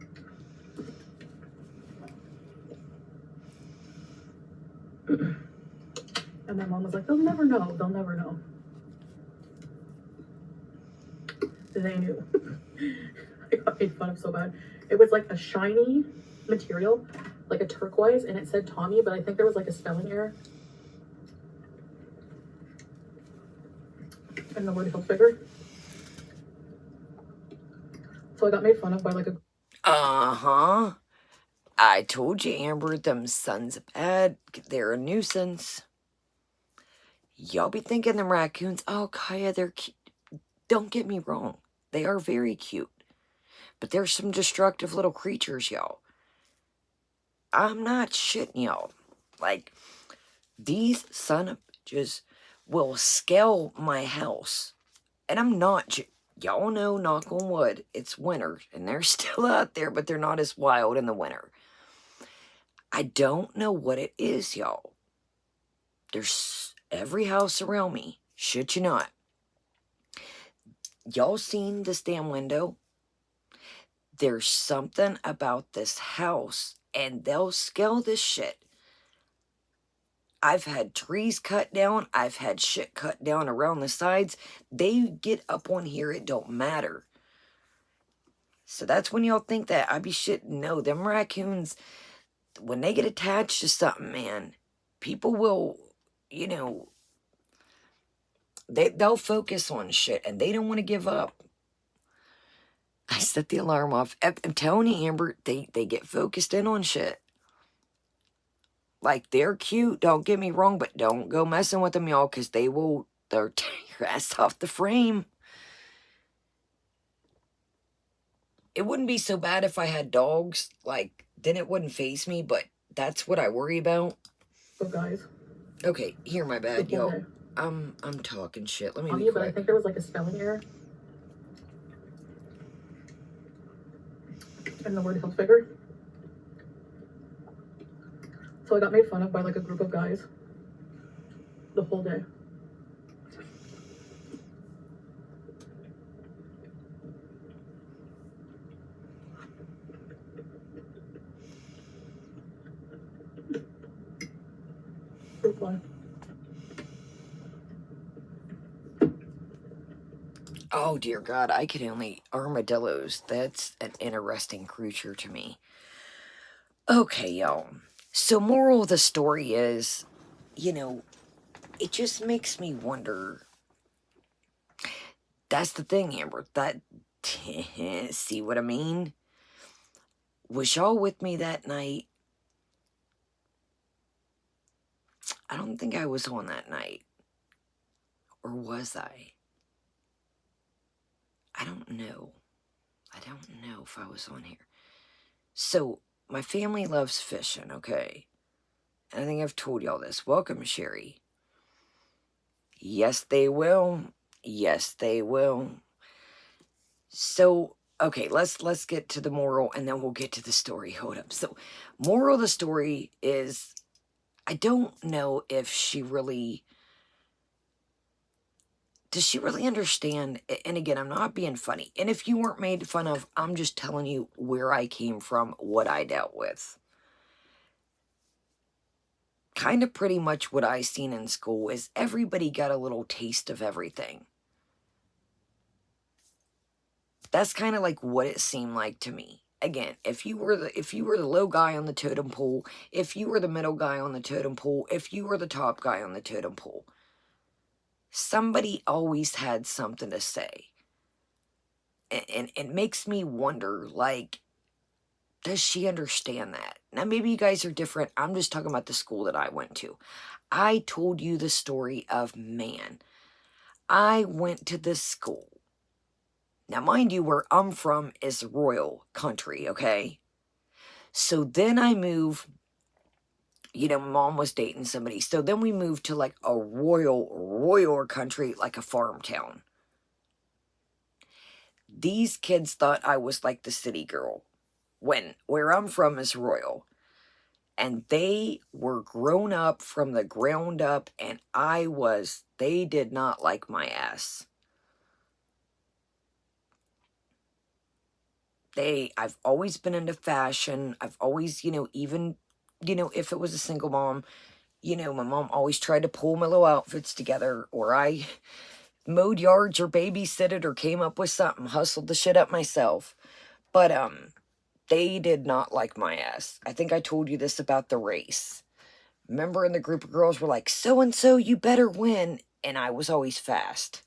And my mom was like, they'll never know. They'll never know. They knew. I got made fun of so bad. It was like a shiny material, like a turquoise, and it said Tommy, but I think there was like a spelling error. And the word Hilfiger. So I got made fun of by like a... Uh-huh. I told you, Amber, them sons of bad. They're a nuisance. Y'all be thinking them raccoons, oh, Kaya, they're cute. Don't get me wrong. They are very cute. But they're some destructive little creatures, y'all. I'm not shitting y'all. Like, these son of bitches will scale my house. And I'm not... Y'all know, knock on wood, it's winter. And they're still out there, but they're not as wild in the winter. I don't know what it is, y'all. There's every house around me. Shit you not. Y'all seen this damn window? There's something about this house, and they'll scale this shit. I've had trees cut down. I've had shit cut down around the sides. They get up on here, it don't matter. So that's when y'all think that I be shitting. No, them raccoons, when they get attached to something, man, people will, they'll focus on shit, and they don't want to give up. I set the alarm off. I'm telling you, Amber, they get focused in on shit. Like, they're cute, don't get me wrong, but don't go messing with them, y'all, because they'll tear your ass off the frame. It wouldn't be so bad if I had dogs. Like, then it wouldn't faze me, but that's what I worry about. So guys. Okay, here, my bad, yo. I'm talking shit. Let me be But I quiet. think there was like a spelling error in the word hill figure. So I got made fun of by like a group of guys the whole day. Fruit fly. Oh, dear God, I could only... Armadillos, that's an interesting creature to me. Okay, y'all. So, moral of the story is, you know, it just makes me wonder. That's the thing, Amber. That... See what I mean? Was y'all with me that night? I don't think I was on that night. Or was I? I don't know. I don't know if I was on here. So, my family loves fishing, okay? And I think I've told y'all this. Welcome, Sherry. Yes, they will. Yes, they will. So, okay, let's get to the moral, and then we'll get to the story. Hold up. So, moral of the story is, I don't know if she really... Does she really understand? And again, I'm not being funny. And if you weren't made fun of, I'm just telling you where I came from, what I dealt with. Kind of pretty much what I seen in school is everybody got a little taste of everything. That's kind of like what it seemed like to me. Again, if you were the low guy on the totem pole, if you were the middle guy on the totem pole, if you were the top guy on the totem pole, somebody always had something to say. And it makes me wonder, like, does she understand that? Now, maybe you guys are different. I'm just talking about the school that I went to. I told you the story of, man, I went to this school. Now, mind you, where I'm from is royal country, okay? So then I moved, you know, mom was dating somebody. So then we moved to like a royal country, like a farm town. These kids thought I was like the city girl, when where I'm from is royal. And they were grown up from the ground up, and they did not like my ass. I've always been into fashion. I've always, even, if it was a single mom, my mom always tried to pull my little outfits together, or I mowed yards or babysitted or came up with something, hustled the shit up myself. But, they did not like my ass. I think I told you this about the race. Remember, in the group of girls were like, so-and-so, you better win. And I was always fast.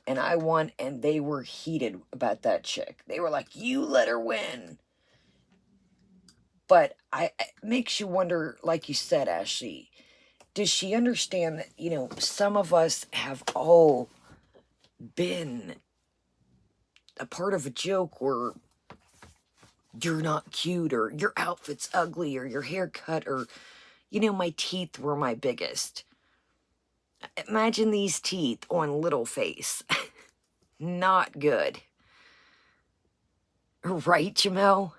And I won, and they were heated about that chick. They were like, you let her win. But it makes you wonder, like you said, Ashley, does she understand that, some of us have all been a part of a joke where you're not cute, or your outfit's ugly, or your haircut, or, my teeth were my biggest. Imagine these teeth on little face. Not good. Right, Jamel?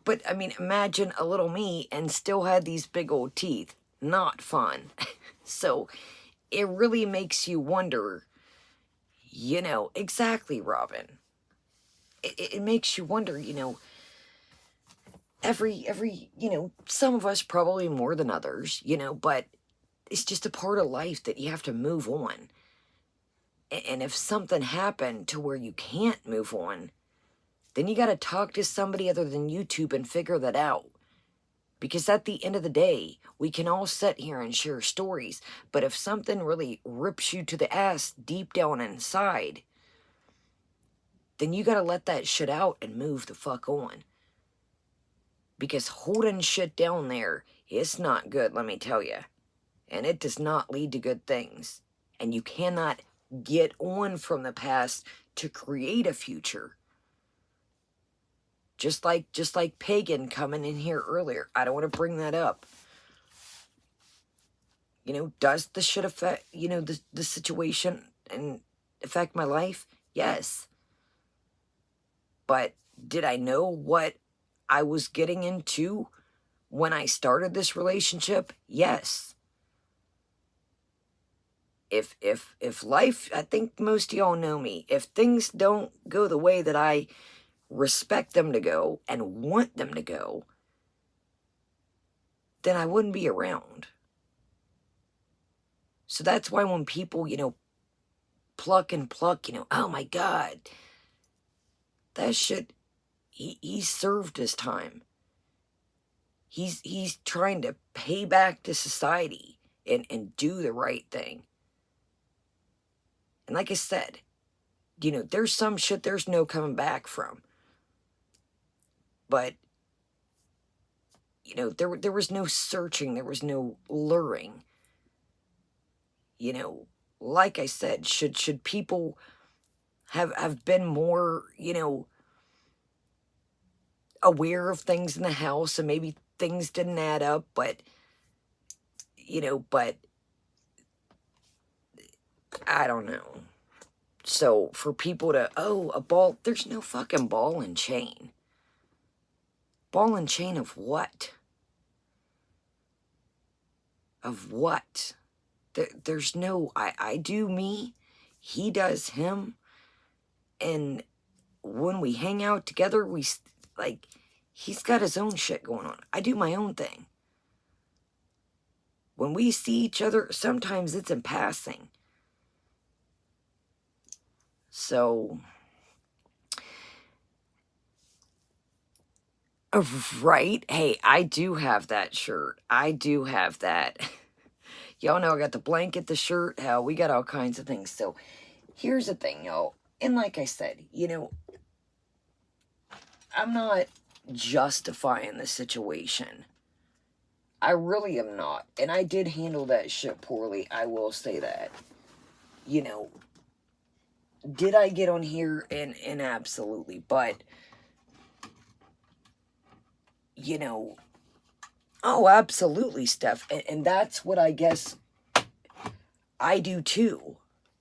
But, I mean, imagine a little me and still had these big old teeth. Not fun. So, it really makes you wonder, exactly, Robin. It makes you wonder, every, some of us probably more than others, but it's just a part of life that you have to move on. And if something happened to where you can't move on, then you got to talk to somebody other than YouTube and figure that out. Because at the end of the day, we can all sit here and share stories, but if something really rips you to the ass deep down inside, then you got to let that shit out and move the fuck on. Because holding shit down there, it's not good, let me tell you. And it does not lead to good things. And you cannot get on from the past to create a future. just like Pagan coming in here earlier. I don't want to bring that up. Does the shit affect, the situation and affect my life? Yes. But did I know what I was getting into when I started this relationship? Yes. If life, I think most of y'all know me, if things don't go the way that I respect them to go and want them to go, then I wouldn't be around. So that's why when people, pluck, oh my God, that shit, he served his time. He's trying to pay back to society and do the right thing. And like I said, there's some shit there's no coming back from. But, there was no searching, there was no luring. Like I said, should people have been more, aware of things in the house, and maybe things didn't add up, but I don't know. So for people to, a ball, there's no fucking ball and chain. Ball and chain of what? Of what? There's no, I do me, he does him, and when we hang out together, he's got his own shit going on. I do my own thing. When we see each other, sometimes it's in passing. So, right? Hey, I do have that shirt. I do have that. Y'all know I got the blanket, the shirt. Hell, we got all kinds of things. So, here's the thing, y'all. And like I said, I'm not justifying the situation. I really am not. And I did handle that shit poorly. I will say that. Did I get on here? And absolutely. But, oh, absolutely, Steph. And that's what I guess I do too.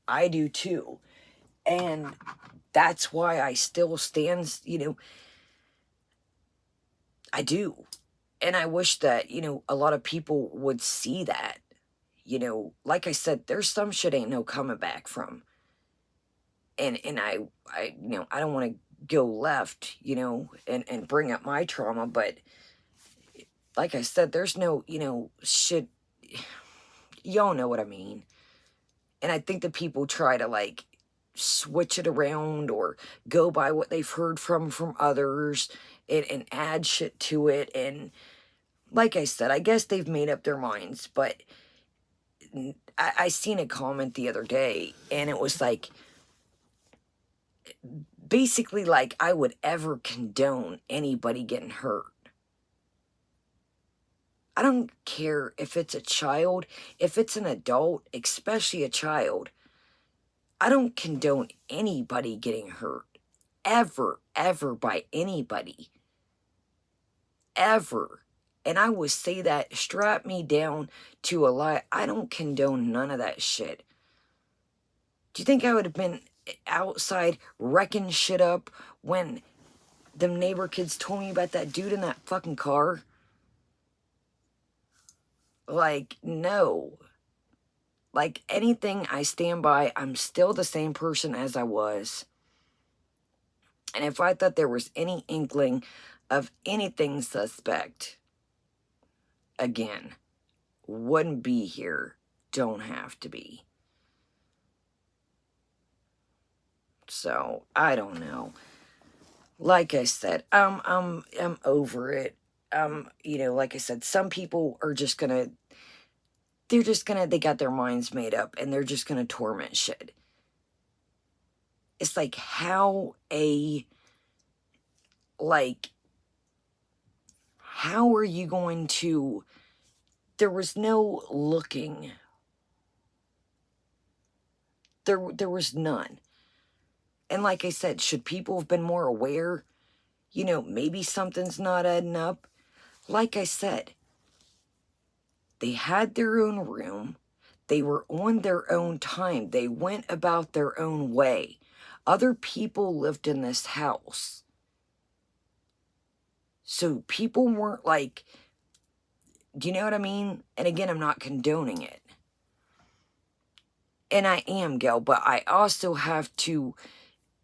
I do too. And that's why I still stand, I do. And I wish that, a lot of people would see that. Like I said, there's some shit ain't no coming back from. And I I don't want to go left, and bring up my trauma, but like I said, there's no, shit, y'all know what I mean. And I think that people try to switch it around or go by what they've heard from others and add shit to it. And like I said, I guess they've made up their minds, but I seen a comment the other day, and it was basically I would ever condone anybody getting hurt. I don't care if it's a child, if it's an adult, especially a child. I don't condone anybody getting hurt. Ever, ever by anybody. Ever. And I would say that, strap me down to a lie. I don't condone none of that shit. Do you think I would have been outside wrecking shit up when them neighbor kids told me about that dude in that fucking car? No. Anything I stand by, I'm still the same person as I was. And if I thought there was any inkling of anything suspect, again, wouldn't be here. Don't have to be. So, I don't know. Like I said, I'm over it. Like I said, some people are just gonna, they got their minds made up, and they're just gonna torment shit. It's how are you going to, there was no looking. There was none. And like I said, should people have been more aware? you know, maybe something's not adding up. Like I said, they had their own room. They were on their own time. They went about their own way. Other people lived in this house. So people weren't like, do you know what I mean? And again, I'm not condoning it. And I am, Gail, but I also have to,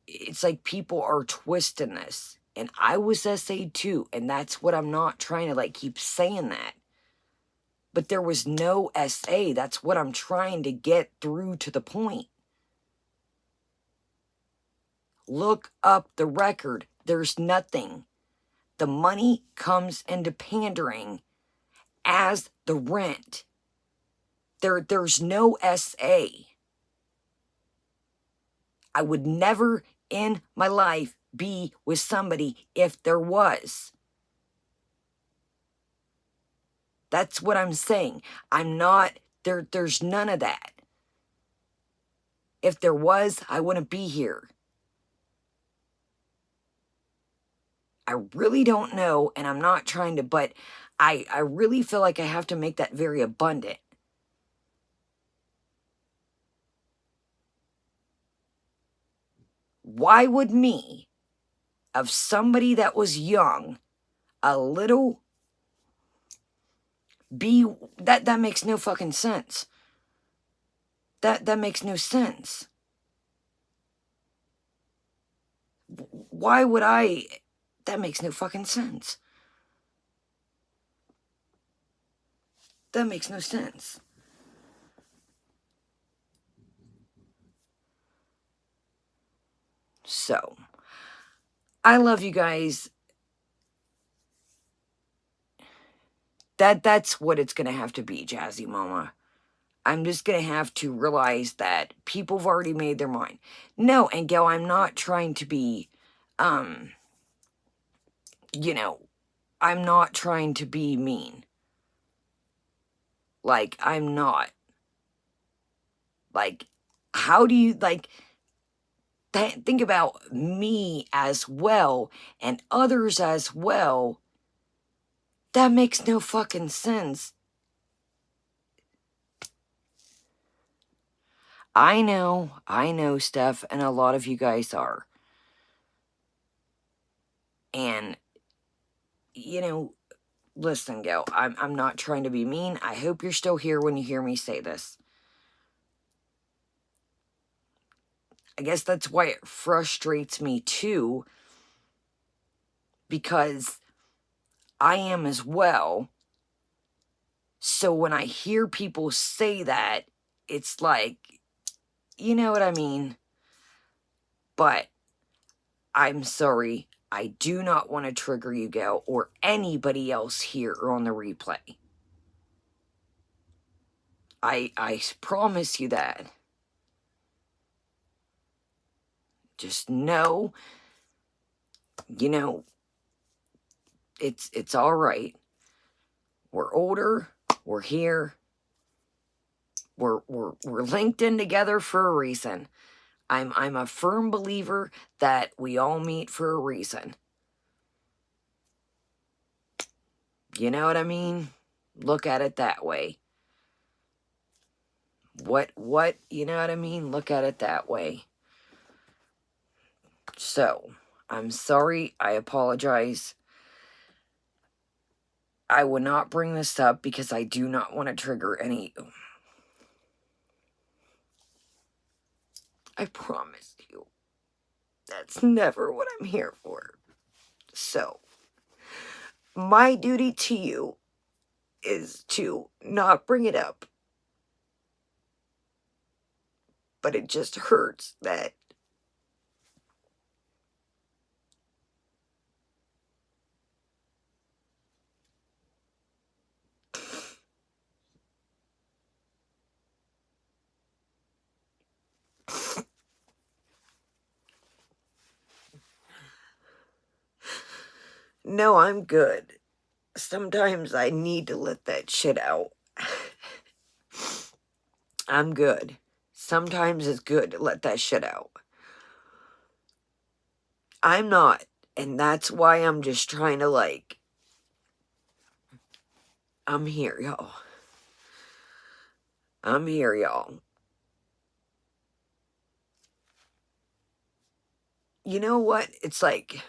it's like people are twisting this. And I was SA too, and that's what I'm not trying to like keep saying that. But there was no SA. That's what I'm trying to get through to the point. Look up the record. There's nothing. The money comes into pandering as the rent. There's no SA. I would never in my life be with somebody if there was. That's what I'm saying. I'm not, there's none of that. If there was, I wouldn't be here. I really don't know, and I'm not trying to, but I really feel like I have to make that very abundant. Why would me, of somebody that was young, a little, be, that makes no fucking sense. That makes no sense. Why would I, that makes no fucking sense. That makes no sense. So, I love you guys. That's what it's going to have to be, Jazzy Mama. I'm just going to have to realize that people have already made their mind. No, and Gail, I'm not trying to be, you know, I'm not trying to be mean. Like, I'm not. Like, how do you, like, think about me as well and others as well. That makes no fucking sense. I know, Steph, and a lot of you guys are. And, you know, listen, Gail, I'm not trying to be mean. I hope you're still here when you hear me say this. I guess that's why it frustrates me too, because I am as well. So when I hear people say that, it's like, you know what I mean? But I'm sorry. I do not want to trigger you, Gail, or anybody else here or on the replay. I promise you that. Just know, you know, it's all right. We're older. We're here. We're linked in together for a reason. I'm a firm believer that we all meet for a reason. You know what I mean? Look at it that way. What, you know what I mean? Look at it that way. So, I'm sorry. I apologize. I would not bring this up because I do not want to trigger any. I promise you. That's never what I'm here for. So, my duty to you is to not bring it up. But it just hurts that no, I'm good. Sometimes I need to let that shit out. I'm good. Sometimes it's good to let that shit out. I'm not And that's why I'm just trying to, like, I'm here, y'all. I'm here, y'all. You know what? It's like,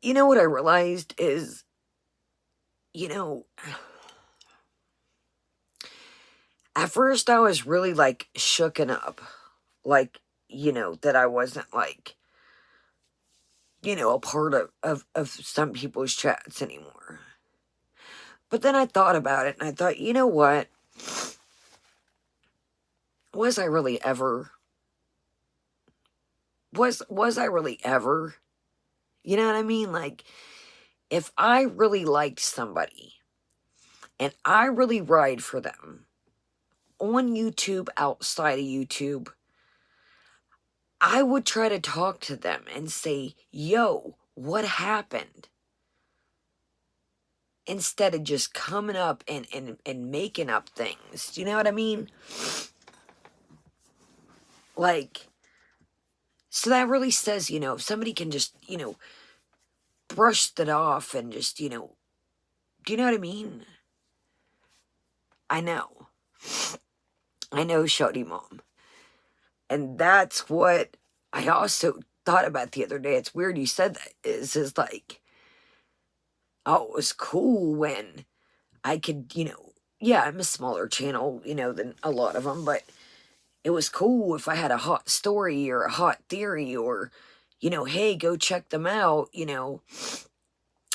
you know what I realized is, you know, at first I was really, like, shooken up. Like, you know, that I wasn't, like, you know, a part of some people's chats anymore. But then I thought about it, and I thought, you know what? Was I really ever? Was I really ever? You know what I mean? Like, if I really liked somebody, and I really ride for them, on YouTube, outside of YouTube, I would try to talk to them and say, yo, what happened? Instead of just coming up and making up things. Do you know what I mean? Like, so that really says, you know, if somebody can just, you know, brush that off and just, you know, do you know what I mean? I know. I know, Shawty Mom. And that's what I also thought about the other day. It's weird you said that. Is like, oh, it was cool when I could, you know, yeah, I'm a smaller channel, you know, than a lot of them, but it was cool if I had a hot story or a hot theory or, you know, hey, go check them out, you know.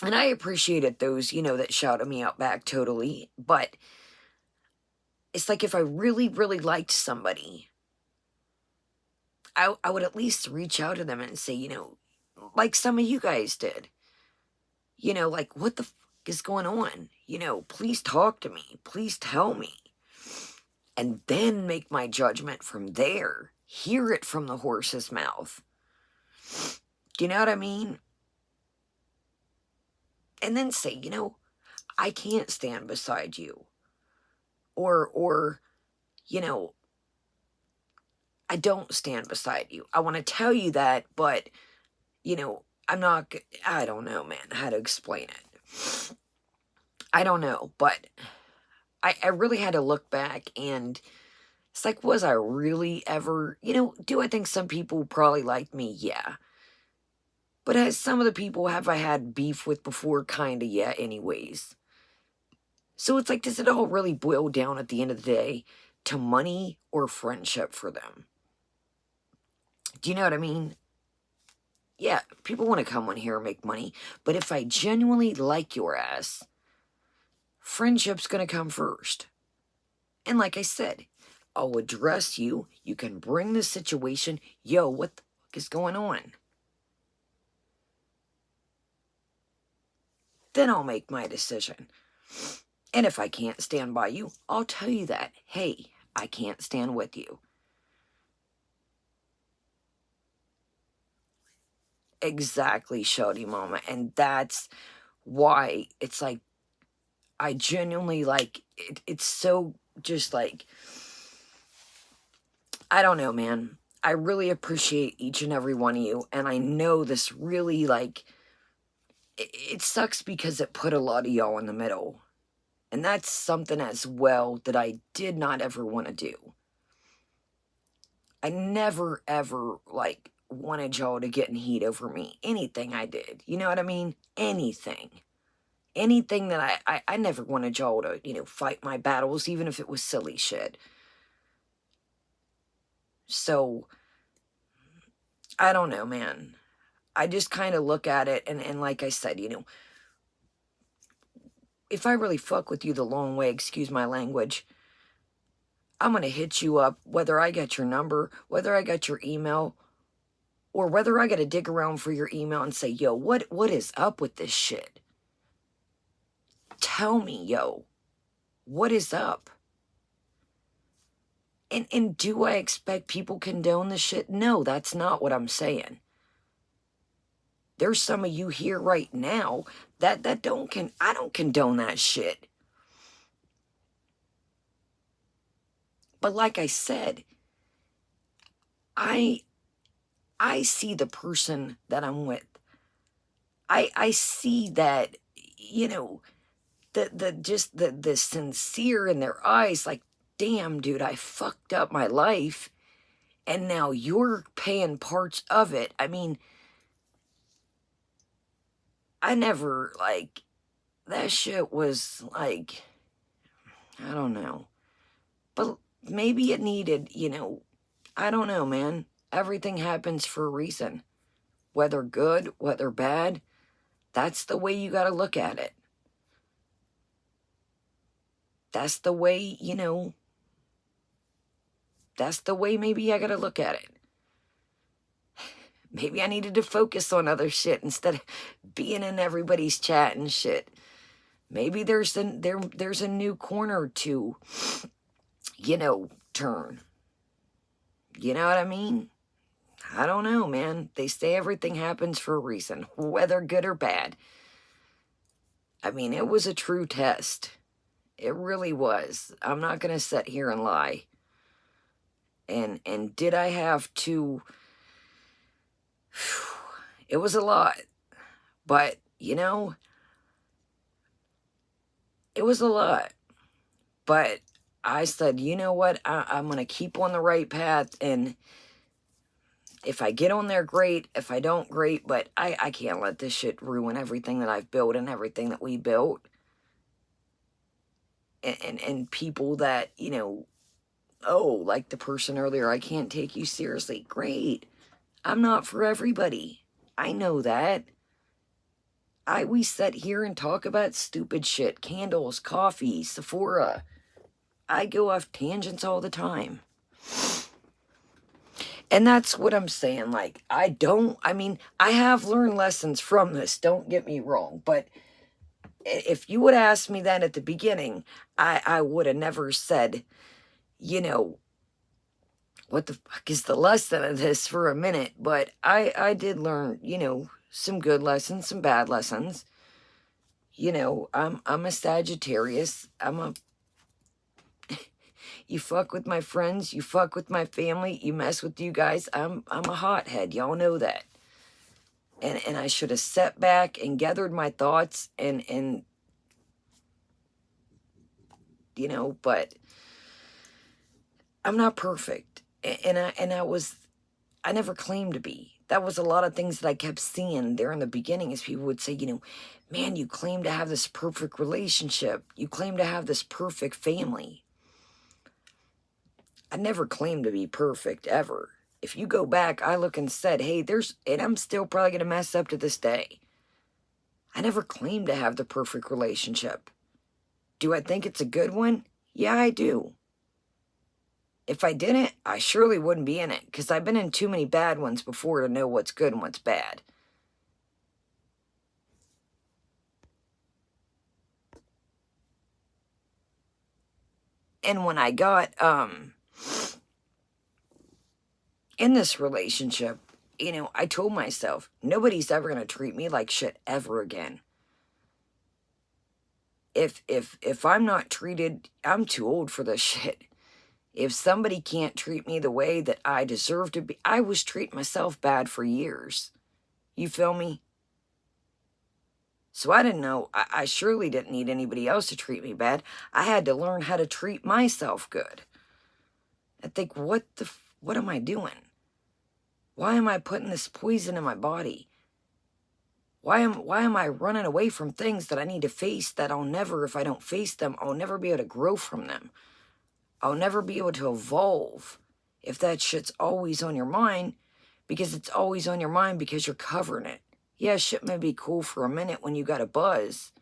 And I appreciated those, you know, that shouted me out back totally. But it's like if I really, really liked somebody, I would at least reach out to them and say, you know, like some of you guys did, you know, like, what the fuck is going on? You know, please talk to me. Please tell me. And then make my judgment from there. Hear it from the horse's mouth. Do you know what I mean? And then say, you know, I can't stand beside you. Or, you know, I don't stand beside you. I want to tell you that, but, you know, I don't know, man, how to explain it. I don't know, but I really had to look back and it's like, was I really ever, you know, do I think some people probably liked me? Yeah. But as some of the people have I had beef with before? Kinda, yeah, anyways. So it's like, does it all really boil down at the end of the day to money or friendship for them? Do you know what I mean? Yeah, people want to come on here and make money, but if I genuinely like your ass, friendship's gonna come first. And like I said, I'll address you. You can bring the situation. Yo, what the fuck is going on? Then I'll make my decision. And if I can't stand by you, I'll tell you that. Hey, I can't stand with you. Exactly, Shawty Mama. And that's why it's like, I genuinely like, it's so just like, I don't know, man. I really appreciate each and every one of you. And I know this really, like, it sucks because it put a lot of y'all in the middle. And that's something as well that I did not ever want to do. I never, ever, like, wanted y'all to get in heat over me. Anything I did. You know what I mean? Anything. Anything that I never wanted y'all to, you know, fight my battles, even if it was silly shit. So, I don't know, man. I just kind of look at it, and like I said, you know, if I really fuck with you the long way, excuse my language, I'm going to hit you up, whether I got your number, whether I got your email, or whether I got to dig around for your email and say, yo, what is up with this shit? Tell me, yo, what is up? And do I expect people condone this shit? No, that's not what I'm saying. There's some of you here right now that I don't condone that shit. But like I said, I I see the person that I'm with. I see that, you know, the sincere in their eyes, like, damn, dude, I fucked up my life, and now you're paying parts of it. I mean, I never, like, that shit was, like, I don't know. But maybe it needed, you know, I don't know, man. Everything happens for a reason. Whether good, whether bad, that's the way you gotta look at it. That's the way, you know, that's the way maybe I gotta look at it. Maybe I needed to focus on other shit instead of being in everybody's chat and shit. Maybe there's a new corner to, you know, turn. You know what I mean? I don't know, man. They say everything happens for a reason, whether good or bad. I mean, it was a true test. It really was. I'm not gonna sit here and lie. And did I have to? It was a lot. But, you know, it was a lot. But I said, you know what? I'm going to keep on the right path. And if I get on there, great. If I don't, great. But I can't let this shit ruin everything that I've built and everything that we built. And people that, you know, oh, like the person earlier, I can't take you seriously. Great. I'm not for everybody. I know that. We sit here and talk about stupid shit. Candles, coffee, Sephora. I go off tangents all the time. And that's what I'm saying. Like, I mean, I have learned lessons from this. Don't get me wrong. But if you would ask me that at the beginning, I would have never said, you know, what the fuck is the lesson of this for a minute. But I did learn, you know, some good lessons, some bad lessons. You know, I'm a Sagittarius. You fuck with my friends, you fuck with my family, you mess with you guys, I'm a hothead. Y'all know that. And I should have sat back and gathered my thoughts and you know, but I'm not perfect. I never claimed to be. That was a lot of things that I kept seeing there in the beginning as people would say, you know, man, you claim to have this perfect relationship. You claim to have this perfect family. I never claimed to be perfect, ever. If you go back, I look and said, hey, and I'm still probably going to mess up to this day. I never claimed to have the perfect relationship. Do I think it's a good one? Yeah, I do. If I didn't, I surely wouldn't be in it, because I've been in too many bad ones before to know what's good and what's bad. And when I got, in this relationship, you know, I told myself, nobody's ever going to treat me like shit ever again. If I'm not treated, I'm too old for this shit. If somebody can't treat me the way that I deserve to be, I was treating myself bad for years. You feel me? So I didn't know, I surely didn't need anybody else to treat me bad. I had to learn how to treat myself good. I think, what am I doing? Why am I putting this poison in my body? Why am I running away from things that I need to face that I'll never, if I don't face them, I'll never be able to grow from them. I'll never be able to evolve if that shit's always on your mind, because it's always on your mind because you're covering it. Yeah, shit may be cool for a minute when you got a buzz,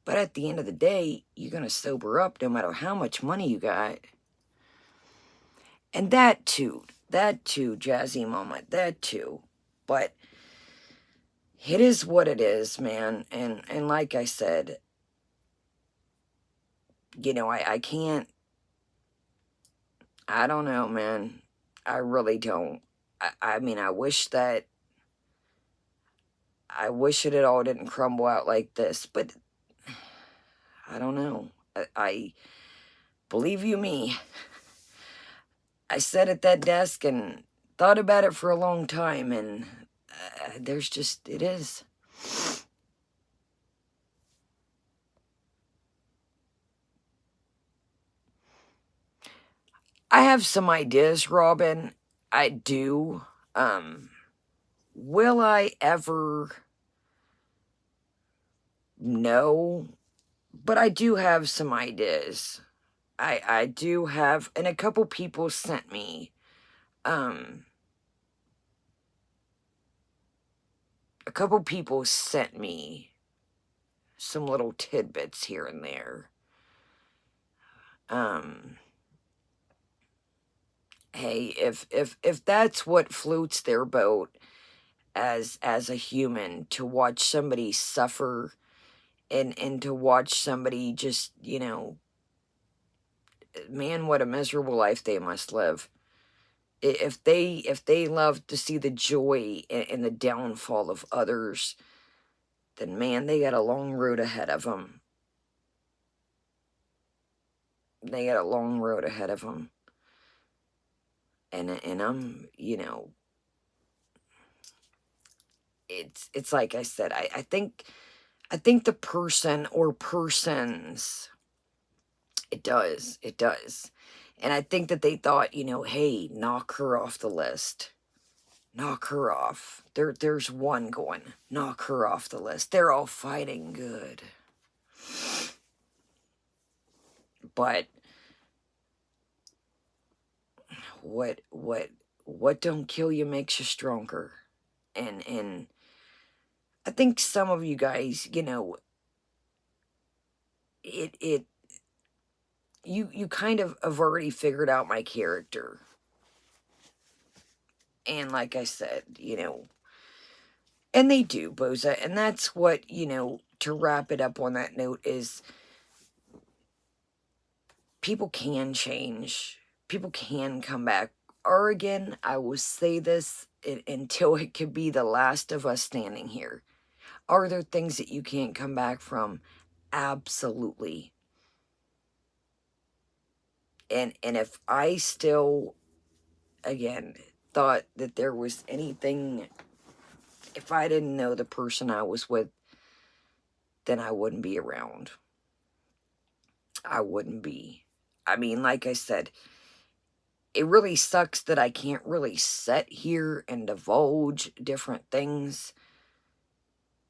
but at the end of the day, you're going to sober up no matter how much money you got. And that too, Jazzy Mama, that too. But it is what it is, man. And like I said, you know, I can't, I don't know, man. I really don't. I mean, I wish it all didn't crumble out like this, but I don't know. I believe you me. I sat at that desk and thought about it for a long time, and it is. I have some ideas, Robin. I do. Will I ever? No. But I do have some ideas. I do have, and a couple people sent me, a couple people sent me some little tidbits here and there. Hey, if that's what floats their boat as a human, to watch somebody suffer, and to watch somebody just, man, what a miserable life they must live. If they love to see the joy in the downfall of others, then man, they got a long road ahead of them. They got a long road ahead of them. And I'm, it's like I said, I think the person or persons, it does. And I think that they thought, hey, knock her off the list. Knock her off. There's one going. Knock her off the list. They're all fighting good. But what don't kill you makes you stronger. And I think some of you guys, you kind of have already figured out my character. And like I said, and they do, Boza, and that's what, to wrap it up on that note, is people can change. People can come back. Or again, I will say this until it could be the last of us standing here. Are there things that you can't come back from? Absolutely. And if I still, again, thought that there was anything, if I didn't know the person I was with, then I wouldn't be around. I wouldn't be. I mean, like I said, it really sucks that I can't really sit here and divulge different things.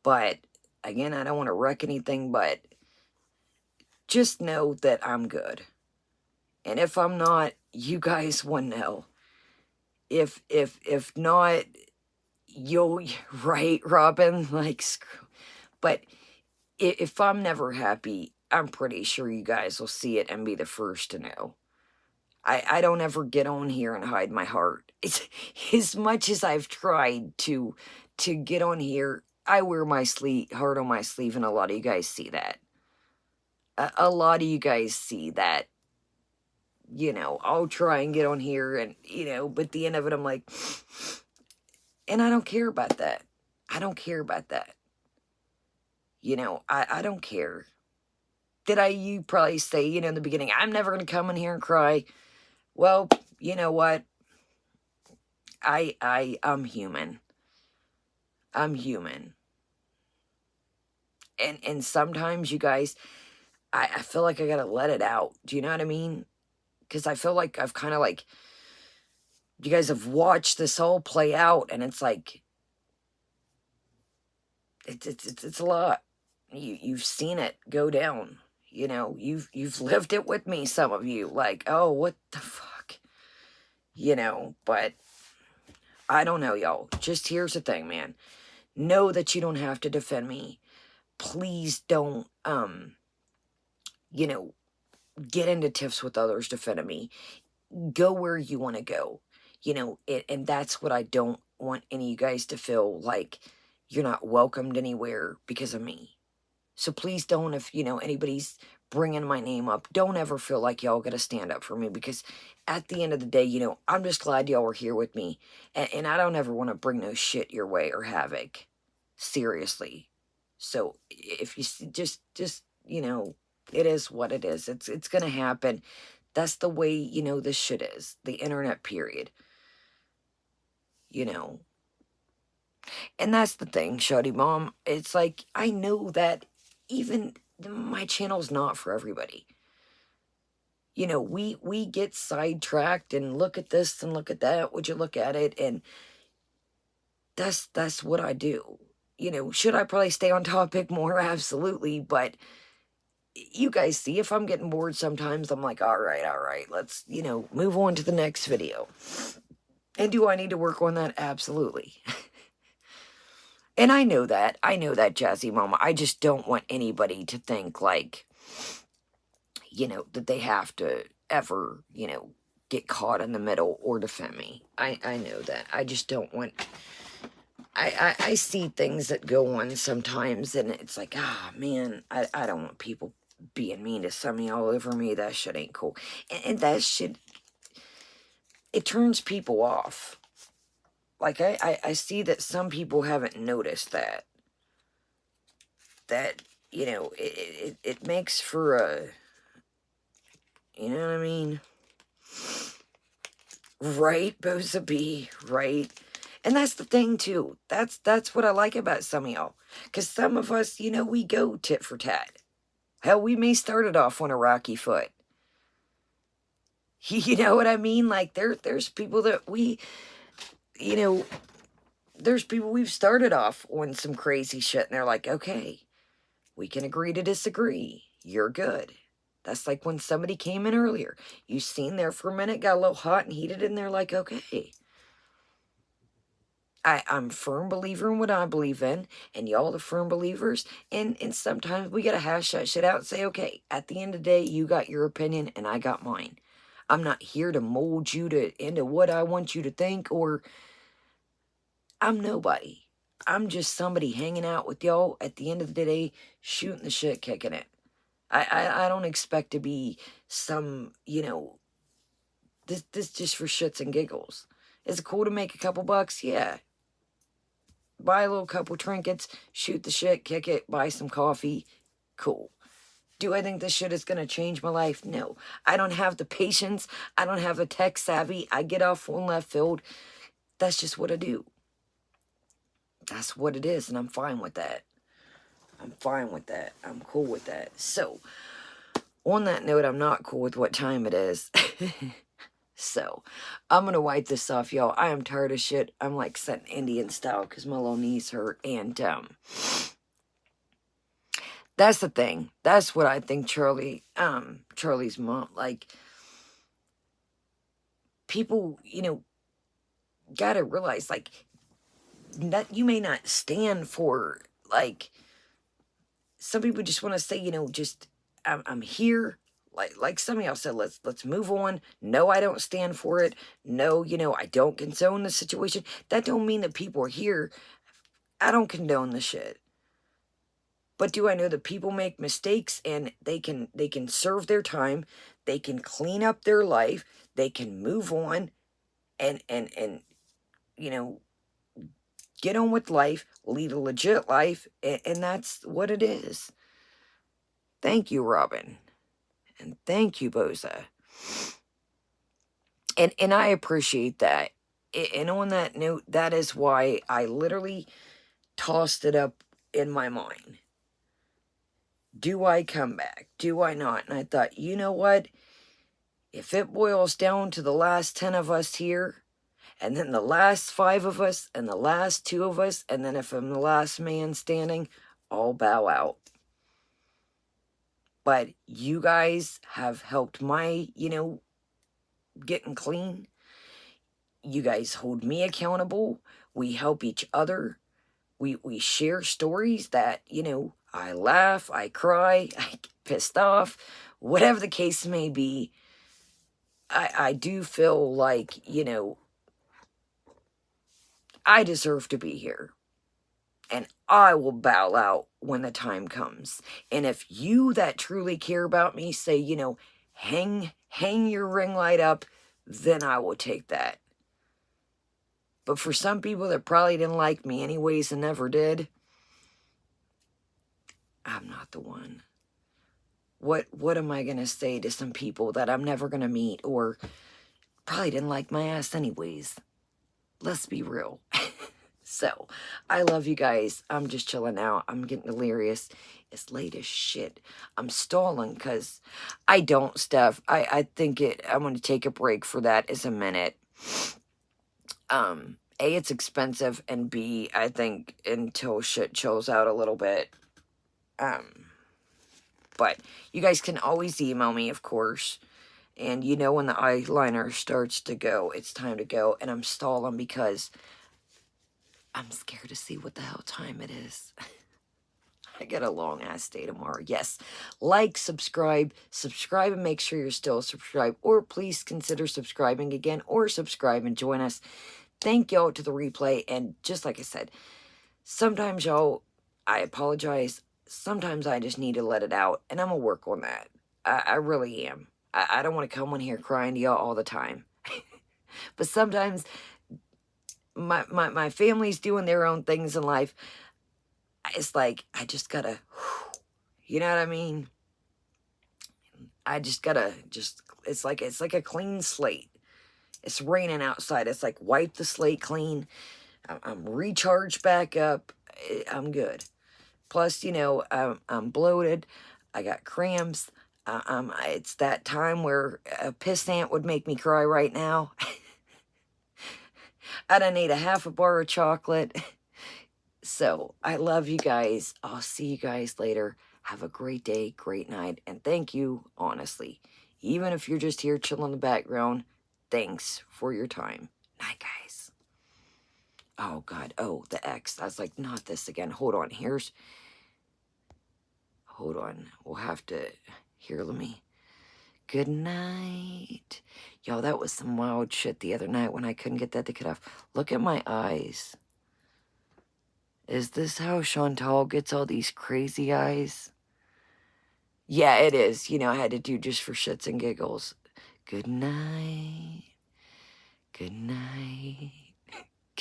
But, again, I don't want to wreck anything, but just know that I'm good. And if I'm not, you guys will know. If not, you'll, right, Robin? Like, screw. But if I'm never happy, I'm pretty sure you guys will see it and be the first to know. I don't ever get on here and hide my heart. It's, as much as I've tried to get on here, I wear my heart on my sleeve, and a lot of you guys see that. A lot of you guys see that. I'll try and get on here, and, but at the end of it, I'm like, and I don't care about that. I don't care about that. I don't care. You probably say, in the beginning, I'm never going to come in here and cry. Well, you know what? I'm human. I'm human. And sometimes, you guys, I feel like I gotta let it out. Do you know what I mean? Because I feel like I've kind of like, you guys have watched this all play out, and it's like, it's a lot. You've seen it go down. You've lived it with me, some of you. Like, oh, what the fuck? But I don't know, y'all. Just here's the thing, man. Know that you don't have to defend me. Please don't, get into tiffs with others defending me. Go where you want to go. And that's what I don't want any of you guys to feel like you're not welcomed anywhere because of me. So please don't, if, anybody's bringing my name up, don't ever feel like y'all got to stand up for me, because at the end of the day, I'm just glad y'all were here with me. And I don't ever want to bring no shit your way or havoc. Seriously. So if you just, it is what it is. It's going to happen. That's the way, this shit is. The internet, period. you know. And that's the thing, Shuddy Mom. It's like, I know that even my channel's not for everybody. You know, we get sidetracked and look at this and look at that. Would you look at it? And that's what I do. You know, should I probably stay on topic more? Absolutely. But you guys see, if I'm getting bored sometimes, I'm like, all right, let's, you know, move on to the next video. And do I need to work on that? Absolutely. And I know that, Jazzy Mama. I just don't want anybody to think like, you know, that they have to ever, you know, get caught in the middle or defend me. I know that. I just don't want... I see things that go on sometimes, and it's like, man, I don't want people being mean to somebody all over me. That shit ain't cool. And that shit, it turns people off. Like, I see that some people haven't noticed that. That, you know, it makes for a... You know what I mean? Right, Bosa B, right? And that's the thing, too. That's what I like about some of y'all. Because some of us, you know, we go tit for tat. Hell, we may start it off on a rocky foot. You know what I mean? Like, there's people that we, you know, there's people we've started off on some crazy shit, and they're like, okay, we can agree to disagree. You're good. That's like when somebody came in earlier. You seen there for a minute, got a little hot and heated, and they're like, okay. I'm a firm believer in what I believe in, and y'all are firm believers, and sometimes we gotta hash that shit out and say, okay, at the end of the day, you got your opinion, and I got mine. I'm not here to mold you into what I want you to think, or... I'm nobody. I'm just somebody hanging out with y'all at the end of the day, shooting the shit, kicking it. I don't expect to be some, you know, this just for shits and giggles. Is it cool to make a couple bucks? Yeah. Buy a little couple trinkets, shoot the shit, kick it, buy some coffee. Cool. Do I think this shit is going to change my life? No. I don't have the patience. I don't have the tech savvy. I get off on left field. That's just what I do. That's what it is, and I'm fine with that. I'm fine with that. I'm cool with that. So, on that note, I'm not cool with what time it is. So, I'm going to wipe this off, y'all. I am tired of shit. I'm like sitting Indian style because my little knees hurt. And, that's the thing. That's what I think Charlie's mom, like, people, you know, gotta realize, like, that you may not stand for, like, some people just want to say, you know, just, I'm here. Like some of y'all said, let's move on. No, I don't stand for it. No, you know, I don't condone the situation. That don't mean that people are here. I don't condone the shit. But do I know that people make mistakes, and they can serve their time, they can clean up their life, they can move on, and you know, get on with life, lead a legit life, and that's what it is. Thank you, Robin. And thank you, Boza. And I appreciate that. And on that note, that is why I literally tossed it up in my mind. Do I come back? Do I not? And I thought, you know what? If it boils down to the last 10 of us here, and then the last 5 of us, and the last 2 of us, and then if I'm the last man standing, I'll bow out. But you guys have helped my, you know, getting clean. You guys hold me accountable. We help each other. We share stories that, you know, I laugh, I cry, I get pissed off, whatever the case may be. I do feel like, you know, I deserve to be here. And I will bow out when the time comes. And if you that truly care about me say, you know, hang your ring light up, then I will take that. But for some people that probably didn't like me anyways and never did, I'm not the one. What am I going to say to some people that I'm never going to meet, or probably didn't like my ass anyways? let's be real. So, I love you guys. I'm just chilling out. I'm getting delirious. It's late as shit. I'm stalling because I don't stuff. I think I'm going to take a break for that as a minute. A, it's expensive, and B, I think until shit chills out a little bit. But you guys can always email me, of course. And you know when the eyeliner starts to go, it's time to go. And I'm stalling because I'm scared to see what the hell time it is. I got a long ass day tomorrow. Yes. Like, subscribe and make sure you're still subscribed. Or please consider subscribing again, or subscribe and join us. Thank y'all to the replay. And just like I said, sometimes y'all, I apologize. Sometimes I just need to let it out. And I'm going to work on that. I really am. I don't want to come on here crying to y'all all the time. But sometimes my family's doing their own things in life. It's like, I just gotta, you know what I mean? I just gotta, it's like a clean slate. It's raining outside. It's like, wipe the slate clean. I'm recharged back up. I'm good. Plus, you know, I'm bloated. I got cramps. It's that time where a pissant would make me cry right now. I don't need a half a bar of chocolate. So, I love you guys. I'll see you guys later. Have a great day, great night, and thank you, honestly. Even if you're just here chilling in the background, thanks for your time. Night, guys. Oh, God. Oh, the X. I was like, not this again. Hold on. Hold on. We'll have to... Here, let me... Good night. Y'all, that was some wild shit the other night when I couldn't get that to cut off. Look at my eyes. Is this how Chantal gets all these crazy eyes? Yeah, it is. You know, I had to do just for shits and giggles. Good night. Good night.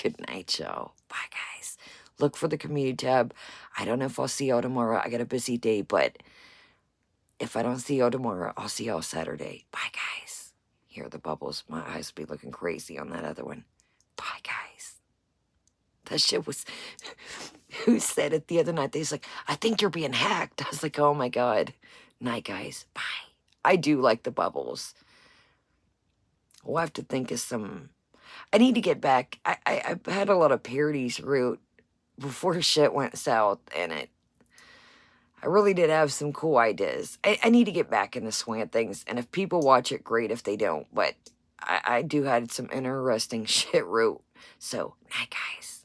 Good night, y'all. Bye, guys. Look for the community tab. I don't know if I'll see y'all tomorrow. I got a busy day, but if I don't see y'all tomorrow, I'll see y'all Saturday. Bye, guys. Hear the bubbles. My eyes will be looking crazy on that other one. Bye, guys. That shit was... Who said it the other night? They was like, I think you're being hacked. I was like, oh my God. Night, guys. Bye. I do like the bubbles. We'll have to think of some... I need to get back. I had a lot of parodies route before shit went south, and I really did have some cool ideas. I need to get back in the swing of things, and if people watch it, great. If they don't, but I do had some interesting shit route. So, night, guys.